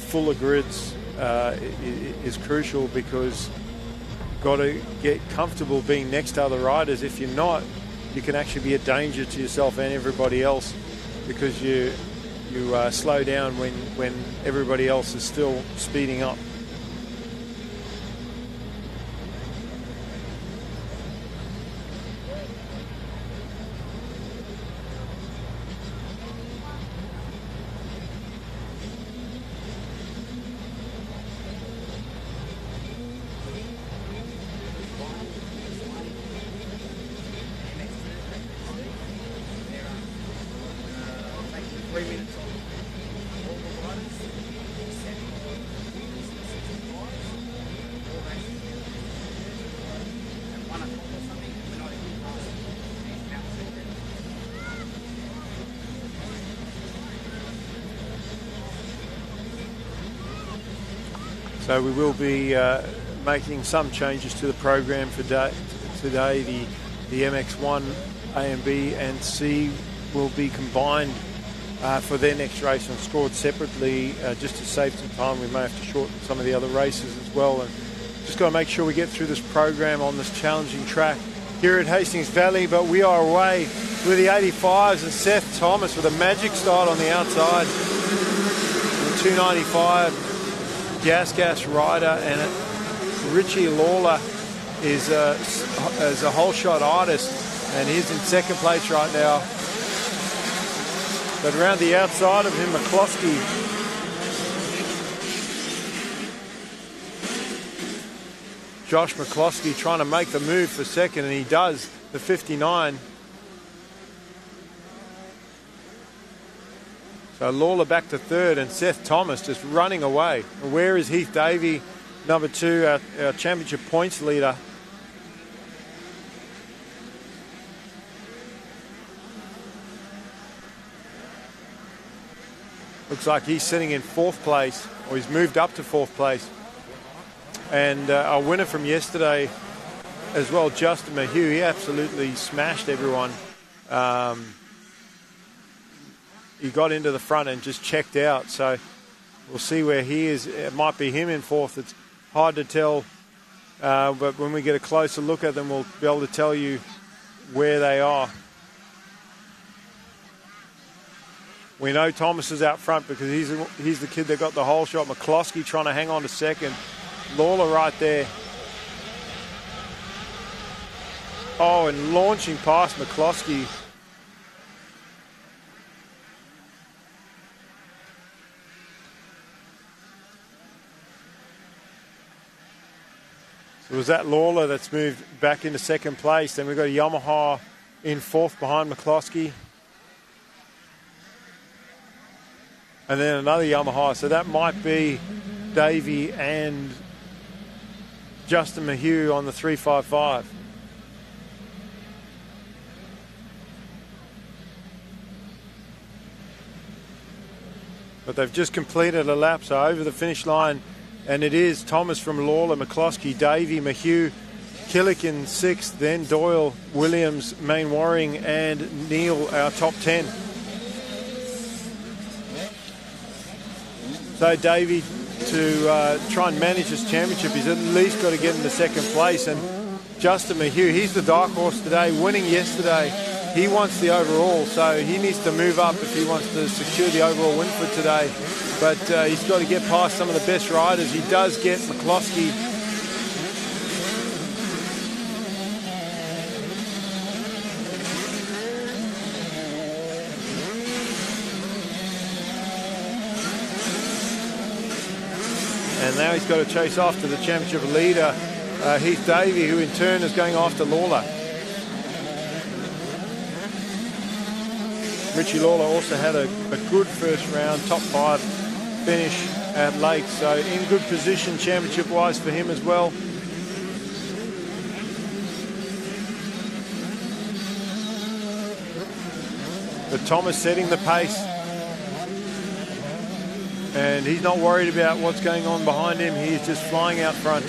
fuller grids, is crucial, because you've got to get comfortable being next to other riders. If you're not, you can actually be a danger to yourself and everybody else, because you slow down when everybody else is still speeding up. So we will be making some changes to the program for today. The MX1 A and B and C will be combined for their next race and scored separately, just to save some time. We may have to shorten some of the other races as well, and just got to make sure we get through this program on this challenging track here at Hastings Valley. But we are away with the 85s and Seth Thomas with a magic start on the outside. The 295 gas rider, and Richie Lawler is a whole shot artist, and he's in second place right now. But around the outside of him, McCloskey. Josh McCloskey trying to make the move for second, and he does, the 59. So Lawler back to third, and Seth Thomas just running away. Where is Heath Davey, number 2, our championship points leader? Looks like he's sitting in 4th place, or he's moved up to 4th place. And our winner from yesterday as well, Justin Mayhew, he absolutely smashed everyone. He got into the front and just checked out, so we'll see where he is. It might be him in 4th. It's hard to tell, but when we get a closer look at them, we'll be able to tell you where they are. We know Thomas is out front because he's the kid that got the whole shot. McCloskey trying to hang on to second. Lawler right there. Oh, and launching past McCloskey. So was that Lawler that's moved back into second place? Then we've got a Yamaha in 4th behind McCloskey. And then another Yamaha. So that might be Davey and Justin Mayhew on the 355. But they've just completed a lap, so over the finish line. And it is Thomas from Lawler, McCloskey, Davey, Mayhew, Killick in 6th, then Doyle, Williams, Mainwaring, and Neil, our top 10. So Davey, to try and manage this championship, he's at least got to get into second place. And Justin Mayhew, he's the dark horse today, winning yesterday. He wants the overall, so he needs to move up if he wants to secure the overall win for today. but he's got to get past some of the best riders. He does get McCloskey. And now he's got to chase after the championship leader, Heath Davey, who in turn is going after Lawler. Richie Lawler also had a good first round, top 5 finish at Lake, so in good position championship-wise for him as well. But Thomas setting the pace. And he's not worried about what's going on behind him. He's just flying out front.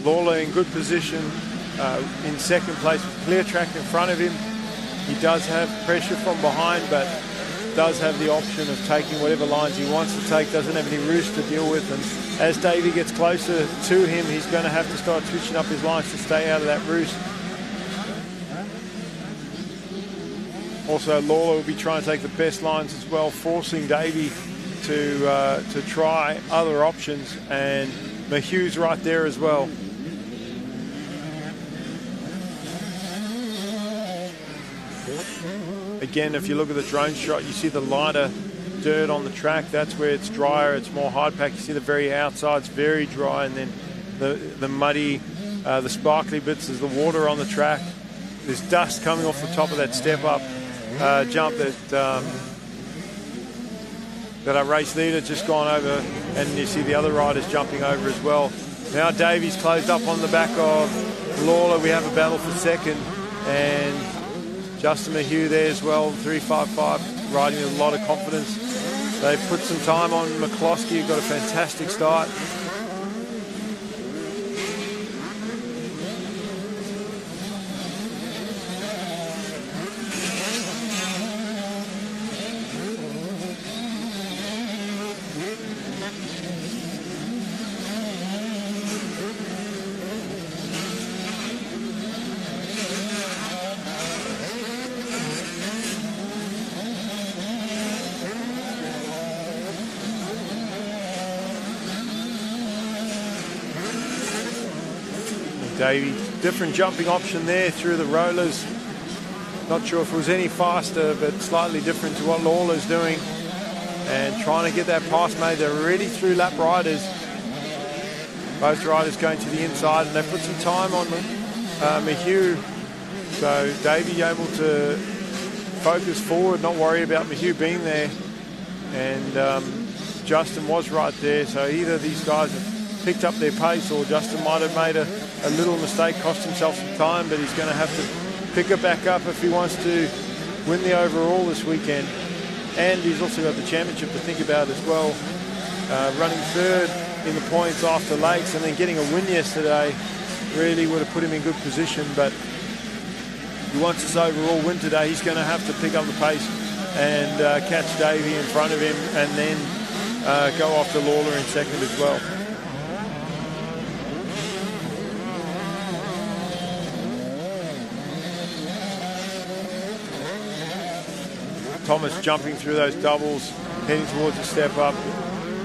Lawler in good position, in second place with clear track in front of him. He does have pressure from behind, but does have the option of taking whatever lines he wants to take, doesn't have any roost to deal with. And as Davey gets closer to him, he's going to have to start switching up his lines to stay out of that roost. Also, Lawler will be trying to take the best lines as well, forcing Davey to try other options, and Mahue's right there as well. Again, if you look at the drone shot, you see the lighter dirt on the track. That's where it's drier, it's more hard packed. You see the very outside's very dry, and then the muddy, the sparkly bits is the water on the track. There's dust coming off the top of that step up jump that our race leader just gone over, and you see the other riders jumping over as well. Now Davey's closed up on the back of Lawler. We have a battle for second, and Justin Mahue there as well, 3.55, riding with a lot of confidence. They've put some time on McCloskey, got a fantastic start. Davey, different jumping option there through the rollers. Not sure if it was any faster, but slightly different to what Lawler's doing. And trying to get that pass made. They're already through lap riders. Both riders going to the inside, and they put some time on Mahue. So Davey able to focus forward, not worry about Mahue being there. And Justin was right there. So either these guys have picked up their pace, or Justin might have made a little mistake, cost himself some time, but he's going to have to pick it back up if he wants to win the overall this weekend. And he's also got the championship to think about as well. Running third in the points after Lakes, and then getting a win yesterday really would have put him in good position. But he wants this overall win today. He's going to have to pick up the pace and catch Davey in front of him, and then go after Lawler in second as well. Thomas jumping through those doubles, heading towards the step up.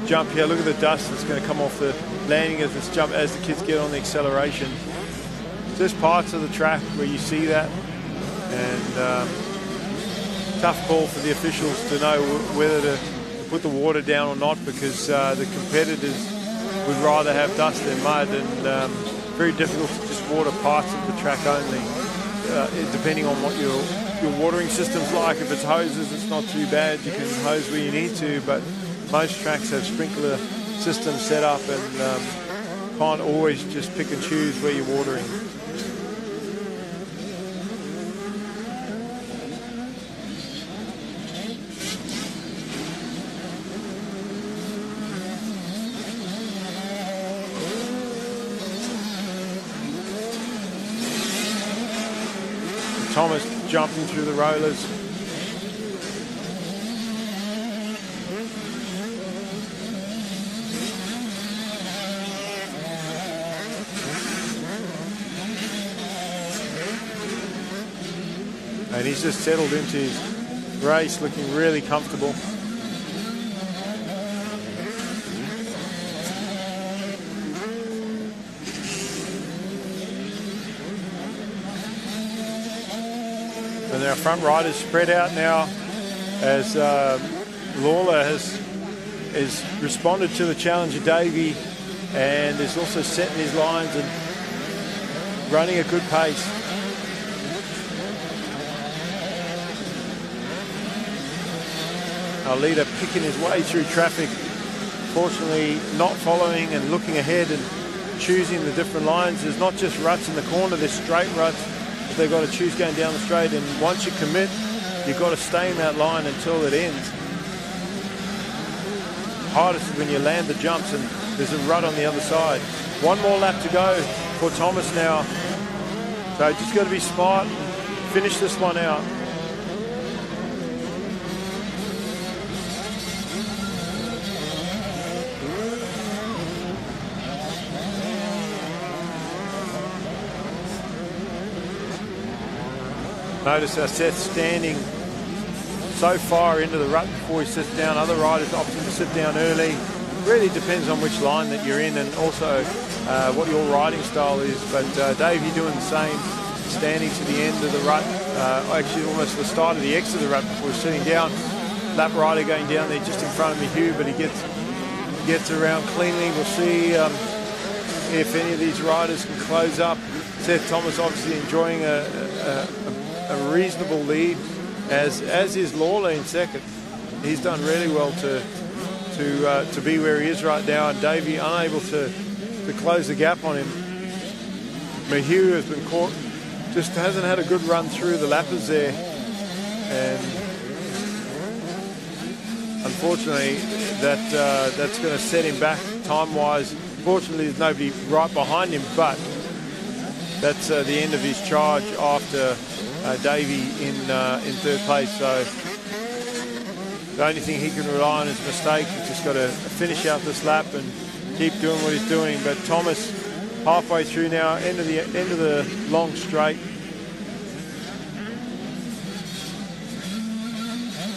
Jump here, look at the dust that's going to come off the landing as this jump, as the kids get on the acceleration. There's parts of the track where you see that, and tough call for the officials to know whether to put the water down or not, because the competitors would rather have dust than mud, and very difficult to just water parts of the track only, depending on what your watering system's like. If it's hoses, it's not too bad. You can hose where you need to, but most tracks have sprinkler systems set up, and can't always just pick and choose where you're watering. Thomas jumping through the rollers. And he's just settled into his race looking really comfortable. And our front riders spread out now as Lawler has responded to the challenge of Davey and is also setting his lines and running a good pace. Our leader picking his way through traffic, fortunately not following and looking ahead and choosing the different lines. There's not just ruts in the corner, there's straight ruts that they've got to choose going down the straight, and once you commit, you've got to stay in that line until it ends. Hardest is when you land the jumps and there's a rut on the other side. One more lap to go for Thomas now. So just got to be smart and finish this one out. Notice how Seth's standing so far into the rut before he sits down. Other riders opting to sit down early. Really depends on which line that you're in and also what your riding style is. But Dave, you're doing the same, standing to the end of the rut, actually almost the start of the exit of the rut before sitting down. Lap rider going down there just in front of me, Hugh, but he gets around cleanly. We'll see if any of these riders can close up. Seth Thomas obviously enjoying a reasonable lead, as is Lawler in second. He's done really well to be where he is right now, and Davey unable to close the gap on him. Mayhew has been caught, just hasn't had a good run through the lappers there, and unfortunately that's going to set him back time-wise. Fortunately, there's nobody right behind him, but that's the end of his charge after Davey in third place. So the only thing he can rely on is a mistake. He's just got to finish out this lap and keep doing what he's doing. But Thomas halfway through now, end of the long straight.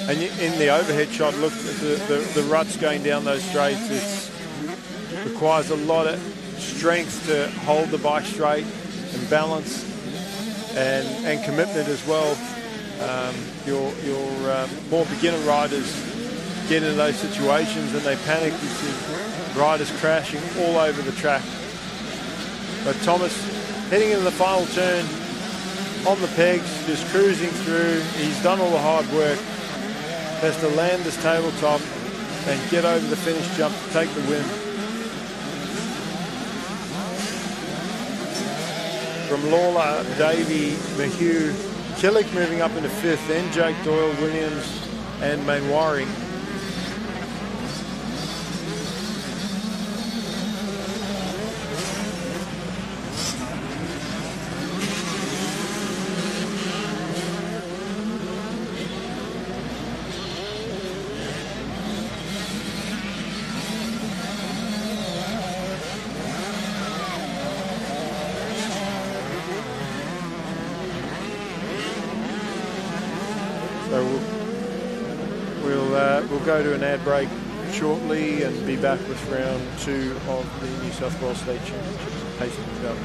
And in the overhead shot, look at the ruts going down those straights. It requires a lot of strength to hold the bike straight and balance and commitment as well. Your more beginner riders get into those situations and they panic. You see riders crashing all over the track. But Thomas heading into the final turn on the pegs, just cruising through. He's done all the hard work. Has to land this tabletop and get over the finish jump to take the win. From Lawler, Davey, Mayhew, Killick moving up into fifth, then Jake Doyle, Williams and Mainwaring. We'll go to an ad break shortly and be back with round 2 of the New South Wales State Championships. Hastings Valley.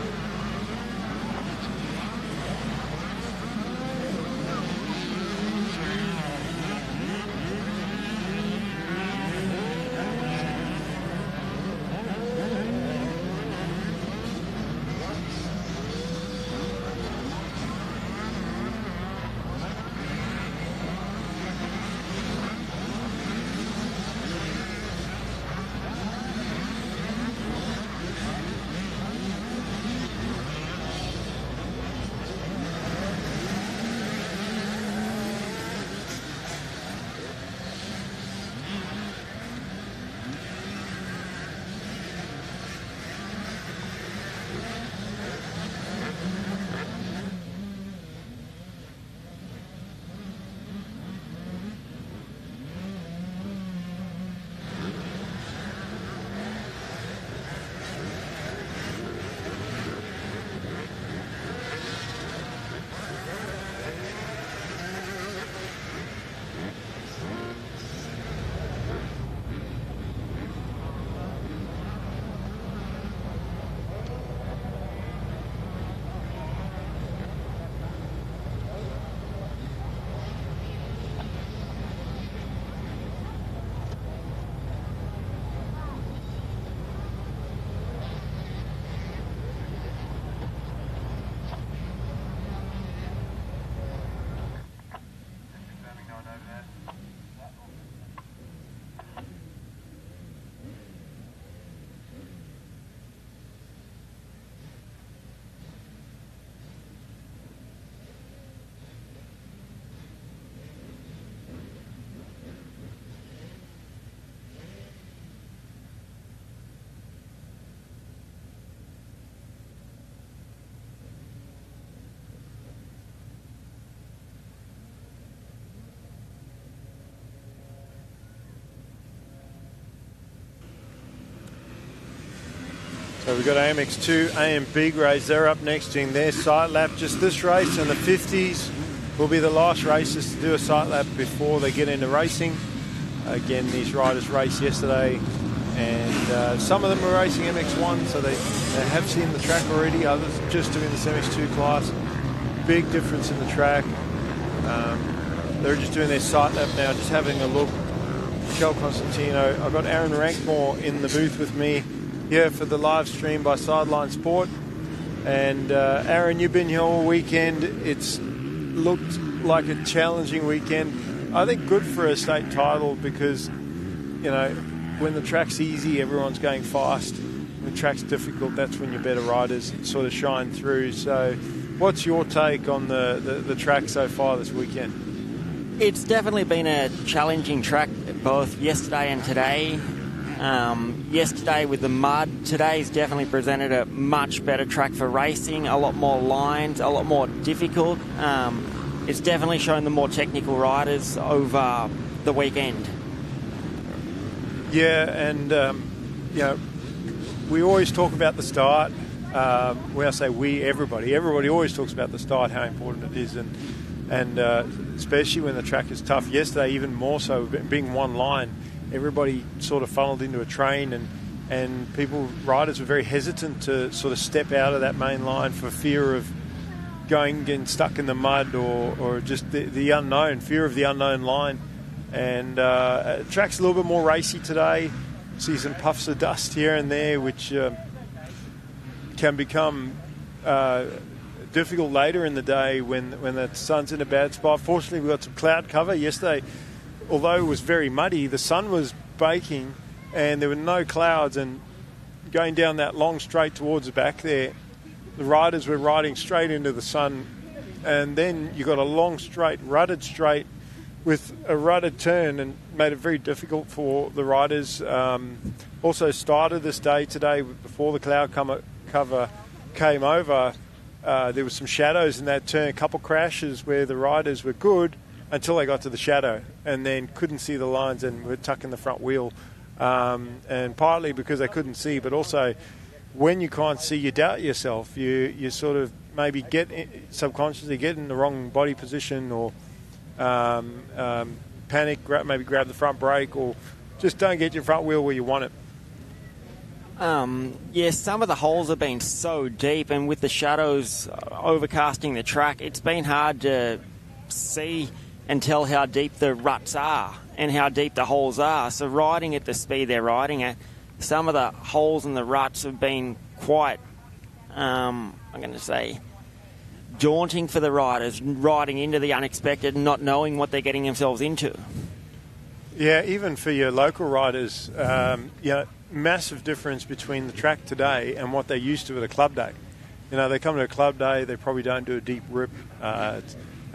So we've got MX2 A and B grades. They're up next doing their sight lap. Just this race and the 50s will be the last races to do a sight lap before they get into racing. Again, these riders raced yesterday, and some of them are racing MX1, so they have seen the track already. Others just doing this MX2 class. Big difference in the track. They're just doing their sight lap now, just having a look. Michelle Constantino. I've got Aaron Rankmore in the booth with me here for the live stream by Sideline Sport. And Aaron, you've been here all weekend. It's looked like a challenging weekend. I think good for a state title because, you know, when the track's easy, everyone's going fast. When the track's difficult, that's when your better riders sort of shine through. So what's your take on the track so far this weekend? It's definitely been a challenging track, both yesterday and today. Yesterday with the mud, today's definitely presented a much better track for racing, a lot more lines, a lot more difficult. It's definitely shown the more technical riders over the weekend. Yeah, and you know, we always talk about the start. When I say we, everybody always talks about the start, how important it is, and especially when the track is tough. Yesterday, even more so, being one line, everybody sort of funneled into a train, and riders were very hesitant to sort of step out of that main line for fear of getting stuck in the mud or just the unknown, fear of the unknown line. And track's a little bit more racy today. See some puffs of dust here and there, which can become difficult later in the day when the sun's in a bad spot. Fortunately, we got some cloud cover yesterday. Although it was very muddy, the sun was baking and there were no clouds, and going down that long straight towards the back there, the riders were riding straight into the sun, and then you got a long straight, rutted straight with a rutted turn, and made it very difficult for the riders. Also started this day today before the cloud cover came over. There was some shadows in that turn, a couple crashes where the riders were good until they got to the shadow and then couldn't see the lines and were tucking the front wheel. And partly because they couldn't see, but also when you can't see, you doubt yourself. You sort of maybe subconsciously get in the wrong body position, or panic, maybe grab the front brake, or just don't get your front wheel where you want it. Yeah, some of the holes have been so deep, and with the shadows overcasting the track, it's been hard to see and tell how deep the ruts are and how deep the holes are. So riding at the speed they're riding at, some of the holes in the ruts have been quite, I'm going to say, daunting for the riders, riding into the unexpected and not knowing what they're getting themselves into. Yeah, even for your local riders, massive difference between the track today and what they're used to at a club day. You know, they come to a club day, they probably don't do a deep rip.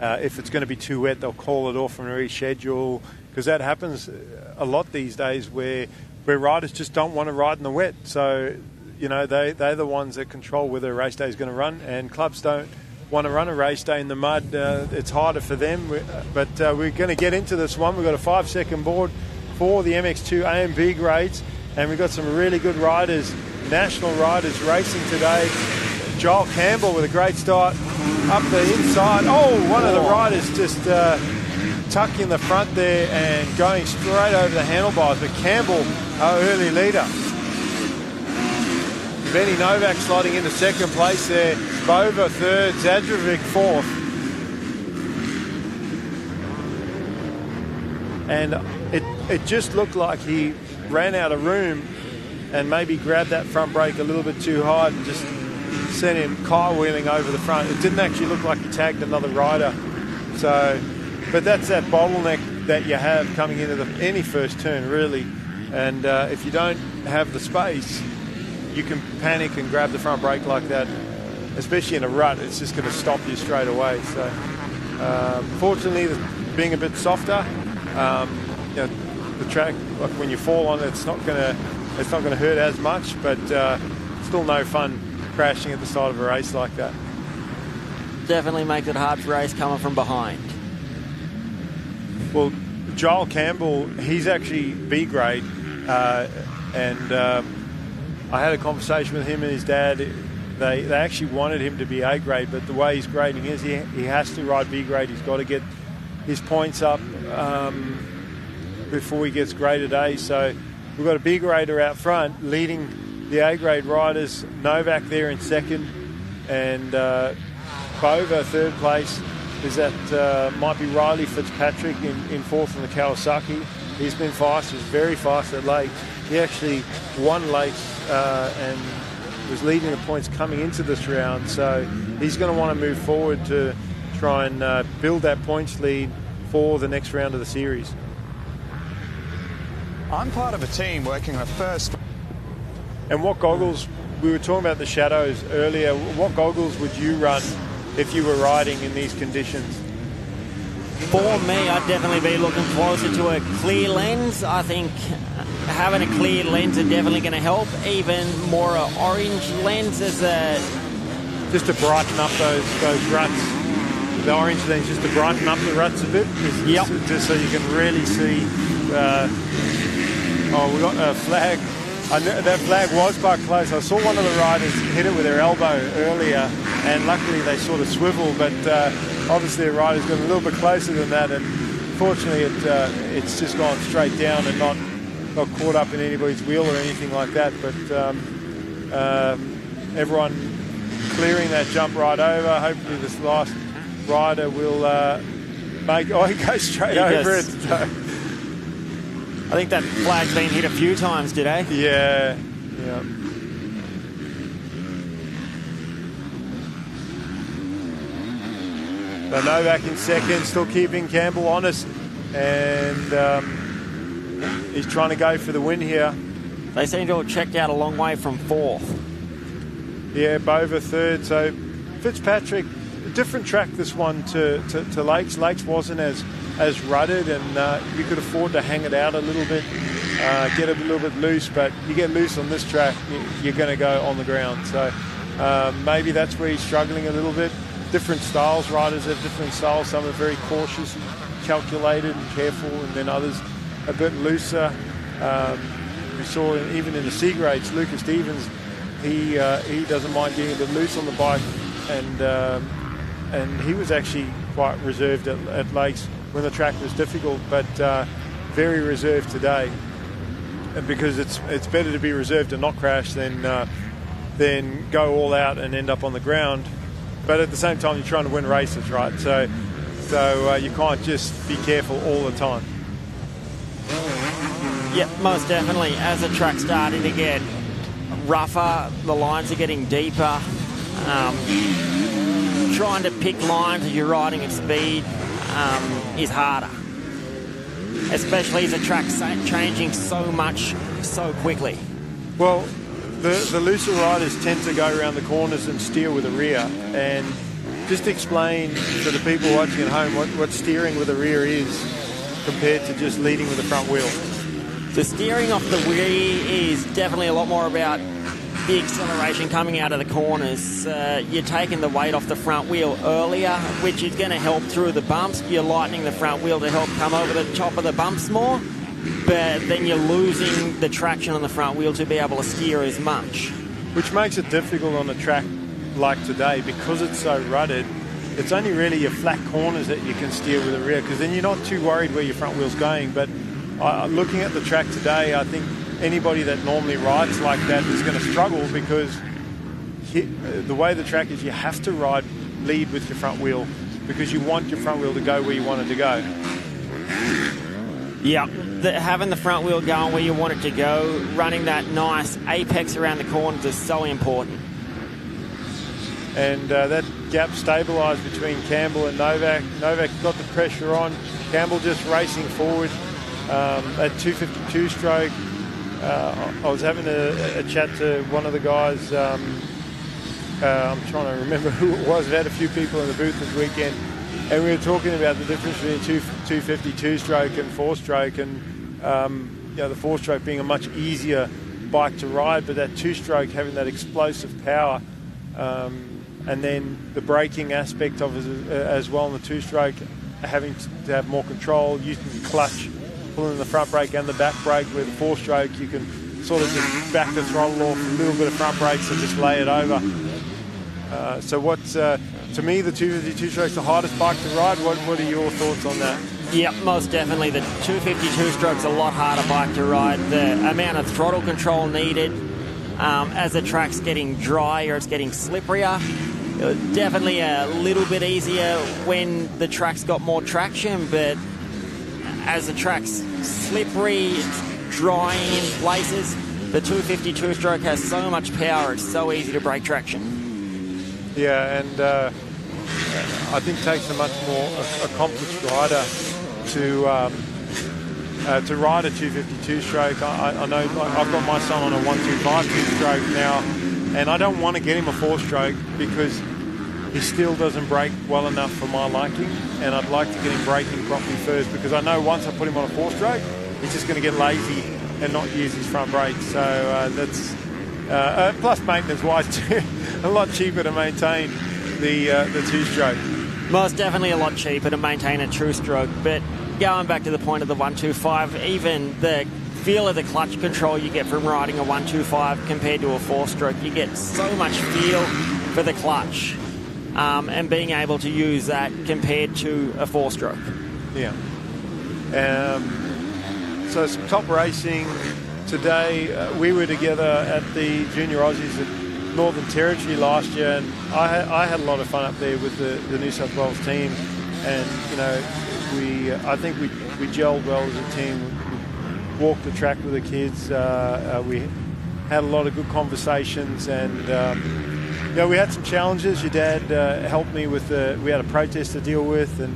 If it's going to be too wet, they'll call it off and reschedule, because that happens a lot these days where riders just don't want to ride in the wet. So, you know, they're the ones that control whether a race day is going to run, and clubs don't want to run a race day in the mud. It's harder for them. But we're going to get into this one. We've got a 5-second board for the MX2 A and B grades, and we've got some really good riders, national riders, racing today. Joel Campbell with a great start up the inside. Oh, one of the riders just tucked in the front there and going straight over the handlebars. But Campbell, our early leader. Benny Novak sliding into second place there. Bova third, Zadrovic fourth. And it just looked like he ran out of room and maybe grabbed that front brake a little bit too hard and just sent him car-wheeling over the front. It didn't actually look like he tagged another rider. So, but that's that bottleneck that you have coming into any first turn, really. And if you don't have the space, you can panic and grab the front brake like that, especially in a rut. It's just going to stop you straight away. So, fortunately, being a bit softer, the track, like when you fall on it, it's not going to hurt as much. But still, no fun crashing at the start of a race like that. Definitely makes it hard for race coming from behind. Well, Joel Campbell, he's actually B grade, and I had a conversation with him and his dad. They actually wanted him to be A-grade, but the way his grading is, he has to ride B-grade. He's got to get his points up before he gets graded A. So we've got a B-grader out front leading the A-grade riders. Novak there in second, and Bova third place. Is that might be Riley Fitzpatrick in fourth in the Kawasaki. He's been fast. He's very fast at Lakes. He actually won Lakes and was leading the points coming into this round. So he's going to want to move forward to try and build that points lead for the next round of the series. I'm part of a team working on a first. And what goggles, we were talking about the shadows earlier, what goggles would you run if you were riding in these conditions? For me, I'd definitely be looking closer to a clear lens. I think having a clear lens is definitely going to help. Even more an orange lens as a... Just to brighten up those ruts. The orange lens, just to brighten up the ruts a bit. Yep. Just so you can really see. We got a flag. That flag was quite close. I saw one of the riders hit it with their elbow earlier, and luckily they sort of swivel, but obviously the rider's got a little bit closer than that, and fortunately it's just gone straight down and not caught up in anybody's wheel or anything like that. But everyone clearing that jump right over. Hopefully this last rider will make... Oh, he goes straight over it. I think that flag's been hit a few times today. Yeah. So Novak in second, still keeping Campbell honest, and he's trying to go for the win here. They seem to have checked out a long way from fourth. Yeah, Bova third. So Fitzpatrick, a different track this one to Lakes. Lakes wasn't as rutted, and you could afford to hang it out a little bit, get it a little bit loose, but you get loose on this track, you're going to go on the ground. So maybe that's where he's struggling a little bit. Different styles, riders have different styles. Some are very cautious and calculated and careful, and then others a bit looser. We saw even in the C-grades, Lucas Stevens, he doesn't mind getting a bit loose on the bike, and he was actually quite reserved at Lakes when the track was difficult, but very reserved today. And because it's better to be reserved and not crash than go all out and end up on the ground. But at the same time, you're trying to win races, right? So you can't just be careful all the time. Yep, most definitely. As the track's starting to get rougher, the lines are getting deeper. Trying to pick lines as you're riding at speed is harder, especially as the track's changing so much so quickly. Well, the looser riders tend to go around the corners and steer with the rear, and just explain to the people watching at home what steering with the rear is compared to just leading with the front wheel. The steering off the rear is definitely a lot more about the acceleration coming out of the corners. You're taking the weight off the front wheel earlier, which is going to help through the bumps. You're lightening the front wheel to help come over the top of the bumps more, but then you're losing the traction on the front wheel to be able to steer as much. Which makes it difficult on a track like today, because it's so rutted. It's only really your flat corners that you can steer with the rear, because then you're not too worried where your front wheel's going. But looking at the track today, I think anybody that normally rides like that is going to struggle, because the way the track is, you have to lead with your front wheel, because you want your front wheel to go where you want it to go. Yeah, having the front wheel going where you want it to go, running that nice apex around the corners is so important. And that gap stabilised between Campbell and Novak. Novak got the pressure on. Campbell just racing forward at 252 stroke. I was having a chat to one of the guys. I'm trying to remember who it was. I've had a few people in the booth this weekend, and we were talking about the difference between 252 stroke and 4-stroke, and the 4-stroke being a much easier bike to ride, but that 2-stroke having that explosive power, and then the braking aspect of it as well in the 2-stroke, having to have more control, using the clutch, pulling the front brake and the back brake, where the 4-stroke you can sort of just back the throttle off, a little bit of front brakes and just lay it over. So what's, to me, the 252 stroke's the hardest bike to ride. What are your thoughts on that? Yeah, most definitely. The 252 stroke's a lot harder bike to ride. The amount of throttle control needed as the track's getting drier, it's getting slipperier. Definitely a little bit easier when the track's got more traction, but as the track's slippery, it's drying in places, the 252 stroke has so much power, it's so easy to break traction. Yeah, and I think it takes a much more accomplished rider to ride a 252 stroke. I know I've got my son on a 125 two-stroke now, and I don't want to get him a 4-stroke because he still doesn't brake well enough for my liking, and I'd like to get him braking properly first because I know once I put him on a 4-stroke, he's just going to get lazy and not use his front brakes. So that's plus maintenance-wise too, a lot cheaper to maintain the 2-stroke. Most definitely a lot cheaper to maintain a true stroke, but going back to the point of the 125, even the feel of the clutch control you get from riding a 125 compared to a 4-stroke, you get so much feel for the clutch and being able to use that compared to a 4-stroke. Yeah. So some top racing today. We were together at the Junior Aussies at Northern Territory last year, and I had a lot of fun up there with the New South Wales team, and you know, I think we gelled well as a team. We walked the track with the kids. We had a lot of good conversations, and you know, we had some challenges. Your dad helped me with we had a protest to deal with, and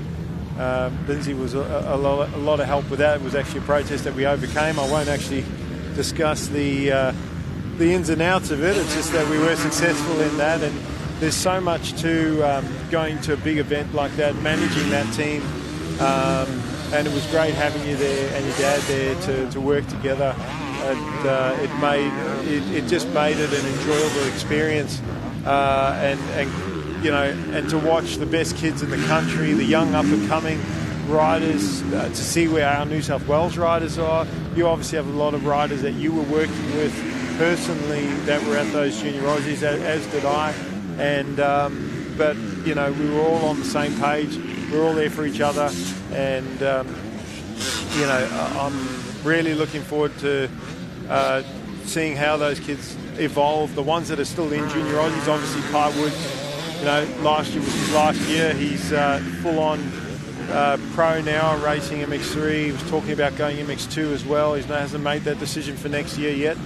Lindsay was a lot of help with that. It was actually a protest that we overcame. I won't actually discuss the ins and outs of it. It's just that we were successful in that, and there's so much to going to a big event like that, managing that team, and it was great having you there and your dad there to work together. And it just made it an enjoyable experience, and you know, and to watch the best kids in the country, the young up and coming riders, to see where our New South Wales riders are. You obviously have a lot of riders that you were working with personally that were at those Junior Aussies, as did I. And but you know, we were all on the same page. We're all there for each other, and you know, I'm really looking forward to seeing how those kids evolve. The ones that are still in Junior Aussies, obviously Kai Woods, you know, last year was his last year. He's full on pro now, racing MX3. He was talking about going MX2 as well. He hasn't made that decision for next year yet.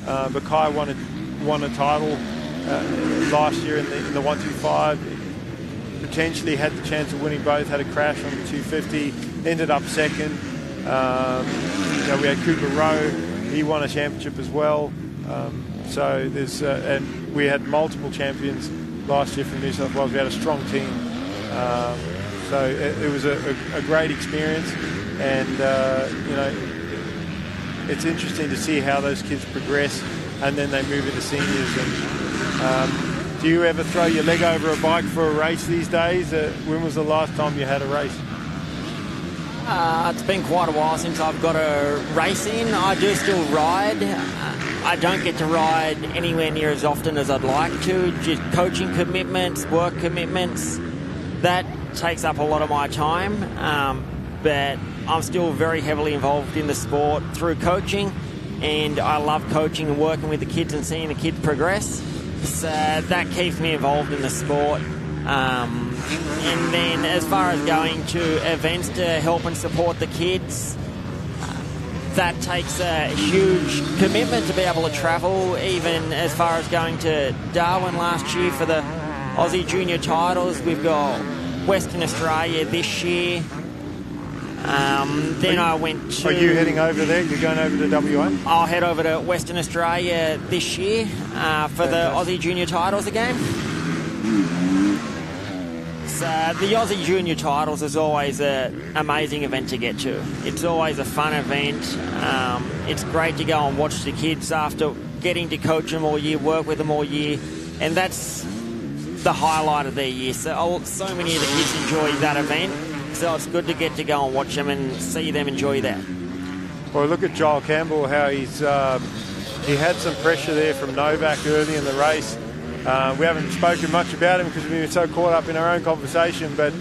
But Kai won a title last year in the 125. Potentially had the chance of winning both. Had a crash on the 250. Ended up second. You know, we had Cooper Rowe. He won a championship as well. So there's and we had multiple champions last year from New South Wales. We had a strong team. So it was a great experience, and you know, it's interesting to see how those kids progress, and then they move into seniors. And do you ever throw your leg over a bike for a race these days? When was the last time you had a race? It's been quite a while since I've got a race in. I do still ride. I don't get to ride anywhere near as often as I'd like to. Just coaching commitments, work commitments, that takes up a lot of my time. But I'm still very heavily involved in the sport through coaching, and I love coaching and working with the kids and seeing the kids progress. So that keeps me involved in the sport. And then as far as going to events to help and support the kids, that takes a huge commitment to be able to travel, even as far as going to Darwin last year for the Aussie Junior titles. We've got Western Australia this year. Then I went to... Are you heading over there? You're going over to WA? I'll head over to Western Australia this year for the Aussie Junior titles again. So the Aussie Junior titles is always an amazing event to get to. It's always a fun event. It's great to go and watch the kids after getting to coach them all year, work with them all year, and that's the highlight of their year. So many of the kids enjoy that event. So it's good to get to go and watch them and see them enjoy that. Well, look at Joel Campbell, how he's he had some pressure there from Novak early in the race. We haven't spoken much about him because we've been so caught up in our own conversation, but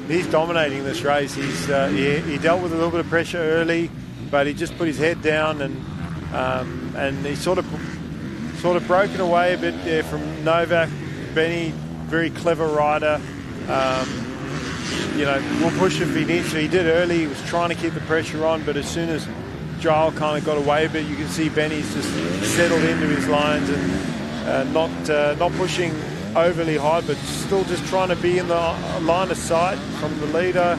he's dominating this race. He dealt with a little bit of pressure early, but he just put his head down and he sort of broken away a bit there from Novak. Benny, very clever rider. We'll push if he needs to. He did early. He was trying to keep the pressure on, but as soon as Giles kind of got away a bit, you can see Benny's just settled into his lines and not pushing overly hard, but still just trying to be in the line of sight from the leader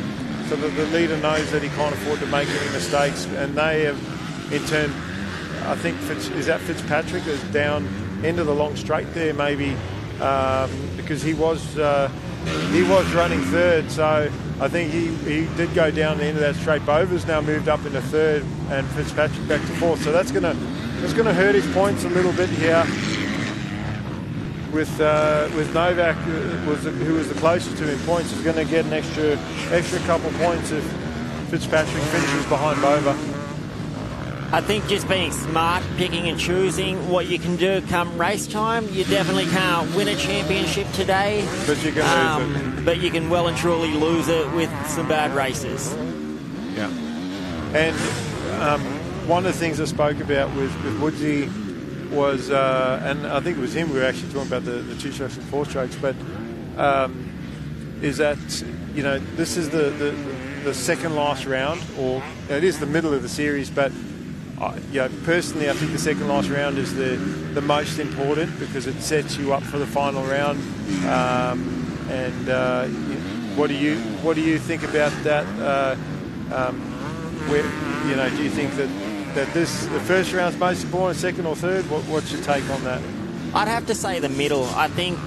so that the leader knows that he can't afford to make any mistakes. And they have, in turn, I think, Fitzpatrick is down into the long straight there maybe because he was running third, so I think he did go down the end of that straight. Bova's now moved up into third and Fitzpatrick back to fourth, so that's gonna hurt his points a little bit here with Novak, who was the closest to him points, is going to get an extra couple points if Fitzpatrick finishes behind Bova. I think just being smart, picking and choosing what you can do come race time. You definitely can't win a championship today, but you can lose it. But you can well and truly lose it with some bad races. Yeah. And one of the things I spoke about with Woodsy was, and I think it was him, we were actually talking about the 2 strokes and 4 strokes, but is that, this is the second last round, or it is the middle of the series, but personally I think the second last round is the most important because it sets you up for the final round. What do you think about that? Do you think that the first round's most important, second or third? What's your take on that? I'd have to say the middle. I think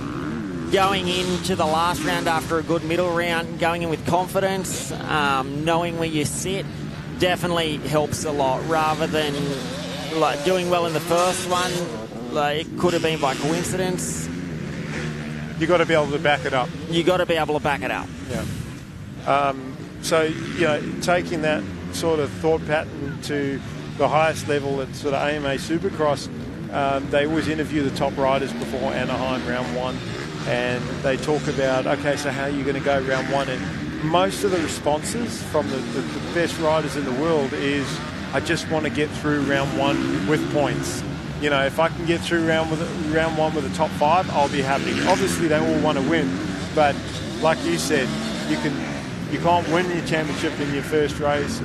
going into the last round after a good middle round, going in with confidence, knowing where you sit, definitely helps a lot rather than like doing well in the first one. Like it could have been by coincidence. You got to be able to back it up. Yeah. So taking that sort of thought pattern to the highest level at sort of AMA Supercross, they always interview the top riders before Anaheim round 1, and they talk about, okay, so how are you going to go round 1? And most of the responses from the best riders in the world is, I just want to get through round 1 with points. If I can get through round 1 with a top 5, I'll be happy. Obviously, they all want to win, but like you said, you can't win your championship in your first race,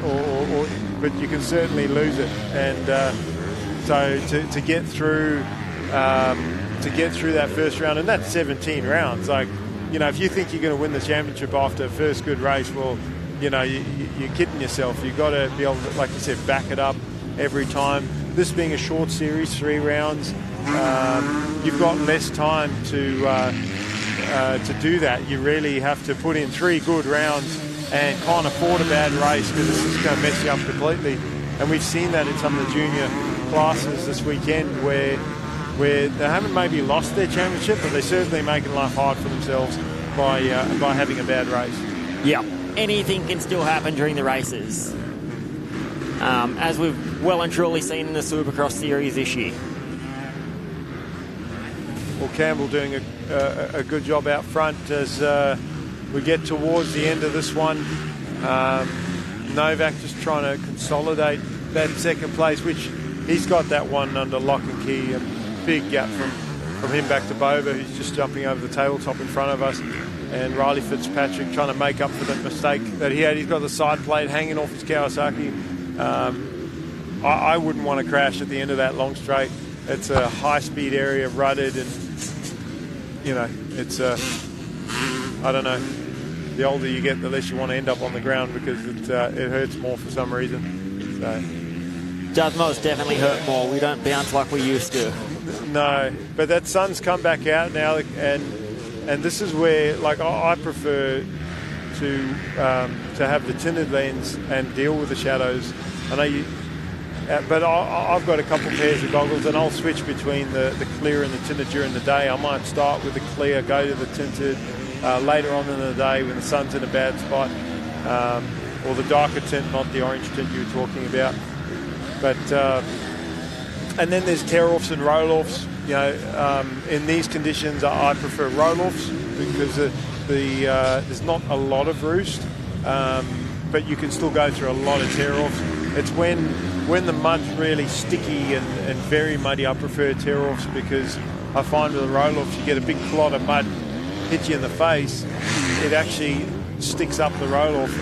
but you can certainly lose it. And so to get through that first round, and that's 17 rounds. Like, if you think you're going to win the championship after first good race, well, you're kidding yourself. You've got to be able to, like you said, back it up every time. This being a short series, 3 rounds, you've got less time to do that. You really have to put in 3 good rounds and can't afford a bad race because this is going to mess you up completely. And we've seen that in some of the junior classes this weekend where they haven't maybe lost their championship, but they're certainly making life hard for themselves by having a bad race. Yeah, anything can still happen during the races, as we've well and truly seen in the Supercross series this year. Well, Campbell doing a good job out front as we get towards the end of this one. Novak just trying to consolidate that second place, which he's got that one under lock and key. A big gap from him back to Bova, who's just jumping over the tabletop in front of us. And Riley Fitzpatrick trying to make up for that mistake that he had. He's got the side plate hanging off his Kawasaki. I wouldn't want to crash at the end of that long straight. It's a high-speed area, rutted, and it's I don't know. The older you get, the less you want to end up on the ground because it hurts more for some reason. So does most definitely hurt more. We don't bounce like we used to. No, but that sun's come back out now, and this is where, like, I prefer to have the tinted lens and deal with the shadows. I know but I've got a couple pairs of goggles, and I'll switch between the clear and the tinted during the day. I might start with the clear, go to the tinted later on in the day when the sun's in a bad spot, or the darker tint, not the orange tint you were talking about. But And then there's tear-offs and roll-offs. In these conditions, I prefer roll-offs because there's not a lot of roost, but you can still go through a lot of tear-offs. It's when the mud's really sticky and very muddy, I prefer tear-offs because I find with the roll-offs, you get a big clot of mud hit you in the face, it actually sticks up the roll-off,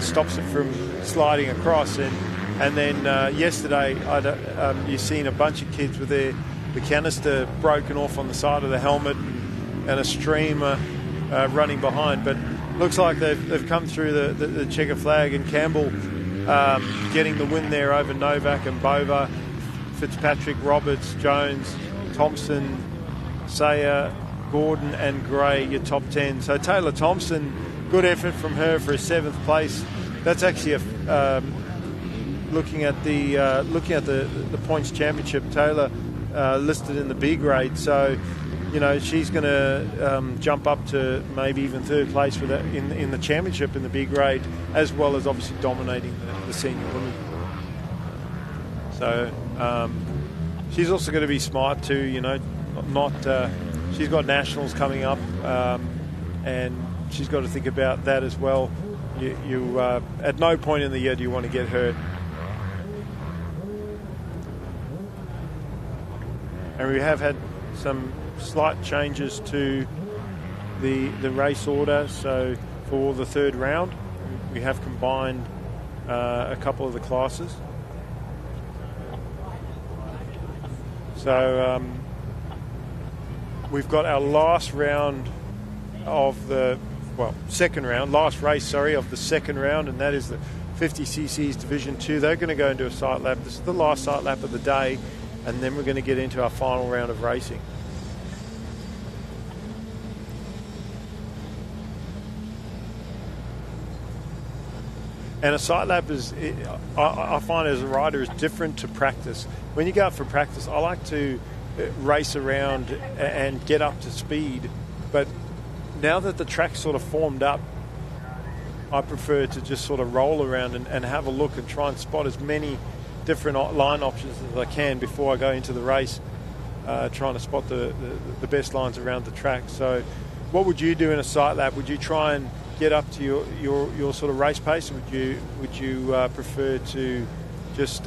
stops it from sliding across. And then yesterday, you've seen a bunch of kids with the canister broken off on the side of the helmet and a streamer running behind. But looks like they've come through the checker flag, and Campbell getting the win there over Novak and Bova, Fitzpatrick, Roberts, Jones, Thompson, Sayer, Gordon and Gray, your top 10. So Taylor Thompson, good effort from her for a 7th place. That's actually looking at the points championship. Taylor listed in the B grade, so she's going to jump up to maybe even 3rd place with that in the championship in the B grade, as well as obviously dominating the senior women. So she's also going to be smart too. She's got nationals coming up, and she's got to think about that as well. You at no point in the year do you want to get hurt. And we have had some slight changes to the race order. So for the 3rd round, we have combined a couple of the classes. So we've got our last round of last race of the 2nd round, and that is the 50cc's Division 2. They're going to go into a sight lap. This is the last sight lap of the day, and then we're going to get into our final round of racing. And a sight lap I find as a rider, is different to practice. When you go out for practice, I like to race around and get up to speed, but now that the track's sort of formed up, I prefer to just sort of roll around and have a look and try and spot as many different line options as I can before I go into the race, trying to spot the best lines around the track. So what would you do in a sight lap? Would you try and get up to your sort of race pace, or would you prefer to just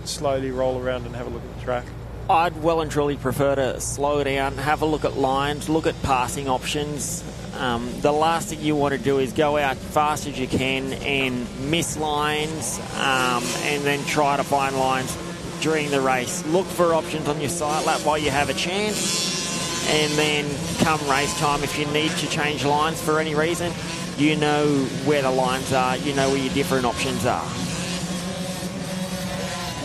slowly roll around and have a look at the track? I'd well and truly prefer to slow down, have a look at lines, look at passing options. The last thing you want to do is go out fast as you can and miss lines, and then try to find lines during the race. Look for options on your sight lap while you have a chance, and then come race time, if you need to change lines for any reason, you know where the lines are, you know where your different options are.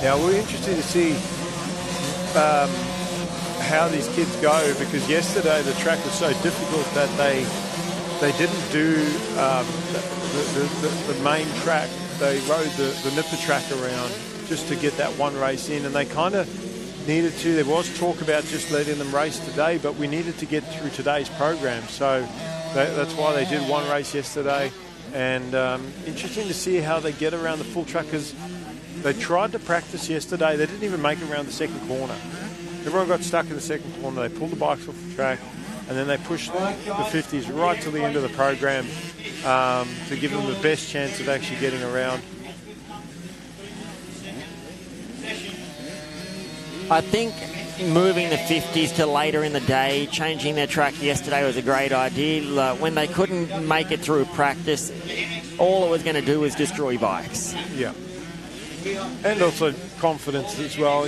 Now, we're interested to see how these kids go, because yesterday the track was so difficult that they didn't do the main track. They rode the nipper track around just to get that one race in, and they kind of needed to. There was talk about just letting them race today, but we needed to get through today's program, so that's why they did one race yesterday. And interesting to see how they get around the full track, because they tried to practice yesterday. They didn't even make it around the 2nd corner. Everyone got stuck in the 2nd corner. They pulled the bikes off the track, and then they pushed the 50s right to the end of the program to give them the best chance of actually getting around. I think moving the 50s to later in the day, changing their track yesterday was a great idea. When they couldn't make it through practice, all it was going to do was destroy bikes. Yeah. And also confidence as well.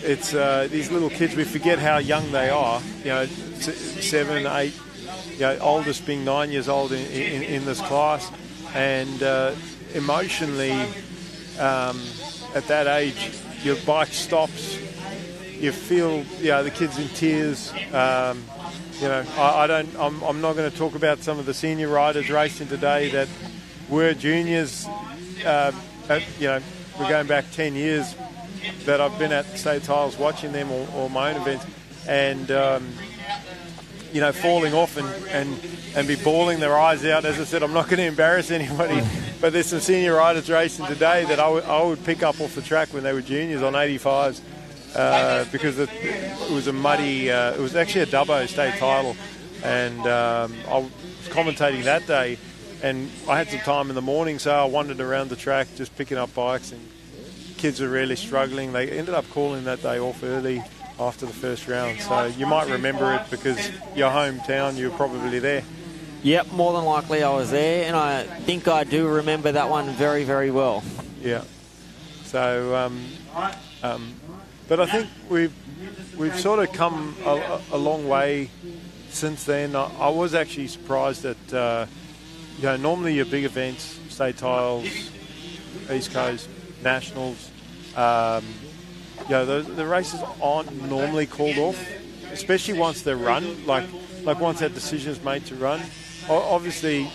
It's these little kids, we forget how young they are. 7, 8, oldest being 9 years old in this class, and emotionally at that age, your bike stops. You feel the kids in tears. I'm not going to talk about some of the senior riders racing today that were juniors. We're going back 10 years that I've been at State Tiles watching them or my own events, and falling off and be bawling their eyes out. As I said, I'm not going to embarrass anybody, But there's some senior riders racing today that I would pick up off the track when they were juniors on 85s because it was a muddy, it was actually a Dubbo state title, and I was commentating that day, and I had some time in the morning, so I wandered around the track just picking up bikes, and kids were really struggling. They ended up calling that day off early after the first round, so you might remember it because your hometown, you were probably there. Yep, more than likely I was there, and I think I do remember that one very, very well. Yeah. So, but I think we've sort of come a long way since then. I was actually surprised that, normally your big events, state tiles, East Coast, nationals, the races aren't normally called off, especially once they're run, like once that decision is made to run. Obviously,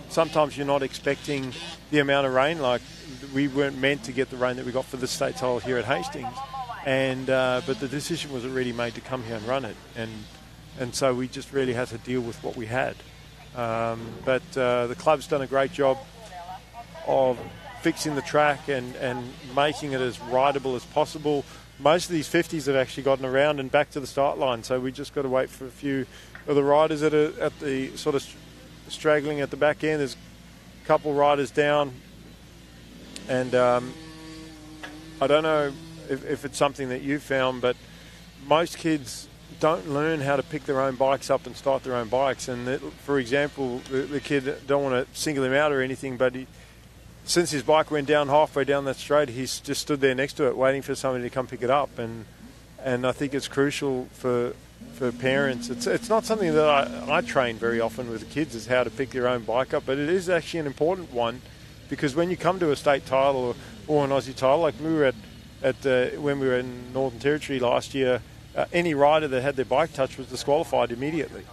sometimes you're not expecting the amount of rain. Like, we weren't meant to get the rain that we got for the state title here at Hastings, but the decision was already made to come here and run it, and so we just really had to deal with what we had. But the club's done a great job of fixing the track and making it as rideable as possible. Most of these 50s have actually gotten around and back to the start line, so we just got to wait for a few of the riders that are at the sort of straggling at the back end. There's a couple riders down, and I don't know if it's something that you've found, but most kids don't learn how to pick their own bikes up and start their own bikes. And for example, the kid, don't want to single him out or anything, but since his bike went down halfway down that straight, he's just stood there next to it waiting for somebody to come pick it up. And I think it's crucial for parents. It's not something that I train very often with the kids, is how to pick their own bike up, but it is actually an important one, because when you come to a state title or an Aussie title, like we were when we were in Northern Territory last year, any rider that had their bike touched was disqualified immediately.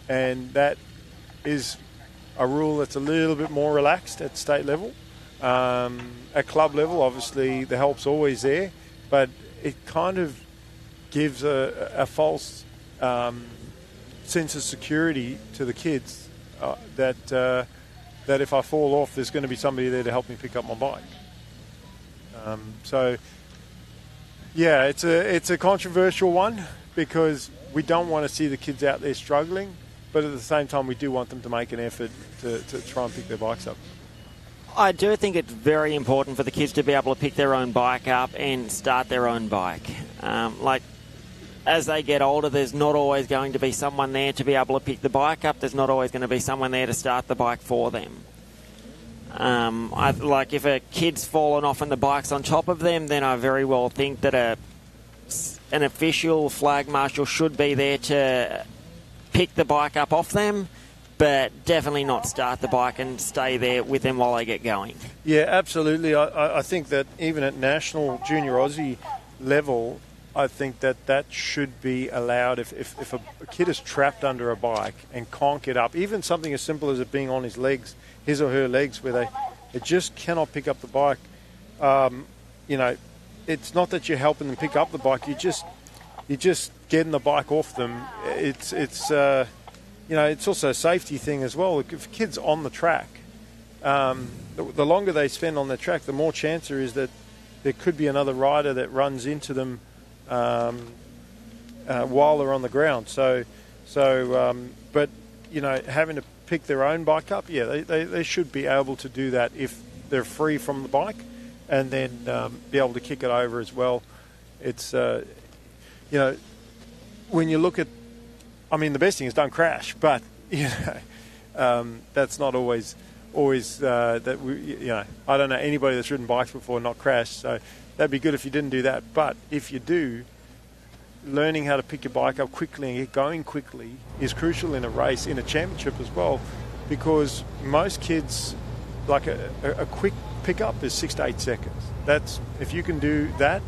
And that is a rule that's a little bit more relaxed at state level. At club level, obviously, the help's always there, but it kind of gives a false sense of security to the kids that if I fall off, there's going to be somebody there to help me pick up my bike. Yeah, it's a controversial one, because we don't want to see the kids out there struggling, but at the same time we do want them to make an effort to try and pick their bikes up. I do think it's very important for the kids to be able to pick their own bike up and start their own bike. As they get older, there's not always going to be someone there to be able to pick the bike up. There's not always going to be someone there to start the bike for them. If a kid's fallen off and the bike's on top of them, then I very well think that an official flag marshal should be there to pick the bike up off them, but definitely not start the bike and stay there with them while they get going. Yeah, absolutely. I think that even at national junior Aussie level, I think that should be allowed. If a kid is trapped under a bike and can't get up, even something as simple as it being on his or her legs, where they just cannot pick up the bike, it's not that you're helping them pick up the bike, you're just getting the bike off them. It's also a safety thing as well. If a kid's on the track, the longer they spend on the track, the more chance there is that there could be another rider that runs into them while they're on the ground. But having to pick their own bike up, yeah, they should be able to do that if they're free from the bike, and then be able to kick it over as well. It's when you look at, the best thing is don't crash, but that's not always that we. I don't know anybody that's ridden bikes before and not crashed, so that'd be good if you didn't do that. But if you do, learning how to pick your bike up quickly and get going quickly is crucial in a race, in a championship as well, because most kids, like a quick pickup is 6 to 8 seconds. That's, if you can do that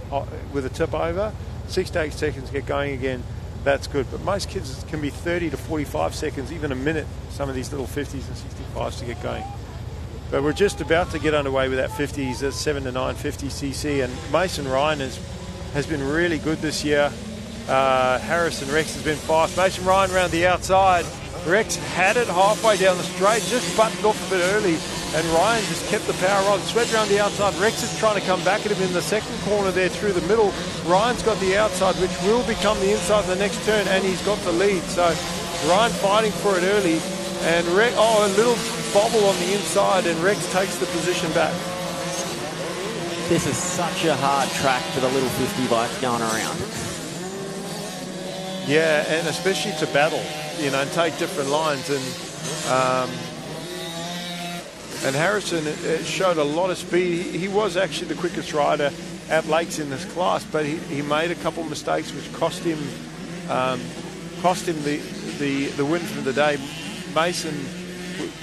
with a tip over, 6 to 8 seconds, get going again, that's good. But most kids can be 30 to 45 seconds, even a minute, some of these little 50s and 65s to get going. But we're just about to get underway with that 50s, that's 7 to 950 cc, and Mason Ryan has been really good this year. Harrison Rex has been fast. Mason Ryan around the outside. Rex had it halfway down the straight, just buttoned off a bit early, and Ryan just kept the power on, swept around the outside. Rex is trying to come back at him in the second corner there through the middle. Ryan's got the outside, which will become the inside of the next turn, and he's got the lead. So Ryan fighting for it early, and Rex, a little bobble on the inside, and Rex takes the position back. This is such a hard track for the little 50 bikes going around. Yeah, and especially to battle, and take different lines. And Harrison showed a lot of speed. He was actually the quickest rider at Lakes in this class, but he made a couple of mistakes which cost him the win for the day. Mason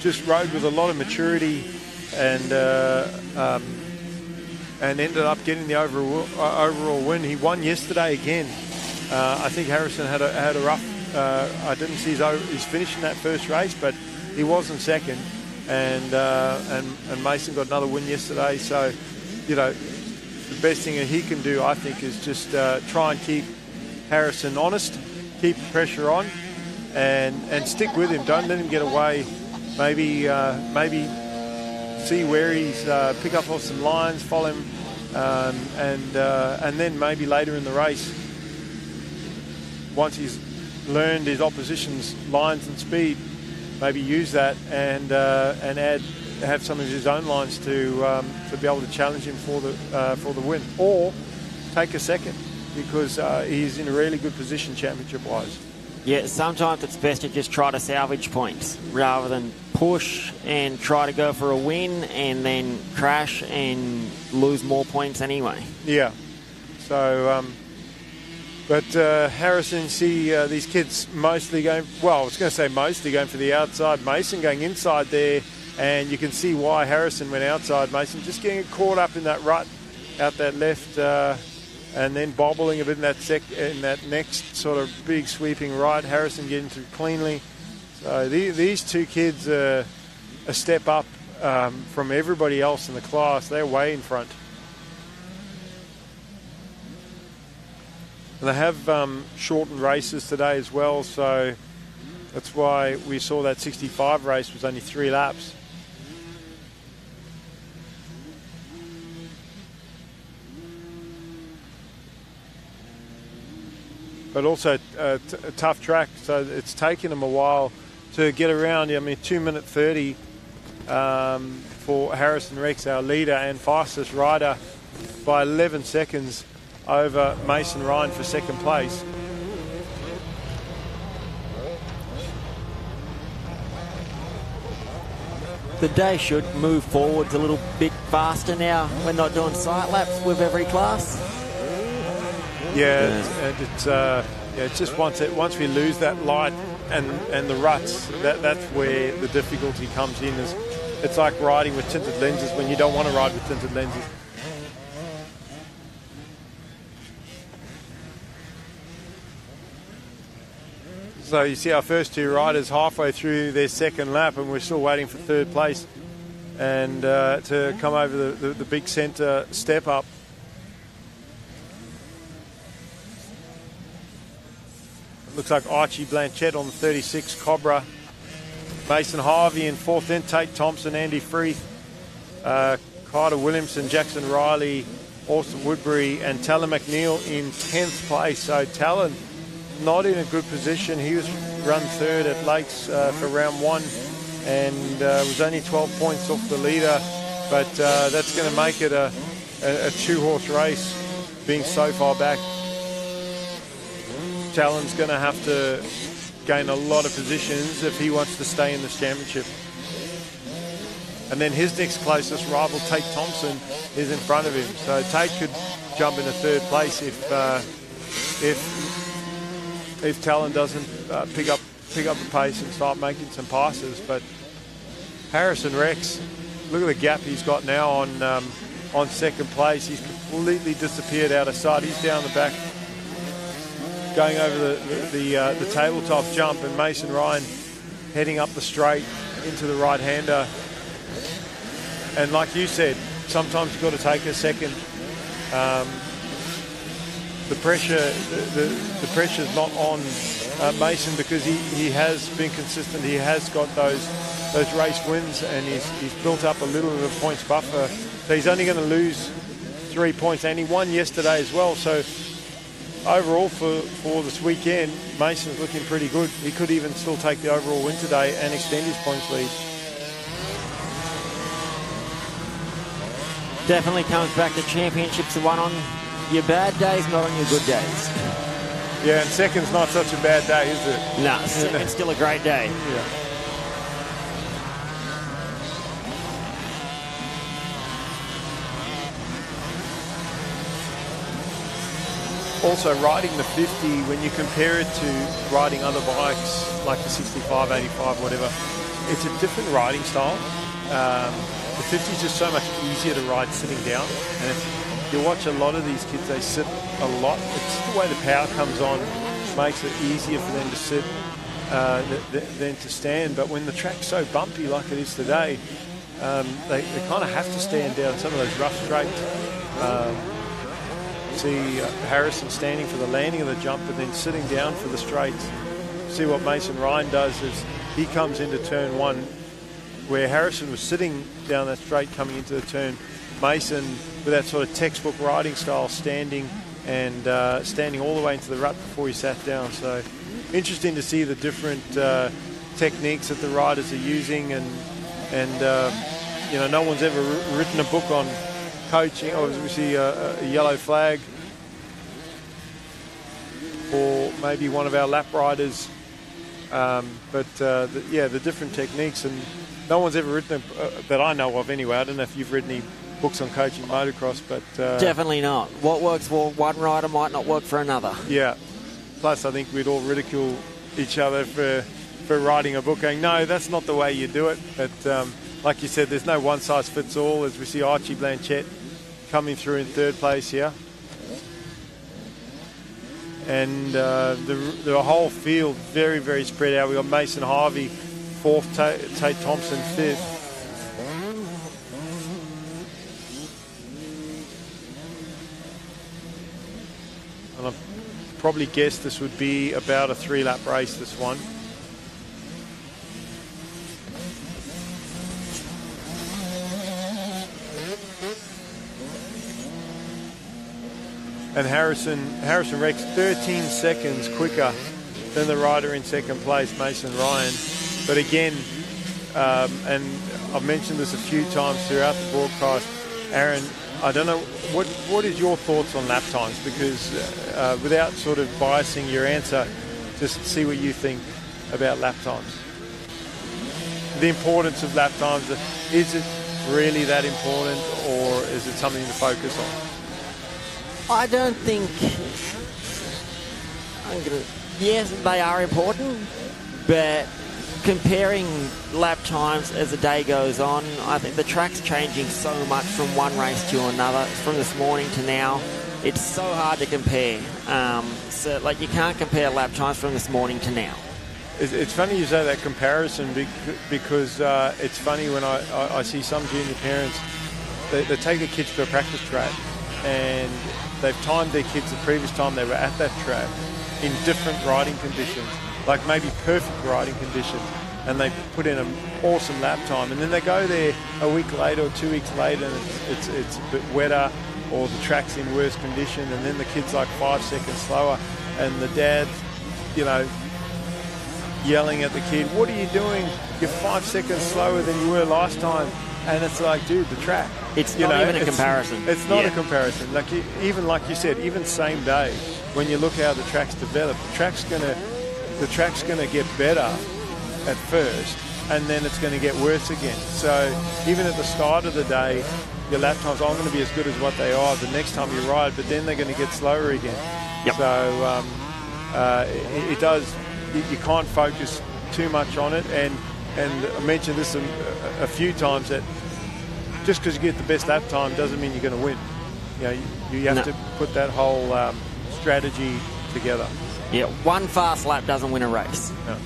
just rode with a lot of maturity and ended up getting the overall win. He won yesterday again. I think Harrison had a rough. I didn't see his finish in that first race, but he was in second. And Mason got another win yesterday. So, the best thing that he can do, I think, is just try and keep Harrison honest, keep the pressure on, and stick with him. Don't let him get away. Maybe see where he's pick up off some lines, follow him, and then maybe later in the race, once he's learned his opposition's lines and speed, maybe use that and have some of his own lines to be able to challenge him for the win, or take a second, because he's in a really good position championship-wise. Yeah, sometimes it's best to just try to salvage points rather than push and try to go for a win and then crash and lose more points anyway. Yeah. So, but Harrison, these kids mostly going, well, I was going to say mostly going for the outside. Mason going inside there, and you can see why Harrison went outside. Mason just getting caught up in that rut out that left, and then bobbling a bit in that next sort of big sweeping right. Harrison getting through cleanly. So these two kids are a step up from everybody else in the class. They're way in front. And they have shortened races today as well, so that's why we saw that 65 race was only 3 laps. But also a tough track, so it's taken them a while to get around. 2 minute 30 for Harrison Rex, our leader and fastest rider, by 11 seconds over Mason Ryan for second place. The day should move forwards a little bit faster now. We're not doing sight laps with every class. It's just once we lose that light and the ruts, that's where the difficulty comes in. It's like riding with tinted lenses when you don't want to ride with tinted lenses. So you see our first 2 riders halfway through their second lap, and we're still waiting for third place and to come over the big centre step up. Looks like Archie Blanchett on the 36 Cobra. Mason Harvey in 4th, then Tate Thompson, Andy Freeth, Carter Williamson, Jackson Riley, Austin Woodbury, and Talon McNeil in 10th place. So Talon not in a good position. He was run 3rd at Lakes for round 1 and was only 12 points off the leader. But that's going to make it a 2-horse race, being so far back. Talon's going to have to gain a lot of positions if he wants to stay in this championship. And then his next closest rival, Tate Thompson, is in front of him. So Tate could jump into 3rd place if Talon doesn't pick up the pace and start making some passes. But Harrison Rex, look at the gap he's got now on second place. He's completely disappeared out of sight. He's down the back, going over the tabletop jump, and Mason Ryan heading up the straight into the right-hander. And like you said, sometimes you've got to take a second. The pressure's not on Mason, because he has been consistent. He has got those those race wins, and he's built up a little bit of points buffer. So he's only going to lose 3 points, and he won yesterday as well. So overall for this weekend, Mason's looking pretty good. He could even still take the overall win today and extend his points lead. Definitely comes back to championships are won on your bad days, not on your good days. Yeah, and second's not such a bad day, is it? No, second's still a great day. Yeah. Also, riding the 50, when you compare it to riding other bikes like the 65, 85, whatever, it's a different riding style. The 50 is just so much easier to ride sitting down, and if you watch a lot of these kids, they sit a lot. It's the way the power comes on makes it easier for them to sit than to stand. But when the track's so bumpy like it is today, they kind of have to stand down some of those rough straights. See Harrison standing for the landing of the jump and then sitting down for the straights. See what Mason Ryan does is he comes into turn one where Harrison was sitting down that straight coming into the turn. Mason, with that sort of textbook riding style, standing and standing all the way into the rut before he sat down. So interesting to see the different techniques that the riders are using, and you know, no one's ever written a book on coaching. Obviously a yellow flag for maybe one of our lap riders, but the different techniques, and no one's ever written that I know of anyway. I don't know if you've written any books on coaching motocross, but definitely not. What works for one rider might not work for another. Yeah. Plus, I think we'd all ridicule each other for writing a book going, no, that's not the way you do it. But like you said, there's no one size fits all, as we see Archie Blanchett coming through in third place here. And the whole field very, very spread out. We've got Mason Harvey fourth, Tate Thompson fifth. And I've probably guessed this would be about a 3-lap race, this one. And Harrison Rex 13 seconds quicker than the rider in second place, Mason Ryan. But again, and I've mentioned this a few times throughout the broadcast, Aaron, I don't know, what is your thoughts on lap times? Because without sort of biasing your answer, just see what you think about lap times. The importance of lap times, is it really that important, or is it something to focus on? I don't think... yes, they are important, but comparing lap times as the day goes on, I think the track's changing so much from one race to another, from this morning to now. It's so hard to compare. So, like, you can't compare lap times from this morning to now. It's funny you say that comparison, because it's funny when I see some junior parents, they take their kids to a practice track and they've timed their kids the previous time they were at that track in different riding conditions, like maybe perfect riding conditions, and they put in an awesome lap time, and then they go there a week later or 2 weeks later and it's a bit wetter, or the track's in worse condition, and then the kid's like 5 seconds slower, and the dad, you know, yelling at the kid, what are you doing? You're 5 seconds slower than you were last time. And it's like, dude, the track. It's not even a comparison. It's not a comparison. Like even like you said, even same day, when you look how the track's developed, the track's gonna get better at first, and then it's going to get worse again. So even at the start of the day, your lap times aren't going to be as good as what they are the next time you ride, but then they're going to get slower again. Yep. So it does. You can't focus too much on it, and I mentioned this a few times, that just because you get the best lap time doesn't mean you're going to win. You know, you have to put that whole strategy together. Yeah, one fast lap doesn't win a race. No.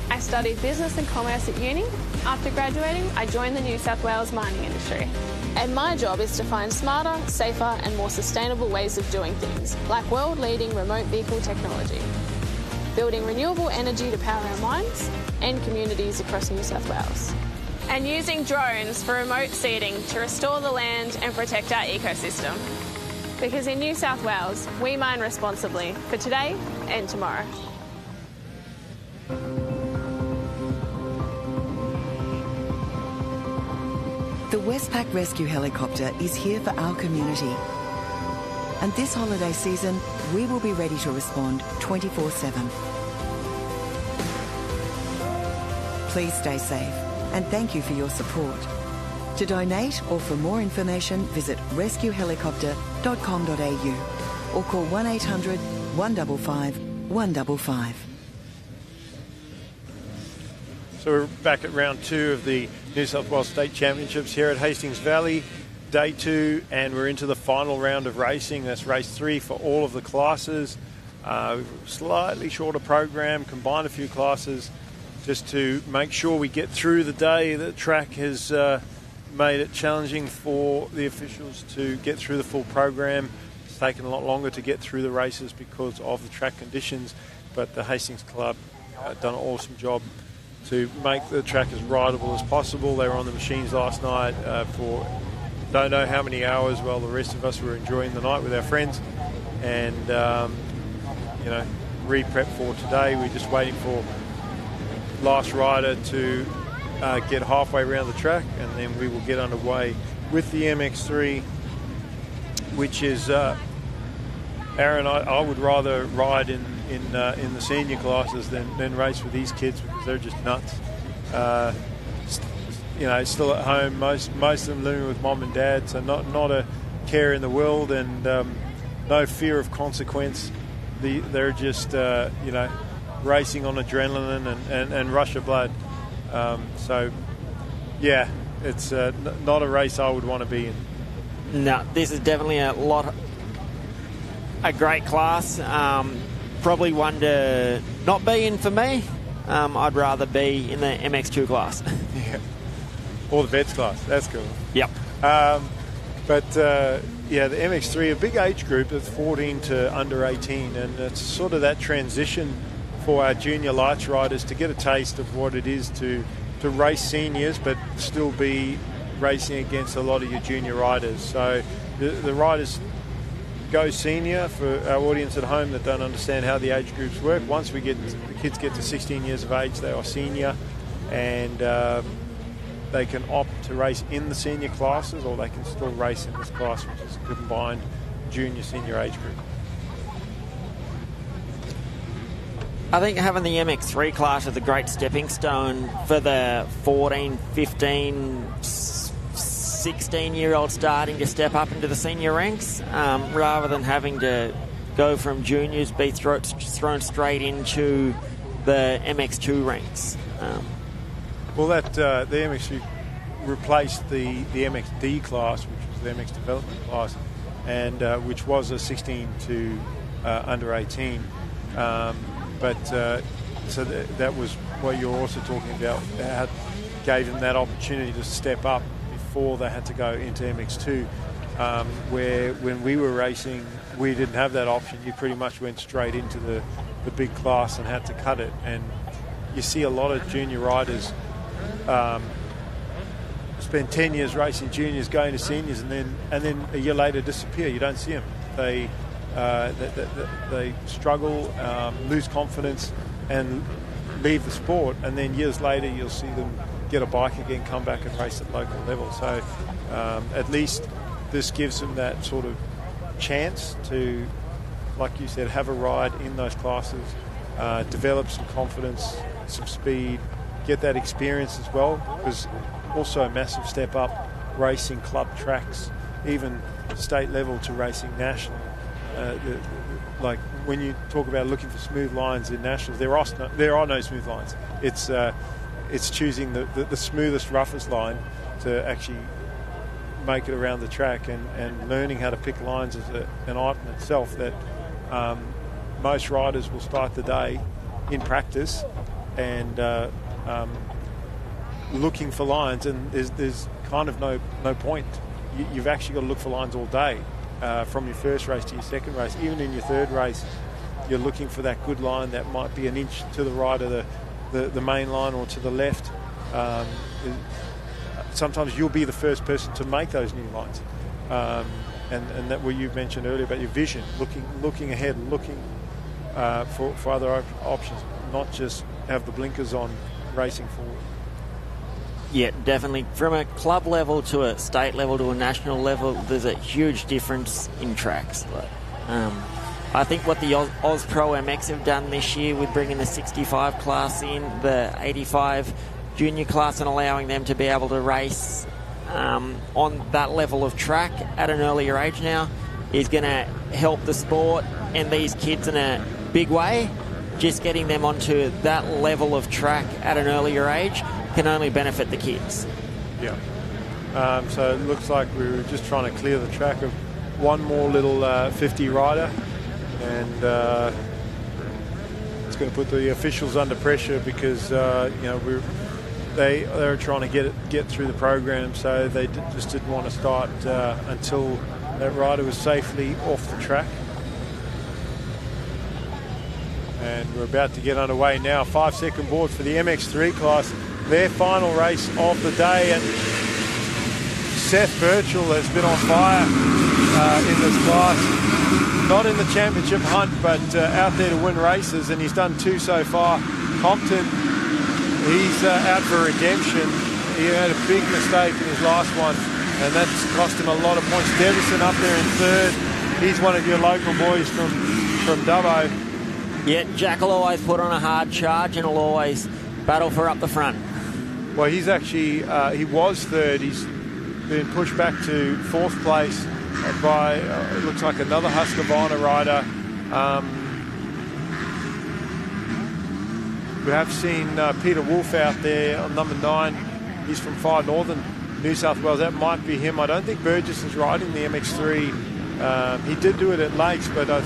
I studied business and commerce at uni. After graduating, I joined the New South Wales mining industry. And my job is to find smarter, safer and more sustainable ways of doing things, like world-leading remote vehicle technology. building renewable energy to power our mines and communities across New South Wales. And using drones for remote seeding to restore the land and protect our ecosystem. Because in New South Wales, we mine responsibly for today and tomorrow. The Westpac Rescue Helicopter is here for our community. And this holiday season, we will be ready to respond 24/7. Please stay safe and thank you for your support. To donate or for more information, visit rescuehelicopter.com.au or call 1800 155 155. So we're back at round 2 of the New South Wales State Championships here at Hastings Valley, day 2, and we're into the final round of racing. That's race 3 for all of the classes. Slightly shorter program, combined a few classes just to make sure we get through the day. The track has made it challenging for the officials to get through the full program. It's taken a lot longer to get through the races because of the track conditions, but the Hastings Club done an awesome job to make the track as rideable as possible. They were on the machines last night for don't know how many hours while the rest of us were enjoying the night with our friends, and re-prep for today. We're just waiting for last rider to get halfway around the track, and then we will get underway with the MX3, which is Aaron, I would rather ride in the senior classes than race with these kids because they're just nuts. Still at home, most of them living with mom and dad, so not a care in the world and no fear of consequence. They're just racing on adrenaline and rush of blood. It's not a race I would want to be in. No, this is definitely a great class. Probably one to not be in for me. I'd rather be in the MX2 class. Yeah. Or the vets class. That's cool. Yep. The MX3, a big age group of 14 to under 18, and it's sort of that transition for our junior lights riders to get a taste of what it is to race seniors but still be racing against a lot of your junior riders. So the riders go senior. For our audience at home that don't understand how the age groups work, once the kids get to 16 years of age, they are senior, and they can opt to race in the senior classes, or they can still race in this class, which is a combined junior-senior age group. I think having the MX3 class is a great stepping stone for the 14, 15, 16-year-olds starting to step up into the senior ranks, rather than having to go from juniors, be thrown straight into the MX2 ranks. The MX3 replaced the MXD class, which was the MX development class, and which was a 16 to under 18. So that was what you're also talking about. That gave them that opportunity to step up before they had to go into MX2, where when we were racing, we didn't have that option. You pretty much went straight into the big class and had to cut it. And you see a lot of junior riders spend 10 years racing juniors, going to seniors, and then a year later disappear. You don't see them. They struggle, lose confidence, and leave the sport. And then years later, you'll see them get a bike again, come back and race at local level. So at least this gives them that sort of chance to, like you said, have a ride in those classes, develop some confidence, some speed, get that experience as well, because also a massive step up racing club tracks, even state level to racing national. Like when you talk about looking for smooth lines in nationals, there are no smooth lines. It's choosing the smoothest, roughest line to actually make it around the track, and learning how to pick lines is an art in itself that most riders will start the day in practice and looking for lines, and there's kind of no point. You've actually got to look for lines all day, from your first race to your second race. Even in your third race, you're looking for that good line that might be an inch to the right of the main line or to the left. Sometimes you'll be the first person to make those new lines. And that what you mentioned earlier about your vision, looking ahead, looking for other options, not just have the blinkers on racing forward. Yeah, definitely. From a club level to a state level to a national level, there's a huge difference in tracks. I think what the Oz Pro MX have done this year with bringing the 65 class in, the 85 junior class, and allowing them to be able to race on that level of track at an earlier age now is going to help the sport and these kids in a big way. Just getting them onto that level of track at an earlier age can only benefit the kids. Yeah. So it looks like we were just trying to clear the track of one more little 50 rider, and it's going to put the officials under pressure because they were trying to get through the program, so they just didn't want to start until that rider was safely off the track. And we're about to get underway now. 5-second board for the MX3 class, their final race of the day. And Seth Birchall has been on fire in this class. Not in the championship hunt, but out there to win races, and he's done 2 so far. Compton, he's out for redemption. He had a big mistake in his last one, and that's cost him a lot of points. Devison up there in 3rd. He's one of your local boys from Dubbo. Yeah, Jack will always put on a hard charge and will always battle for up the front. Well, he's actually, he was 3rd. He's been pushed back to 4th place by, it looks like another Husqvarna rider. We have seen Peter Wolf out there on number 9. He's from Far Northern New South Wales. That might be him. I don't think Burgess is riding the MX3. He did do it at Lakes, but I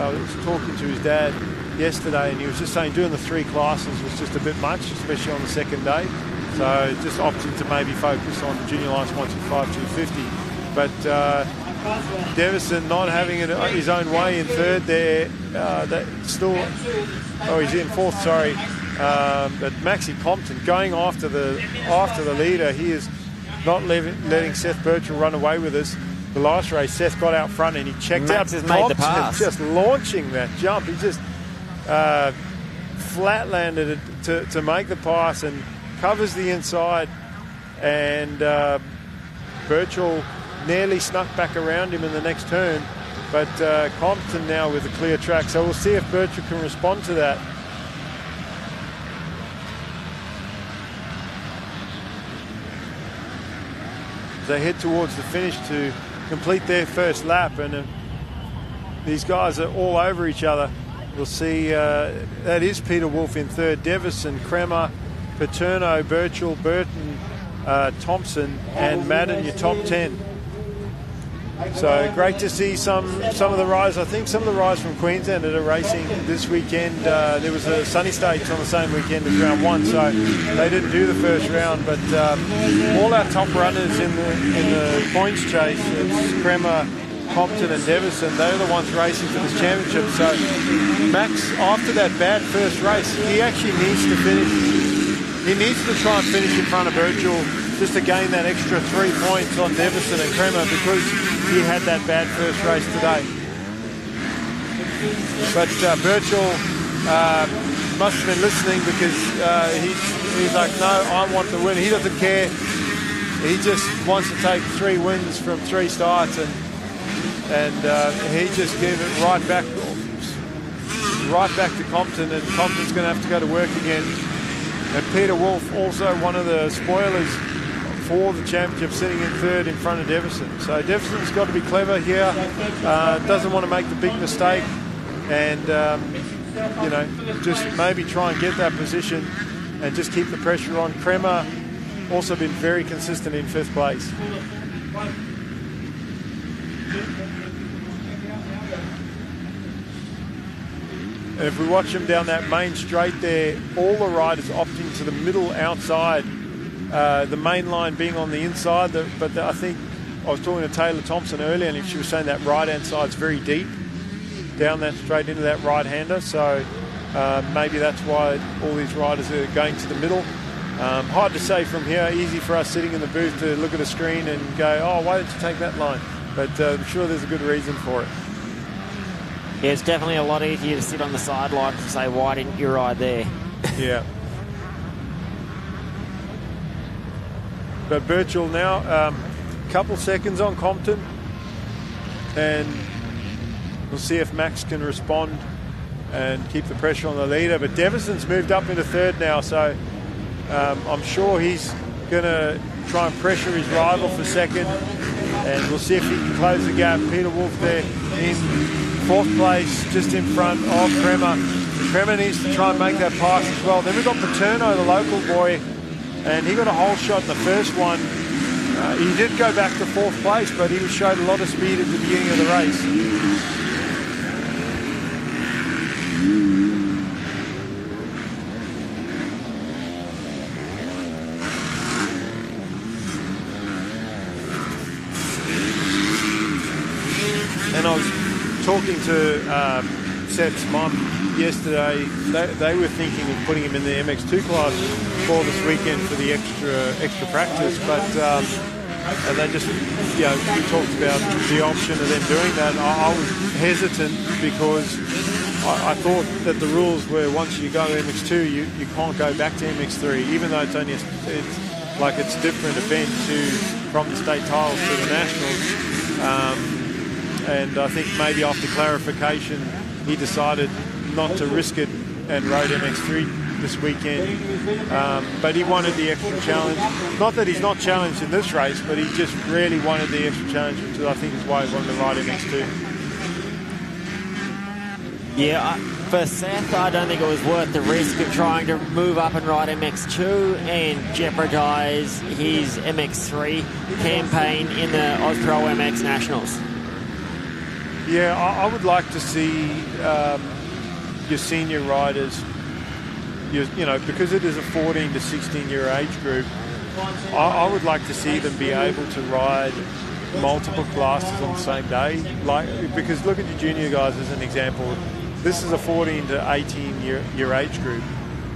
was talking to his dad yesterday, and he was just saying doing the 3 classes was just a bit much, especially on the second day. So just opted to maybe focus on junior lights 125, 250. But Devison not having it his own way in 3rd there. He's in 4th, sorry. But Maxie Compton going after the leader. He is not letting Seth Birchall run away with us. The last race, Seth got out front and he checked Max out has made the pass. Just launching that jump. He just flat landed it to make the pass and covers the inside. And Birchall nearly snuck back around him in the next turn. But Compton now with a clear track. So we'll see if Birchall can respond to that. They head towards the finish to complete their first lap, and these guys are all over each other. We'll see, that is Peter Wolf in 3rd, Devison, Kremer, Paterno, Birchall, Burton, Thompson and Madden, your top 10. So great to see some of the riders. I think some of the riders from Queensland that are racing this weekend. There was a Sunny Stakes on the same weekend as round 1, so they didn't do the first round. But all our top runners in the points chase, it's Kremer, Compton and Devison, they're the ones racing for this championship. So Max, after that bad first race, he actually needs to finish. He needs to try and finish in front of Birchall just to gain that extra 3 points on Devison and Kremer, because he had that bad first race today. But Birchall must have been listening, because he's like, no, I want the win. He doesn't care. He just wants to take 3 wins from 3 starts, and he just gave it right back to Compton, and Compton's going to have to go to work again. And Peter Wolf, also one of the spoilers for the championship, sitting in 3rd in front of Devison. So Devison's got to be clever here. Doesn't want to make the big mistake, and just maybe try and get that position and just keep the pressure on. Kremer also been very consistent in 5th place. And if we watch him down that main straight there, all the riders opting to the middle outside, the main line being on the inside. But I think I was talking to Taylor Thompson earlier, and she was saying that right-hand side's very deep down that straight into that right-hander. So maybe that's why all these riders are going to the middle. Hard to say from here. Easy for us sitting in the booth to look at a screen and go, oh, why didn't you take that line? But I'm sure there's a good reason for it. Yeah, it's definitely a lot easier to sit on the sidelines and say, why didn't you ride there? Yeah. But Birchall now, couple seconds on Compton, and we'll see if Max can respond and keep the pressure on the leader. But Devison's moved up into third now, so I'm sure he's going to try and pressure his rival for second, and we'll see if he can close the gap. Peter Wolf there in fourth place, just in front of Kremer. Kremer needs to try and make that pass as well. Then we've got Paterno, the local boy, and he got a whole shot in the first one. He did go back to fourth place, but he showed a lot of speed at the beginning of the race. And I was talking to Seth's mum yesterday. They were thinking of putting him in the MX2 class for this weekend for the extra practice, but and they just, we talked about the option of them doing that. I was hesitant because I thought that the rules were once you go MX2, you can't go back to MX3, even though it's only it's different event from the state titles to the nationals. And I think maybe after clarification, he decided not to risk it and rode MX3 this weekend. But he wanted the extra challenge. Not that he's not challenged in this race, but he just really wanted the extra challenge, which I think is why he wanted to ride MX2. Yeah, for Seth, I don't think it was worth the risk of trying to move up and ride MX2 and jeopardise his MX3 campaign in the Auspro MX Nationals. Yeah, I would like to see your senior riders, because it is a 14 to 16 year age group, I would like to see them be able to ride multiple classes on the same day. Because look at your junior guys as an example. This is a 14 to 18 year age group,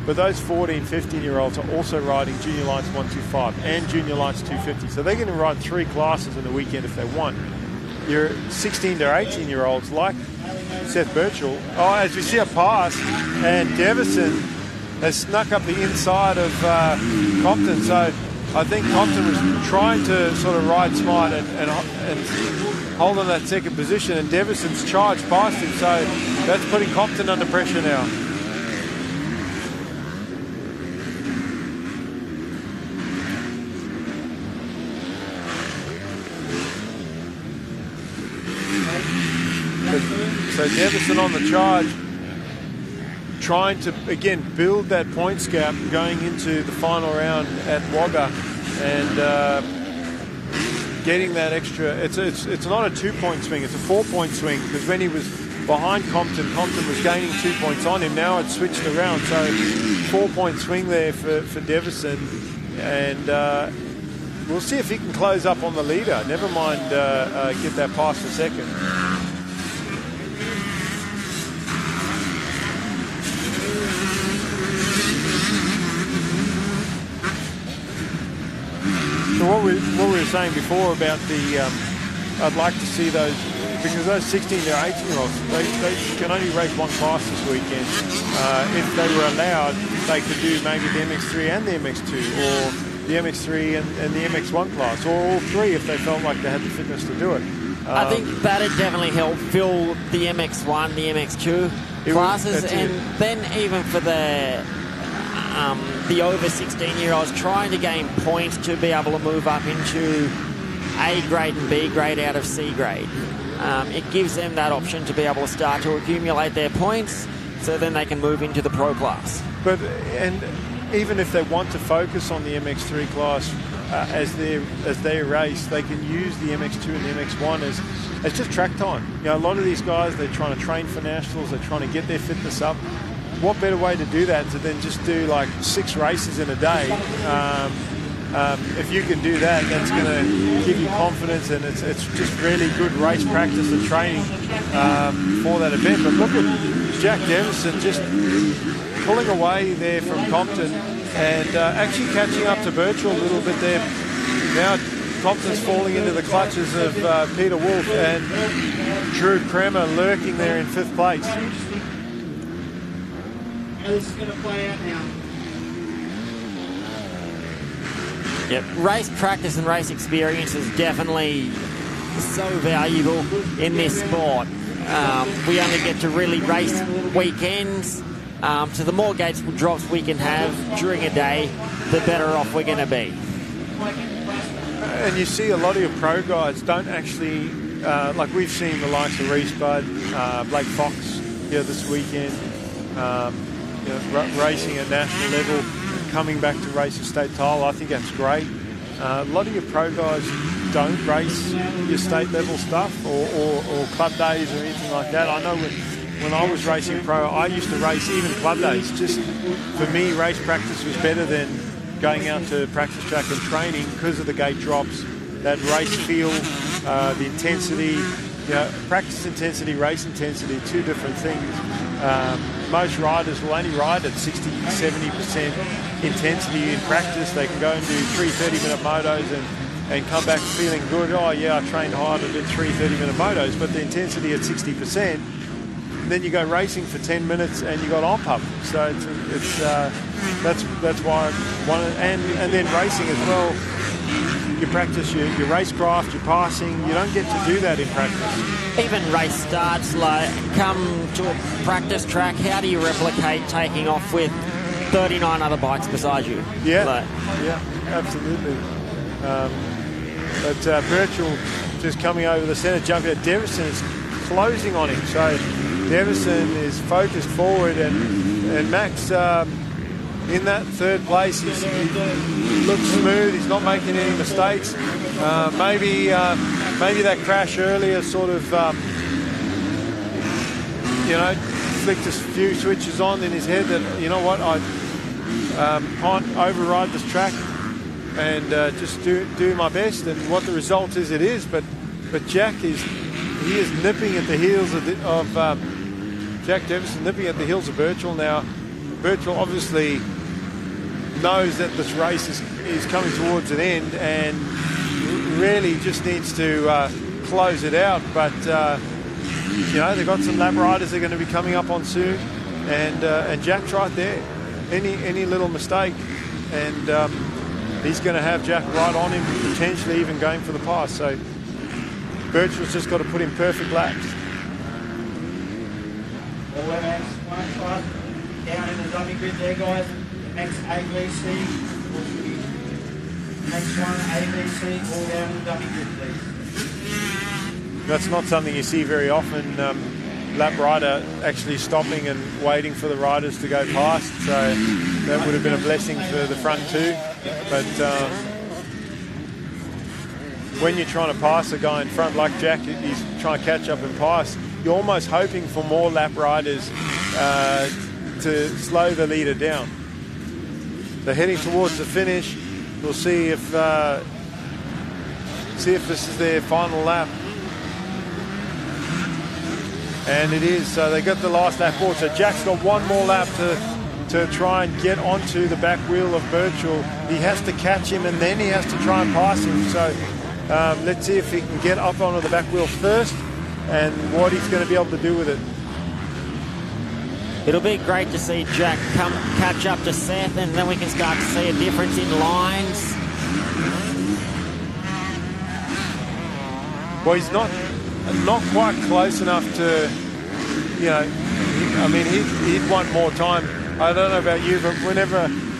but those 14, 15-year-olds are also riding Junior Lights 125 and Junior Lights 250. So they're going to ride 3 classes in the weekend if they want. Your 16 to 18-year-olds like Seth Birchall, as we see a pass, and Devison has snuck up the inside of Compton. So I think Compton was trying to sort of ride smart and hold on that second position, and Devison's charged past him. So that's putting Compton under pressure now. So Devison on the charge, trying to, again, build that points gap going into the final round at Wagga, and getting that extra. It's not a 2-point swing, it's a 4-point swing, because when he was behind Compton was gaining 2 points on him. Now it's switched around, so 4-point swing there for Devison, and we'll see if he can close up on the leader. Never mind get that pass for second. So what we were saying before about I'd like to see those, because those 16 to 18-year-olds, they can only race one class this weekend. If they were allowed, they could do maybe the MX3 and the MX2, or the MX3 and the MX1 class, or all 3 if they felt like they had the fitness to do it. I think that'd definitely help fill the MX1, the MX2 classes, and then even for the over 16-year-olds trying to gain points to be able to move up into A grade and B grade out of C grade. It gives them that option to be able to start to accumulate their points, so then they can move into the pro class. And even if they want to focus on the MX3 class as they race, they can use the MX2 and the MX1 as just track time. A lot of these guys, they're trying to train for nationals, they're trying to get their fitness up. What better way to do that to then just do like 6 races in a day, if you can do that, that's going to give you confidence, and it's just really good race practice and training for that event. But look at Jack Devison just pulling away there from Compton and actually catching up to Birchall a little bit there. Now Compton's falling into the clutches of Peter Wolf and Drew Kremer lurking there in 5th place. This is going to play out now. Yep, race practice and race experience is definitely so valuable in this sport. We only get to really race weekends, so the more gate drops we can have during a day, the better off we're going to be. And you see a lot of your pro guys don't actually, like we've seen the likes of Reese Budd, Blake Fox here this weekend, racing at national level, coming back to race a state title. I think that's great. A lot of your pro guys don't race your state level stuff or club days or anything like that. I know when I was racing pro, I used to race even club days. Just for me, race practice was better than going out to practice track and training because of the gate drops, that race feel, the intensity, practice intensity, race intensity, two different things. Most riders will only ride at 60-70% intensity in practice. They can go and do 3 30-minute motos and come back feeling good. Oh yeah, I trained hard, I did 3 30-minute motos, but the intensity at 60%. Then you go racing for 10 minutes and you got on pump. So that's why and then racing as well. You practice your racecraft, your passing. You don't get to do that in practice. Even race starts, like come to a practice track, how do you replicate taking off with 39 other bikes beside you? Yeah, yeah, absolutely. But Birchall just coming over the centre, jumping at Devison is closing on him. So Devison is focused forward, and Max in that 3rd place. He looks smooth. He's not making any mistakes. Maybe that crash earlier sort of flicked a few switches on in his head that I can't override this track and just do my best. And what the result is, it is. But Jack is nipping at the heels of Jack Devison, nipping at the heels of Birchall now. Birchall obviously knows that this race is coming towards an end and really just needs to close it out. But they've got some lap riders they're going to be coming up on soon, and Jack's right there. Any little mistake, and he's going to have Jack right on him, potentially even going for the pass. So Birchall's just got to put in perfect laps. All MX1 down in the dummy grid there, guys. MX1 ABC, all down in the dummy grid, please. That's not something you see very often. Lap rider actually stopping and waiting for the riders to go past. So that would have been a blessing for the front too. But when you're trying to pass a guy in front like Jack, he's trying to catch up and pass, you're almost hoping for more lap riders to slow the leader down. They're heading towards the finish. We'll see if this is their final lap. And it is. So they got the last lap forward. So Jack's got one more lap to try and get onto the back wheel of Birchall. He has to catch him and then he has to try and pass him. So let's see if he can get up onto the back wheel first and what he's going to be able to do with it. It'll be great to see Jack catch up to Seth, and then we can start to see a difference in lines. Well, he's not quite close enough to, he'd want more time. I don't know about you, but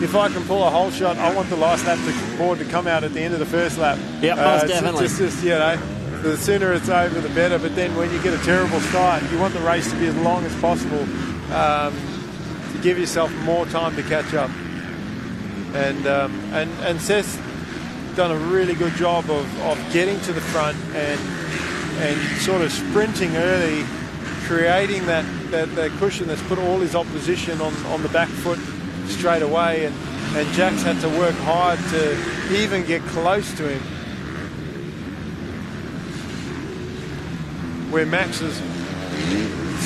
if I can pull a whole shot, I want the last lap board to come out at the end of the first lap. Yeah, most definitely. The sooner it's over, the better. But then when you get a terrible start, you want the race to be as long as possible to give yourself more time to catch up. And Seth's done a really good job of getting to the front and sort of sprinting early, creating that cushion that's put all his opposition on the back foot straight away. and Jack's had to work hard to even get close to him. Where Max is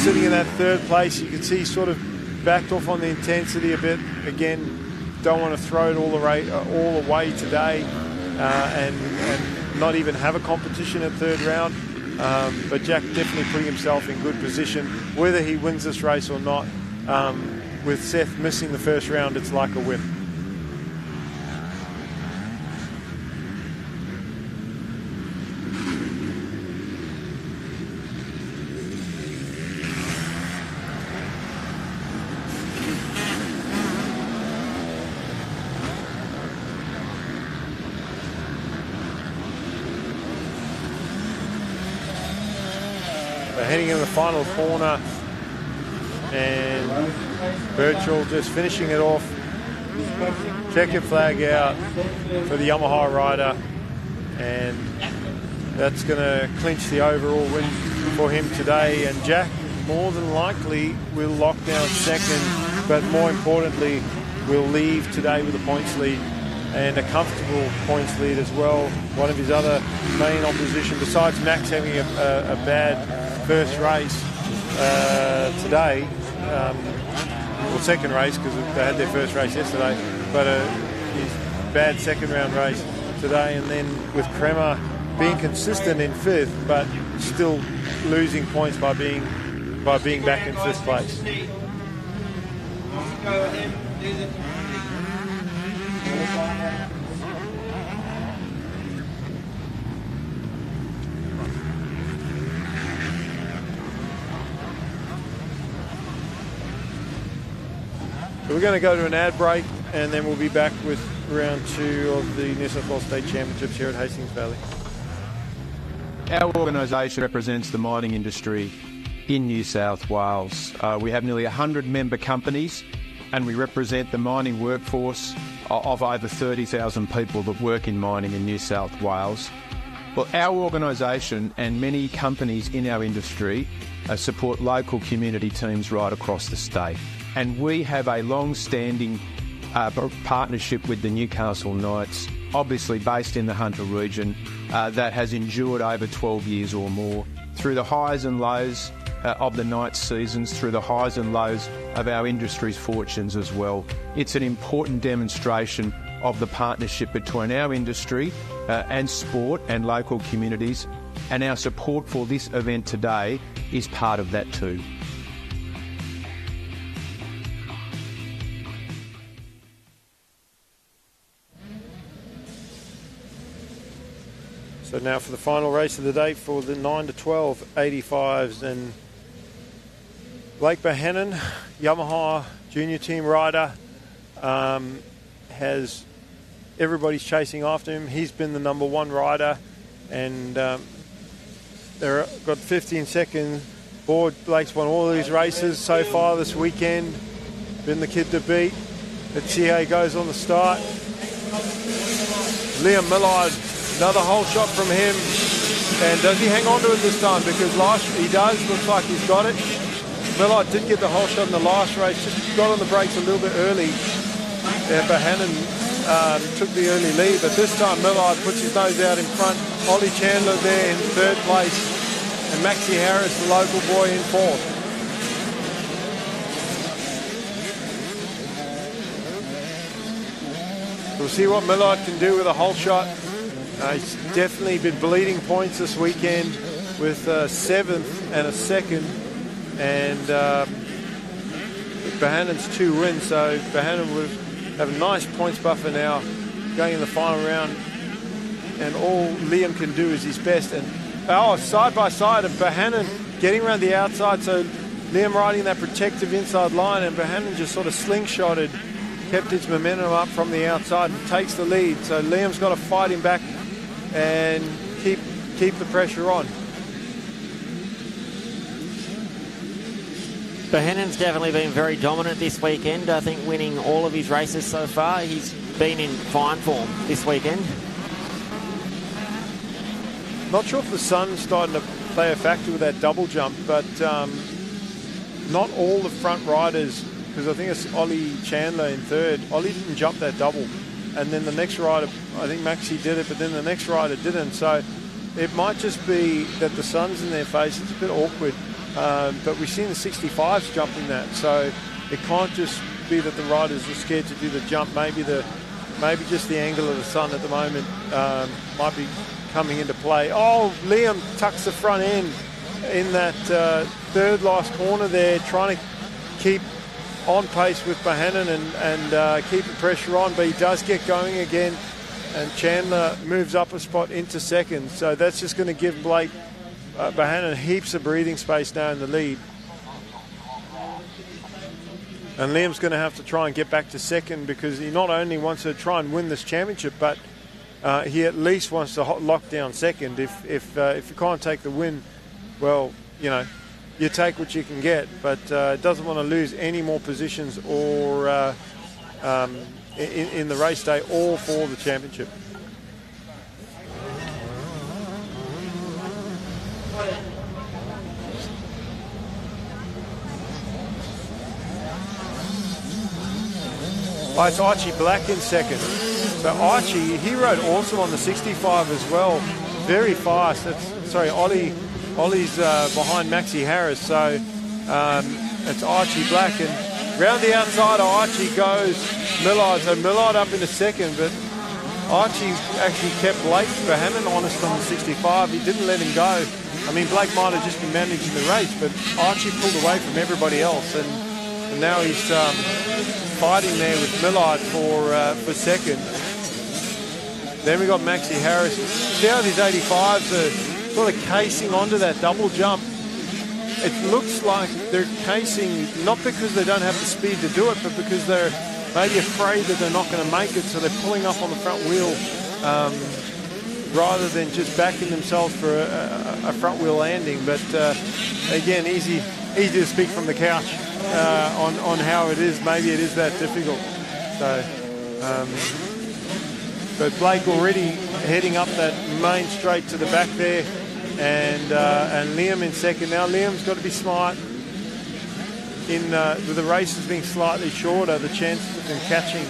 sitting in that third place, you can see he's sort of backed off on the intensity a bit. Again, don't want to throw it all away today and not even have a competition at third round. But Jack definitely putting himself in good position. Whether he wins this race or not, with Seth missing the first round, it's like a win. Heading in the final corner, and Birchall just finishing it off. Checkered flag out for the Yamaha rider, and that's going to clinch the overall win for him today. And Jack more than likely will lock down second, but more importantly will leave today with a points lead, and a comfortable points lead as well. One of his other main opposition, besides Max having a bad first race today, well, second race because they had their first race yesterday, but his bad second round race today, and then with Kremer being consistent in fifth but still losing points by being back in fifth place. So we're going to go to an ad break, and then we'll be back with round 2 of the New South Wales State Championships here at Hastings Valley. Our organisation represents the mining industry in New South Wales. We have nearly 100 member companies, and we represent the mining workforce of over 30,000 people that work in mining in New South Wales. Well, our organisation and many companies in our industry support local community teams right across the state. And we have a long-standing partnership with the Newcastle Knights, obviously based in the Hunter region, that has endured over 12 years or more, through the highs and lows of the Knights seasons, through the highs and lows of our industry's fortunes as well. It's an important demonstration of the partnership between our industry and sport and local communities, and our support for this event today is part of that too. So now for the final race of the day for the 9 to 12 85s, and Blake Bohannon, Yamaha junior team rider, has everybody's chasing after him. He's been the number 1 rider, and they've got 15 seconds board. Blake's won all these races so far this weekend. Been the kid to beat. Let's see how he goes on the start. Liam Millard. Another hole shot from him, and does he hang on to it this time? Because he does, looks like he's got it. Millard did get the hole shot in the last race, just got on the brakes a little bit early, and Bohannon took the early lead, but this time Millard puts his nose out in front. Ollie Chandler there in third place, and Maxie Harris, the local boy, in fourth. We'll see what Millard can do with a hole shot. He's definitely been bleeding points this weekend with a 7th and a 2nd, and Bohannon's 2 wins, so Bohannon would have a nice points buffer now going in the final round, and all Liam can do is his best. And side by side, and Bohannon getting around the outside, so Liam riding that protective inside line, and Bohannon just sort of slingshotted, kept his momentum up from the outside and takes the lead. So Liam's got to fight him back and keep the pressure on. Bohannon's definitely been very dominant this weekend. I think winning all of his races so far. He's been in fine form this weekend. Not sure if the sun's starting to play a factor with that double jump, but not all the front riders because I think it's Ollie Chandler in third. Ollie didn't jump that double. And then the next rider, I think Maxi did it, but then the next rider didn't. So it might just be that the sun's in their face. It's a bit awkward. But we've seen the 65s jumping that. So it can't just be that the riders are scared to do the jump. Maybe just the angle of the sun at the moment might be coming into play. Oh, Liam tucks the front end in that third last corner there, trying to keep on pace with Bohannon and keep the pressure on, but he does get going again, and Chandler moves up a spot into second. So that's just going to give Blake Bohannon heaps of breathing space now in the lead. And Liam's going to have to try and get back to second, because he not only wants to try and win this championship, but he at least wants to lock down second. If you can't take the win, well, you know, you take what you can get, but doesn't want to lose any more positions or in the race day or for the championship. Oh, it's Archie Black in second. So Archie, he rode awesome on the 65 as well. Very fast. Ollie's behind Maxi Harris. So it's Archie Black. And round the outside of Archie goes Millard. So Millard up into second, but Archie actually kept Blake Bohannon honest on the 65. He didn't let him go. I mean, Blake might have just been managing the race, but Archie pulled away from everybody else. And now he's fighting there with Millard for second. Then we got Maxi Harris. See how these 85s are sort of casing onto that double jump. It looks like they're casing not because they don't have the speed to do it, but because they're maybe afraid that they're not going to make it, so they're pulling up on the front wheel rather than just backing themselves for a front wheel landing. But again, easy to speak from the couch on how it is. Maybe it is that difficult. So, but Blake already heading up that main straight to the back there, and Liam in second. Now Liam's got to be smart. With the races being slightly shorter, the chances of him catching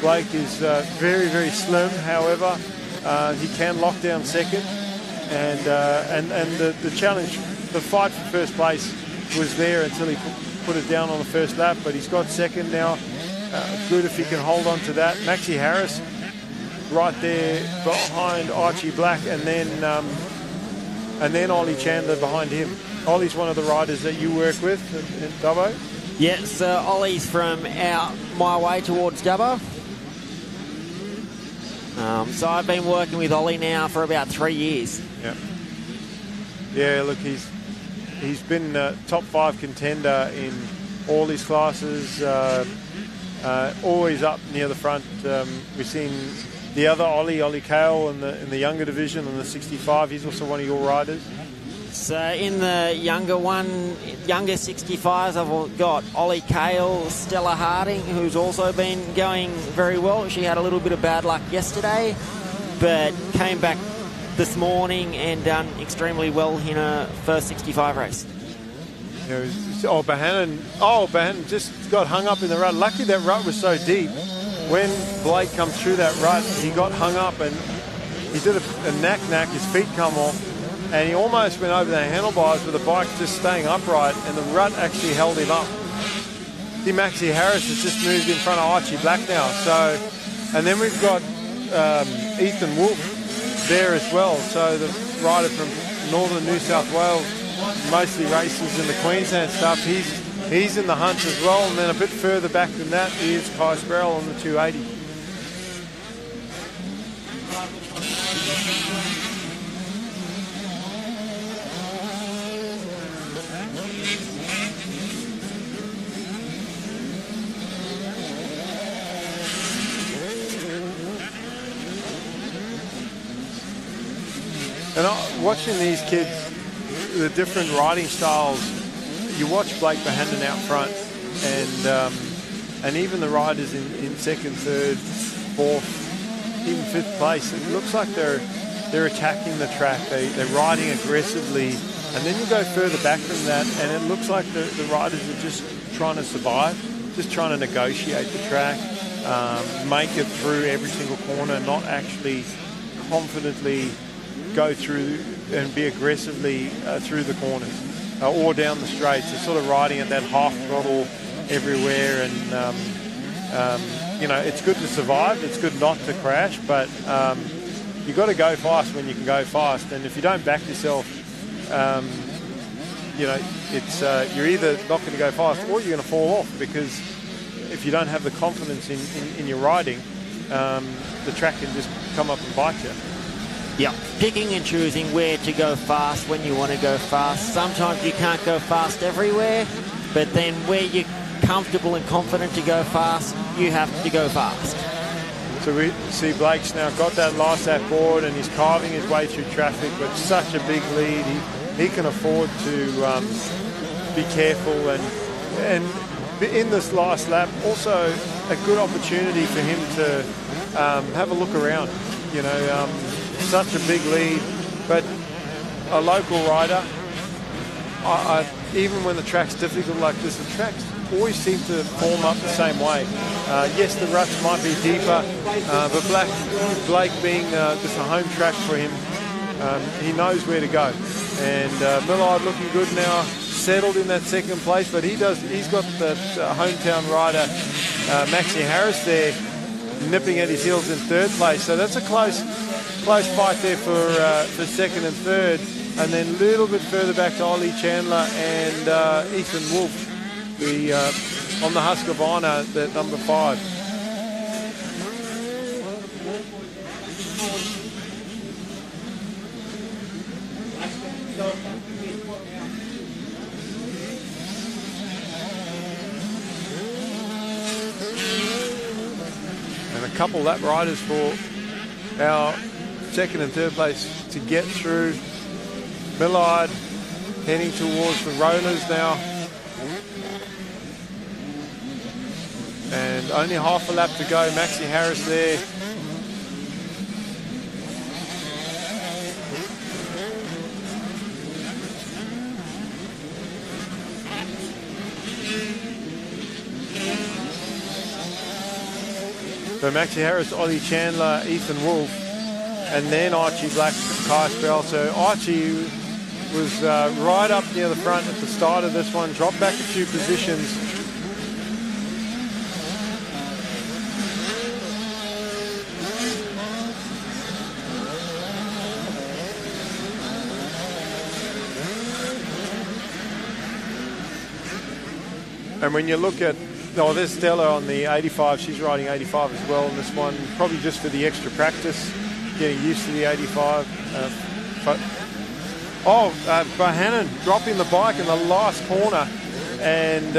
Blake is very, very slim. However, he can lock down second, and the challenge, the fight for first place was there until he put it down on the first lap. But he's got second now. Good if he can hold on to that. Maxi Harris right there behind Archie Black, and then Ollie Chandler behind him. Ollie's one of the riders that you work with in Dubbo? Yes, Ollie's from out my way towards Dubbo. So I've been working with Ollie now for about 3 years. Yeah, look, he's been top 5 contender in all his classes, always up near the front. We've seen the other Ollie Kale in the younger division, in the 65. He's also one of your riders. So in the younger 65s, I've got Ollie Kale, Stella Harding, who's also been going very well. She had a little bit of bad luck yesterday, but came back this morning and done extremely well in her first 65 race. Bohannon just got hung up in the rut. Lucky that rut was so deep. When Blake comes through that rut, he got hung up and he did a knack, his feet come off, and he almost went over the handlebars with the bike just staying upright, and the rut actually held him up. See, Maxi Harris has just moved in front of Archie Black now. So, and then we've got Ethan Wolfe there as well. So the rider from northern New South Wales, mostly races in the Queensland stuff. He's in the hunt as well, and then a bit further back than that is Kai Sparrow on the 280. And watching these kids, the different riding styles, you watch Blake Bohannon out front, and even the riders in second, third, fourth, even fifth place. It looks like they're attacking the track. They're riding aggressively, and then you go further back from that, and it looks like the riders are just trying to survive. just trying to negotiate the track, make it through every single corner, not actually confidently go through and be aggressively through the corners or down the straights. It's sort of riding at that half throttle everywhere, and you know, it's good to survive, it's good not to crash, but you've got to go fast when you can go fast, and if you don't back yourself, you know, it's you're either not going to go fast or you're going to fall off, because if you don't have the confidence in your riding, the track can just come up and bite you. Yeah, picking and choosing where to go fast when you want to go fast. Sometimes you can't go fast everywhere, but then where you're comfortable and confident to go fast, you have to go fast. So we see Blake's now got that last lap board, and he's carving his way through traffic, but such a big lead. He can afford to be careful, and in this last lap, also a good opportunity for him to have a look around. You know, such a big lead, but a local rider, even when the track's difficult like this, the tracks always seem to form up the same way. Yes, the ruts might be deeper, but Blake being just a home track for him, he knows where to go. And Millard looking good now, settled in that second place, but he's got the hometown rider, Maxie Harris there, nipping at his heels in third place. So that's a close fight there for second and third. And then a little bit further back to Ollie Chandler and Ethan Wolf, on the Husqvarna, that number 5. And a couple lap riders for our second and third place to get through. Millard heading towards the rollers now. And only half a lap to go. Maxie Harris there. So Maxie Harris, Ollie Chandler, Ethan Wolf, and then Archie Black, Kai Spell. So Archie was right up near the front at the start of this one, dropped back a few positions. And when you look at, there's Stella on the 85. She's riding 85 as well in this one, probably just for the extra practice, getting used to the 85. Bohannon dropping the bike in the last corner, and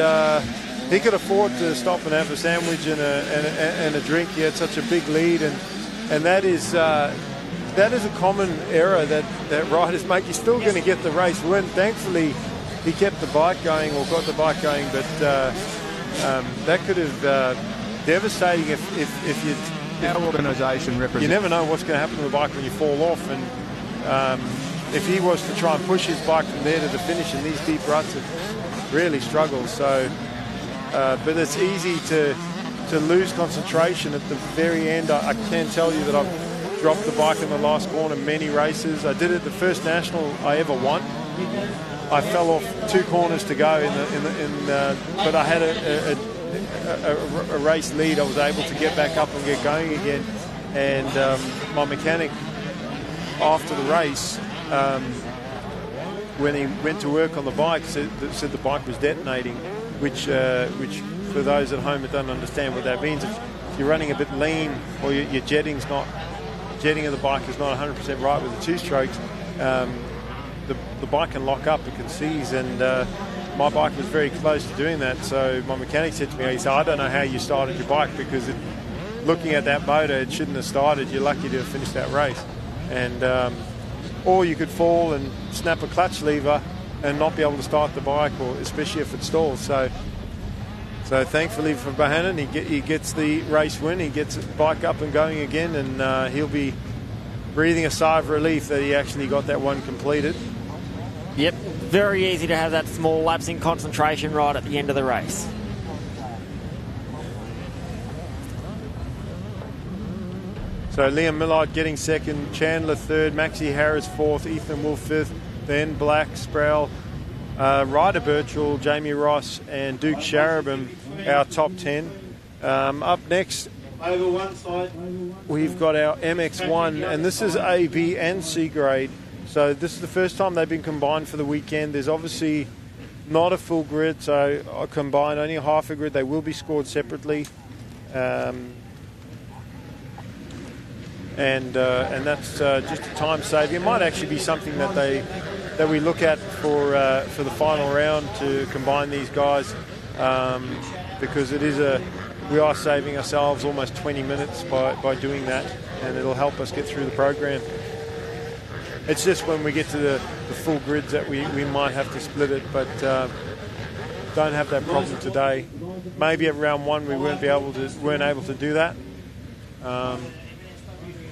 he could afford to stop and have a sandwich and a drink. He had such a big lead, and that is a common error that riders make. He's still going to get the race win. Thankfully, he kept the bike going, or got the bike going, but that could have devastating if you. Our organisation represents. You never know what's going to happen to the bike when you fall off, and if he was to try and push his bike from there to the finish in these deep ruts, it really struggles. So, but it's easy to lose concentration at the very end. I can tell you that I've dropped the bike in the last corner many races. I did it the first national I ever won. I fell off 2 corners to go but I had a race lead. I was able to get back up and get going again. And my mechanic, after the race, when he went to work on the bike, said the bike was detonating, which for those at home that don't understand what that means, if you're running a bit lean, or your jetting of the bike is not 100% right with the 2-strokes, the bike can lock up, it can seize, and my bike was very close to doing that. So my mechanic said to me, he said, I don't know how you started your bike, because looking at that motor, it shouldn't have started. You're lucky to have finished that race. And or you could fall and snap a clutch lever and not be able to start the bike, or especially if it stalls. So thankfully for Bohannon, he gets the race win. He gets the bike up and going again, and he'll be breathing a sigh of relief that he actually got that one completed. Yep, very easy to have that small lapse in concentration right at the end of the race. So Liam Millard getting second, Chandler third, Maxie Harris fourth, Ethan Wolf fifth, Ben Black, Sproul, Ryder Birchall, Jamie Ross, and Duke Sharabin, our top 10. Up next, Over one side. we've got our MX1, and this is A, B, and C grade. So this is the first time they've been combined for the weekend. There's obviously not a full grid, so I combined only half a grid. They will be scored separately, and that's just a time saving. It might actually be something that we look at for the final round to combine these guys, because we are saving ourselves almost 20 minutes by doing that, and it'll help us get through the program. It's just when we get to the full grids that we might have to split it, but don't have that problem today. Maybe at round one we weren't able to do that.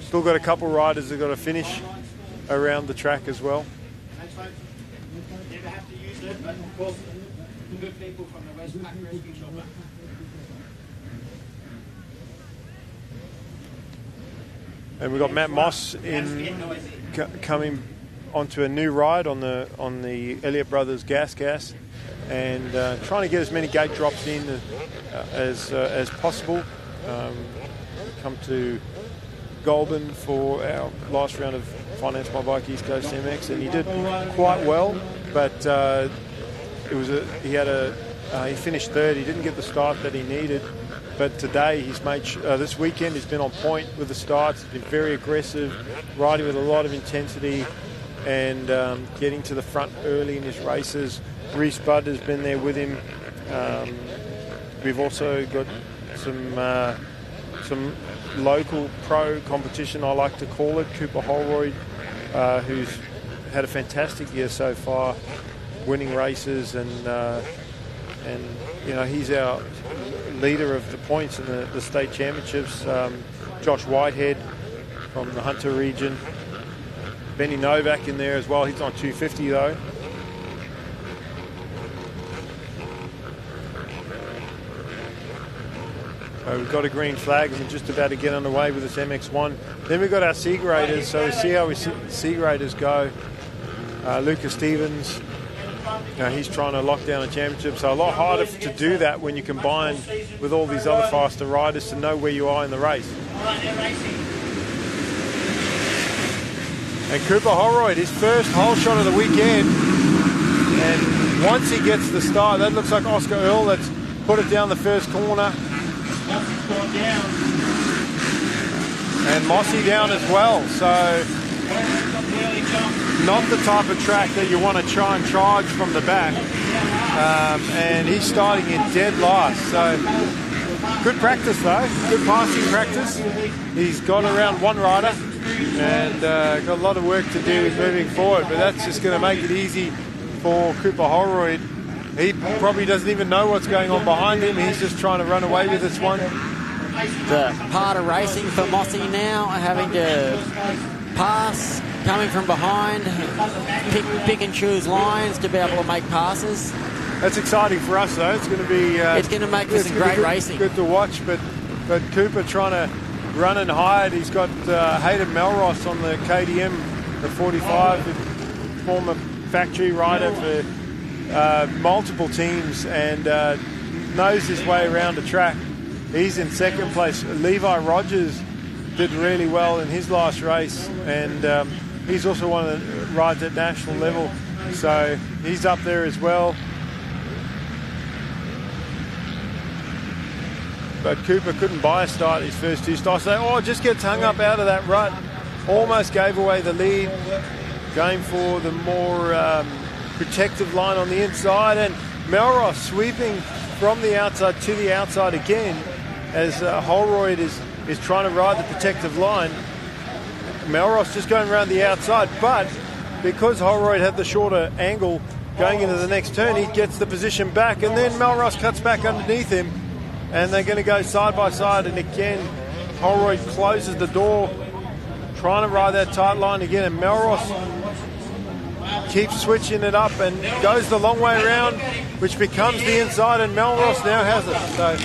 Still got a couple riders that got to finish around the track as well. Never have to use it, but of course, the good people from the Westpac Rescue Shop. And we've got Matt Moss coming onto a new ride on the Elliott Brothers Gas, and trying to get as many gate drops in as possible. Come to Goulburn for our last round of Finance My Bike East Coast MX, and he did quite well, but he finished third. He didn't get the start that he needed. But today, this weekend, he's been on point with the starts. He's been very aggressive, riding with a lot of intensity, and getting to the front early in his races. Reese Budd has been there with him. We've also got some local pro competition, I like to call it. Cooper Holroyd, who's had a fantastic year so far, winning races, and he's our leader of the points in the state championships. Josh Whitehead from the Hunter region. Benny Novak in there as well. He's on 250 though. So we've got a green flag and we're just about to get underway with this MX1. Then we've got our C-graders, so we see how we C-graders go. Lucas Stevens, he's trying to lock down a championship, so a lot harder to do that when you combine with all these other faster riders to know where you are in the race. And Cooper Holroyd, his first whole shot of the weekend, and once he gets the start, that looks like Oscar Earl that's put it down the first corner. And Mossy down as well, so not the type of track that you want to try and charge from the back. And he's starting in dead last, so good practice though, good passing practice. He's got around one rider and got a lot of work to do moving forward, but that's just going to make it easy for Cooper Holroyd. He probably doesn't even know what's going on behind him. He's just trying to run away with this one. The part of racing for Mossy now, having to pass, coming from behind, pick and choose lines to be able to make passes. That's exciting for us though. It's going to be it's going to make for some great racing. Good to watch, but Cooper trying to run and hide. He's got Hayden Melross on the KTM, the 45, former factory rider for multiple teams, and knows his way around the track. He's in second place. Levi Rogers did really well in his last race, and he's also one of the rides at national level, so he's up there as well. But Cooper couldn't buy a start his first two starts. So, just gets hung up out of that rut. Almost gave away the lead. Going for the more protective line on the inside, and Melross sweeping from the outside to the outside again as Holroyd is trying to ride the protective line. Melross just going around the outside, but because Holroyd had the shorter angle going into the next turn, he gets the position back, and then Melross cuts back underneath him, and they're going to go side by side, and again Holroyd closes the door, trying to ride that tight line again, and Melross keeps switching it up and goes the long way around, which becomes the inside, and Melross now has it. So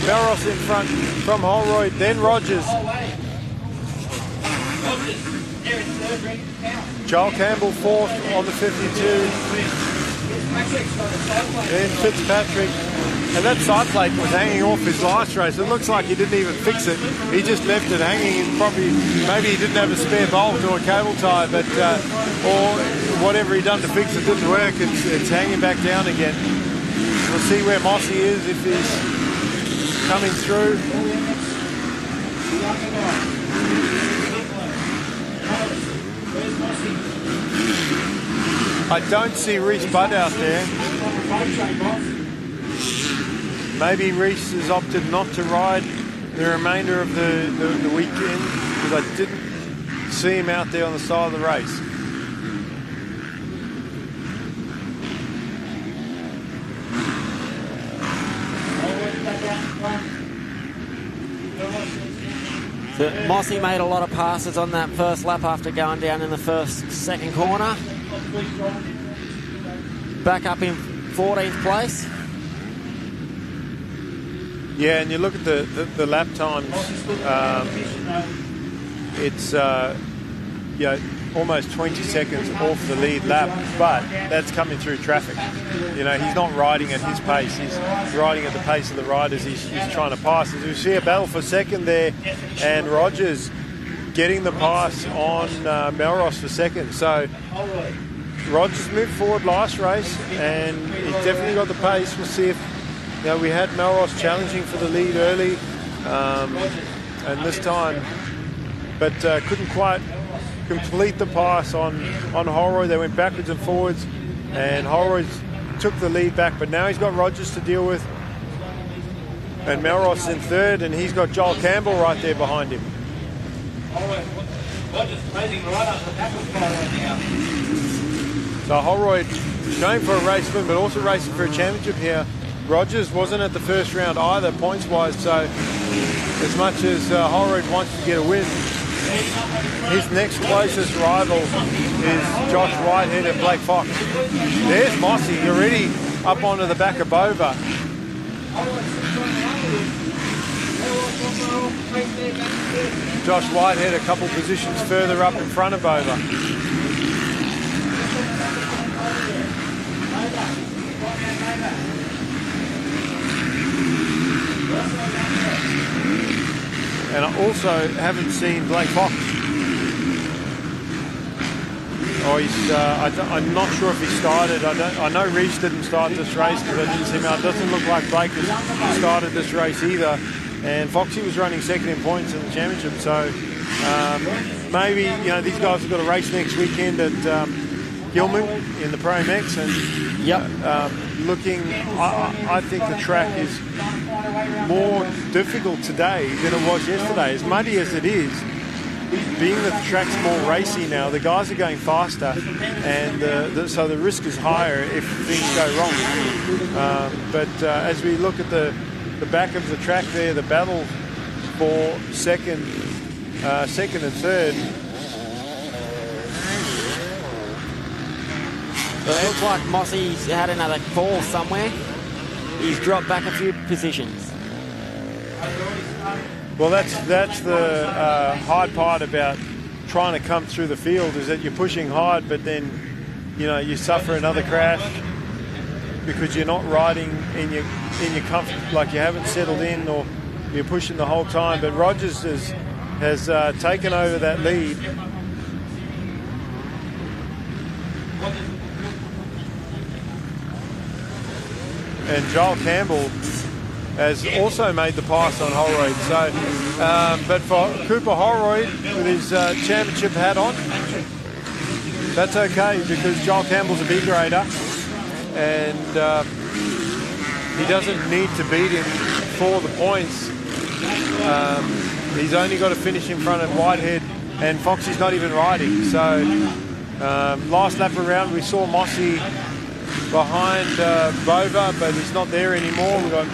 Melross in front from Holroyd, then Rogers. Joel Campbell fourth on the 52. Then Fitzpatrick. And that side plate was hanging off his last race. It looks like he didn't even fix it. He just left it hanging, and maybe he didn't have a spare bolt or a cable tie, but or whatever he done to fix it didn't work. It's hanging back down again. We'll see where Mossy is, if he's coming through. I don't see Reese Budd out there. Maybe Reese has opted not to ride the remainder of the weekend, because I didn't see him out there on the side of the race. So Mossy made a lot of passes on that first lap after going down in the second corner. Back up in 14th place. Yeah, and you look at the lap times, it's almost 20 seconds off the lead lap, but that's coming through traffic. You know, he's not riding at his pace, he's riding at the pace of the riders he's trying to pass. As we see a battle for second there, and Rogers getting the pass on Melross for second. So Rogers moved forward last race, and he's definitely got the pace. We'll see if, you know, we had Melross challenging for the lead early, and this time, but couldn't quite complete the pass on Holroyd. They went backwards and forwards, and Holroyd took the lead back, but now he's got Rogers to deal with, and Melross in third, and he's got Joel Campbell right there behind him. So Holroyd going for a race win, but also racing for a championship here. Rogers wasn't at the first round either, points-wise, so as much as Holroyd wants to get a win, his next closest rival is Josh Whitehead and Blake Fox. There's Mossy already up onto the back of Bova. Josh Whitehead a couple positions further up in front of Bova. And I also haven't seen Blake Fox. Oh, I'm not sure if he started. I know Reese didn't start this race because I didn't see him out. It doesn't look like Blake has started this race either. And Foxy was running second in points in the championship. So maybe, you know, these guys have got a race next weekend at Gilman in the Pro MX, and I think the track is more difficult today than it was yesterday. As muddy as it is, being that the track's more racy now, the guys are going faster, and so the risk is higher if things go wrong. But as we look at the back of the track there, the battle for second and third. So it looks like Mossy's had another fall somewhere. He's dropped back a few positions. Well, that's the hard part about trying to come through the field, is that you're pushing hard, but then, you know, you suffer another crash because you're not riding in your comfort, like you haven't settled in, or you're pushing the whole time. But Rogers has taken over that lead. And Joel Campbell has also made the pass on Holroyd. So, but for Cooper Holroyd with his championship hat on, that's okay, because Joel Campbell's a B-grader, and he doesn't need to beat him for the points. He's only got to finish in front of Whitehead, and Foxy's not even riding. So last lap around we saw Mossy behind Bova, but he's not there anymore. We've got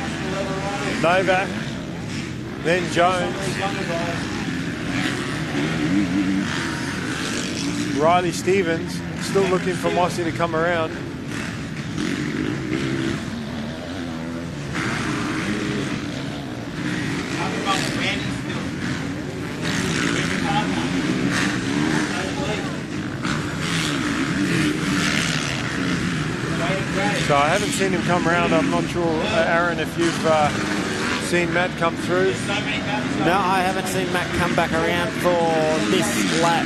Novak, then Jones, Riley Stevens, still looking for Mossy to come around. So I haven't seen him come around. I'm not sure, Aaron, if you've seen Matt come through. No, I haven't seen Matt come back around for this lap.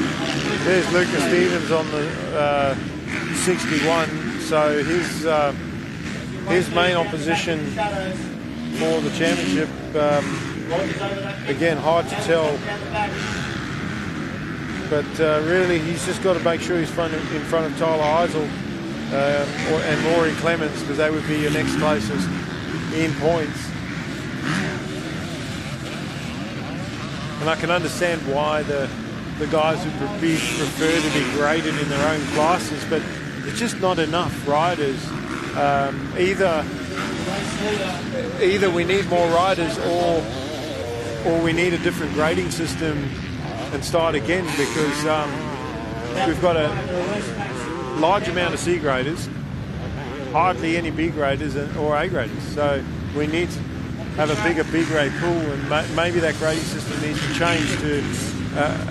There's Lucas Stevens on the 61. So his main opposition for the championship, again, hard to tell. But really, he's just got to make sure he's in front of Tyler Eisel and Rory Clemens, because they would be your next closest in points. And I can understand why the guys would prefer to be graded in their own classes, but it's just not enough riders. Either we need more riders or we need a different grading system and start again, because we've got a large amount of C graders, hardly any B graders or A graders. So we need to have a bigger B grade pool, and maybe that grading system needs to change to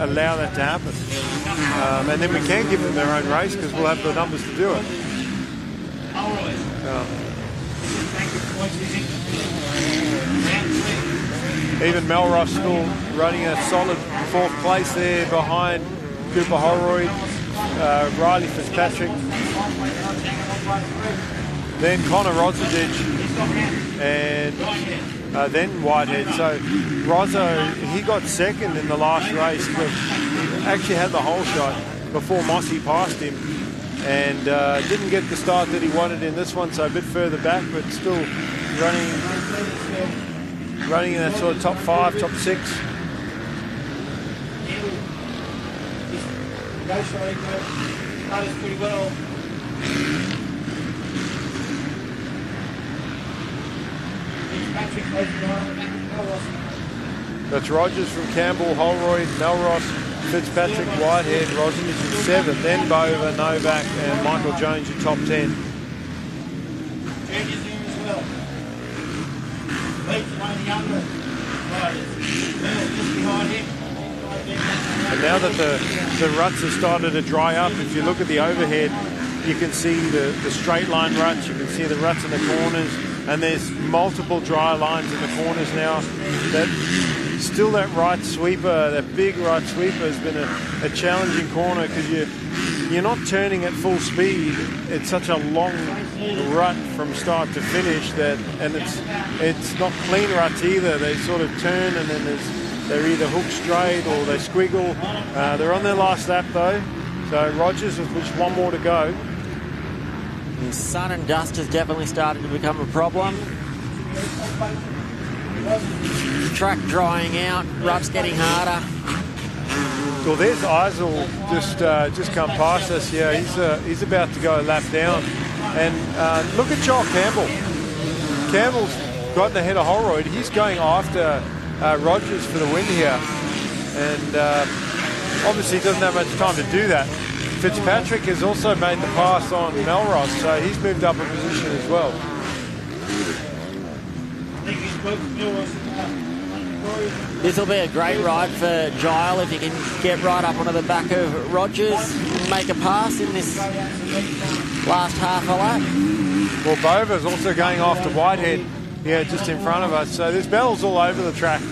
allow that to happen. And then we can give them their own race, because we'll have the numbers to do it. Even Melross still running a solid 4th place there behind Cooper Holroyd, Riley Fitzpatrick, then Connor Rosendich, and then Whitehead. So Rozzo, he got second in the last race. He actually had the whole shot before Mossy passed him, and didn't get the start that he wanted in this one, so a bit further back, but still running in that sort of top 5, top 6. Pretty well. That's Rogers from Campbell, Holroyd, Melross, Fitzpatrick, Whitehead, Rosendich in 7th, then Bova, Novak, and Michael Jones in top 10. And now that the ruts have started to dry up, if you look at the overhead, you can see the straight line ruts, you can see the ruts in the corners, and there's multiple dry lines in the corners now. That right sweeper, that big right sweeper, has been a challenging corner, because you're not turning at full speed. It's such a long rut from start to finish and it's not clean ruts either. They sort of turn, and then they're either hook straight or they squiggle. They're on their last lap though, so Rogers with which one more to go. The sun and dust has definitely started to become a problem. Track drying out, ruts getting harder. Well, there's Eisel just come past us here. He's about to go a lap down. And look at Joel Campbell. Campbell's gotten ahead of Holroyd. He's going after Rogers for the win here. And obviously he doesn't have much time to do that. Fitzpatrick has also made the pass on Melross, so he's moved up a position as well. This will be a great ride for Gile if he can get right up onto the back of Rogers and make a pass in this last half a lap. Well, Bova's also going after Whitehead here just in front of us, so there's battles all over the track.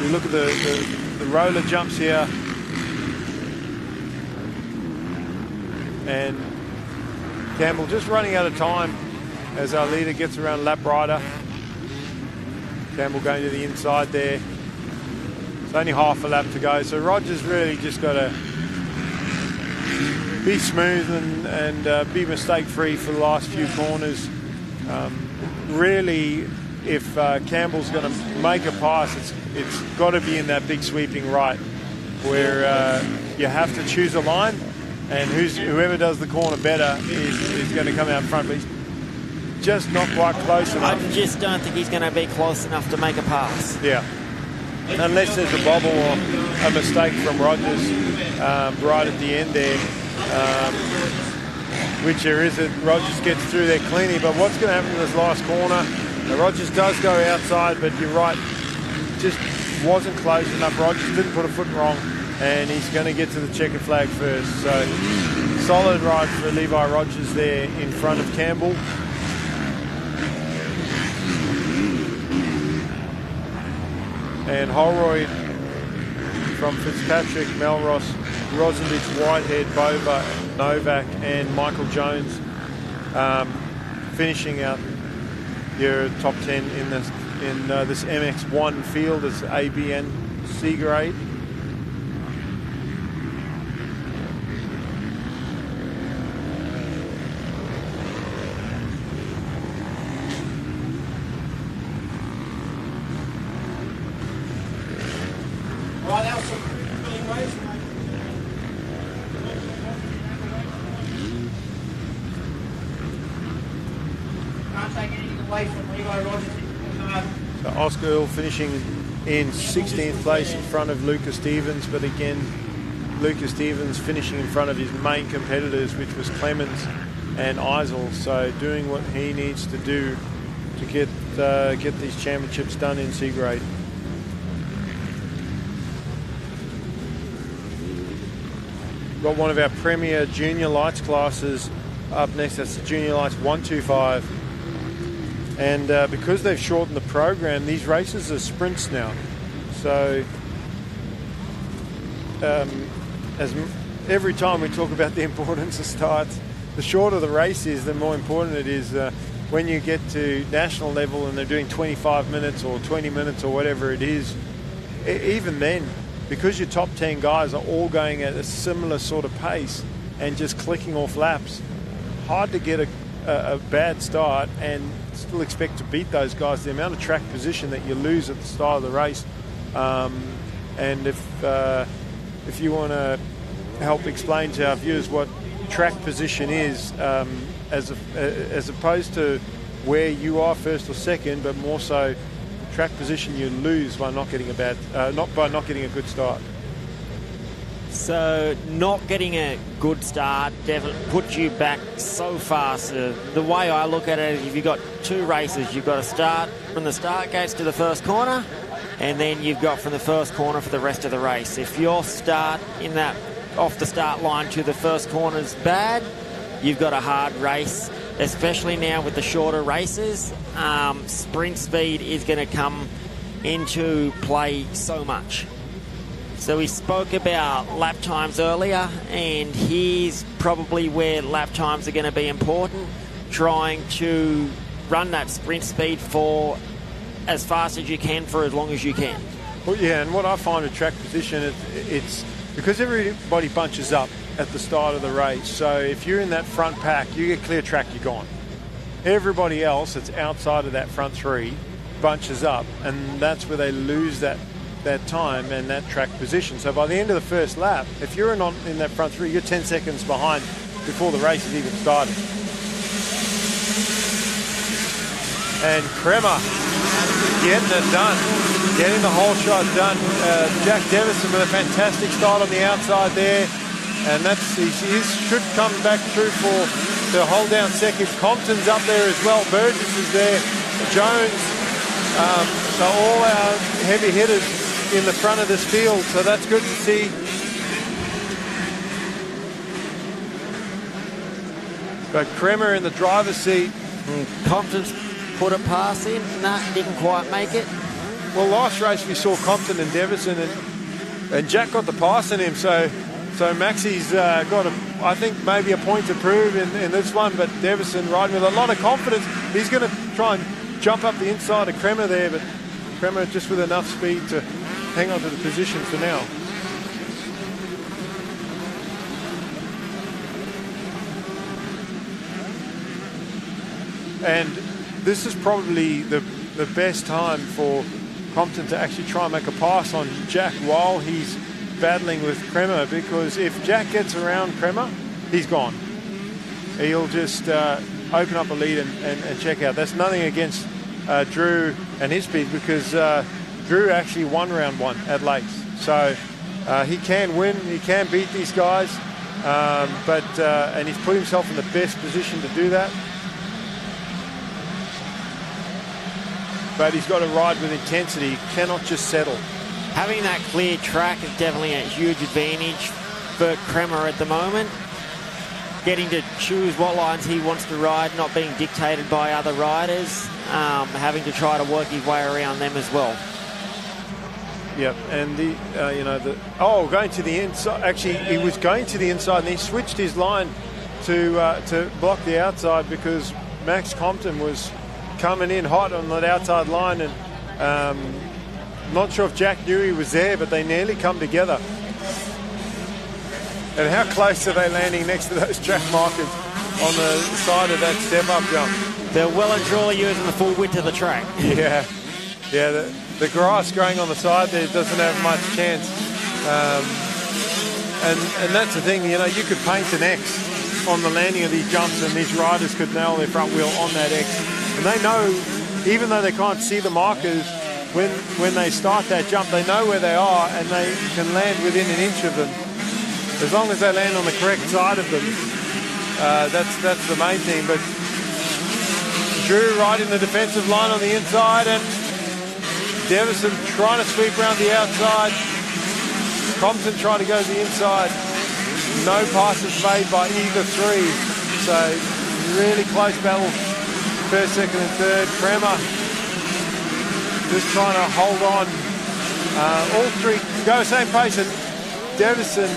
We look at the roller jumps here, and Campbell just running out of time as our leader gets around lap rider. Campbell going to the inside there. It's only half a lap to go, so Rogers really just got to be smooth and be mistake-free for the last few corners. Really, if Campbell's going to make a pass, it's got to be in that big sweeping right, where you have to choose a line, and whoever does the corner better is going to come out front. But he's just not quite close enough. I just don't think he's going to be close enough to make a pass. Yeah. Unless there's a bobble or a mistake from Rogers right at the end there, which there isn't. Rogers gets through there cleanly, but what's going to happen in this last corner? Now, Rogers does go outside, but you're right, just wasn't close enough. Rogers didn't put a foot wrong, and he's going to get to the checkered flag first. So Solid ride for Levi Rogers there in front of Campbell. And Holroyd from Fitzpatrick, Melross, Rosendich, Whitehead, Bova, Novak, and Michael Jones finishing out your top 10 in this MX1 field as ABN C-grade. Right, that was some filling ways. Can't take anything away from Levi Rogers. So Oscar Earl finishing in 16th place in front of Lucas Stevens, but again, Lucas Stevens finishing in front of his main competitors, which was Clemens and Eisel. So doing what he needs to do to get these championships done in C-grade. Got one of our premier junior lights classes up next. That's the junior lights 125. And because they've shortened the program, these races are sprints now. So as every time we talk about the importance of starts, the shorter the race is, the more important it is. When you get to national level and they're doing 25 minutes or 20 minutes or whatever it is, even then, because your top 10 guys are all going at a similar sort of pace and just clicking off laps, hard to get a bad start and still expect to beat those guys. The amount of track position that you lose at the start of the race, and if you want to help explain to our viewers what track position is, as opposed to where you are first or second, but more so track position you lose by not getting not getting a good start. So not getting a good start definitely puts you back so fast. The way I look at it is if you've got two races, you've got to start from the start gates to the first corner, and then you've got from the first corner for the rest of the race. If your start in that off the start line to the first corner is bad, you've got a hard race, especially now with the shorter races. Sprint speed is going to come into play so much. So we spoke about lap times earlier, and here's probably where lap times are going to be important, trying to run that sprint speed for as fast as you can for as long as you can. Well, yeah, and what I find with track position, it's because everybody bunches up at the start of the race. So if you're in that front pack, you get clear track, you're gone. Everybody else that's outside of that front three bunches up, and that's where they lose that time and that track position. So by the end of the first lap, if you're not in that front three, you're 10 seconds behind before the race has even started. And Kremer getting it done, getting the whole shot done. Jack Devison with a fantastic start on the outside there, and he should come back through to hold down second. Compton's up there as well. Burgess is there. Jones. So all our heavy hitters in the front of this field, so that's good to see. Got Kremer in the driver's seat. Compton's put a pass in. Nah, didn't quite make it. Well, last race we saw Compton and Devison, and Jack got the pass in him, so Maxi's got, I think, maybe a point to prove in this one, but Devison riding with a lot of confidence. He's going to try and jump up the inside of Kremer there, but Kremer just with enough speed to hang on to the position for now. And this is probably the best time for Compton to actually try and make a pass on Jack while he's battling with Kremer, because if Jack gets around Kremer, he's gone. He'll just open up a lead and check out. That's nothing against Drew and his speed, because Drew actually won round one at Lakes. So he can win, he can beat these guys, and he's put himself in the best position to do that. But he's got to ride with intensity, he cannot just settle. Having that clear track is definitely a huge advantage for Kremer at the moment. getting to choose what lines he wants to ride, not being dictated by other riders, having to try to work his way around them as well. Yep, and going to the inside. Actually, he was going to the inside, and he switched his line to block the outside because Max Compton was coming in hot on that outside line, and not sure if Jack knew he was there, but they nearly come together. And how close are they landing next to those track markers on the side of that step-up jump? They're well and truly using the full width of the track. Yeah, the grass growing on the side there doesn't have much chance. And that's the thing, you could paint an X on the landing of these jumps, and these riders could nail their front wheel on that X. And they know, even though they can't see the markers, when they start that jump, they know where they are, and they can land within an inch of them. As long as they land on the correct side of them, that's the main thing. But Drew riding the defensive line on the inside, and Devison trying to sweep around the outside. Compton trying to go to the inside. No passes made by either three. So really close battle, first, second and third. Kremer just trying to hold on. All three go same pace, and Devison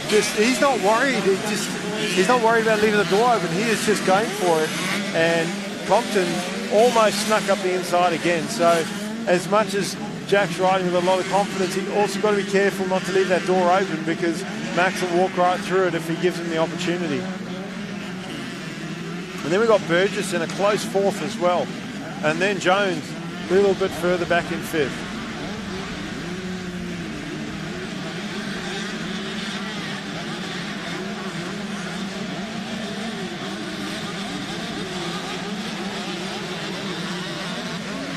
he's not worried. He's not worried about leaving the door open. He is just going for it. And Compton almost snuck up the inside again. So as much as Jack's riding with a lot of confidence, he also got to be careful not to leave that door open, because Max will walk right through it if he gives him the opportunity. And then we've got Burgess in a close fourth as well. And then Jones a little bit further back in fifth.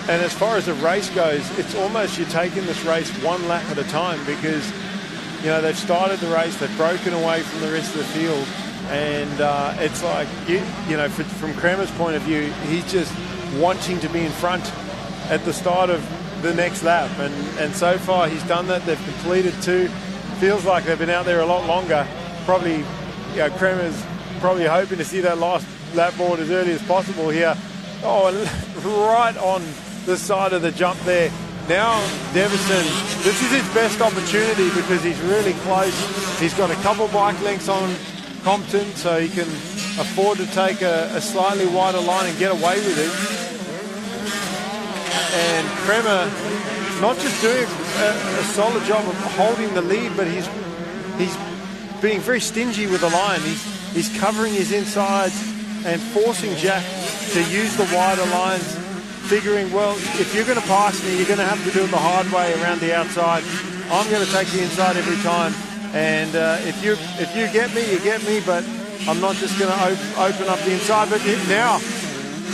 And as far as the race goes, it's almost you're taking this race one lap at a time, because, they've started the race, they've broken away from the rest of the field, and it's like, from Kremer's point of view, he's just wanting to be in front at the start of the next lap. And so far he's done that. They've completed two. Feels like they've been out there a lot longer. Probably, Kremer's probably hoping to see that last lap board as early as possible here. Oh, and right on the side of the jump there. Now Devison, this is his best opportunity because he's really close. He's got a couple bike lengths on Compton, so he can afford to take a slightly wider line and get away with it. And Kremer not just doing a solid job of holding the lead, but he's being very stingy with the line. He's covering his insides and forcing Jack to use the wider lines, figuring, well, if you're going to pass me, you're going to have to do it the hard way around the outside. I'm going to take the inside every time. And if you get me, you get me, but I'm not just going to open up the inside. But now,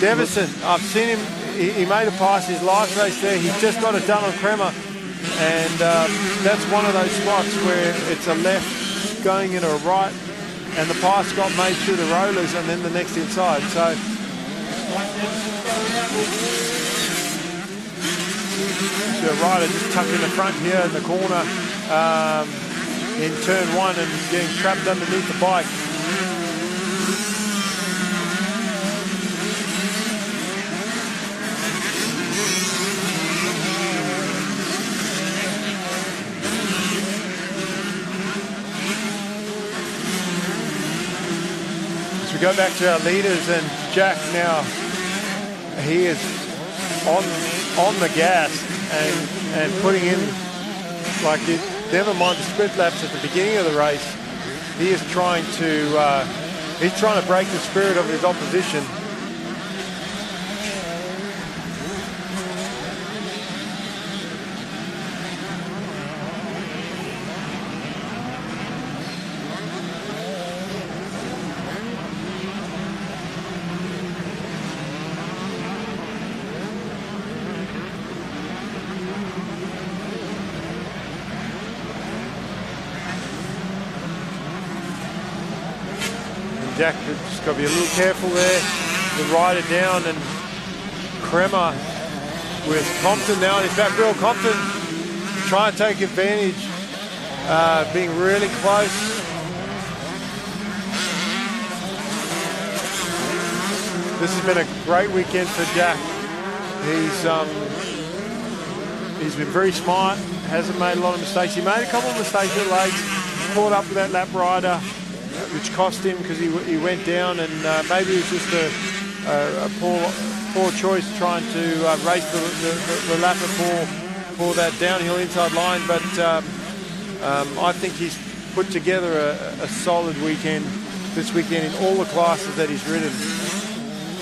Devison, I've seen him, he made a pass his last race there. He's just got it done on Kremer. And that's one of those spots where it's a left going into a right, and the pass got made through the rollers and then the next inside. So the rider just tucked in the front here in the corner in turn one and getting trapped underneath the bike. As we go back to our leaders, and Jack now, he is on the gas and putting in, like, never mind the sprint laps at the beginning of the race. He is trying to break the spirit of his opposition. Jack just got to be a little careful there. The rider down, and Kremer with Compton now in his back wheel. Compton trying to take advantage, being really close. this has been a great weekend for Jack. He's been very smart, hasn't made a lot of mistakes. He made a couple of mistakes at Lakes, caught up with that lap rider, which cost him because he went down, and maybe it was just a poor choice trying to race the lap for that downhill inside line. But I think he's put together a solid weekend this weekend in all the classes that he's ridden.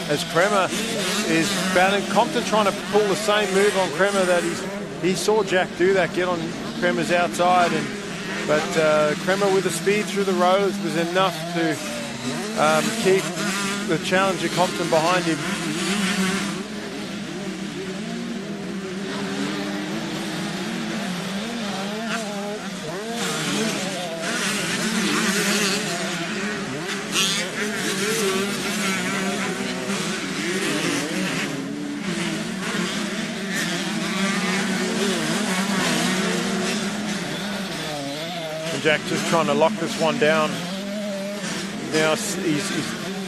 As Kremer is battling, Compton trying to pull the same move on Kremer that he saw Jack do that, get on Kremer's outside, but Kremer with the speed through the rollers was enough to keep the challenger Compton behind him. Jack just trying to lock this one down. Now he's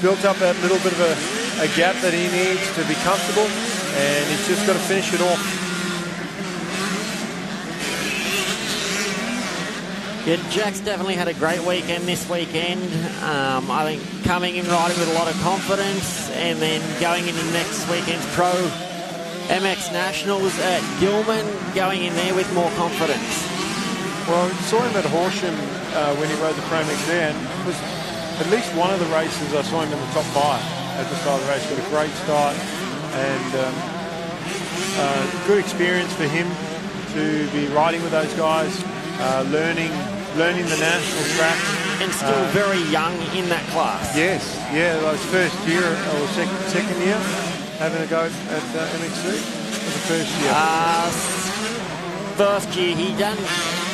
built up that little bit of a gap that he needs to be comfortable, and he's just got to finish it off. Yeah, Jack's definitely had a great weekend this weekend. I think coming in riding with a lot of confidence, and then going into next weekend's Pro MX Nationals at Gilman, going in there with more confidence. Well, I saw him at Horsham when he rode the Pro MX there, and it was at least one of the races I saw him in the top 5 at the start of the race. Got a great start, and good experience for him to be riding with those guys, learning the national track. And still very young in that class. Yes, yeah, like his first year or second year having a go at MX3. It was the first year. First year he done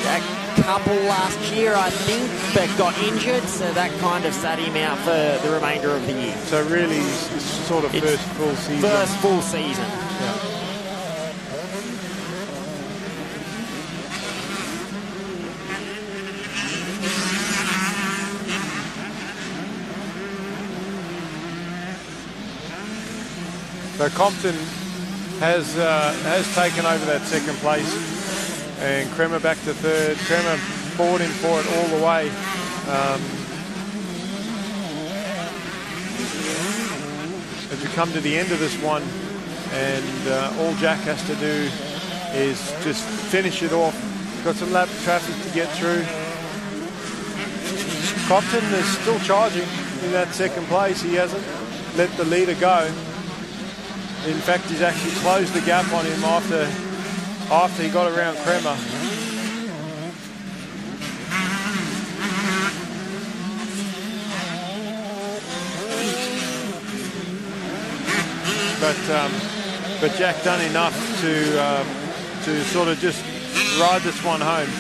a couple last year, I think, but got injured, so that kind of sat him out for the remainder of the year. So really, it's sort of first full season. First full season. Yeah. So Compton has taken over that second place, and Kremer back to third. Kremer fought in for it all the way. As we come to the end of this one, and all Jack has to do is just finish it off. Got some lap traffic to get through. Compton is still charging in that second place. He hasn't let the leader go. In fact, he's actually closed the gap on him after he got around Kremer. But Jack done enough to sort of just ride this one home.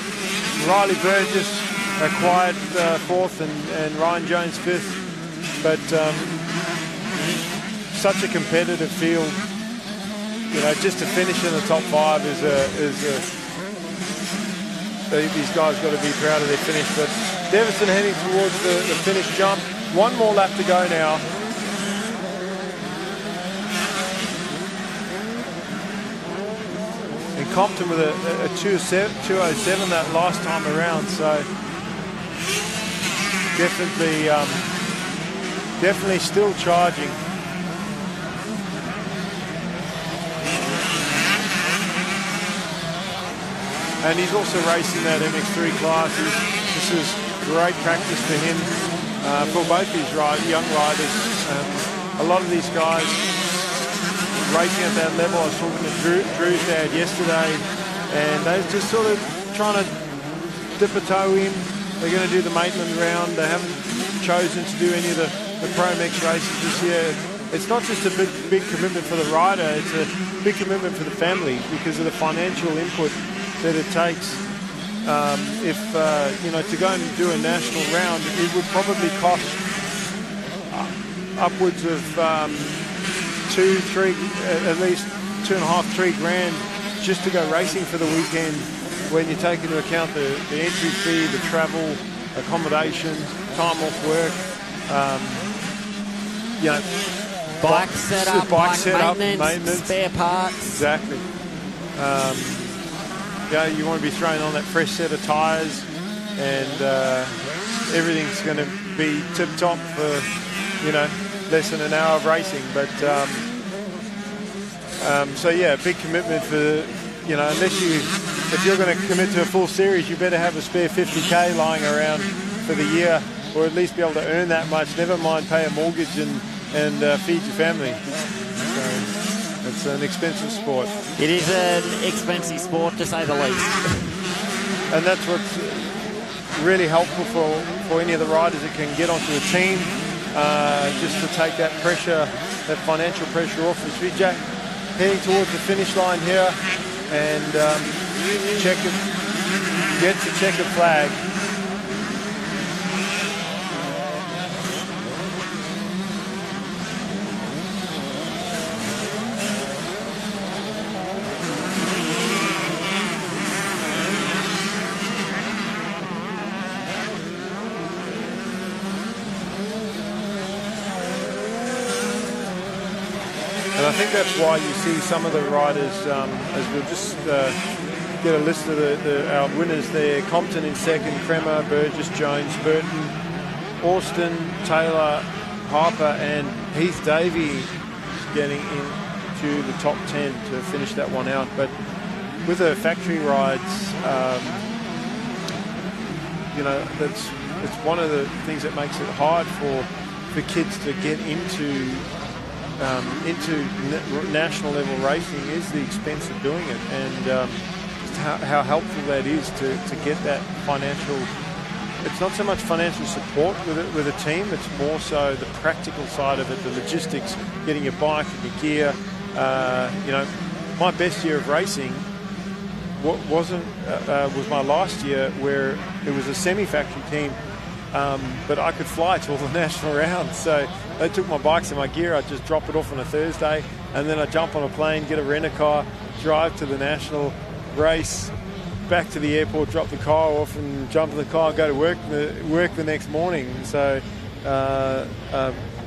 Riley Burgess acquired fourth and Ryan Jones fifth, but such a competitive field. You know, just to finish in the top 5 is these guys got to be proud of their finish. But Deverson heading towards the finish jump. One more lap to go now. And Compton with a 2:07 that last time around. So definitely still charging. And he's also racing that MX3 class. This is great practice for him, for both these young riders. A lot of these guys racing at that level. I was talking to Drew's dad yesterday, and they're just sort of trying to dip a toe in. They're going to do the Maitland round. They haven't chosen to do any of the Pro MX races this year. It's not just a big commitment for the rider, it's a big commitment for the family because of the financial input that it takes. If to go and do a national round, it would probably cost upwards of at least $2.5–3 grand just to go racing for the weekend. When you take into account the entry fee, the travel, accommodation, time off work, bike setup, bike maintenance, spare parts. Exactly. You want to be throwing on that fresh set of tyres, and everything's going to be tip-top for, less than an hour of racing. But, big commitment for, if you're going to commit to a full series, you better have a spare 50K lying around for the year, or at least be able to earn that much, never mind pay a mortgage and feed your family. So it's an expensive sport. It is an expensive sport, to say the least. And that's what's really helpful for any of the riders that can get onto a team, just to take that pressure, that financial pressure off. As we Jack heading towards the finish line here, and get to checkered flag. And I think that's why you see some of the riders, as we'll just get a list of our winners there. Compton in second, Kremer, Burgess, Jones, Burton, Austin, Taylor, Harper and Heath Davey getting into the top 10 to finish that one out. But with the factory rides, it's one of the things that makes it hard for kids to get into national level racing is the expense of doing it, and just how helpful that is to get that financial. It's not so much financial support with a team, it's more so the practical side of it, the logistics, getting your bike and your gear. My best year of racing was my last year, where it was a semi-factory team, but I could fly to all the national rounds. So they took my bikes and my gear, I'd just drop it off on a Thursday, and then I'd jump on a plane, get a rent-a-car, drive to the national race, back to the airport, drop the car off and jump in the car and go to work the next morning. So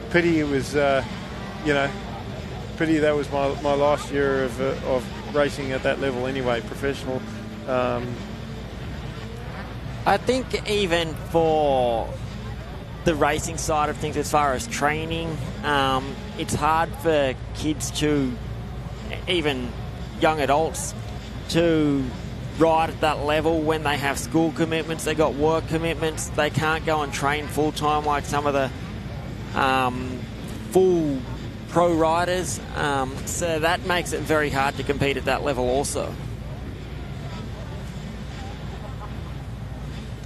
pity it was, pity that was my last year of racing at that level anyway, professional. I think even for the racing side of things, as far as training, it's hard for kids to, even young adults, to ride at that level when they have school commitments, they got work commitments, they can't go and train full time like some of the full pro riders, so that makes it very hard to compete at that level also.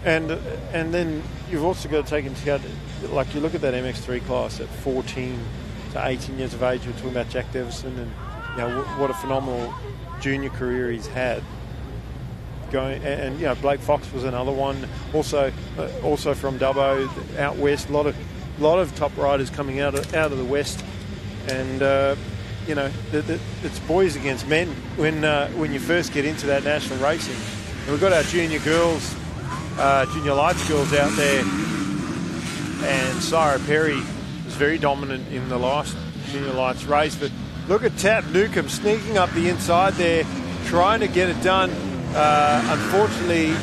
And then you've also got to take into account, like you look at that MX3 class at 14 to 18 years of age, we're talking about Jack Devison, and what a phenomenal junior career he's had. Blake Fox was another one, also from Dubbo, out west. A lot of top riders coming out of the west, and it's boys against men when you first get into that national racing. And we've got our junior girls, junior lights girls out there, and Sarah Perry was very dominant in the last junior lights race. But look at Tab Newcomb sneaking up the inside there, trying to get it done. Unfortunately,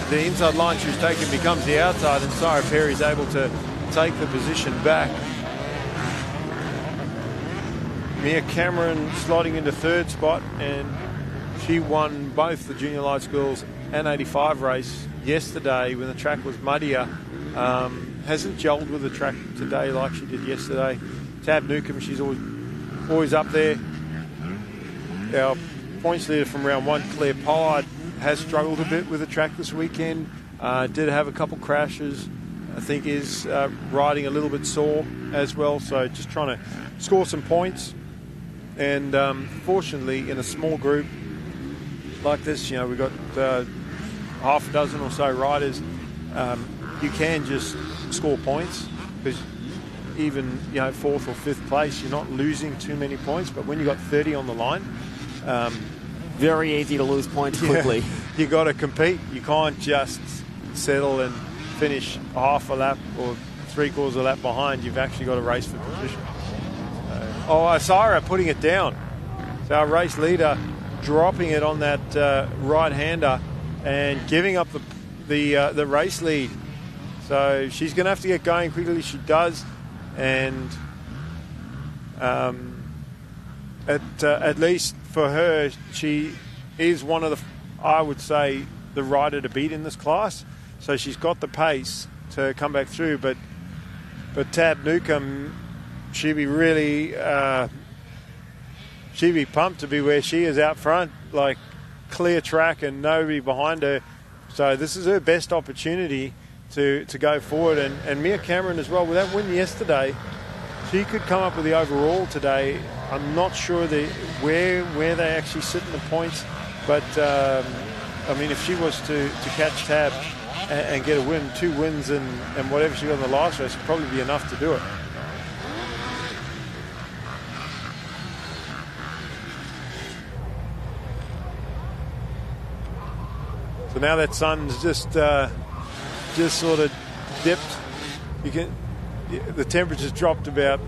the inside line she was taking becomes the outside, and Sarah Perry is able to take the position back. Mia Cameron sliding into third spot, and she won both the Junior Lights Girls and 85 race yesterday when the track was muddier. Hasn't gelled with the track today like she did yesterday. Tab Newcomb, she's always up there. Our points leader from round one, Claire Pollard, has struggled a bit with the track this weekend. Did have a couple crashes. I think is riding a little bit sore as well. So just trying to score some points. And fortunately, in a small group like this, we've got half a dozen or so riders. You can just score points because even fourth or fifth place, you're not losing too many points. But when you've got 30 on the line, very easy to lose points quickly. You got to compete. You can't just settle and finish half a lap or three-quarters of a lap behind. You've actually got to race for position. Sarah putting it down. So our race leader dropping it on that right-hander and giving up the race lead. So she's going to have to get going quickly. She does, and at least for her, she is one of I would say, the rider to beat in this class. So she's got the pace to come back through, but Tab Newcomb, she'd be really she'd be pumped to be where she is out front, like clear track and nobody behind her. So this is her best opportunity to go forward. And Mia Cameron as well, with that win yesterday, she could come up with the overall today. I'm not sure where they actually sit in the points, but I mean, if she was to catch Tab and get a win, 2 wins and whatever she got in the last race, would probably be enough to do it. So now that sun's just sort of dipped. The temperature's dropped about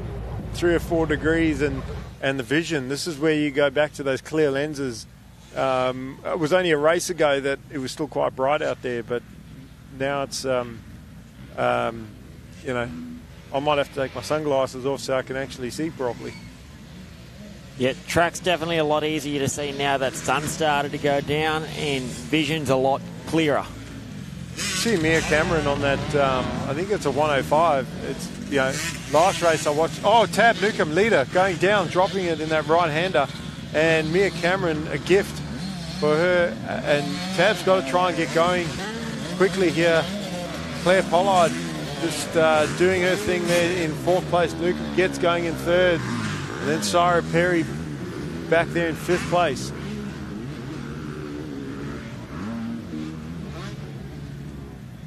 3 or 4 degrees, and the vision. This is where you go back to those clear lenses. It was only a race ago that it was still quite bright out there, but now it's I might have to take my sunglasses off so I can actually see properly. Yeah, track's definitely a lot easier to see now that sun started to go down, and vision's a lot clearer. See Mia Cameron on that, I think it's a 105. It's, last race I watched, Tab Newcomb leader going down, dropping it in that right-hander, and Mia Cameron, a gift for her, and Tab's got to try and get going quickly here. Claire Pollard just doing her thing there in 4th place. Newcomb gets going in 3rd, and then Sarah Perry back there in 5th place.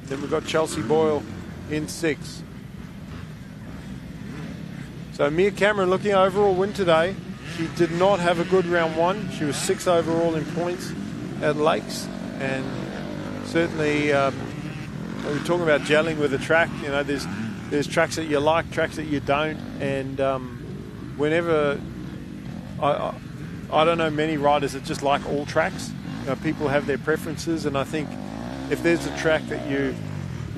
Then we've got Chelsea Boyle in 6th. So Mia Cameron looking overall win today. She did not have a good round 1. She was 6th overall in points at Lakes, and certainly we're talking about gelling with the track. You know, there's tracks that you like, tracks that you don't, and whenever I don't know many riders that just like all tracks. People have their preferences, and I think if there's a track that you've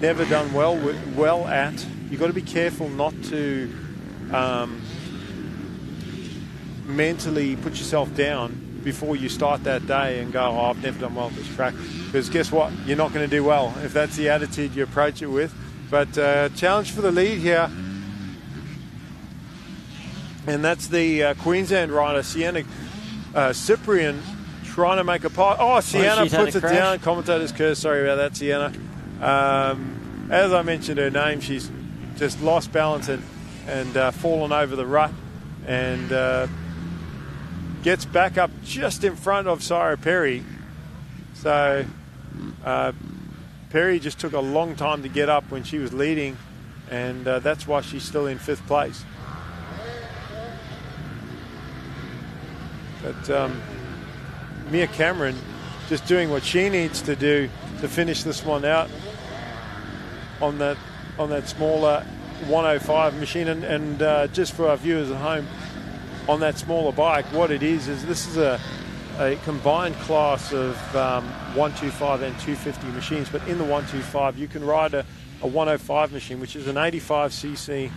never done well at, you've got to be careful not to mentally put yourself down before you start that day and go, I've never done well at this track. Because guess what? You're not going to do well if that's the attitude you approach it with. But challenge for the lead here. And that's the Queensland rider, Sienna Cyprian, trying to make a pass. Oh, Sienna puts it down. Commentator's curse. Sorry about that, Sienna. As I mentioned her name, she's just lost balance and fallen over the rut, and gets back up just in front of Sarah Perry. So Perry just took a long time to get up when she was leading, and that's why she's still in 5th place. But Mia Cameron just doing what she needs to do to finish this one out on that smaller 105 machine. And just for our viewers at home, on that smaller bike, what it is this is a combined class of 125 and 250 machines. But in the 125, you can ride a 105 machine, which is an 85cc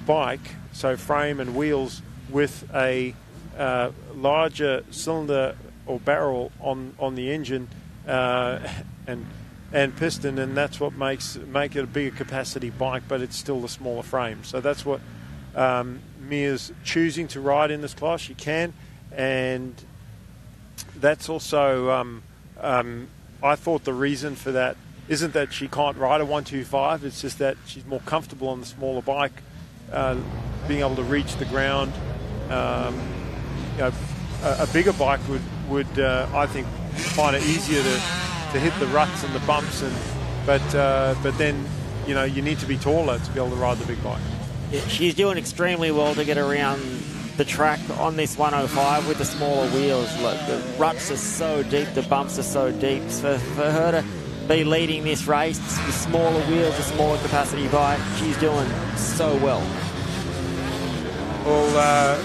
bike, so frame and wheels with a larger cylinder or barrel on the engine and piston, and that's what make it a bigger capacity bike, but it's still the smaller frame. So that's what Mia's choosing to ride in this class. She can, and that's also I thought the reason for that isn't that she can't ride a 125, it's just that she's more comfortable on the smaller bike, being able to reach the ground. A bigger bike would I think find it easier to hit the ruts and the bumps, but then you need to be taller to be able to ride the big bike. Yeah, she's doing extremely well to get around the track on this 105 with the smaller wheels. Look, the ruts are so deep, the bumps are so deep. For her to be leading this race with smaller wheels, a smaller capacity bike, she's doing so well. Well,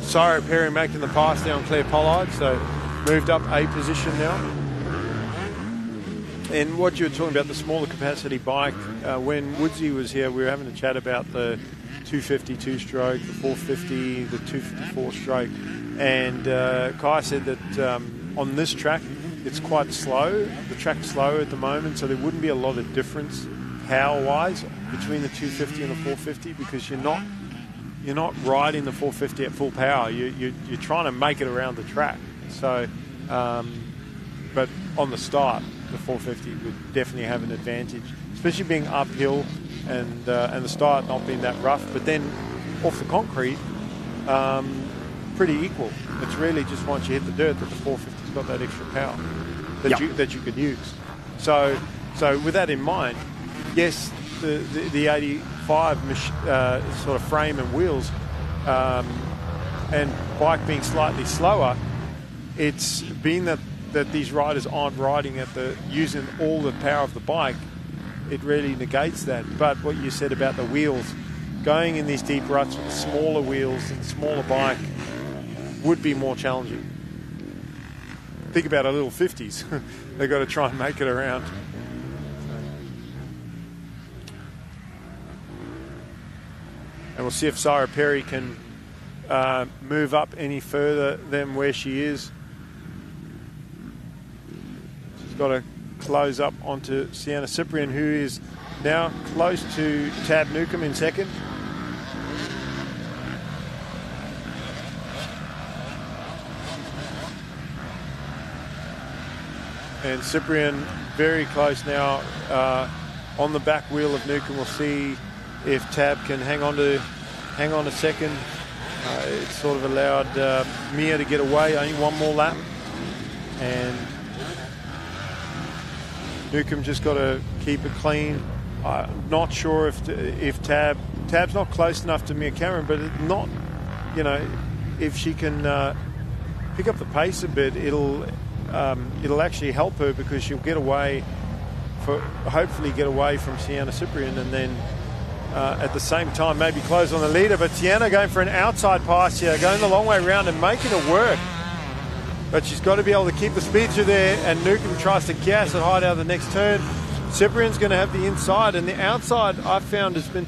Sarah Perry making the pass there on Claire Pollard, so moved up a position now. And what you were talking about, the smaller capacity bike, when Woodsy was here, we were having a chat about the 250 two-stroke, the 450, the 254 stroke. And Kai said that on this track, it's quite slow. The track's slow at the moment, so there wouldn't be a lot of difference power-wise between the 250 and the 450, because you're not riding the 450 at full power. You're trying to make it around the track. So, but on the start, the 450 would definitely have an advantage, especially being uphill and the start not being that rough. But then off the concrete, pretty equal. It's really just once you hit the dirt that the 450's got that extra power that you could use. So with that in mind, yes, the 85 sort of frame and wheels and bike being slightly slower, it's been that these riders aren't riding using all the power of the bike. It really negates that. But what you said about the wheels, going in these deep ruts with smaller wheels and smaller bike would be more challenging. Think about a little 50s. They've got to try and make it around. And we'll see if Sarah Perry can move up any further than where she is. She's got to close up onto Sienna Cyprian, who is now close to Tab Newcomb in second. And Cyprian very close now on the back wheel of Newcomb. We'll see if Tab can hang on a second. It sort of allowed Mia to get away, only one more lap. And Newcomb just got to keep it clean. I'm not sure if Tab's not close enough to Mia Cameron, but not, if she can pick up the pace a bit, it'll actually help her, because she'll hopefully get away from Sienna Cyprian, and then at the same time maybe close on the leader. But Sienna going for an outside pass here, going the long way around and making it work. But she's got to be able to keep the speed through there, and Newcomb tries to gas it hard out of the next turn. Cyprian's going to have the inside, and the outside I've found has been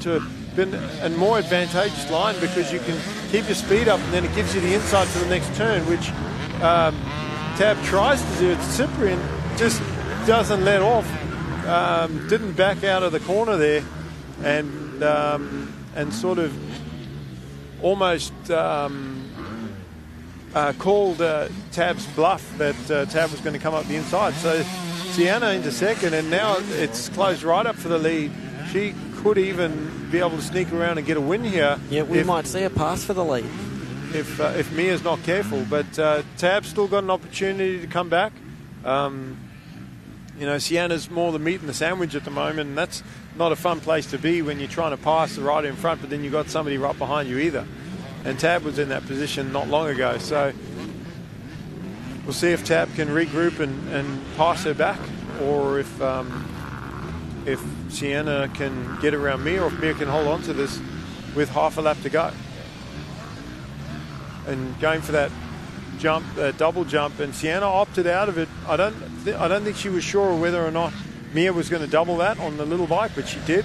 a more advantageous line, because you can keep your speed up and then it gives you the inside for the next turn, which Tab tries to do. Cyprian just doesn't let off, didn't back out of the corner there, and sort of almost called Tab's bluff that Tab was going to come up the inside. So Sienna into second, and now it's closed right up for the lead. She could even be able to sneak around and get a win here. Yeah, we might see a pass for the lead if Mia's not careful. But Tab's still got an opportunity to come back. Sienna's more the meat in the sandwich at the moment, and that's not a fun place to be when you're trying to pass the rider in front, but then you've got somebody right behind you either. And Tab was in that position not long ago. So we'll see if Tab can regroup and pass her back, or if Sienna can get around Mia, or if Mia can hold on to this with half a lap to go. And going for that jump, double jump, and Sienna opted out of it. I don't think she was sure whether or not Mia was going to double that on the little bike, but she did.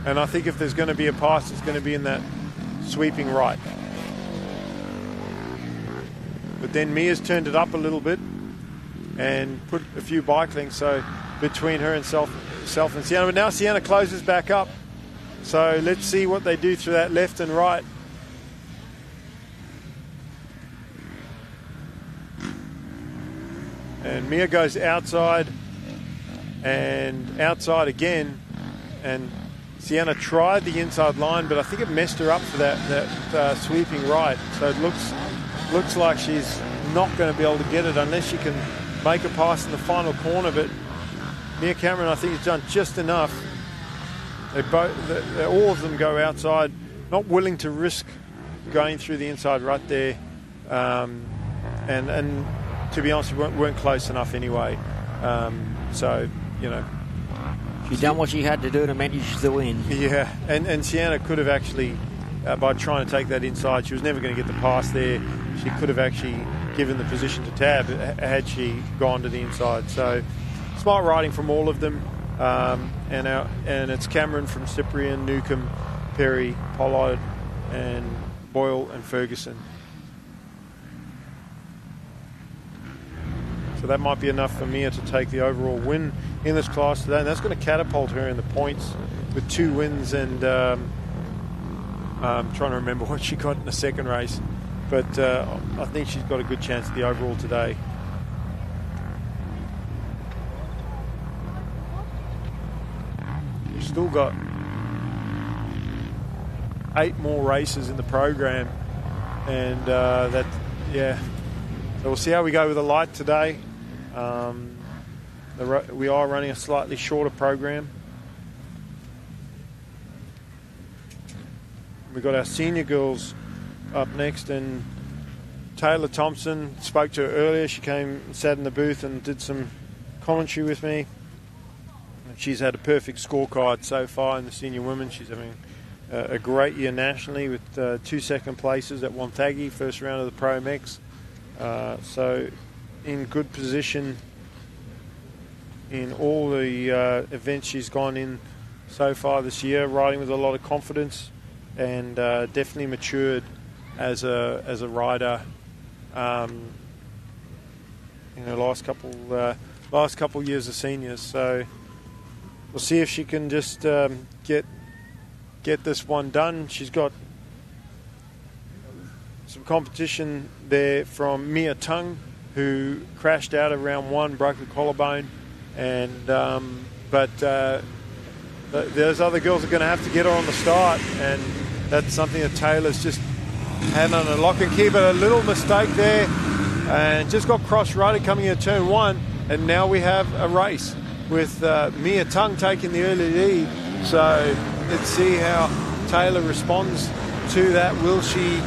And I think if there's going to be a pass, it's going to be in that sweeping right. But then Mia's turned it up a little bit and put a few bike lengths between her and self and Sienna. But now Sienna closes back up. So let's see what they do through that left and right. And Mia goes outside and outside again. And Sienna tried the inside line, but I think it messed her up for that sweeping right. So it looks like she's not going to be able to get it unless she can make a pass in the final corner. But Mia Cameron, I think, has done just enough. All of them go outside, not willing to risk going through the inside rut there. And to be honest, we weren't close enough anyway. So She's done what she had to do to manage the win. Yeah, and Sienna could have actually, by trying to take that inside, she was never going to get the pass there. She could have actually given the position to Tab had she gone to the inside. So smart riding from all of them. And it's Cameron from Cyprian, Newcomb, Perry, Pollard, and Boyle and Ferguson. So that might be enough for Mia to take the overall win in this class today, and that's going to catapult her in the points with 2 wins. And I'm trying to remember what she got in the second race, but I think she's got a good chance at the overall today. We've still got 8 more races in the program, and so we'll see how we go with the light today. We are running a slightly shorter program. We've got our senior girls up next, and Taylor Thompson, spoke to her earlier. She came and sat in the booth and did some commentary with me. And she's had a perfect scorecard so far in the senior women. She's having a great year nationally with 2 second places at Wonthaggi, first round of the Pro MX. So in good position in all the events she's gone in so far this year, riding with a lot of confidence, and definitely matured as a rider in her last couple years of seniors. So we'll see if she can just get this one done. She's got some competition there from Mia Tung, who crashed out of round 1, broke a collarbone, and but those other girls are going to have to get her on the start, and that's something that Taylor's just had on a lock and key. But a little mistake there, and just got cross-rided coming into turn 1, and now we have a race with Mia Tung taking the early lead. So let's see how Taylor responds to that. Will she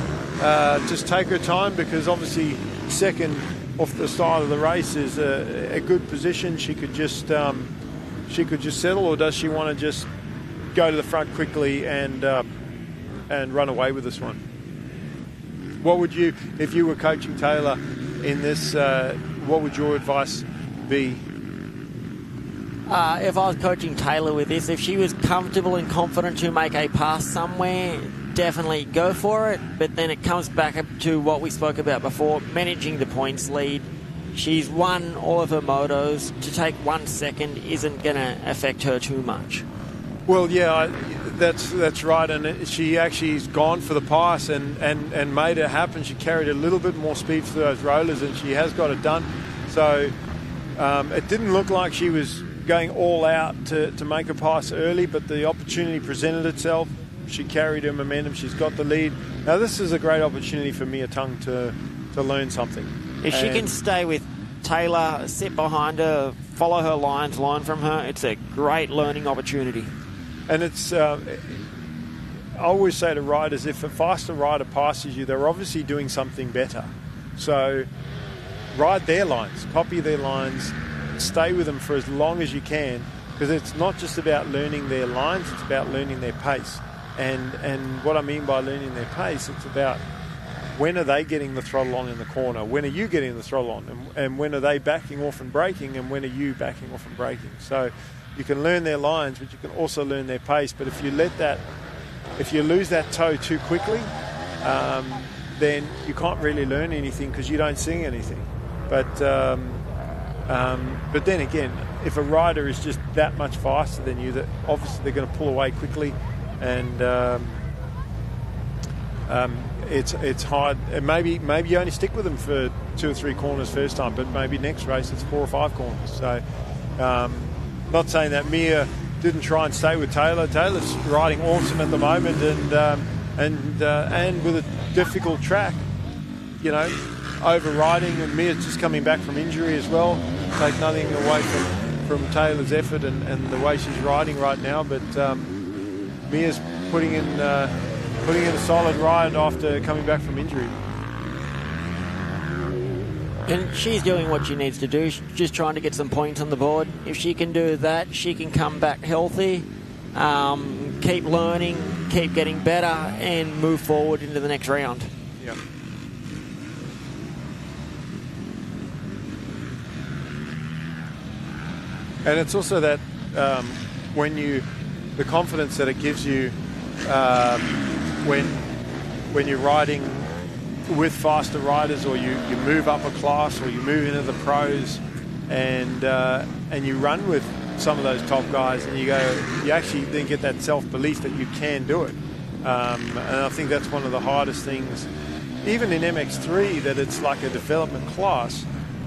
just take her time, because obviously second off the start of the race is a good position. She could just settle, or does she want to just go to the front quickly and run away with this one? What would you, if you were coaching Taylor in this, what would your advice be? If I was coaching Taylor with this, if she was comfortable and confident to make a pass somewhere, definitely go for it. But then it comes back up to what we spoke about before, managing the points lead. She's won all of her motos. To take 1 second isn't going to affect her too much. Well, yeah, that's right. And she actually has gone for the pass and made it happen. She carried a little bit more speed for those rollers, and she has got it done. So it didn't look like she was going all out to make a pass early, but the opportunity presented itself. She carried her momentum. She's got the lead. Now this is a great opportunity for Mia Tung to learn something. If she can stay with Taylor, sit behind her, follow her lines, learn from her, it's a great learning opportunity. And it's, I always say to riders, if a faster rider passes you, they're obviously doing something better. So ride their lines, copy their lines, stay with them for as long as you can, because it's not just about learning their lines, it's about learning their pace. And what I mean by learning their pace, it's about when are they getting the throttle on in the corner, when are you getting the throttle on, and when are they backing off and braking, and when are you backing off and braking. So you can learn their lines, but you can also learn their pace. But if you lose that toe too quickly, then you can't really learn anything, because you don't see anything. But then again, if a rider is just that much faster than you, that obviously they're going to pull away quickly, and it's hard. And maybe you only stick with them for 2 or 3 corners first time, but maybe next race it's 4 or 5 corners. So not saying that Mia didn't try and stay with Taylor. Taylor's riding awesome at the moment, and with a difficult track, you know, overriding, and Mia's just coming back from injury as well. Take nothing away from Taylor's effort and the way she's riding right now, but Mia's putting in a solid ride after coming back from injury. And she's doing what she needs to do. She's just trying to get some points on the board. If she can do that, she can come back healthy, keep learning, keep getting better, and move forward into the next round. Yeah. And it's also that the confidence that it gives you when you're riding with faster riders, or you move up a class, or you move into the pros, and you run with some of those top guys, and you actually then get that self-belief that you can do it. And I think that's one of the hardest things, even in MX3, that it's like a development class.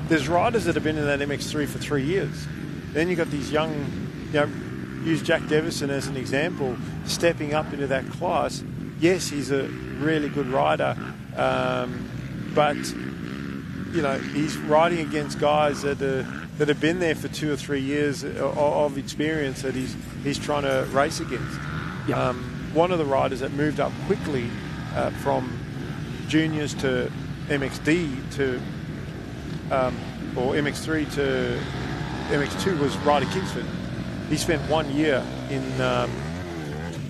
There's riders that have been in that MX3 for 3 years. Then you've got these young, use Jack Devison as an example, stepping up into that class. Yes, he's a really good rider, but he's riding against guys that have been there for 2 or 3 years of experience that he's trying to race against. Yep. One of the riders that moved up quickly from juniors to MXD to or MX3 to MX2 was Ryder Kingsford. He spent 1 year in that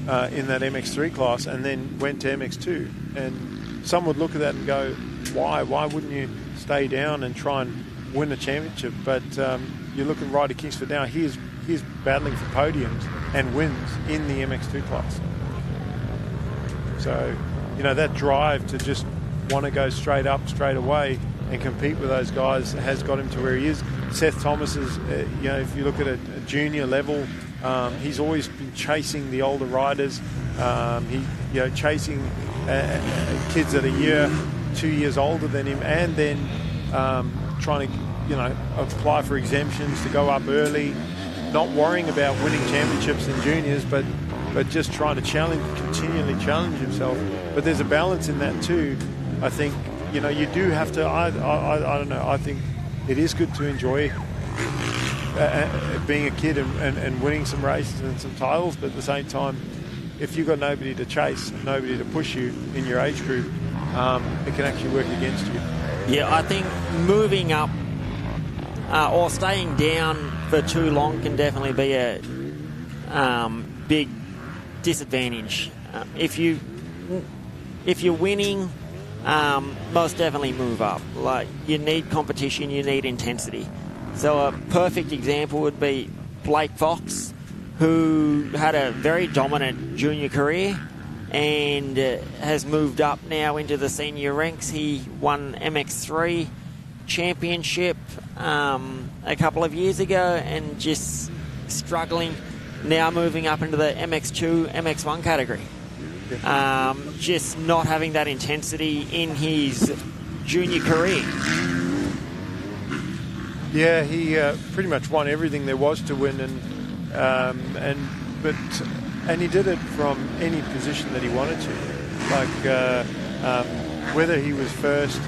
MX3 class and then went to MX2. And some would look at that and go, why? Why wouldn't you stay down and try and win a championship? But you look at Ryder Kingsford now, he's battling for podiums and wins in the MX2 class. So, that drive to just want to go straight up, straight away and compete with those guys has got him to where he is. Seth Thomas is, if you look at a junior level, he's always been chasing the older riders. Chasing kids that are year, 2 years older than him, and then trying to, apply for exemptions to go up early, not worrying about winning championships in juniors, but just trying to continually challenge himself. But there's a balance in that too. I think, you do have to, I don't know, I think it is good to enjoy being a kid and winning some races and some titles, but at the same time, if you've got nobody to chase, nobody to push you in your age group, it can actually work against you. Yeah, I think moving up or staying down for too long can definitely be a big disadvantage. If you're winning, most definitely move up. Like, you need competition, you need intensity. So a perfect example would be Blake Fox, who had a very dominant junior career and has moved up now into the senior ranks. He won MX3 championship a couple of years ago and just struggling, now moving up into the MX2, MX1 category. Just not having that intensity in his junior career. Yeah, he pretty much won everything there was to win, and he did it from any position that he wanted to. Like whether he was first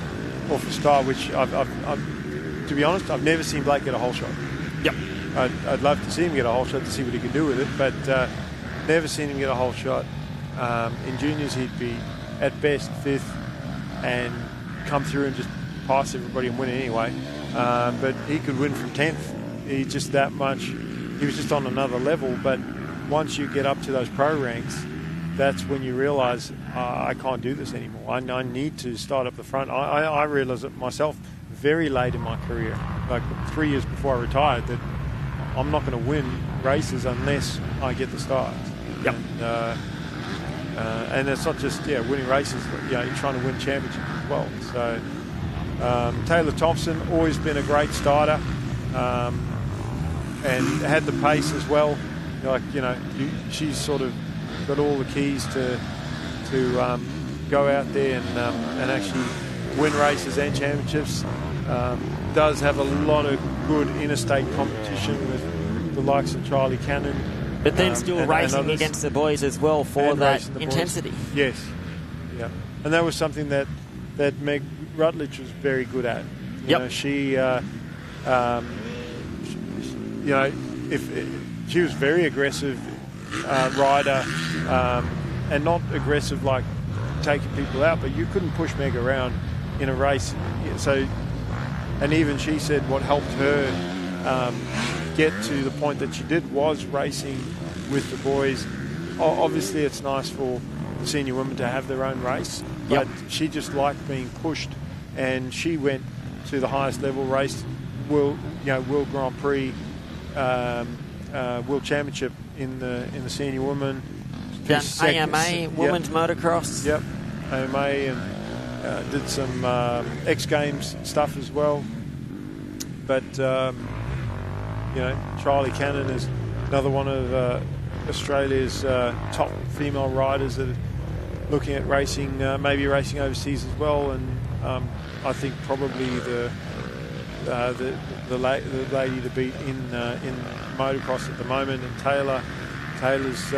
or for start, which to be honest, I've never seen Blake get a whole shot. Yep. I'd love to see him get a whole shot to see what he could do with it, but never seen him get a whole shot. In juniors, he'd be at best fifth and come through and just pass everybody and win it anyway. But he could win from 10th. He just that much. He was just on another level. But once you get up to those pro ranks, that's when you realise I can't do this anymore. I need to start up the front. I realised it myself very late in my career, like 3 years before I retired, that I'm not going to win races unless I get the starts. Yep. And it's not just winning races, but you're trying to win championships as well. So Taylor Thompson, always been a great starter, and had the pace as well. She's sort of got all the keys to go out there and actually win races and championships. Does have a lot of good interstate competition with the likes of Charlie Cannon. But then still racing against the boys as well for that intensity. Boys. Yes, yeah, and that was something that Meg Rutledge was very good at. She, if she was very aggressive rider, and not aggressive like taking people out, but you couldn't push Meg around in a race. So and even she said what helped her get to the point that she did was racing with the boys. Obviously, it's nice for the senior women to have their own race, but she just liked being pushed, and she went to the highest level, raced World Grand Prix, World Championship in the senior women. Done AMA, women's motocross. Yep, AMA, and did some X Games stuff as well. But Charlie Cannon is another one of Australia's top female riders that are looking at racing, maybe racing overseas as well. And I think probably the lady to beat in motocross at the moment, and Taylor's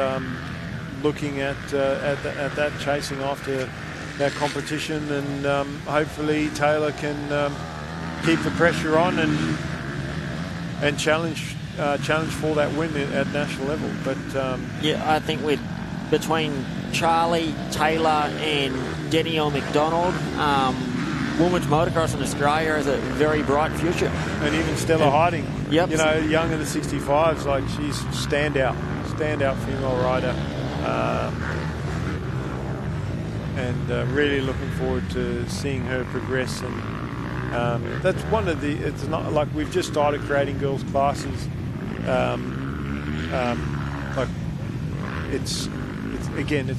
looking at that, chasing after that competition, and hopefully Taylor can keep the pressure on and challenge for that win at national level. But I think between Charlie, Taylor, and Danielle McDonald, women's motocross in Australia has a very bright future. And even Stella Harding, young in the 65s, like she's standout female rider, and really looking forward to seeing her progress. And that's one of the. It's not like we've just started creating girls' classes. Like it's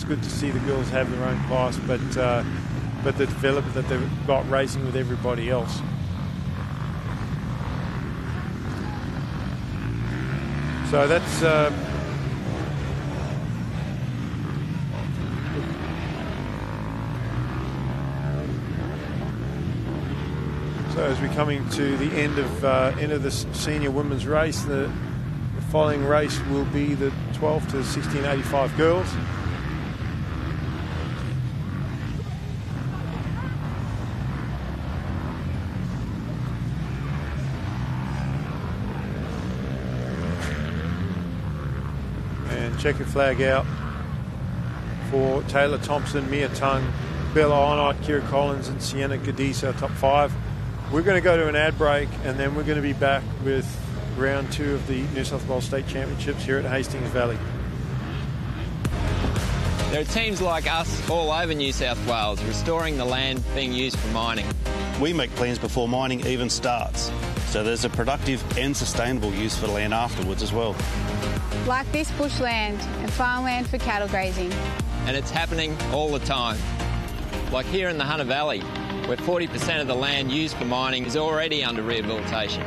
good to see the girls have their own class, but the development that they've got racing with everybody else. So that's so as we're coming to the end of the senior women's race, the following race will be the 12 to 1685 girls. Checkered flag out for Taylor Thompson, Mia Tung, Bella Arnott, Kira Collins, and Sienna Cadiz, our top 5. We're going to go to an ad break, and then we're going to be back with round 2 of the New South Wales State Championships here at Hastings Valley. There are teams like us all over New South Wales restoring the land being used for mining. We make plans before mining even starts, so there's a productive and sustainable use for the land afterwards as well. Like this bushland and farmland for cattle grazing. And it's happening all the time. Like here in the Hunter Valley, where 40% of the land used for mining is already under rehabilitation.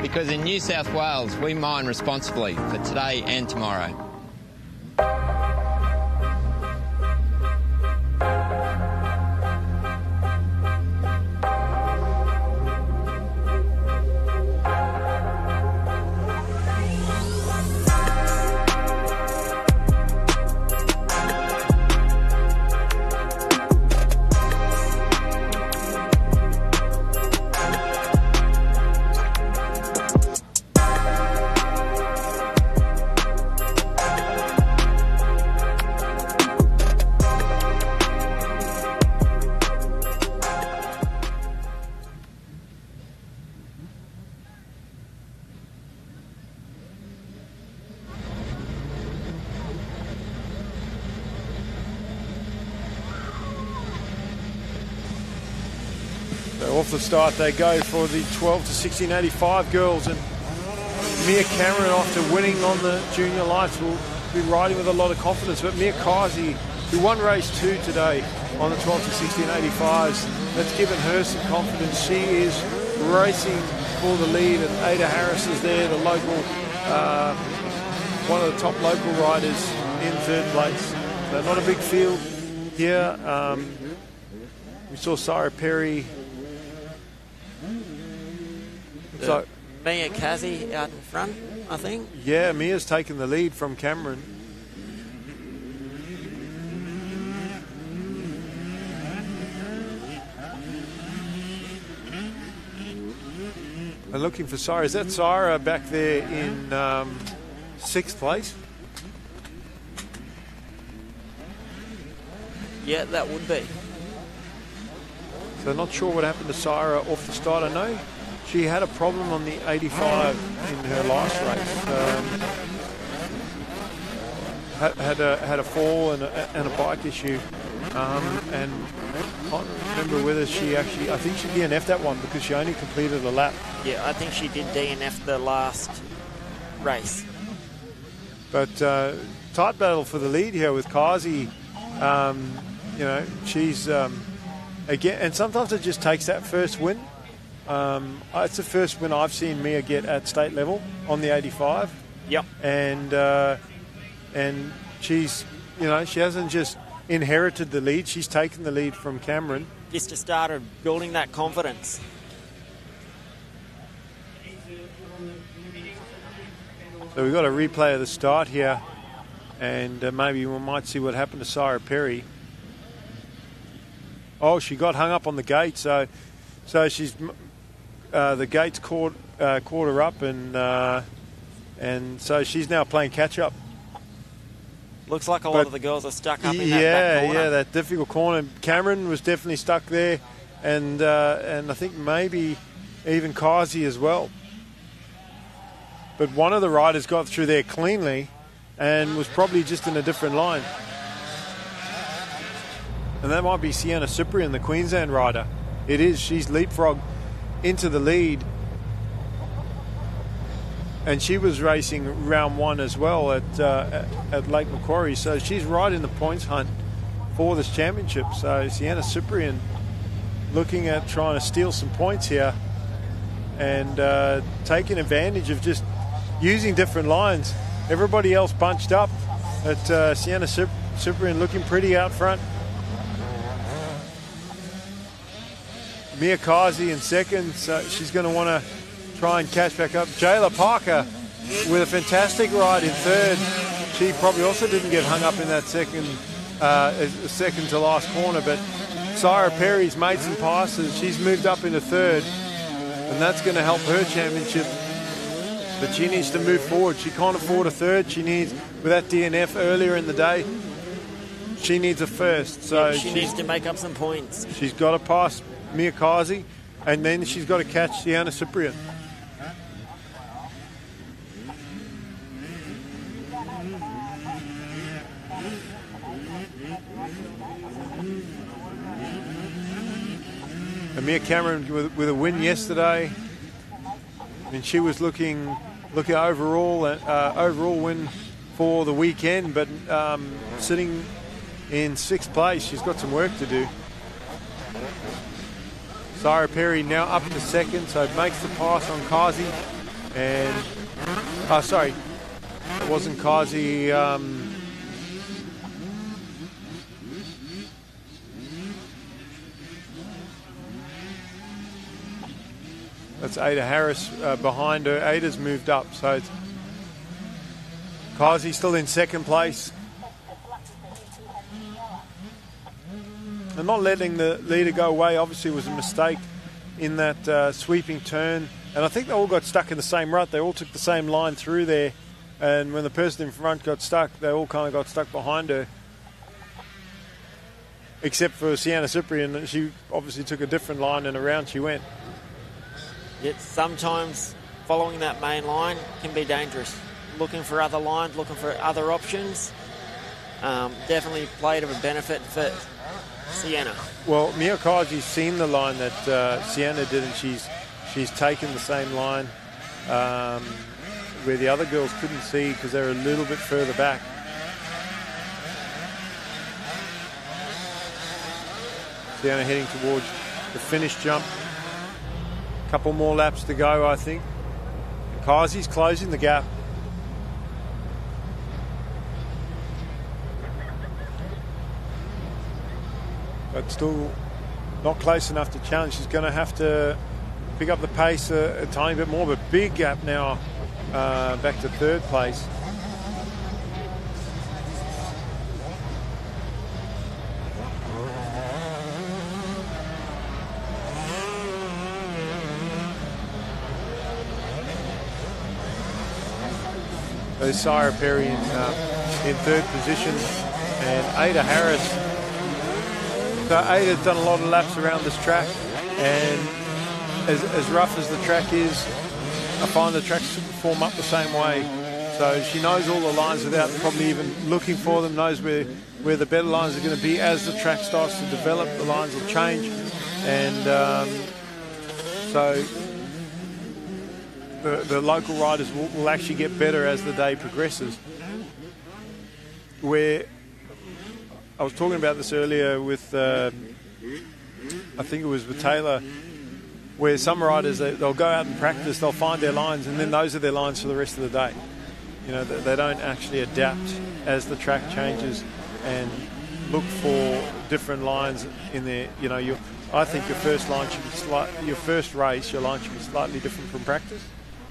Because in New South Wales, we mine responsibly for today and tomorrow. Off the start they go for the 12 to 1685 girls, and Mia Cameron, after winning on the junior lights, will be riding with a lot of confidence. But Mia Kazi, who won race 2 today on the 12 to 1685s, that's given her some confidence. She is racing for the lead, and Ada Harris is there, the local, one of the top local riders, in 3rd place. So not a big field here. We saw Sarah Perry. So Mia Kazi out in front, I think. Yeah, Mia's taken the lead from Cameron. And looking for Sarah. Is that Sarah back there in 6th place? Yeah, that would be. So not sure what happened to Sarah off the start. I know she had a problem on the 85 in her last race. Had a fall and a bike issue, and I can't remember whether she actually. I think she DNF'd that one because she only completed a lap. Yeah, I think she did DNF the last race. But tight battle for the lead here with Kazi. She's again, and sometimes it just takes that first win. It's the first win I've seen Mia get at state level on the 85. Yep. And she's, she hasn't just inherited the lead. She's taken the lead from Cameron. Just to start building that confidence. So we've got a replay of the start here, and maybe we might see what happened to Sarah Perry. Oh, she got hung up on the gate, so she's the gates caught her up, and so she's now playing catch up. Looks like a lot of the girls are stuck up in that back corner. Yeah, that difficult corner. Cameron was definitely stuck there, and I think maybe even Kazi as well. But one of the riders got through there cleanly and was probably just in a different line. And that might be Sienna Cyprian, the Queensland rider. It is. She's leapfrogged into the lead. And she was racing round one as well at Lake Macquarie. So she's right in the points hunt for this championship. So Sienna Cyprian looking at trying to steal some points here and taking advantage of just using different lines. Everybody else bunched up, but Sienna Cyprian looking pretty out front. Mia Kazi in second, so she's going to want to try and catch back up. Jayla Parker with a fantastic ride in third. She probably also didn't get hung up in that second to last corner, but Sarah Perry's made some passes. She's moved up into third, and that's going to help her championship. But she needs to move forward. She can't afford a third. She needs, with that DNF earlier in the day, she needs a first. So she needs to make up some points. She's got to pass Mia Kazi, and then she's got to catch Sienna Cyprian. And Mia Cameron with a win yesterday. And she was looking overall win for the weekend, but sitting in sixth place. She's got some work to do. Sarah Perry now up to second, so makes the pass on Kazi. And it wasn't Kazi. That's Ada Harris behind her. Ada's moved up, so it's Kazi still in second place. And not letting the leader go away obviously was a mistake in that sweeping turn. And I think they all got stuck in the same rut. They all took the same line through there. And when the person in front got stuck, they all kind of got stuck behind her. Except for Sienna Cyprian. She obviously took a different line and around she went. Yet sometimes following that main line can be dangerous. Looking for other lines, looking for other options. Definitely played of a benefit for Sienna. Well, Mia Kaji's seen the line that Sienna did, and she's taken the same line where the other girls couldn't see because they're a little bit further back. Sienna heading towards the finish jump. Couple more laps to go, I think. Kazi's closing the gap. But still not close enough to challenge. She's going to have to pick up the pace a tiny bit more, but big gap now back to third place. There's Sarah Perry in third position, and Ada Harris. So Ada's done a lot of laps around this track, and as rough as the track is, I find the tracks form up the same way. So she knows all the lines without probably even looking for them, knows where the better lines are going to be. As the track starts to develop, the lines will change. And so the local riders will actually get better as the day progresses. Where I was talking about this earlier with, I think it was with Taylor, where some riders, they'll go out and practice, they'll find their lines, and then those are their lines for the rest of the day. You know, they don't actually adapt as the track changes and look for different lines in there. You know, I think your first line should be your first race, your line should be slightly different from practice.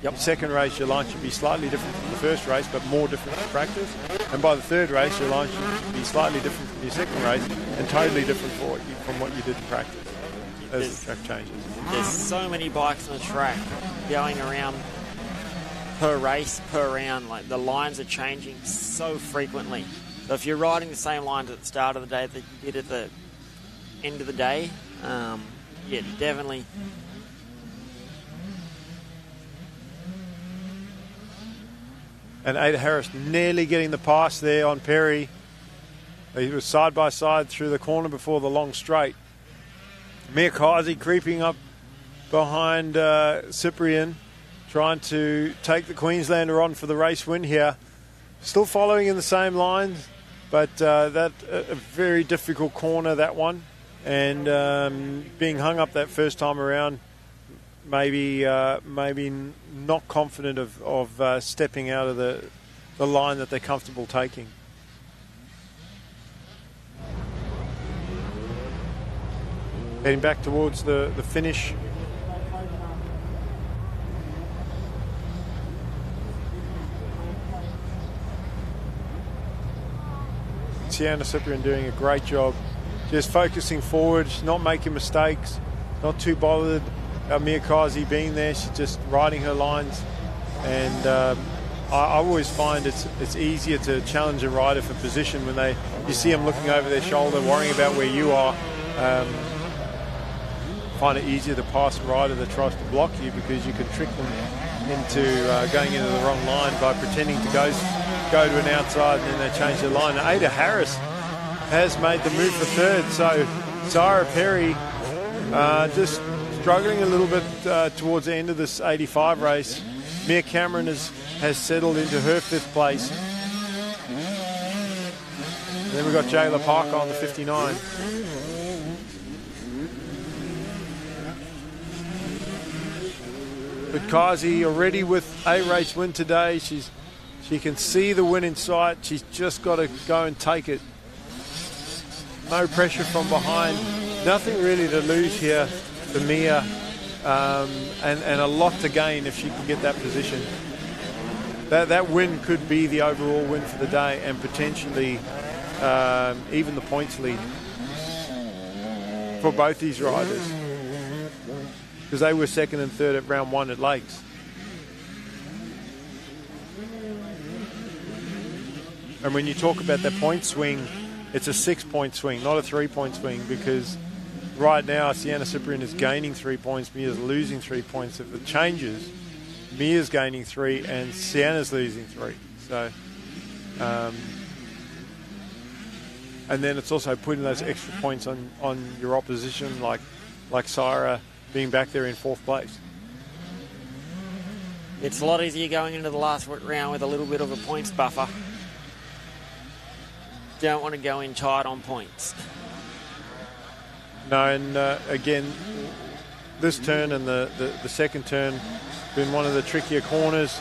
Yep. Second race, your line should be slightly different from the first race, but more different from practice. And by the third race, your line should be slightly different from your second race and totally different from what you did in practice as the track changes. There's so many bikes on the track going around per race, per round. Like, the lines are changing so frequently. So if you're riding the same lines at the start of the day that you did at the end of the day, yeah, definitely. And Ada Harris nearly getting the pass there on Perry. He was side by side through the corner before the long straight. Mia Kazi creeping up behind Cyprian, trying to take the Queenslander on for the race win here. Still following in the same lines, but that a very difficult corner, that one. And being hung up that first time around, maybe not confident of stepping out of the line that they're comfortable taking. Heading back towards the finish. Sienna Cyprian doing a great job, just focusing forward, not making mistakes, not too bothered about Mia Kazi being there. She's just riding her lines, and I always find it's easier to challenge a rider for position when you see them looking over their shoulder, worrying about where you are. Find it easier to pass a rider that tries to block you, because you can trick them into going into the wrong line by pretending to go to an outside, and then they change their line. Ada Harris has made the move for third, so Sarah Perry just struggling a little bit towards the end of this 85 race. Mia Cameron has settled into her fifth place. And then we've got Jayla Parker on the 59. But Kazi already with a race win today. She can see the win in sight. She's just got to go and take it. No pressure from behind. Nothing really to lose here for Mia, and a lot to gain if she can get that position. That win could be the overall win for the day, and potentially even the points lead for both these riders, because they were second and third at round one at Lakes. And when you talk about that point swing, it's a 6-point swing, not a 3-point swing, because right now Sienna Cyprian is gaining 3 points, Mia's losing 3 points. If it changes, Mia's gaining 3 and Sienna's losing 3. So, and then it's also putting those extra points on your opposition, like Syra being back there in fourth place. It's a lot easier going into the last round with a little bit of a points buffer. Don't want to go in tight on points. No, and again, this turn and the second turn been one of the trickier corners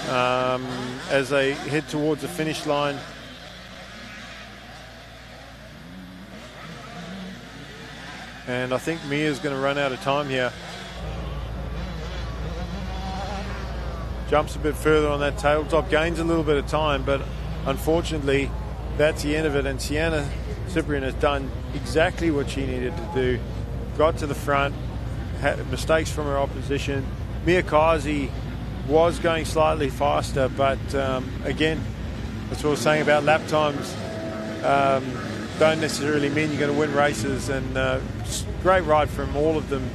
as they head towards the finish line. And I think Mia's going to run out of time here. Jumps a bit further on that tabletop, gains a little bit of time, but unfortunately that's the end of it. And Sienna Cyprian has done exactly what she needed to do. Got to the front, had mistakes from her opposition. Mia Kazi was going slightly faster, but again, that's what I was saying about lap times. Don't necessarily mean you're going to win races, and great ride from all of them.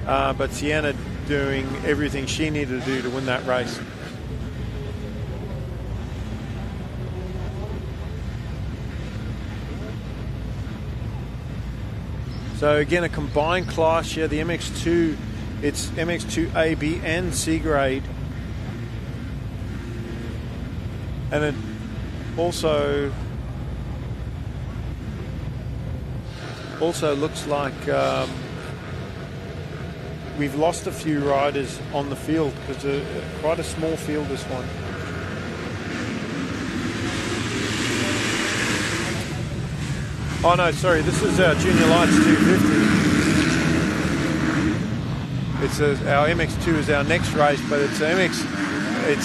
but Sienna doing everything she needed to do to win that race. So again, a combined class here, the MX2, it's MX2 A, B and C-grade. And it also looks like we've lost a few riders on the field because quite a small field, this one. Oh no, sorry, this is our Junior Lights 250. It's our MX2 is our next race, but it's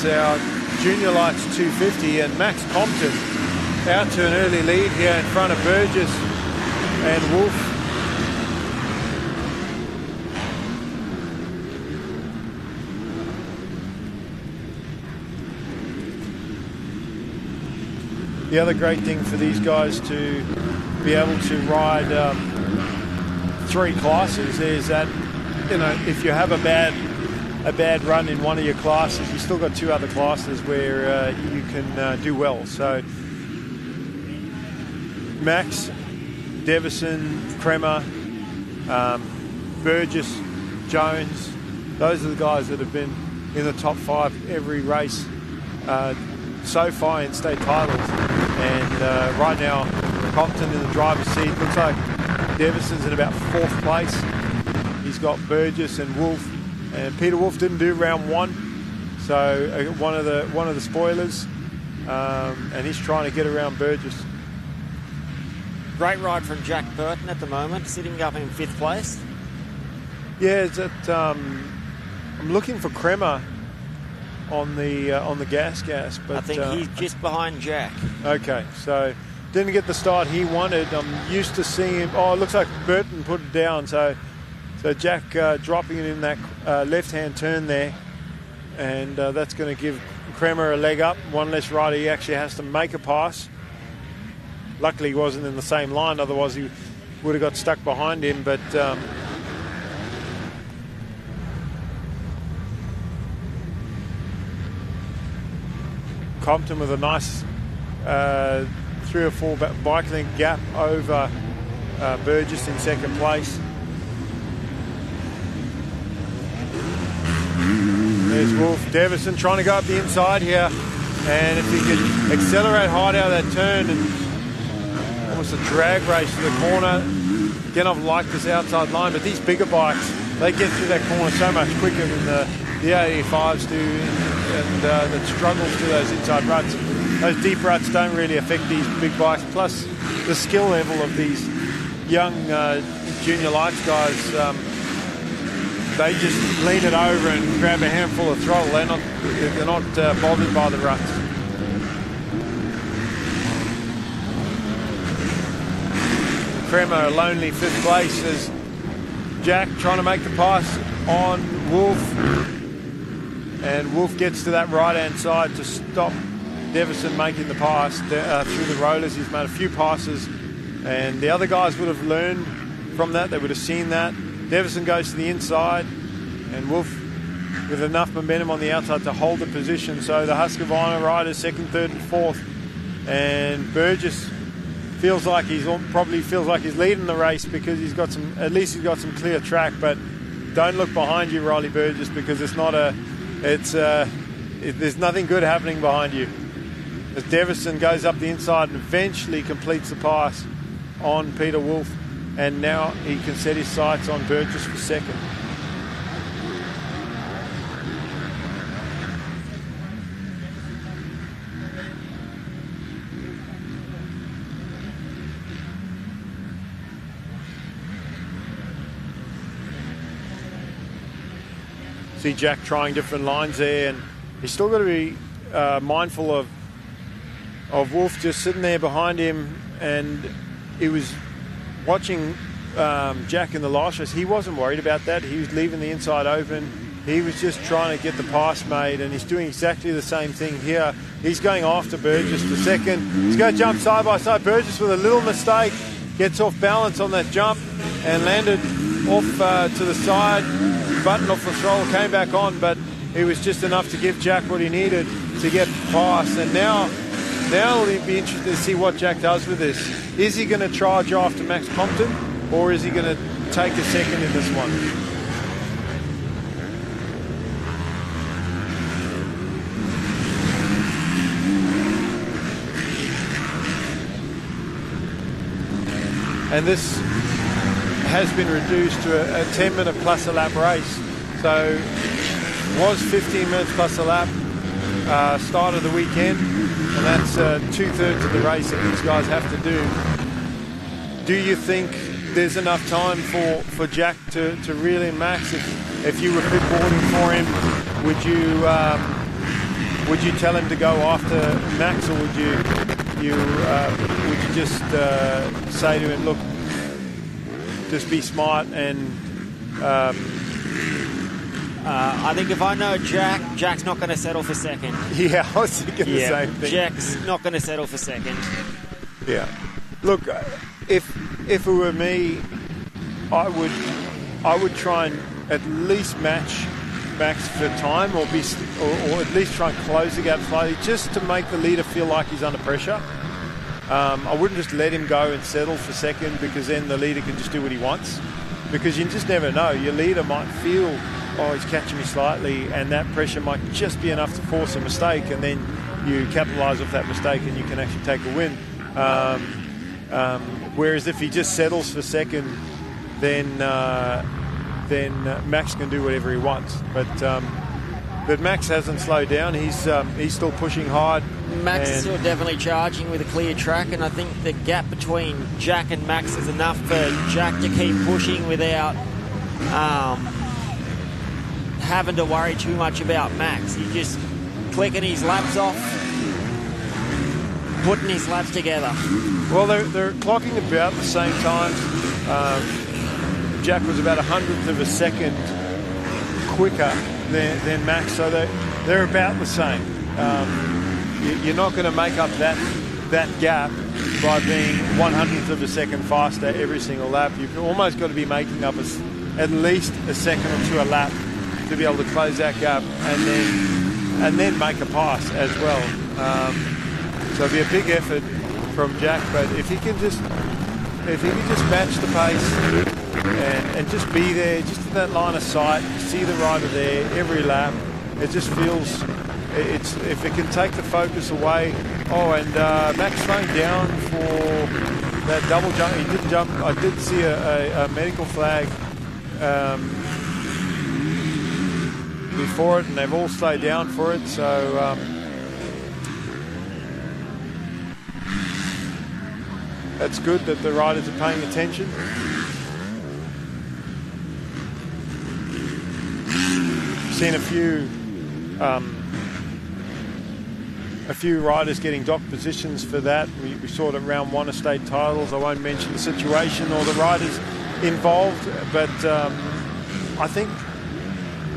our Junior Lights 250, and Max Compton out to an early lead here in front of Burgess and Wolf. The other great thing for these guys to be able to ride 3 classes is that, you know, if you have a bad run in one of your classes, you've still got 2 other classes where you can do well. So Max, Devison, Kremer, Burgess, Jones, those are the guys that have been in the top 5 every race so far in state titles. And right now, Compton in the driver's seat. Looks like Devison's in about 4th place. He's got Burgess and Wolf, and Peter Wolf didn't do round 1, so one of the spoilers, and he's trying to get around Burgess. Great ride from Jack Burton at the moment, sitting up in 5th place. Yeah, it's at, I'm looking for Kremer on the gas, but I think he's just behind Jack. Okay, so didn't get the start he wanted. I'm used to seeing him. Oh, it looks like Burton put it down. So Jack dropping it in that left-hand turn there, and that's going to give Kremer a leg up. One less rider he actually has to make a pass. Luckily, he wasn't in the same line. Otherwise, he would have got stuck behind him. But Compton with a nice 3 or 4 bike length gap over Burgess in 2nd place. There's Wolf. Devison trying to go up the inside here, and if he could accelerate hard out of that turn and almost a drag race to the corner. Again, I've liked this outside line, but these bigger bikes, they get through that corner so much quicker than the 85s do, and that struggles through those inside ruts. Those deep ruts don't really affect these big bikes. Plus, the skill level of these young Junior Lights guys, they just lean it over and grab a handful of throttle. They're not bothered by the ruts. Kremer, a lonely 5th place as Jack trying to make the pass on Wolf. And Wolf gets to that right-hand side to stop Devison making the pass through the rollers. He's made a few passes, and the other guys would have learned from that. They would have seen that. Devison goes to the inside, and Wolf with enough momentum on the outside to hold the position. So the Husqvarna riders 2nd, 3rd, and 4th, and Burgess probably feels like he's leading the race because he's got some clear track. But don't look behind you, Riley Burgess, because there's nothing good happening behind you. As Devison goes up the inside and eventually completes the pass on Peter Wolf, and now he can set his sights on Burgess for 2nd. See Jack trying different lines there, and he's still got to be mindful of Wolf just sitting there behind him. And he was watching Jack in the last race. He wasn't worried about that. He was leaving the inside open. He was just trying to get the pass made, and he's doing exactly the same thing here. He's going after Burgess for 2nd. He's going to jump side by side. Burgess with a little mistake, gets off balance on that jump and landed to the side, button off the throttle, came back on, but it was just enough to give Jack what he needed to get past. And now it'll be interesting to see what Jack does with this. Is he going to charge after Max Compton, or is he going to take a second in this one? And this has been reduced to a 10-minute plus a lap race. So was 15 minutes plus a lap start of the weekend, and that's 2/3 of the race that these guys have to do. Do you think there's enough time for Jack to reel in Max? If you were pitboarding for him, would you tell him to go after Max, or would you just say to him, look, just be smart and I think if I know Jack's not going to settle for second. Yeah, I was thinking the same thing. Jack's not going to settle for second. Yeah. Look, if it were me, I would try and at least match Max for time, or at least try and close the gap slightly, just to make the leader feel like he's under pressure. I wouldn't just let him go and settle for second, because then the leader can just do what he wants. Because you just never know. Your leader might feel, oh, he's catching me slightly, and that pressure might just be enough to force a mistake, and then you capitalise off that mistake and you can actually take a win. Whereas if he just settles for second, then Max can do whatever he wants. But Max hasn't slowed down. He's still pushing hard. Max is still definitely charging with a clear track, and I think the gap between Jack and Max is enough for Jack to keep pushing without having to worry too much about Max. He's just clicking his laps off, putting his laps together. Well, they're clocking about the same time. Jack was about 100th of a second quicker than Max, so they're about the same. You're not going to make up that gap by being 100th of a second faster every single lap. You've almost got to be making up at least a second or two a lap to be able to close that gap, and then make a pass as well. So it'll be a big effort from Jack, but if he can just match the pace and just be there, just in that line of sight, see the rider there every lap, it just feels, if it can take the focus away. Oh, and Max slowing down for that double jump. He did jump. I did see a medical flag before it, and they've all slowed down for it. So that's good that the riders are paying attention. Seen a few riders getting dock positions for that. We saw it at round one of state titles. I won't mention the situation or the riders involved, but I think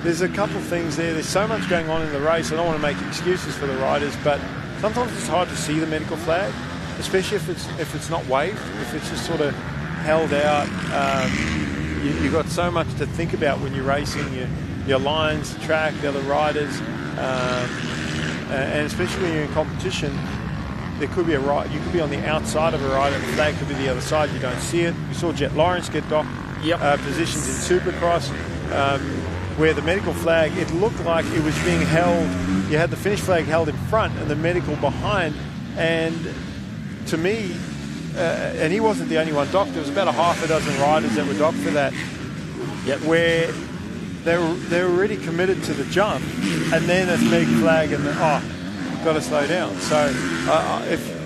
there's a couple of things there. There's so much going on in the race. I don't want to make excuses for the riders, but sometimes it's hard to see the medical flag, especially if it's not waved, if it's just sort of held out. You've got so much to think about when you're racing, your lines, the track, the other riders, and especially when you're in competition, there could be a ride. You could be on the outside of a rider, the flag could be the other side. You don't see it. We saw Jet Lawrence get dock positions in Supercross, where the medical flag, it looked like it was being held. You had the finish flag held in front and the medical behind, and to me, and he wasn't the only one docked. There was about a half a dozen riders that were docked for that, where they were already committed to the jump, and then a big flag, and got to slow down. So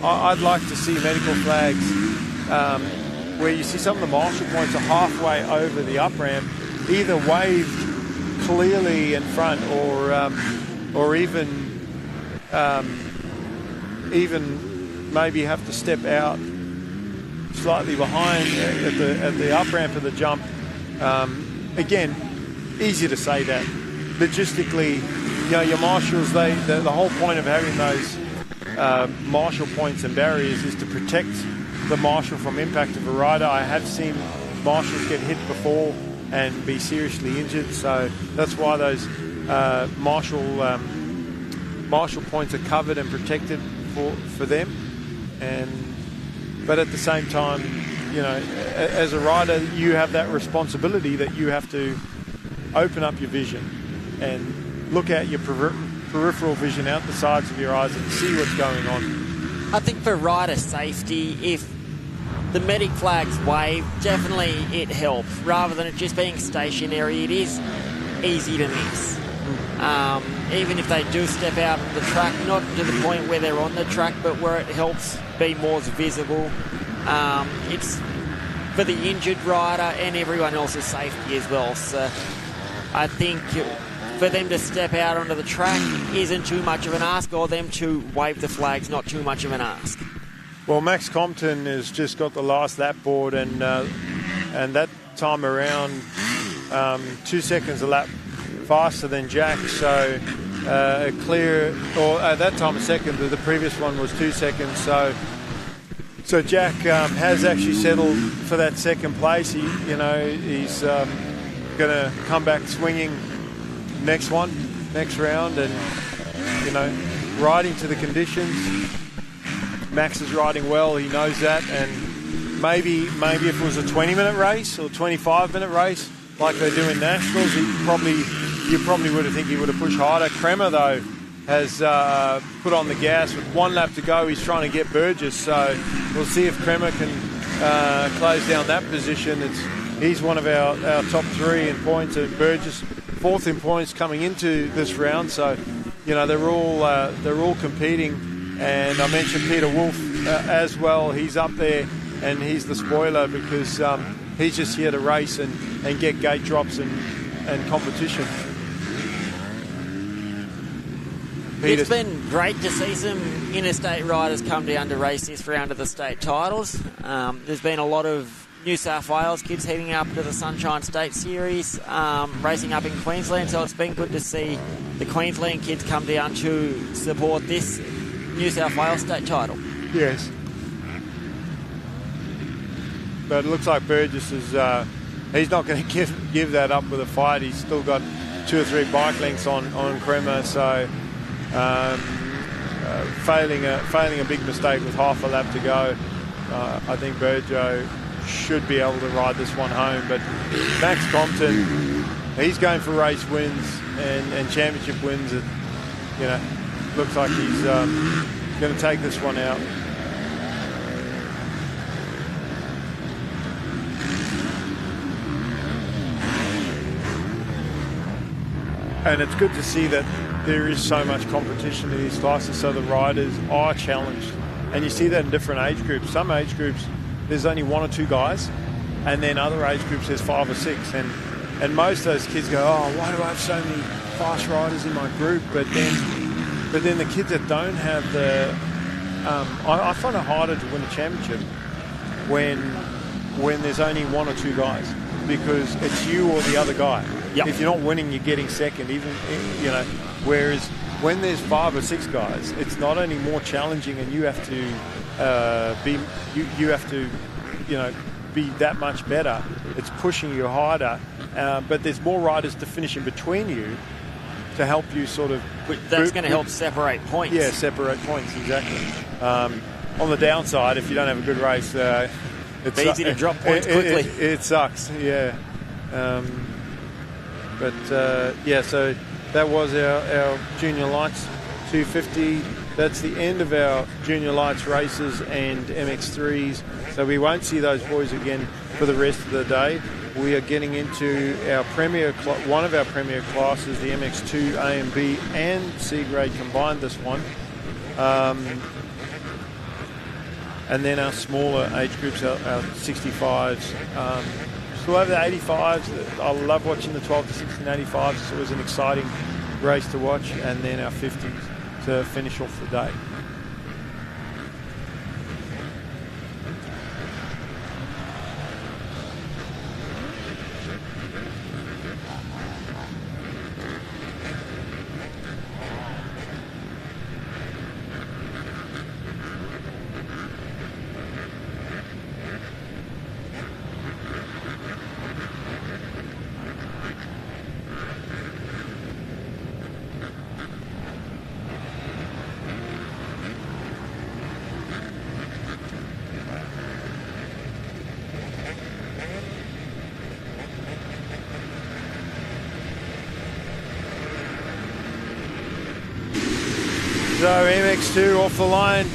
I'd like to see medical flags where you see some of the marshal points are halfway over the up ramp, either waved clearly in front, or even maybe have to step out slightly behind at the up ramp of the jump. Again, easy to say that. Logistically, your marshals, the whole point of having those marshal points and barriers is to protect the marshal from impact of a rider. I have seen marshals get hit before and be seriously injured. So that's why those marshal points are covered and protected for them. But at the same time, you know, as a rider, you have that responsibility that you have to open up your vision and look at your peripheral vision out the sides of your eyes and see what's going on. I think for rider safety, if the medic flags wave, definitely it helps. Rather than it just being stationary, it is easy to miss. Even if they do step out on the track, not to the point where they're on the track, but where it helps be more visible. It's for the injured rider and everyone else's safety as well. So I think for them to step out onto the track isn't too much of an ask, or them to wave the flags, not too much of an ask. Well, Max Compton has just got the last lap board, and that time around 2 seconds a lap faster than Jack. So at that time a second, the previous one was 2 seconds. So Jack has actually settled for that second place. He's going to come back swinging next round, and riding to the conditions. Max is riding well, he knows that, and maybe if it was a 20-minute race or 25-minute race like they do in Nationals, you probably would have think he would have pushed harder. Kremer, though, has put on the gas with 1 lap to go. He's trying to get Burgess, so we'll see if Kremer can close down that position. He's one of our top 3 in points, and Burgess 4th in points coming into this round. So, they're all competing. And I mentioned Peter Wolf as well. He's up there, and he's the spoiler because he's just here to race and get gate drops and competition. It's been great to see some interstate riders come down to race this round of the state titles. There's been a lot of New South Wales kids heading up to the Sunshine State Series, racing up in Queensland, so it's been good to see the Queensland kids come down to support this New South Wales state title. Yes. But it looks like Burgess is he's not going to give that up with a fight. He's still got 2 or 3 bike lengths on Kremer, so failing a big mistake with half a lap to go. I think Burjo should be able to ride this one home. But Max Compton, he's going for race wins and championship wins. Looks like he's going to take this one out. And it's good to see that there is so much competition in these classes, so the riders are challenged. And you see that in different age groups. Some age groups, there's only 1 or 2 guys, and then other age groups, there's 5 or 6. And most of those kids go, oh, why do I have so many fast riders in my group? But then the kids that don't have the... I find it harder to win a championship when there's only 1 or 2 guys, because it's you or the other guy. Yep. If you're not winning, you're getting second. Whereas when there's 5 or 6 guys, it's not only more challenging, and you have to be that much better. It's pushing you harder, but there's more riders to finish in between you to help you sort of... That's going to help separate points. Yeah, separate points, exactly. On the downside, if you don't have a good race, it's easy to drop points quickly. It sucks, yeah. So that was our Junior Lights 250. That's the end of our Junior Lights races and MX3s. So we won't see those boys again for the rest of the day. We are getting into our one of our premier classes, the MX2 A and B and C-grade combined this one. And then our smaller age groups, our 65s. Still have the 85s. I love watching the 12 to 16 85s. It's always an exciting race to watch. And then our 50s to finish off the day. So MX2 off the line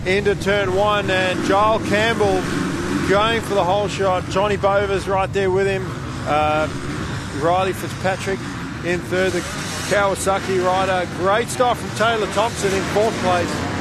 into turn 1, and Joel Campbell going for the whole shot. Johnny Bova's right there with him. Riley Fitzpatrick in third, the Kawasaki rider. Great start from Taylor Thompson in 4th place.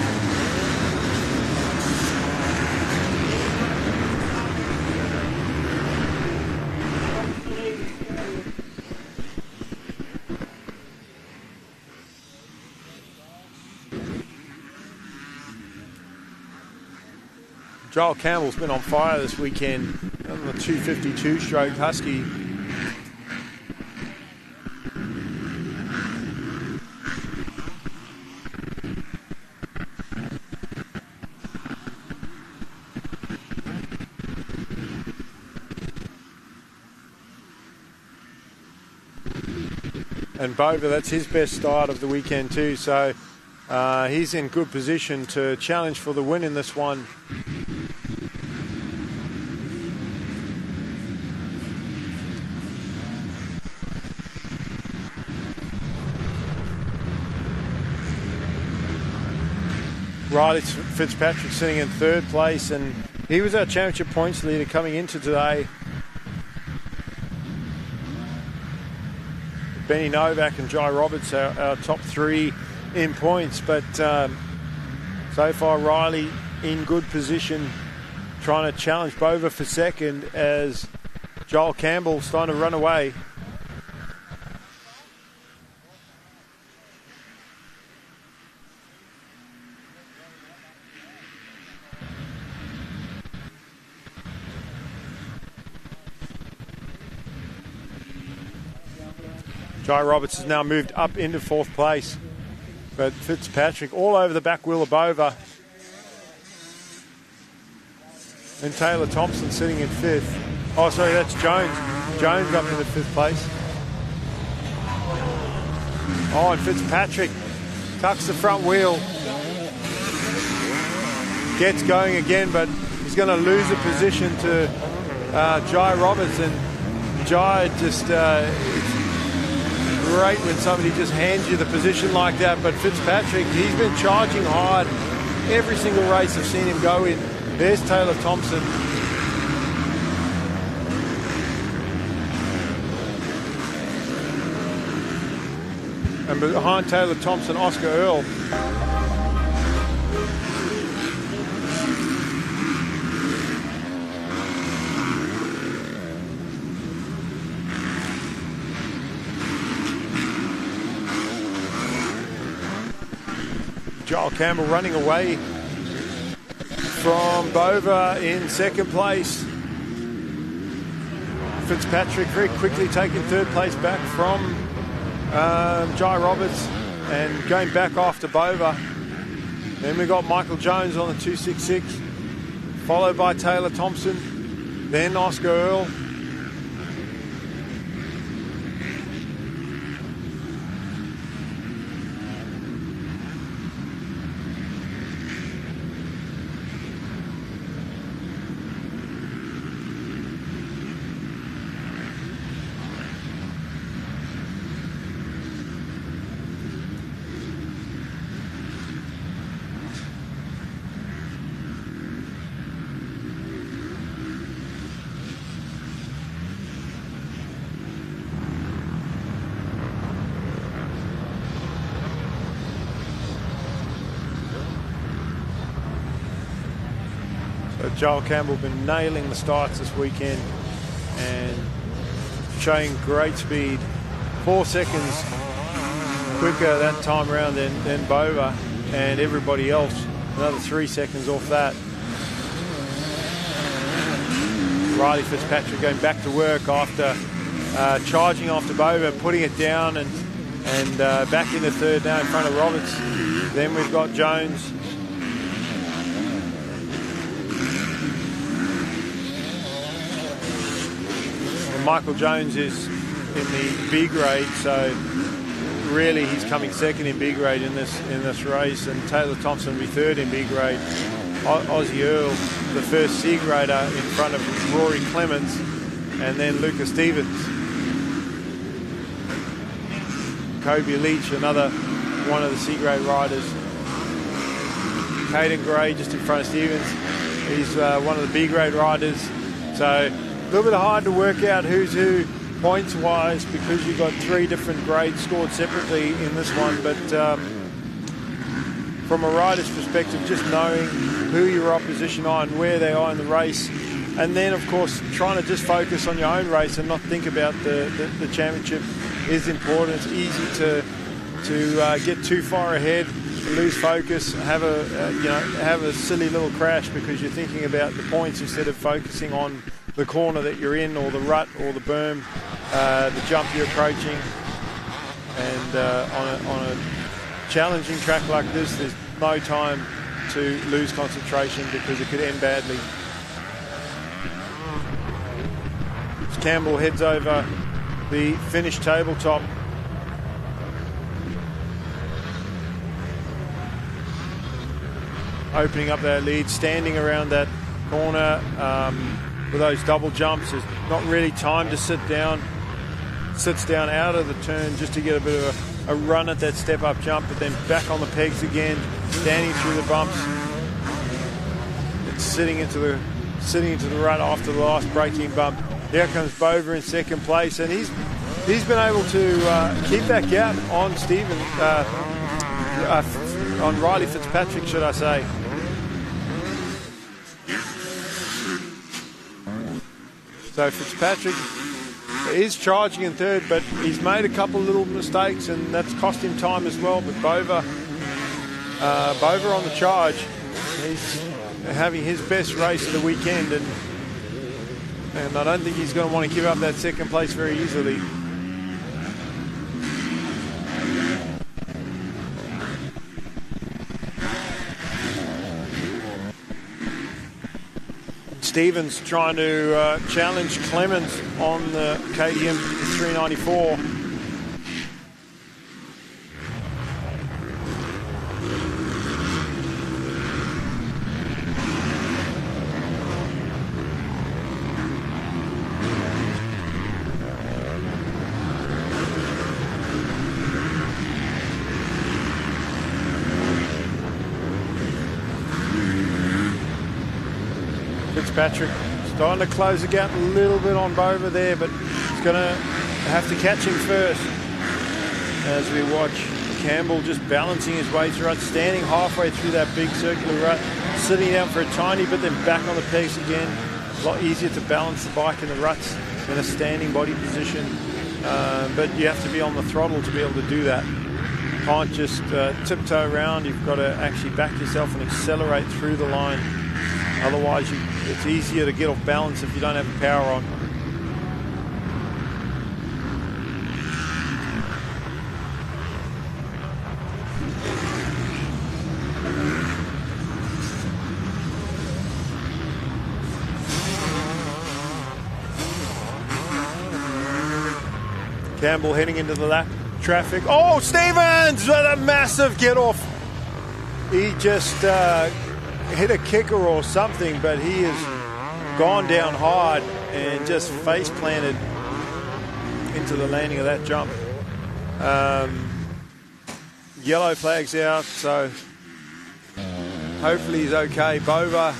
Joel Campbell's been on fire this weekend on the 252 stroke Husky. And Bova, that's his best start of the weekend too, so he's in good position to challenge for the win in this one. Riley Fitzpatrick sitting in 3rd place, and he was our championship points leader coming into today. Benny Novak and Jai Roberts are our top 3 in points, but so far Riley in good position trying to challenge Bova for second as Joel Campbell starting to run away. Jai Roberts has now moved up into 4th place, but Fitzpatrick all over the back wheel of Bova. And Taylor Thompson sitting in 5th. Oh, sorry, that's Jones. Jones up into 5th place. Oh, and Fitzpatrick tucks the front wheel. Gets going again, but he's going to lose a position to Jai Roberts. And Jai just... great when somebody just hands you the position like that, but Fitzpatrick, he's been charging hard every single race I've seen him go in. There's Taylor Thompson. And behind Taylor Thompson, Oscar Earl. Joel Campbell running away from Bova in 2nd place. Fitzpatrick very quickly taking 3rd place back from Jai Roberts and going back after Bova. Then we got Michael Jones on the 266, followed by Taylor Thompson, then Oscar Earl. Joel Campbell been nailing the starts this weekend and showing great speed. 4 seconds quicker that time around than Bova and everybody else. Another 3 seconds off that. Riley Fitzpatrick going back to work after charging after Bova, putting it down and back into 3rd now in front of Roberts. Then we've got Jones. Michael Jones is in the B grade, so really he's coming 2nd in B grade in this race, and Taylor Thompson will be 3rd in B grade. Ozzy Earl, the 1st C grader, in front of Rory Clemens, and then Lucas Stevens. Kobe Leach, another one of the C grade riders, Caden Gray just in front of Stevens. He's one of the B-grade riders. So a little bit hard to work out who's who points-wise because you've got 3 different grades scored separately in this one. But from a rider's perspective, just knowing who your opposition are and where they are in the race, and then, of course, trying to just focus on your own race and not think about the championship is important. It's easy to get too far ahead, lose focus, have a silly little crash because you're thinking about the points instead of focusing on the corner that you're in, or the rut, or the berm, the jump you're approaching. And on a challenging track like this, there's no time to lose concentration because it could end badly. As Campbell heads over the finish tabletop, opening up that lead, standing around that corner with those double jumps. There's not really time to sit down. Sits down out of the turn just to get a bit of a run at that step-up jump, but then back on the pegs again, standing through the bumps. It's sitting into the rut after the last braking bump. Here comes Bova in second place, and he's been able to keep that gap on Stephen, on Riley Fitzpatrick, should I say. So Fitzpatrick is charging in third, but he's made a couple of little mistakes, and that's cost him time as well. But Bova on the charge. He's having his best race of the weekend, and I don't think he's going to want to give up that second place very easily. Stevens trying to challenge Clemens on the KTM 394. Fitzpatrick starting to close the gap a little bit on Bova there, but he's going to have to catch him first. As we watch Campbell just balancing his way through it, standing halfway through that big circular rut, sitting down for a tiny bit, then back on the pegs again. A lot easier to balance the bike in the ruts in a standing body position, but you have to be on the throttle to be able to do that. You can't just tiptoe around. You've got to actually back yourself and accelerate through the line. Otherwise, it's easier to get off balance if you don't have the power on. Campbell heading into the lap traffic. Oh, Stevens with a massive get off. He just hit a kicker or something, but he has gone down hard and just face planted into the landing of that jump. Yellow flag's out, so hopefully he's okay. Bova,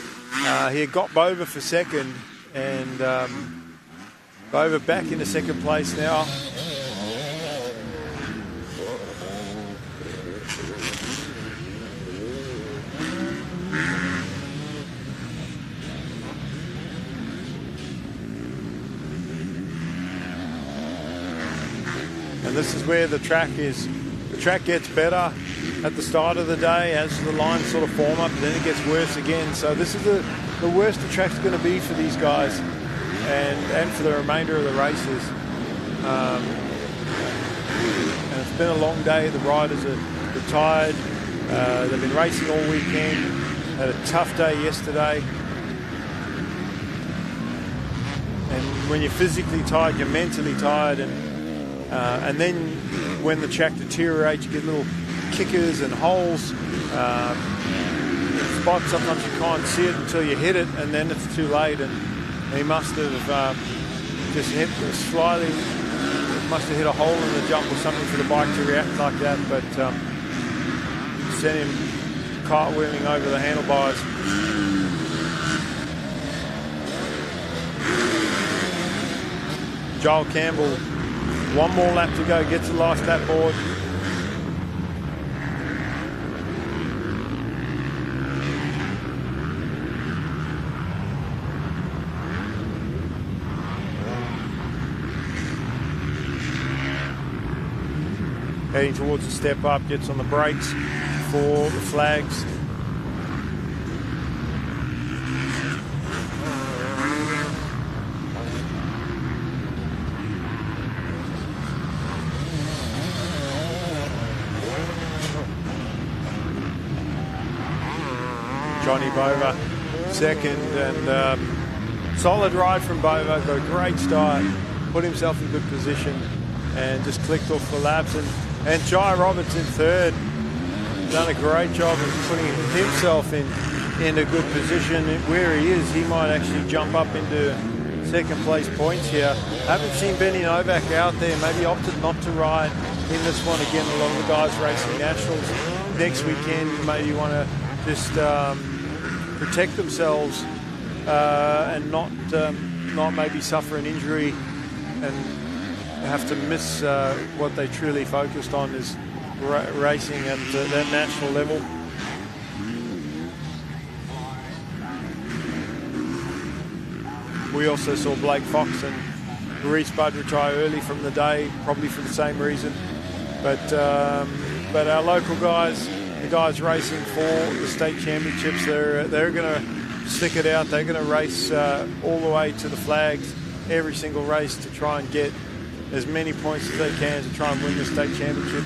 he got Bova for second, and Bova back into second place now. And this is where the track gets better at the start of the day as the lines sort of form up, and then it gets worse again. So this is the worst the track's going to be for these guys, and for the remainder of the races. And it's been a long day. The riders are tired. They've been racing all weekend. Had a tough day yesterday. And when you're physically tired, you're mentally tired, and then when the track deteriorates, you get little kickers and holes in spots. Sometimes you can't see it until you hit it, and then it's too late. And he must have just hit slightly, must have hit a hole in the jump or something for the bike to react like that. But sent him cartwheeling over the handlebars. Joel Campbell, one more lap to go, gets the last lap board. Heading towards the step up, gets on the brakes for the flags. Johnny Bova second, and solid ride from Bova, got a great start, put himself in good position and just clicked off the laps. And Jai Roberts in third, done a great job of putting himself in a good position. Where he is, he might actually jump up into second place points here. Haven't seen Benny Novak out there, maybe opted not to ride in this one. Again, a lot of the guys racing nationals next weekend maybe want to just protect themselves and not maybe suffer an injury and have to miss what they truly focused on is racing at that national level. We also saw Blake Fox and Reese Budd retire early from the day, probably for the same reason. But our local guys, the guys racing for the state championships, they're going to stick it out. They're going to race all the way to the flags, every single race, to try and get as many points as they can to try and win the state championship.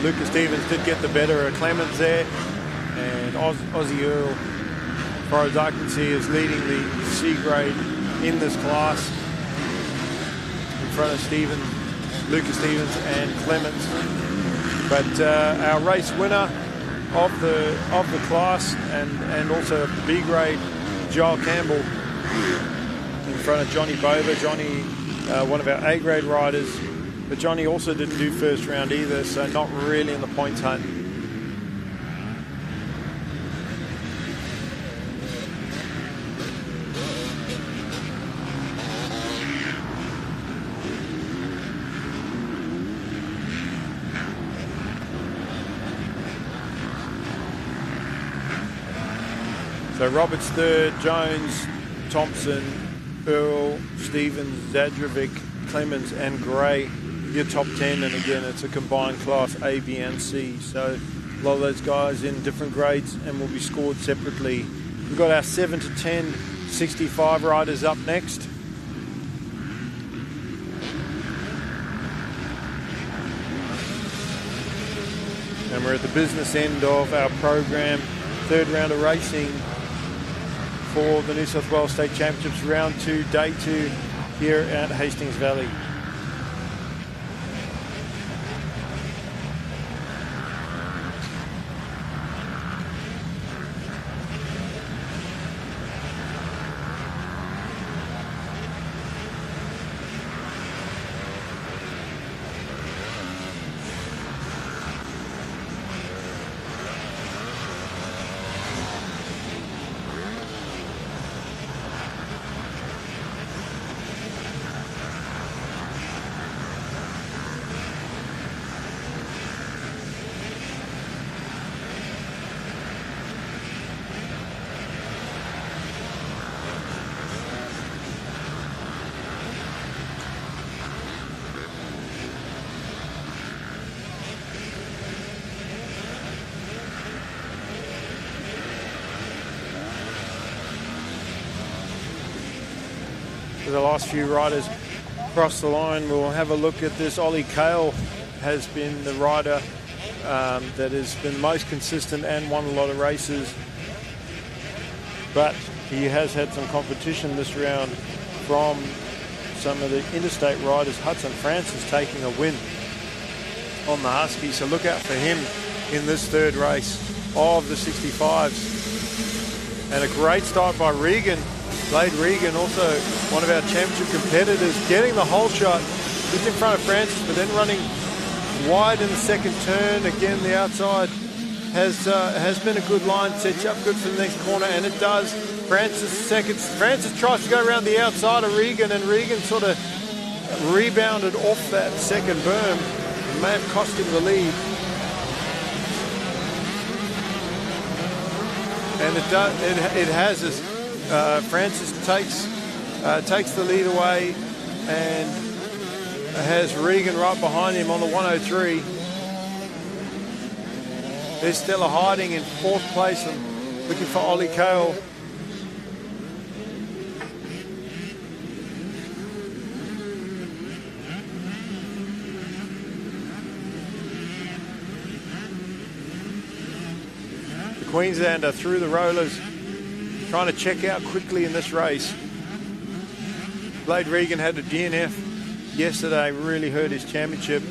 Lucas Stevens did get the better of Clemens there, and Aussie Earl, as far as I can see, is leading the C-grade in this class in front of Lucas Stevens and Clemens. But our race winner of the class and also the B grade, Joel Campbell, in front of Johnny Bova. Johnny, one of our A grade riders, but Johnny also didn't do first round either, so not really in the points hunt. So Roberts third, Jones, Thompson, Earl, Stevens, Zadrovic, Clemens and Gray, your top 10. And again, it's a combined class A, B and C. So a lot of those guys in different grades and will be scored separately. We've got our 7 to 10 65 riders up next. And we're at the business end of our program. Third round of racing for the New South Wales State Championships, round 2, day 2, here at Hastings Valley. The last few riders across the line, we'll have a look at this. Ollie Kale has been the rider that has been most consistent and won a lot of races, but he has had some competition this round from some of the interstate riders. Hudson Francis taking a win on the Husky, so look out for him in this third race of the 65s. And a great start by Regan. Blade Regan, also one of our championship competitors, getting the whole shot just in front of Francis, but then running wide in the second turn. Again, the outside has been a good line, sets you up good for the next corner, and it does. Francis tries to go around the outside of Regan, and Regan sort of rebounded off that second berm. It may have cost him the lead. And it has as Francis takes the lead away and has Regan right behind him on the 103. There's Stella hiding in fourth place and looking for Ollie Cale. The Queenslander through the rollers, trying to check out quickly in this race. Blade Regan had a DNF yesterday, really hurt his championship,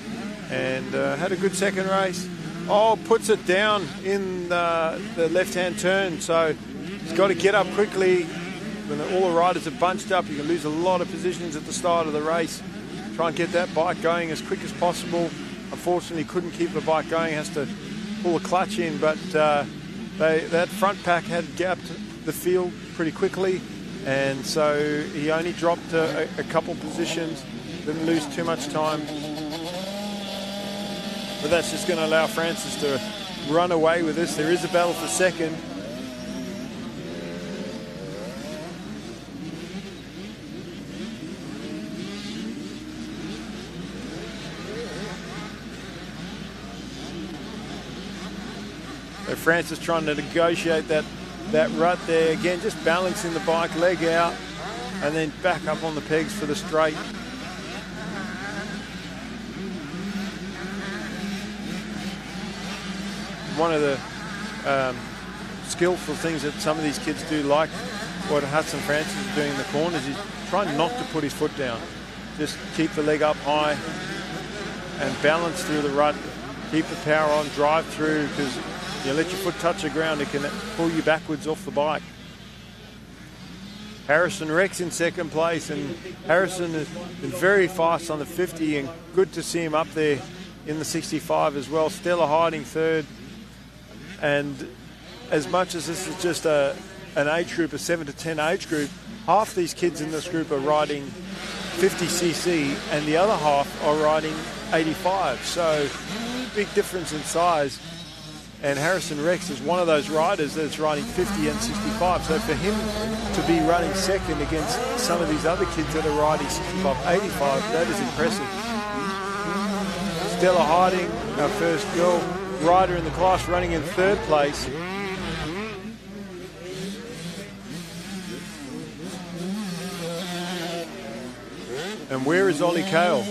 and had a good second race. Oh, puts it down in the left-hand turn, so he's got to get up quickly. When all the riders are bunched up, you can lose a lot of positions at the start of the race. Try and get that bike going as quick as possible. Unfortunately, couldn't keep the bike going, has to pull the clutch in, but that front pack had gapped the field pretty quickly, and so he only dropped a couple positions, didn't lose too much time. But that's just going to allow Francis to run away with this. There is a battle for second. So Francis trying to negotiate that rut there. Again, just balancing the bike, leg out, and then back up on the pegs for the straight. One of the skillful things that some of these kids do, like what Hudson Francis is doing in the corners, is trying not to put his foot down. Just keep the leg up high and balance through the rut. Keep the power on, drive through, because you let your foot touch the ground, it can pull you backwards off the bike. Harrison Rex in second place, and Harrison has been very fast on the 50, and good to see him up there in the 65 as well. Stella hiding third. And as much as this is just an age group, a 7 to 10 age group, half these kids in this group are riding 50cc and the other half are riding 85. So big difference in size. And Harrison Rex is one of those riders that's riding 50 and 65. So for him to be running second against some of these other kids that are riding 65, 85, that is impressive. Stella Harding, our first girl rider in the class, running in third place. And where is Ollie Cale?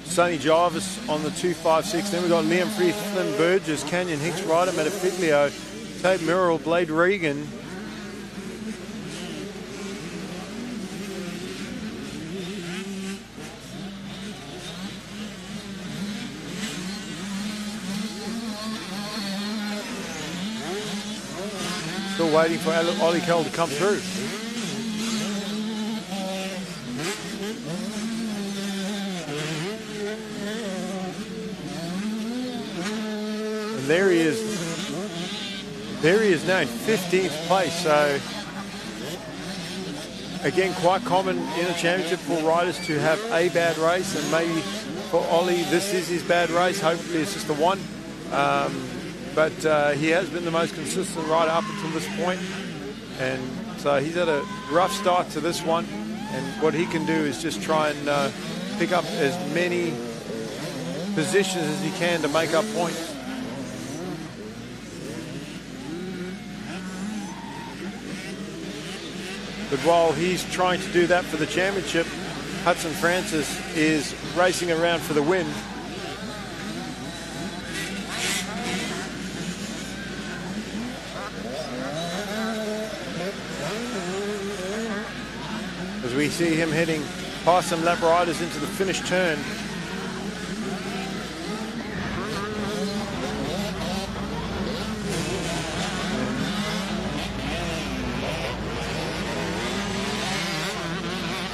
Sonny Jarvis on the 256. Then we've got Liam Free, Flynn Burgess, Canyon Hicks, Ryder Metafiglio, Tate Merrill, Blade Regan. Still waiting for Ollie Cale to come through. And there he is. There he is now in 15th place. So again, quite common in a championship for riders to have a bad race, and maybe for Ollie this is his bad race. Hopefully it's just the one. But he has been the most consistent rider up until this point, and so he's had a rough start to this one, and what he can do is just try and pick up as many positions as he can to make up points. But while he's trying to do that for the championship, Hudson Francis is racing around for the win. as we see him heading past some lap riders into the finish turn.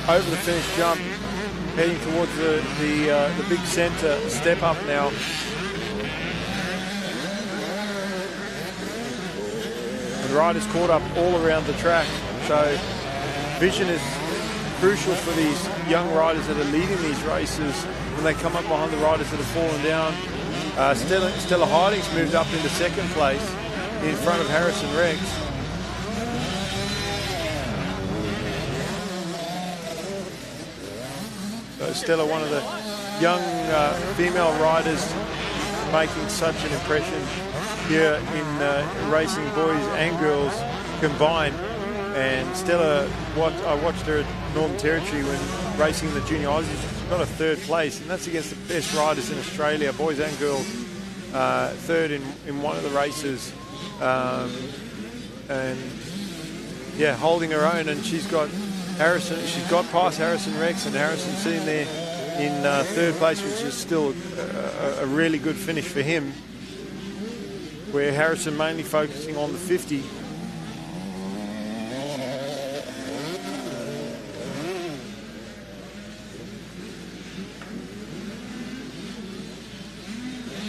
Over the finish jump, heading towards the big centre step up now. And riders caught up all around the track, so vision is crucial for these young riders that are leading these races when they come up behind the riders that have fallen down. Stella Hastings moved up into second place in front of Harrison Rex. So Stella, one of the young female riders making such an impression here in racing boys and girls combined. And Stella, I watched her at Northern Territory when racing the Junior Aussies. She got a third place, and that's against the best riders in Australia, boys and girls. Third in one of the races. And yeah, holding her own, and she's got past Harrison Rex, and Harrison sitting there in third place, which is still a really good finish for him, where Harrison mainly focusing on the 50.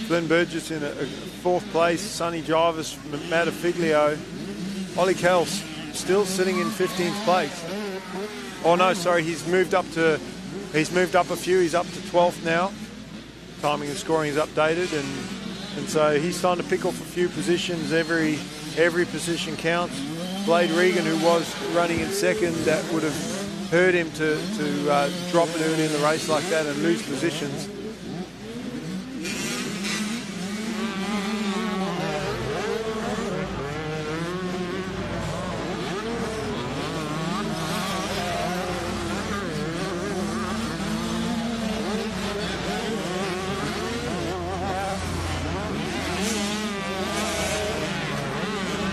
Glenn Burgess in a fourth place, Sonny Jarvis, Matt Figlio. Ollie Kell still sitting in 15th place. Oh no, sorry, he's moved up a few. He's up to 12th now. Timing and scoring is updated, and so he's starting to pick off a few positions. Every position counts. Blade Regan, who was running in second, that would have hurt him to drop it early in the race like that and lose positions.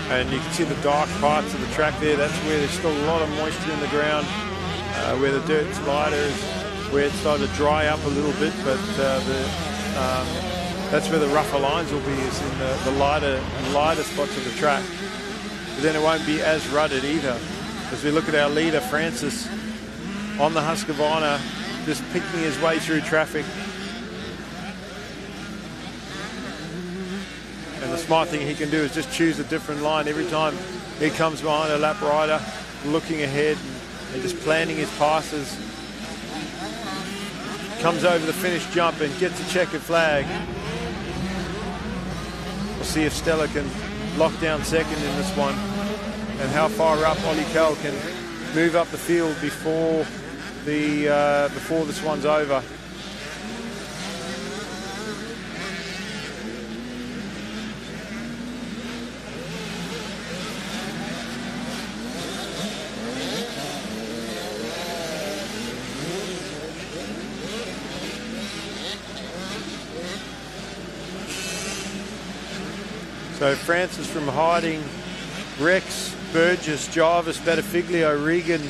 And you can see the dark parts of the track there. That's where there's still a lot of moisture in the ground, where the dirt's lighter is, where it's started to dry up a little bit, but that's where the rougher lines will be, is in the lighter spots of the track. But then it won't be as rutted either. As we look at our leader, Francis, on the Husqvarna, just picking his way through traffic. And the smart thing he can do is just choose a different line every time he comes behind a lap rider, looking ahead and just planning his passes. Comes over the finish jump and gets a checkered flag. We'll see if Stella can lock down second in this one, and how far up Ollie Kell can move up the field before this one's over. So Francis from Harding, Rex, Burgess, Jarvis, Batafiglio, Regan,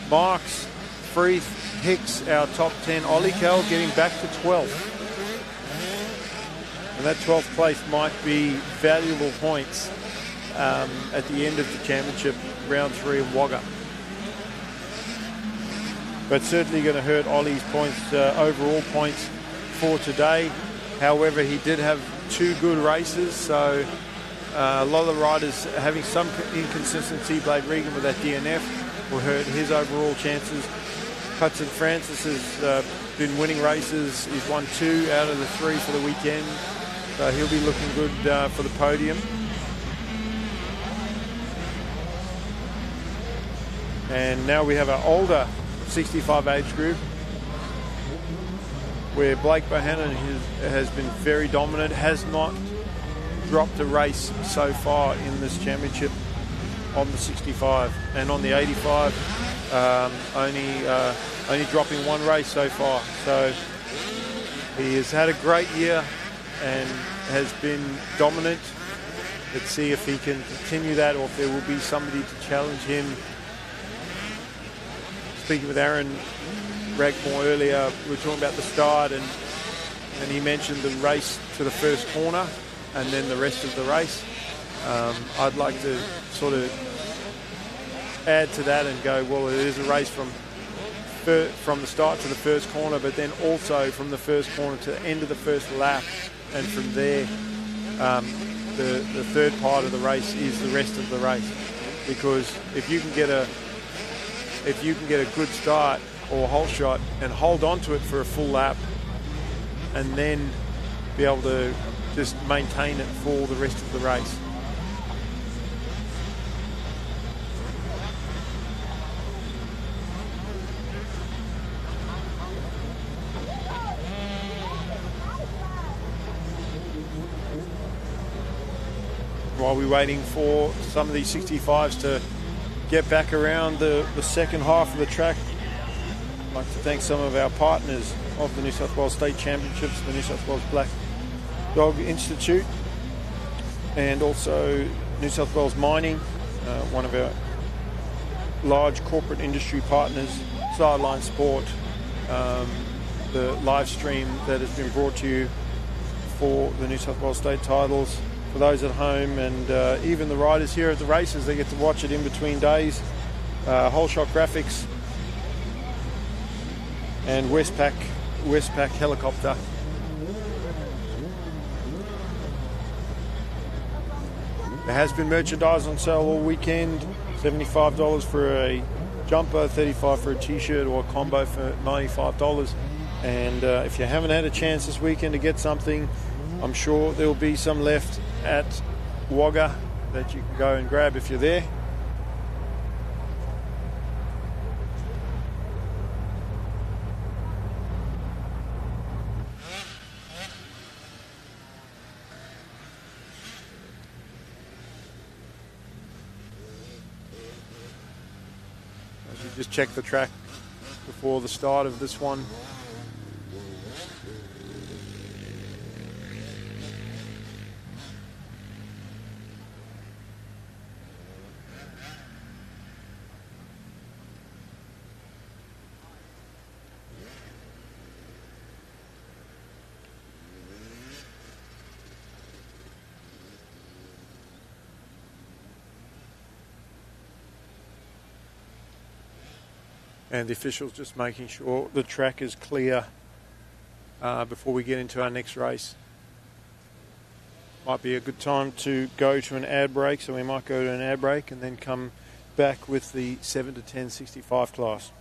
Marks, Freeth, Hicks, our top 10. Ollie Kell getting back to 12th. And that 12th place might be valuable points at the end of the championship, round 3 in Wagga. But certainly going to hurt Ollie's points, overall points for today. However, he did have 2 good races, so a lot of the riders having some inconsistency. Blade Regan with that DNF will hurt his overall chances. Hudson Francis has been winning races. He's won 2 out of the 3 for the weekend. So he'll be looking good for the podium. And now we have an older 65 age group, where Blake Bohannon has been very dominant, has not dropped a race so far in this championship on the 65, and on the 85 only dropping 1 race so far. So he has had a great year and has been dominant. Let's see if he can continue that, or if there will be somebody to challenge him. speaking with Aaron Ragmore earlier, we were talking about the start, and he mentioned the race to the first corner and then the rest of the race. I'd like to sort of add to that and go, well, it is a race from the start to the first corner, but then also from the first corner to the end of the first lap, and from there, the third part of the race is the rest of the race. Because if you can get a good start or hole shot and hold on to it for a full lap, and then be able to just maintain it for the rest of the race. While we're waiting for some of these 65s to get back around the second half of the track, I'd like to thank some of our partners of the New South Wales State Championships, the New South Wales Black Dog Institute, and also New South Wales Mining, one of our large corporate industry partners, Sideline Sport, the live stream that has been brought to you for the New South Wales State titles. For those at home, and even the riders here at the races, they get to watch it in between days. Whole Shot Graphics and Westpac Helicopter. There has been merchandise on sale all weekend. $75 for a jumper, $35 for a t-shirt, or a combo for $95. And if you haven't had a chance this weekend to get something, I'm sure there will be some left at Wagga that you can go and grab if you're there. As you just check the track before the start of this one. And the officials just making sure the track is clear before we get into our next race. Might be a good time to go to an ad break, so we might go to an ad break and then come back with the 7 to 10 65 class.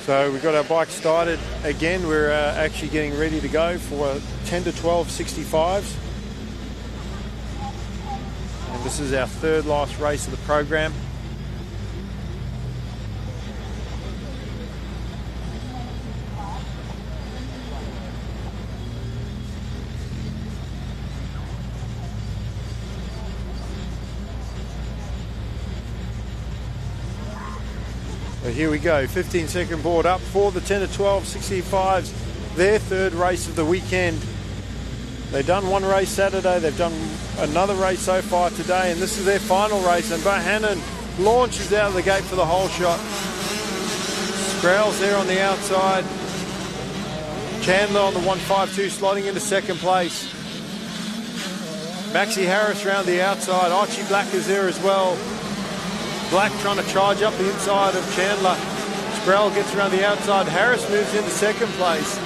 So we've got our bike started again. We're actually getting ready to go for 10 to 12 65s. And this is our third last race of the program. So here we go, 15-second board up for the 10 to 12 65s, their third race of the weekend. They've done one race Saturday, they've done another race so far today, and this is their final race. And Bohannon launches out of the gate for the whole shot. Scrowls there on the outside. Chandler on the 152 slotting into second place. Maxie Harris around the outside. Archie Black is there as well. Black trying to charge up the inside of Chandler. Sproul gets around the outside. Harris moves into second place.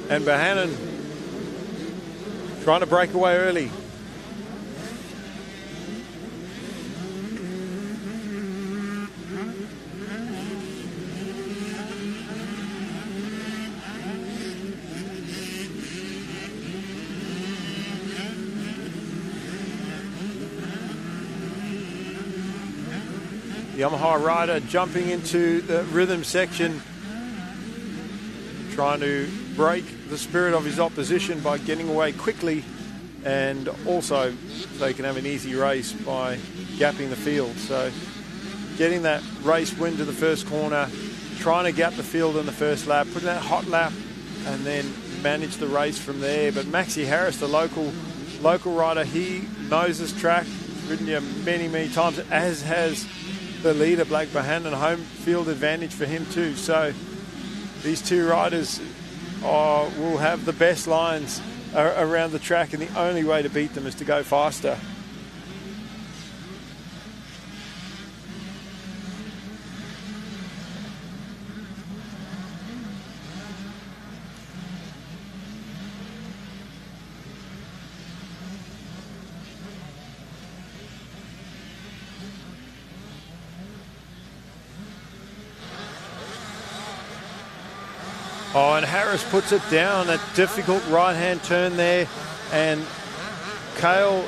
And Bohannon trying to break away early. Yamaha rider jumping into the rhythm section trying to break the spirit of his opposition by getting away quickly, and also they can have an easy race by gapping the field. So getting that race win to the first corner, trying to gap the field in the first lap, putting that hot lap, and then manage the race from there. But Maxie Harris, the local rider, he knows this track, ridden here many times, as has the leader, Blake Bohannon. Home field advantage for him too. So these two riders will have the best lines around the track, and the only way to beat them is to go faster. Oh, and Harris puts it down, a difficult right-hand turn there, and Cale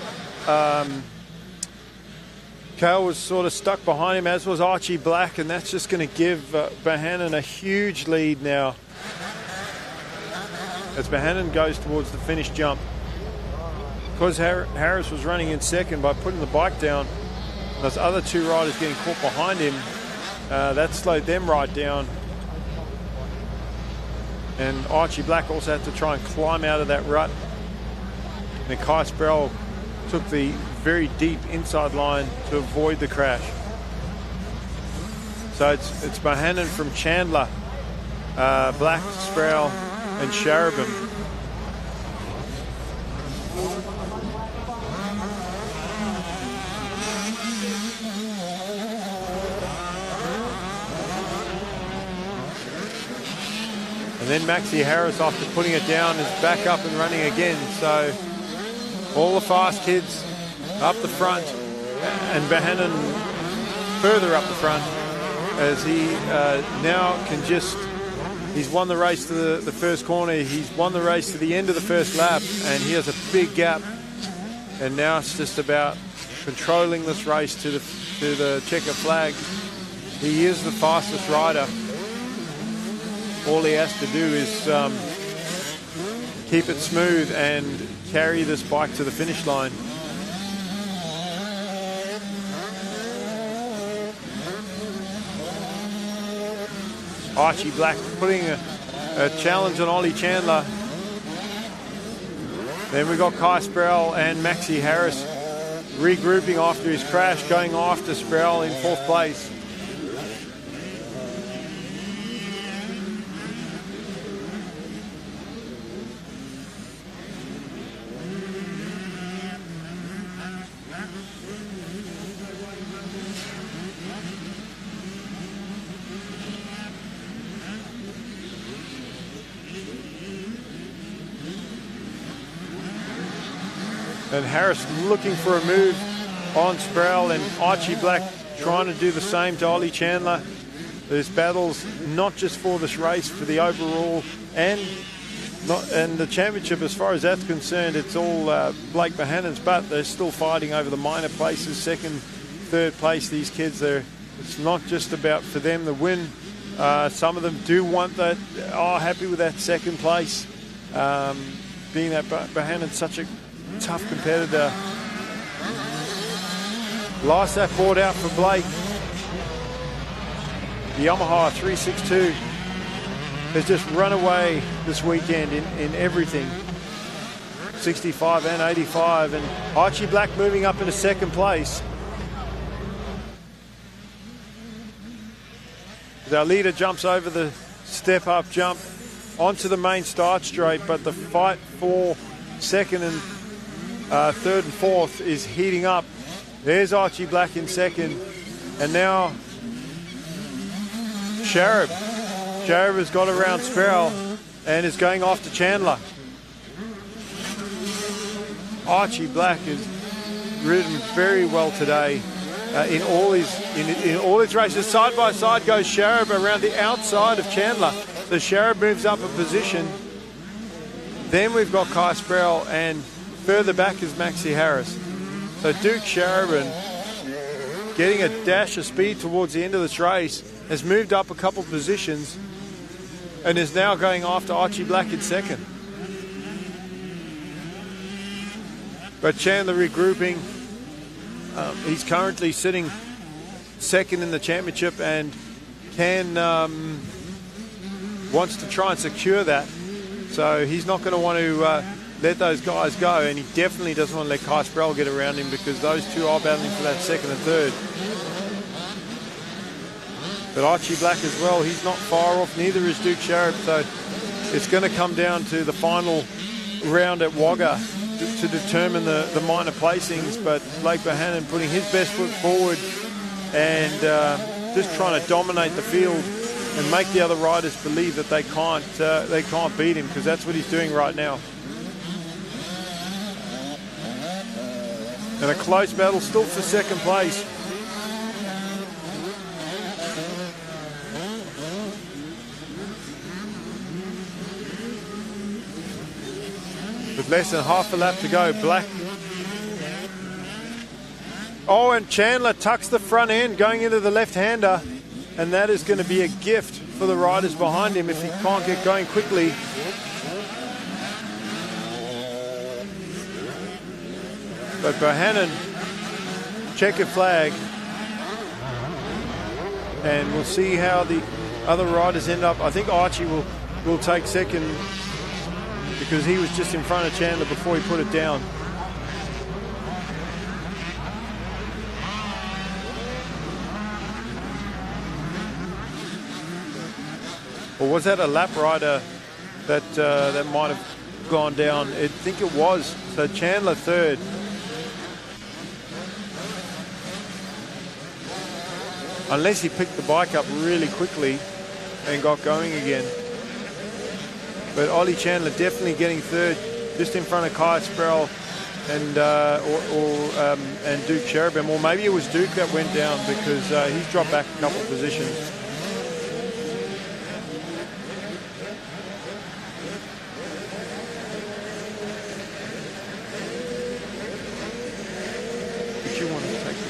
was sort of stuck behind him, as was Archie Black, and that's just going to give Bohannon a huge lead now as Bohannon goes towards the finish jump. Because Harris was running in second, by putting the bike down, those other two riders getting caught behind him, that slowed them right down. And Archie Black also had to try and climb out of that rut. And Kai Sproul took the very deep inside line to avoid the crash. So it's Bohannon from Chandler, Black, Sproul, and Sharabin. And then Maxie Harris, after putting it down, is back up and running again. So all the fast kids up the front, and Bohannon further up the front, as he now can just, he's won the race to the first corner, he's won the race to the end of the first lap, and he has a big gap. And now it's just about controlling this race to the checker flag. He is the fastest rider. All he has to do is keep it smooth and carry this bike to the finish line. Archie Black putting a challenge on Ollie Chandler. Then we got Kai Sproul and Maxie Harris regrouping after his crash, going after Sproul in fourth place. And Harris looking for a move on Sproul, and Archie Black trying to do the same to Ollie Chandler. There's battles not just for this race, for the overall and the championship. As far as that's concerned, it's all Blake Bohannon's, but they're still fighting over the minor places, second, third place. These kids, it's not just about for them the win. Some of them do want that, happy with that second place, being that Bohannon's such a tough competitor. Last lap board out for Blake. The Yamaha 362 has just run away this weekend in everything. 65 and 85, and Archie Black moving up into second place. As our leader jumps over the step-up jump onto the main start straight, but the fight for second and third and fourth is heating up. There's Archie Black in second, and now Sharab has got around Sproul and is going after Chandler. Archie Black has ridden very well today in all his races. Side by side goes Sharab around the outside of Chandler. So Sharab moves up a position. Then we've got Kai Sproul, and further back is Maxie Harris. So Duke Sharabin, getting a dash of speed towards the end of this race, has moved up a couple positions and is now going after Archie Black in second. But Chandler regrouping. He's currently sitting second in the championship and wants to try and secure that. So he's not going to want to let those guys go, and he definitely doesn't want to let Kai Sproul get around him, because those two are battling for that second and third. But Archie Black as well, he's not far off, neither is Duke Sharp, so it's going to come down to the final round at Wagga to determine the minor placings. But Blake Bohannon putting his best foot forward and just trying to dominate the field and make the other riders believe that they can't beat him, because that's what he's doing right now. And a close battle still for second place. With less than half a lap to go, Black. Oh, and Chandler tucks the front end going into the left-hander, and that is going to be a gift for the riders behind him if he can't get going quickly. But Bohannon, checkered flag, and we'll see how the other riders end up. I think Archie will take second, because he was just in front of Chandler before he put it down. Or was that a lap rider that might have gone down? I think it was. So Chandler third. Unless he picked the bike up really quickly and got going again. But Ollie Chandler definitely getting third, just in front of Kai Sproul and and Duke Cherubim. Or maybe it was Duke that went down, because he's dropped back a couple of positions. Did you want to take it?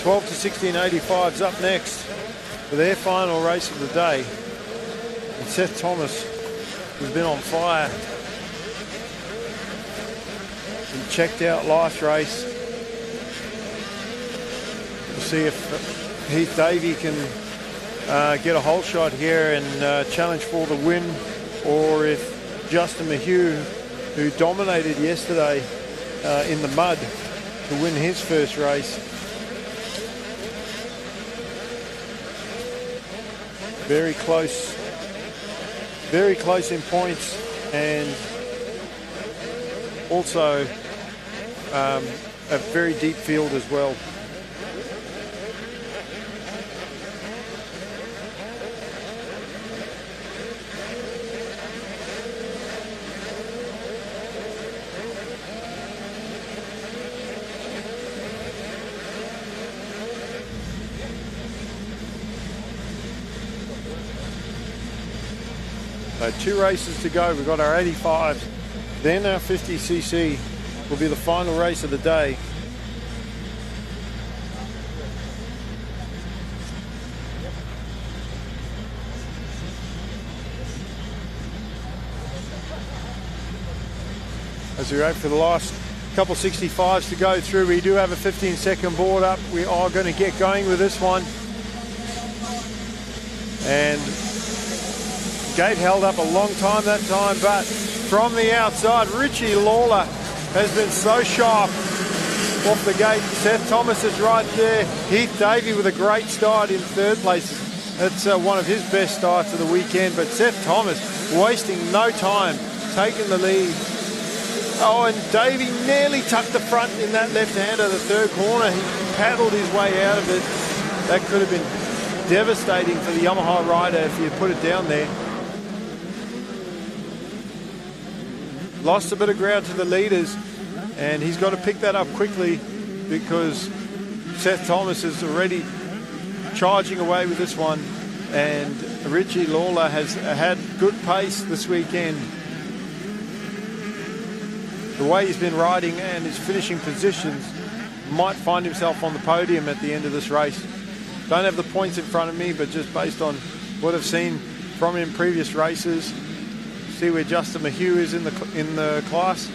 12 to 16.85's up next for their final race of the day. And Seth Thomas has been on fire and checked out last race. We'll see if Heath Davey can get a whole shot here and challenge for the win, or if Justin Mahue, who dominated yesterday in the mud to win his first race. Very close in points, and also a very deep field as well. So 2 races to go. We've got our 85s, then our 50cc will be the final race of the day. As we wait for the last couple 65s to go through, we do have a 15-second board up. We are going to get going with this one. And gate held up a long time that time, but from the outside, Richie Lawler has been so sharp off the gate. Seth Thomas is right there. Heath Davey with a great start in third place. That's one of his best starts of the weekend. But Seth Thomas wasting no time, taking the lead. Oh, and Davey nearly tucked the front in that left-hander, the third corner. He paddled his way out of it. That could have been devastating for the Yamaha rider if he had put it down there. Lost a bit of ground to the leaders, and he's got to pick that up quickly because Seth Thomas is already charging away with this one, and Richie Lawler has had good pace this weekend. The way he's been riding and his finishing positions, might find himself on the podium at the end of this race. Don't have the points in front of me, but just based on what I've seen from him in previous races, see where Justin Mahue is in the class.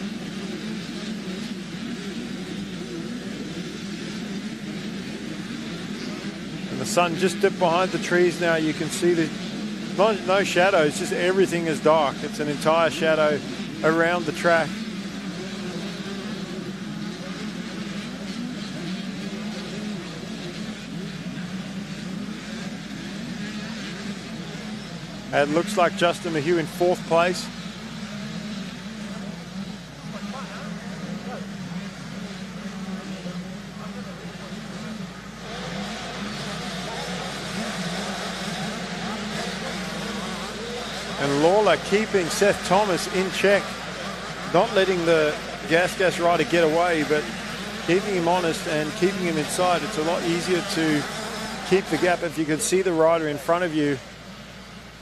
And the sun just dipped behind the trees now. You can see no shadows, just everything is dark. It's an entire shadow around the track. It looks like Justin Mahue in fourth place. And Lawler keeping Seth Thomas in check, not letting the gas rider get away, but keeping him honest and keeping him inside. It's a lot easier to keep the gap if you can see the rider in front of you.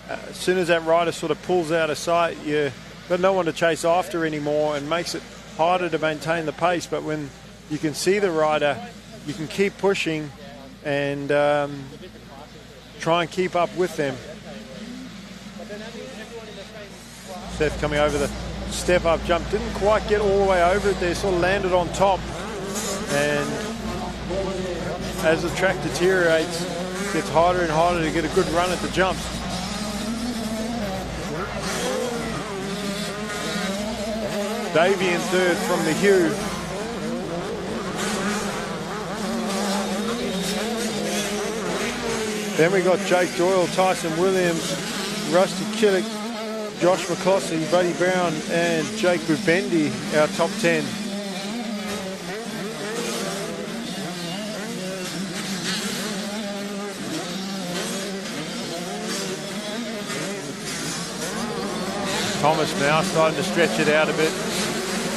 As soon as that rider sort of pulls out of sight, you've got no one to chase after anymore, and makes it harder to maintain the pace. But when you can see the rider, you can keep pushing and try and keep up with them. Seth coming over the step-up jump. Didn't quite get all the way over it there, sort of landed on top. And as the track deteriorates, it gets harder and harder to get a good run at the jumps. Davey in third from Mahue. Then we got Jake Doyle, Tyson Williams, Rusty Killick, Josh McCloskey, Buddy Brown, and Jake Bubendi, our top 10. Thomas now starting to stretch it out a bit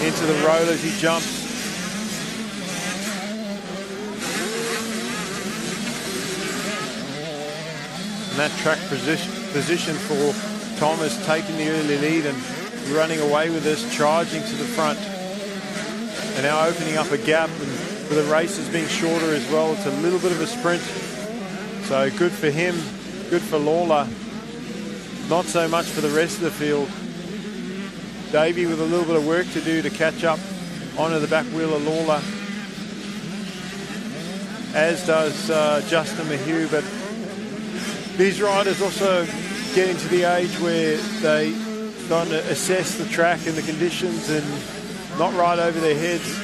into the road as he jumps. And that track position for Thomas, taking the early lead and running away with this, charging to the front. And now opening up a gap, and with the races being shorter as well, it's a little bit of a sprint. So good for him, good for Lawler. Not so much for the rest of the field. Davey with a little bit of work to do to catch up onto the back wheel of Lawler, as does Justin Mahue. But these riders also getting to the age where they starting to assess the track and the conditions and not ride over their heads.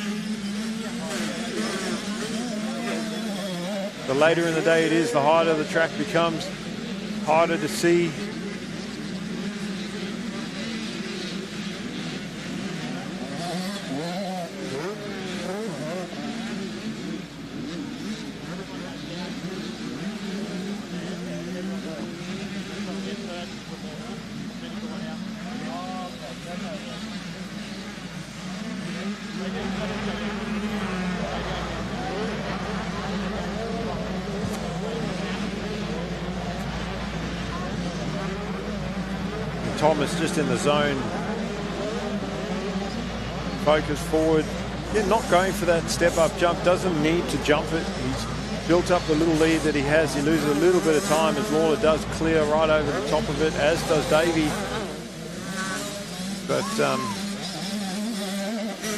The later in the day it is, the harder the track becomes, harder to see. Thomas just in the zone, focus forward. Yeah, not going for that step-up jump, doesn't need to jump it. He's built up the little lead that he has. He loses a little bit of time as Lawler does clear right over the top of it, as does Davey. But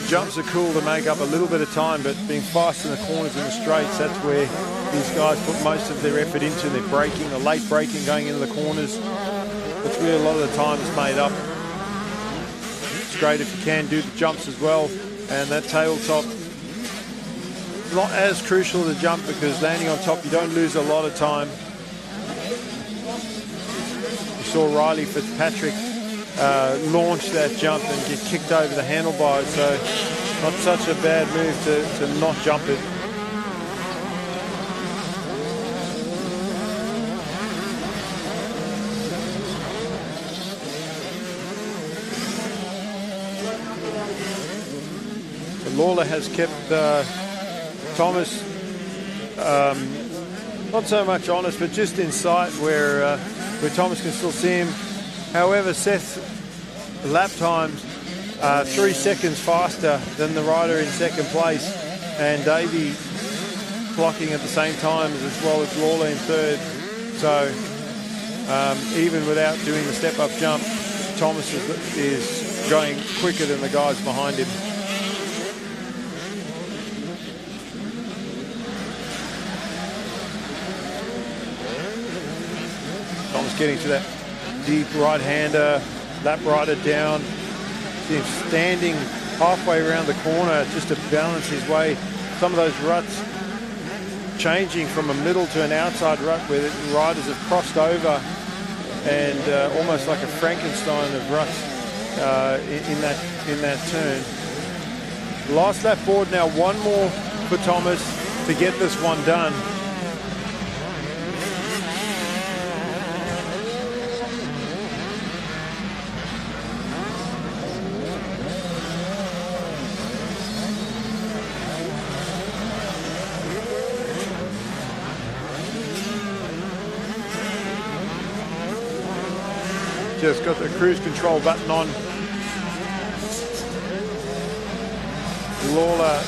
jumps are cool to make up a little bit of time, but being fast in the corners and the straights, that's where these guys put most of their effort into. Their braking, the late braking going into the corners. That's where a lot of the time is made up. It's great if you can do the jumps as well. and that tabletop not as crucial to jump because landing on top you don't lose a lot of time. You saw Riley Fitzpatrick launch that jump and get kicked over the handlebars, so not such a bad move to not jump it. Lawler has kept Thomas not so much honest, but just in sight where Thomas can still see him. However, Seth's lap times 3 seconds faster than the rider in second place, and Davey clocking at the same time as well as Lawler in third. So even without doing the step-up jump, Thomas is going quicker than the guys behind him. Thomas getting to that deep right-hander, lap rider down. See him standing halfway around the corner just to balance his way. Some of those ruts changing from a middle to an outside rut where the riders have crossed over, and almost like a Frankenstein of ruts in that turn. Last lap forward now, one more for Thomas to get this one done. Just got the cruise control button on. Lawler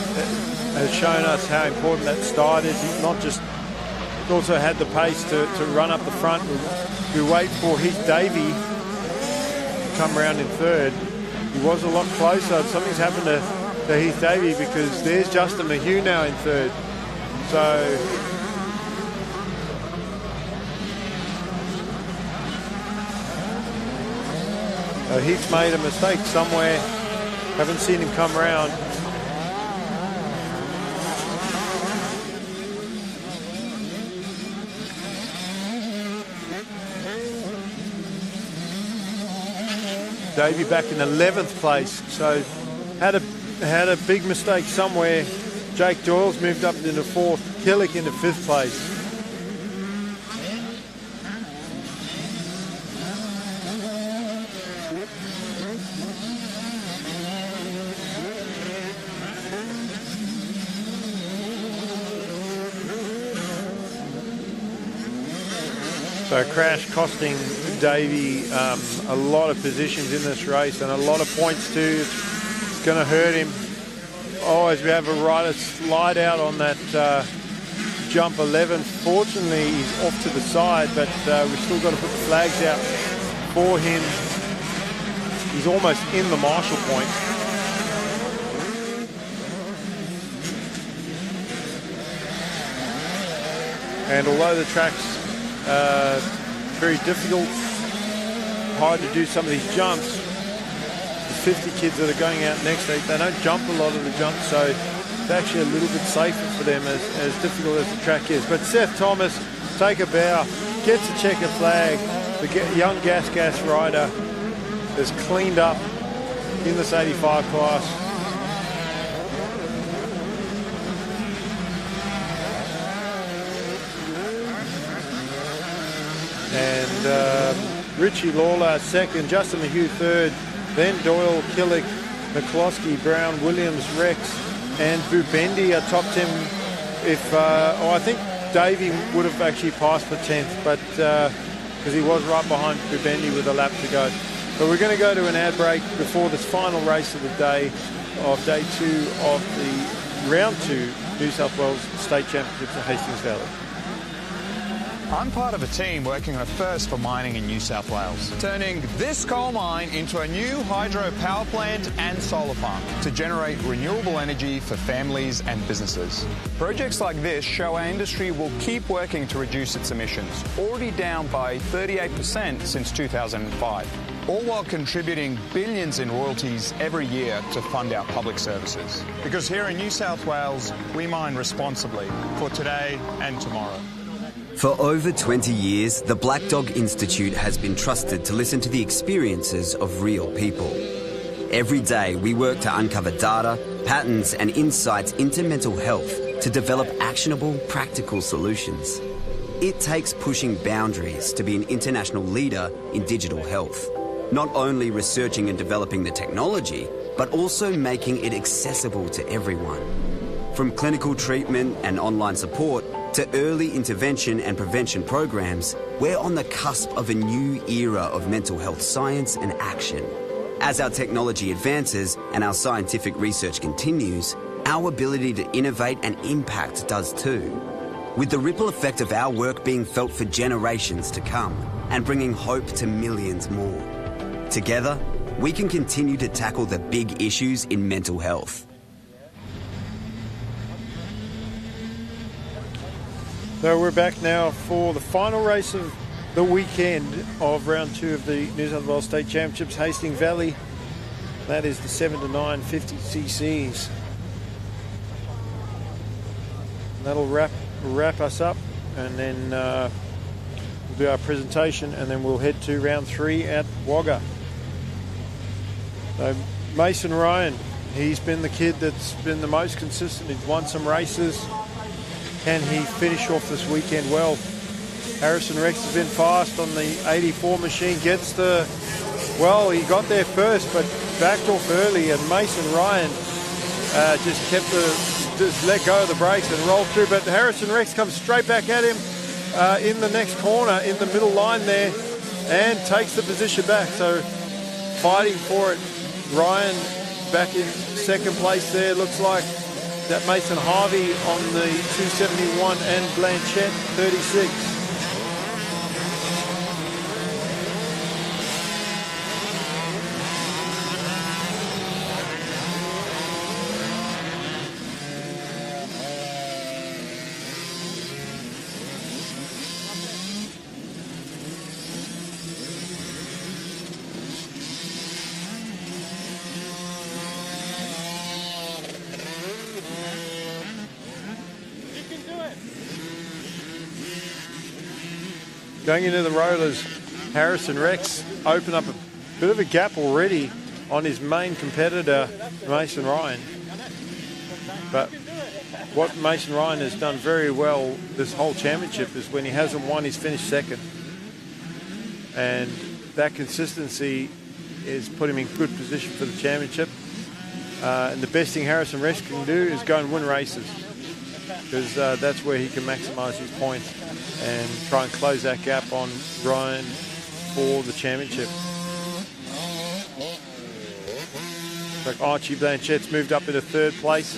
has shown us how important that start is. He's not just, he also had the pace to run up the front. We wait for Heath Davey to come around in third. He was a lot closer. Something's happened to Heath Davey because there's Justin Mayhew now in third. So Heath's made a mistake somewhere. Haven't seen him come around. Davey back in 11th place, so had a big mistake somewhere. Jake Doyle's moved up into 4th, Killick into 5th place. So a crash costing Davey a lot of positions in this race and a lot of points too. It's going to hurt him. Oh, as we have a rider slide out on that jump 11. Fortunately, he's off to the side, but we've still got to put the flags out for him. He's almost in the marshal point. And although the track's very difficult, hard to do some of these jumps, the 50 kids that are going out next, they don't jump a lot of the jumps, so it's actually a little bit safer for them as difficult as the track is. But Seth Thomas, take a bow, gets a checkered flag. The young gas rider is cleaned up in this 85 class. And Richie Lawler second, Justin Mayhew third, then Doyle, Killick, McCloskey, Brown, Williams, Rex, and Bubendi are top 10. I think Davey would have actually passed for 10th, but because he was right behind Bubendi with a lap to go. But we're going to go to an ad break before this final race of the day, of day 2 of the round 2 New South Wales State Championships at Hastings Valley. I'm part of a team working on a first for mining in New South Wales, turning this coal mine into a new hydro power plant and solar farm to generate renewable energy for families and businesses. Projects like this show our industry will keep working to reduce its emissions, already down by 38% since 2005. all while contributing billions in royalties every year to fund our public services. Because here in New South Wales, we mine responsibly for today and tomorrow. For over 20 years, the Black Dog Institute has been trusted to listen to the experiences of real people. Every day, we work to uncover data, patterns and insights into mental health to develop actionable, practical solutions. It takes pushing boundaries to be an international leader in digital health. Not only researching and developing the technology, but also making it accessible to everyone. From clinical treatment and online support to early intervention and prevention programs, we're on the cusp of a new era of mental health science and action. As our technology advances and our scientific research continues, our ability to innovate and impact does too. With the ripple effect of our work being felt for generations to come and bringing hope to millions more. Together, we can continue to tackle the big issues in mental health. So we're back now for the final race of the weekend of round 2 of the New South Wales State Championships, Hastings Valley. That is the 7 to 9 50 cc's. That'll wrap us up, and then we'll do our presentation, and then we'll head to round 3 at Wagga. So Mason Ryan, he's been the kid that's been the most consistent. He's won some races. Can he finish off this weekend well? Harrison Rex has been fast on the 84 machine. Gets the, well, he got there first, but backed off early, and Mason Ryan just let go of the brakes and rolled through. But Harrison Rex comes straight back at him in the next corner, in the middle line there, and takes the position back. So fighting for it. Ryan back in second place there. Looks like that Mason Harvey on the 271 and Blanchette 36. Going into the rollers, Harrison Rex opened up a bit of a gap already on his main competitor, Mason Ryan. But what Mason Ryan has done very well this whole championship is when he hasn't won, he's finished second. And that consistency is put him in good position for the championship. And the best thing Harrison Rex can do is go and win races, because that's where he can maximise his points and try and close that gap on Ryan for the championship. Like Archie Blanchette's moved up into third place.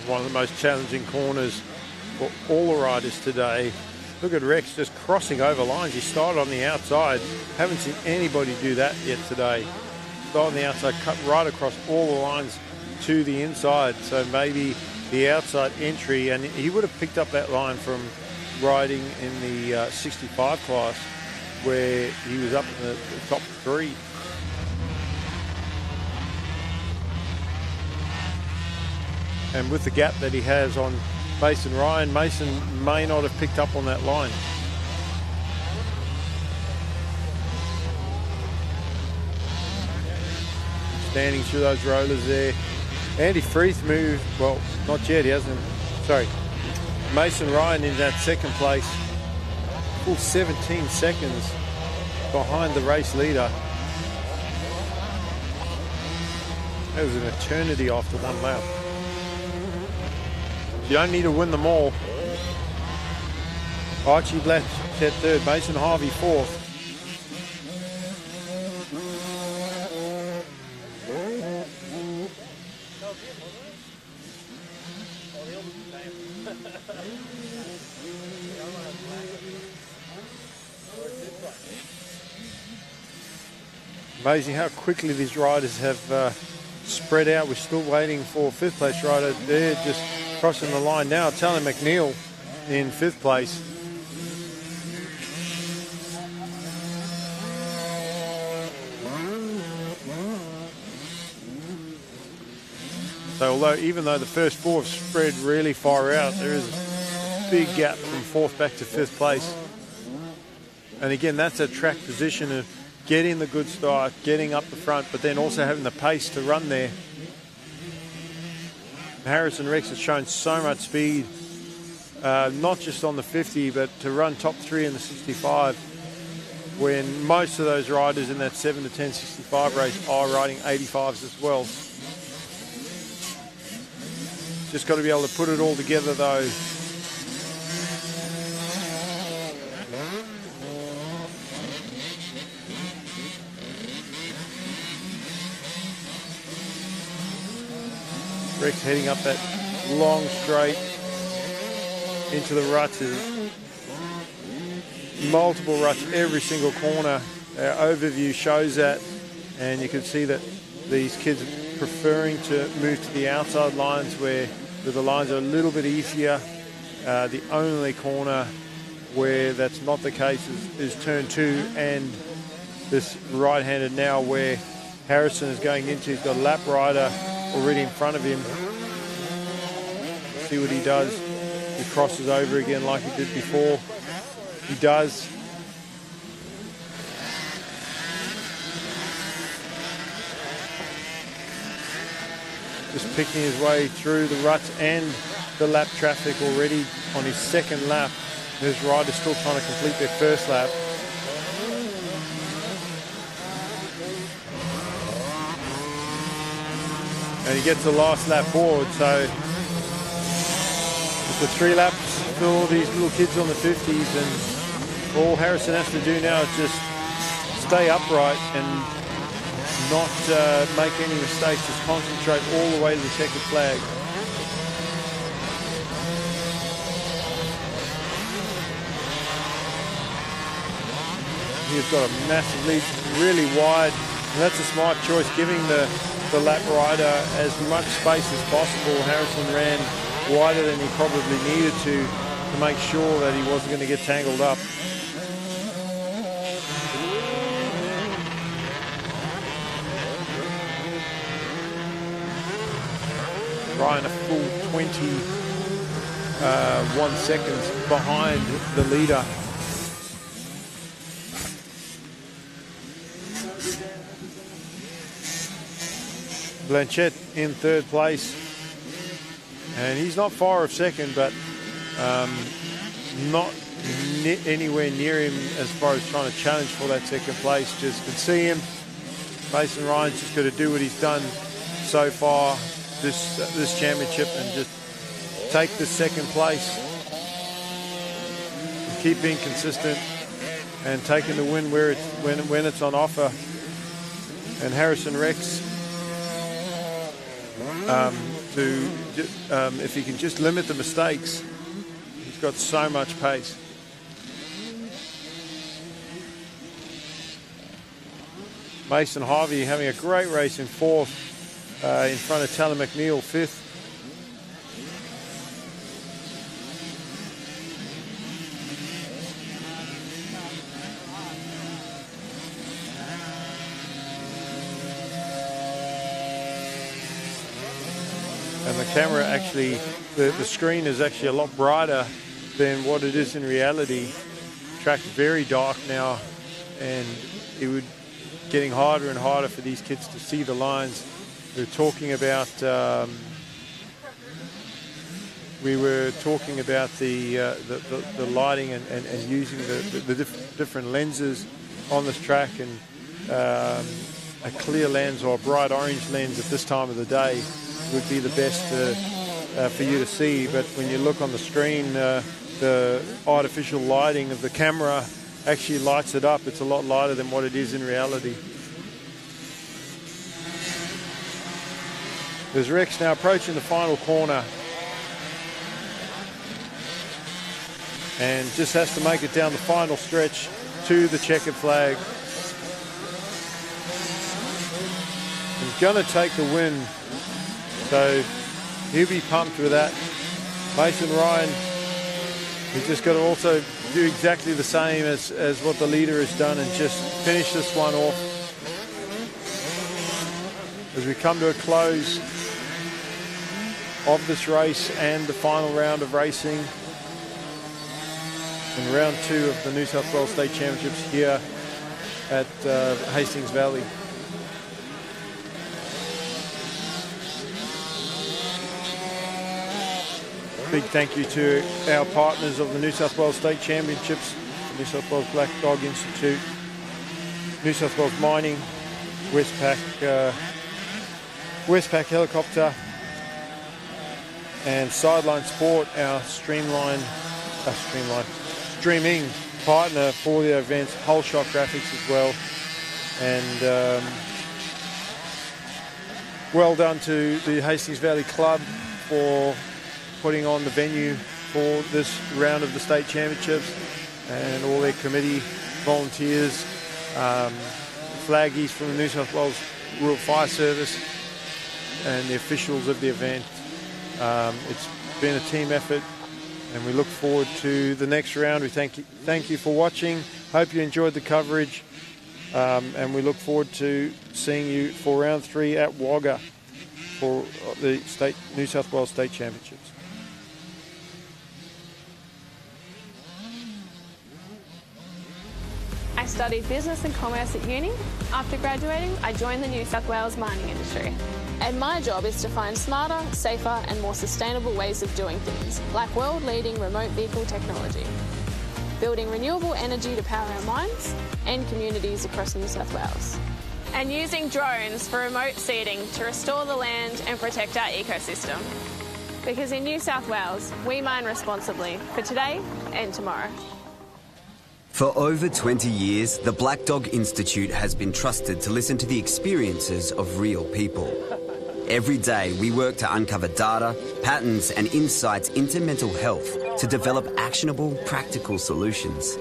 One of the most challenging corners for all the riders today. Look at Rex just crossing over lines. He started on the outside. Haven't seen anybody do that yet today. Started on the outside, cut right across all the lines to the inside. So maybe the outside entry, and he would have picked up that line from riding in the 65 class, where he was up in the top 3. And with the gap that he has on Mason Ryan, Mason may not have picked up on that line. Standing through those rollers there. Andy Freeth moved, well, not yet, he hasn't, sorry. Mason Ryan in that second place, full 17 seconds behind the race leader. That was an eternity after one lap. You don't need to win them all. Archie Blanchette third, Mason Harvey fourth. Amazing how quickly these riders have spread out. We're still waiting for 5th place rider there, just crossing the line now. Tally McNeil in 5th place. So even though the first 4 have spread really far out, there is a big gap from 4th back to 5th place. And again, that's a track position of getting the good start, getting up the front, but then also having the pace to run there. Harrison Rex has shown so much speed, not just on the 50, but to run top 3 in the 65, when most of those riders in that 7 to 10 65 race are riding 85s as well. Just got to be able to put it all together though. Rex heading up that long straight into the ruts. Multiple ruts every single corner. Our overview shows that, and you can see that these kids are preferring to move to the outside lines where the lines are a little bit easier. The only corner where that's not the case is turn 2 and this right-handed now where Harrison is going into. He's got a lap rider already in front of him. See what he does. He crosses over again like he did before. He does. Just picking his way through the ruts and the lap traffic already on his 2nd lap. His rider's still trying to complete their 1st lap. And he gets the last lap forward, so it's the 3 laps for all these little kids on the 50s, and all Harrison has to do now is just stay upright and not make any mistakes, just concentrate all the way to the checkered flag. He's got a massive lead, really wide, and that's a smart choice, giving the lap rider as much space as possible. Harrison ran wider than he probably needed to make sure that he wasn't going to get tangled up. Ryan a full 21 seconds behind the leader. Blanchette in 3rd place, and he's not far of 2nd, but not anywhere near him as far as trying to challenge for that 2nd place. Just can see him. Mason Ryan's just got to do what he's done so far this championship and just take the 2nd place, keep being consistent and taking the win where when it's on offer. And Harrison Rex, if he can just limit the mistakes, he's got so much pace. Mason Harvey having a great race in 4th, in front of Tally McNeil 5th. And the camera actually, the screen is actually a lot brighter than what it is in reality. Track's very dark now, and it would getting harder and harder for these kids to see the lines. We were talking about the lighting and using the different lenses on this track, and a clear lens or a bright orange lens at this time of the day would be the best for you to see. But when you look on the screen, the artificial lighting of the camera actually lights it up. It's a lot lighter than what it is in reality. There's Rex now approaching the final corner and just has to make it down the final stretch to the checkered flag. going to take the win. So he'll be pumped with that. Mason Ryan, he's just got to also do exactly the same as what the leader has done and just finish this one off. As we come to a close of this race and the final round of racing in round 2 of the New South Wales State Championships here at Hastings Valley. Big thank you to our partners of the New South Wales State Championships, the New South Wales Black Dog Institute, New South Wales Mining, Westpac Helicopter, and Sideline Sport, our streaming partner for the events, Whole Shot Graphics as well. And well done to the Hastings Valley Club for putting on the venue for this round of the state championships, and all their committee, volunteers, flaggies from the New South Wales Rural Fire Service, and the officials of the event. It's been a team effort, and we look forward to the next round. We thank you for watching. Hope you enjoyed the coverage, and we look forward to seeing you for round 3 at Wagga for the New South Wales State Championships. I studied business and commerce at uni. After graduating, I joined the New South Wales mining industry. And my job is to find smarter, safer and more sustainable ways of doing things, like world-leading remote vehicle technology, building renewable energy to power our mines and communities across New South Wales, and using drones for remote seeding to restore the land and protect our ecosystem. Because in New South Wales, we mine responsibly for today and tomorrow. For over 20 years, the Black Dog Institute has been trusted to listen to the experiences of real people. Every day, we work to uncover data, patterns and insights into mental health to develop actionable, practical solutions.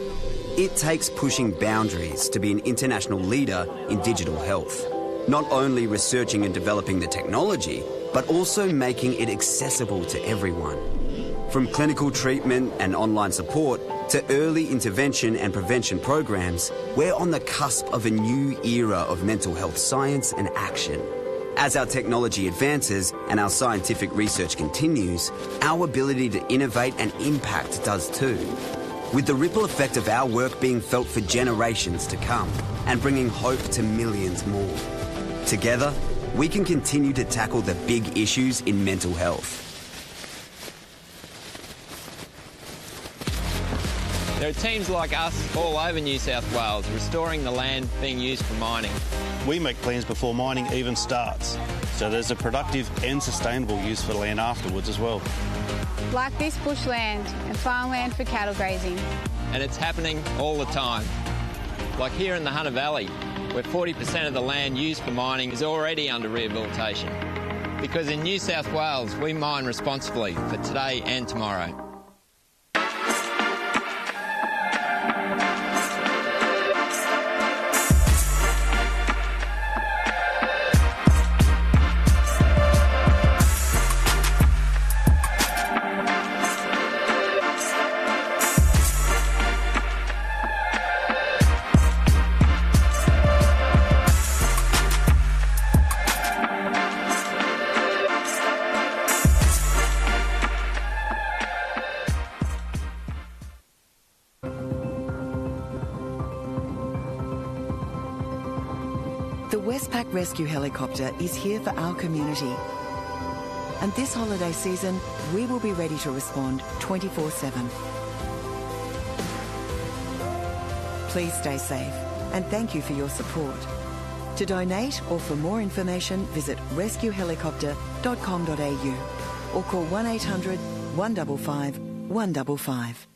It takes pushing boundaries to be an international leader in digital health. Not only researching and developing the technology, but also making it accessible to everyone. From clinical treatment and online support to early intervention and prevention programs, we're on the cusp of a new era of mental health science and action. As our technology advances and our scientific research continues, our ability to innovate and impact does too. With the ripple effect of our work being felt for generations to come and bringing hope to millions more. Together, we can continue to tackle the big issues in mental health. There are teams like us all over New South Wales restoring the land being used for mining. We make plans before mining even starts, so there's a productive and sustainable use for the land afterwards as well. Like this bushland and farmland for cattle grazing. And it's happening all the time. Like here in the Hunter Valley, where 40% of the land used for mining is already under rehabilitation. Because in New South Wales, we mine responsibly for today and tomorrow. The Westpac Rescue Helicopter is here for our community. And this holiday season, we will be ready to respond 24/7. Please stay safe and thank you for your support. To donate or for more information, visit rescuehelicopter.com.au or call 1-800-155-155.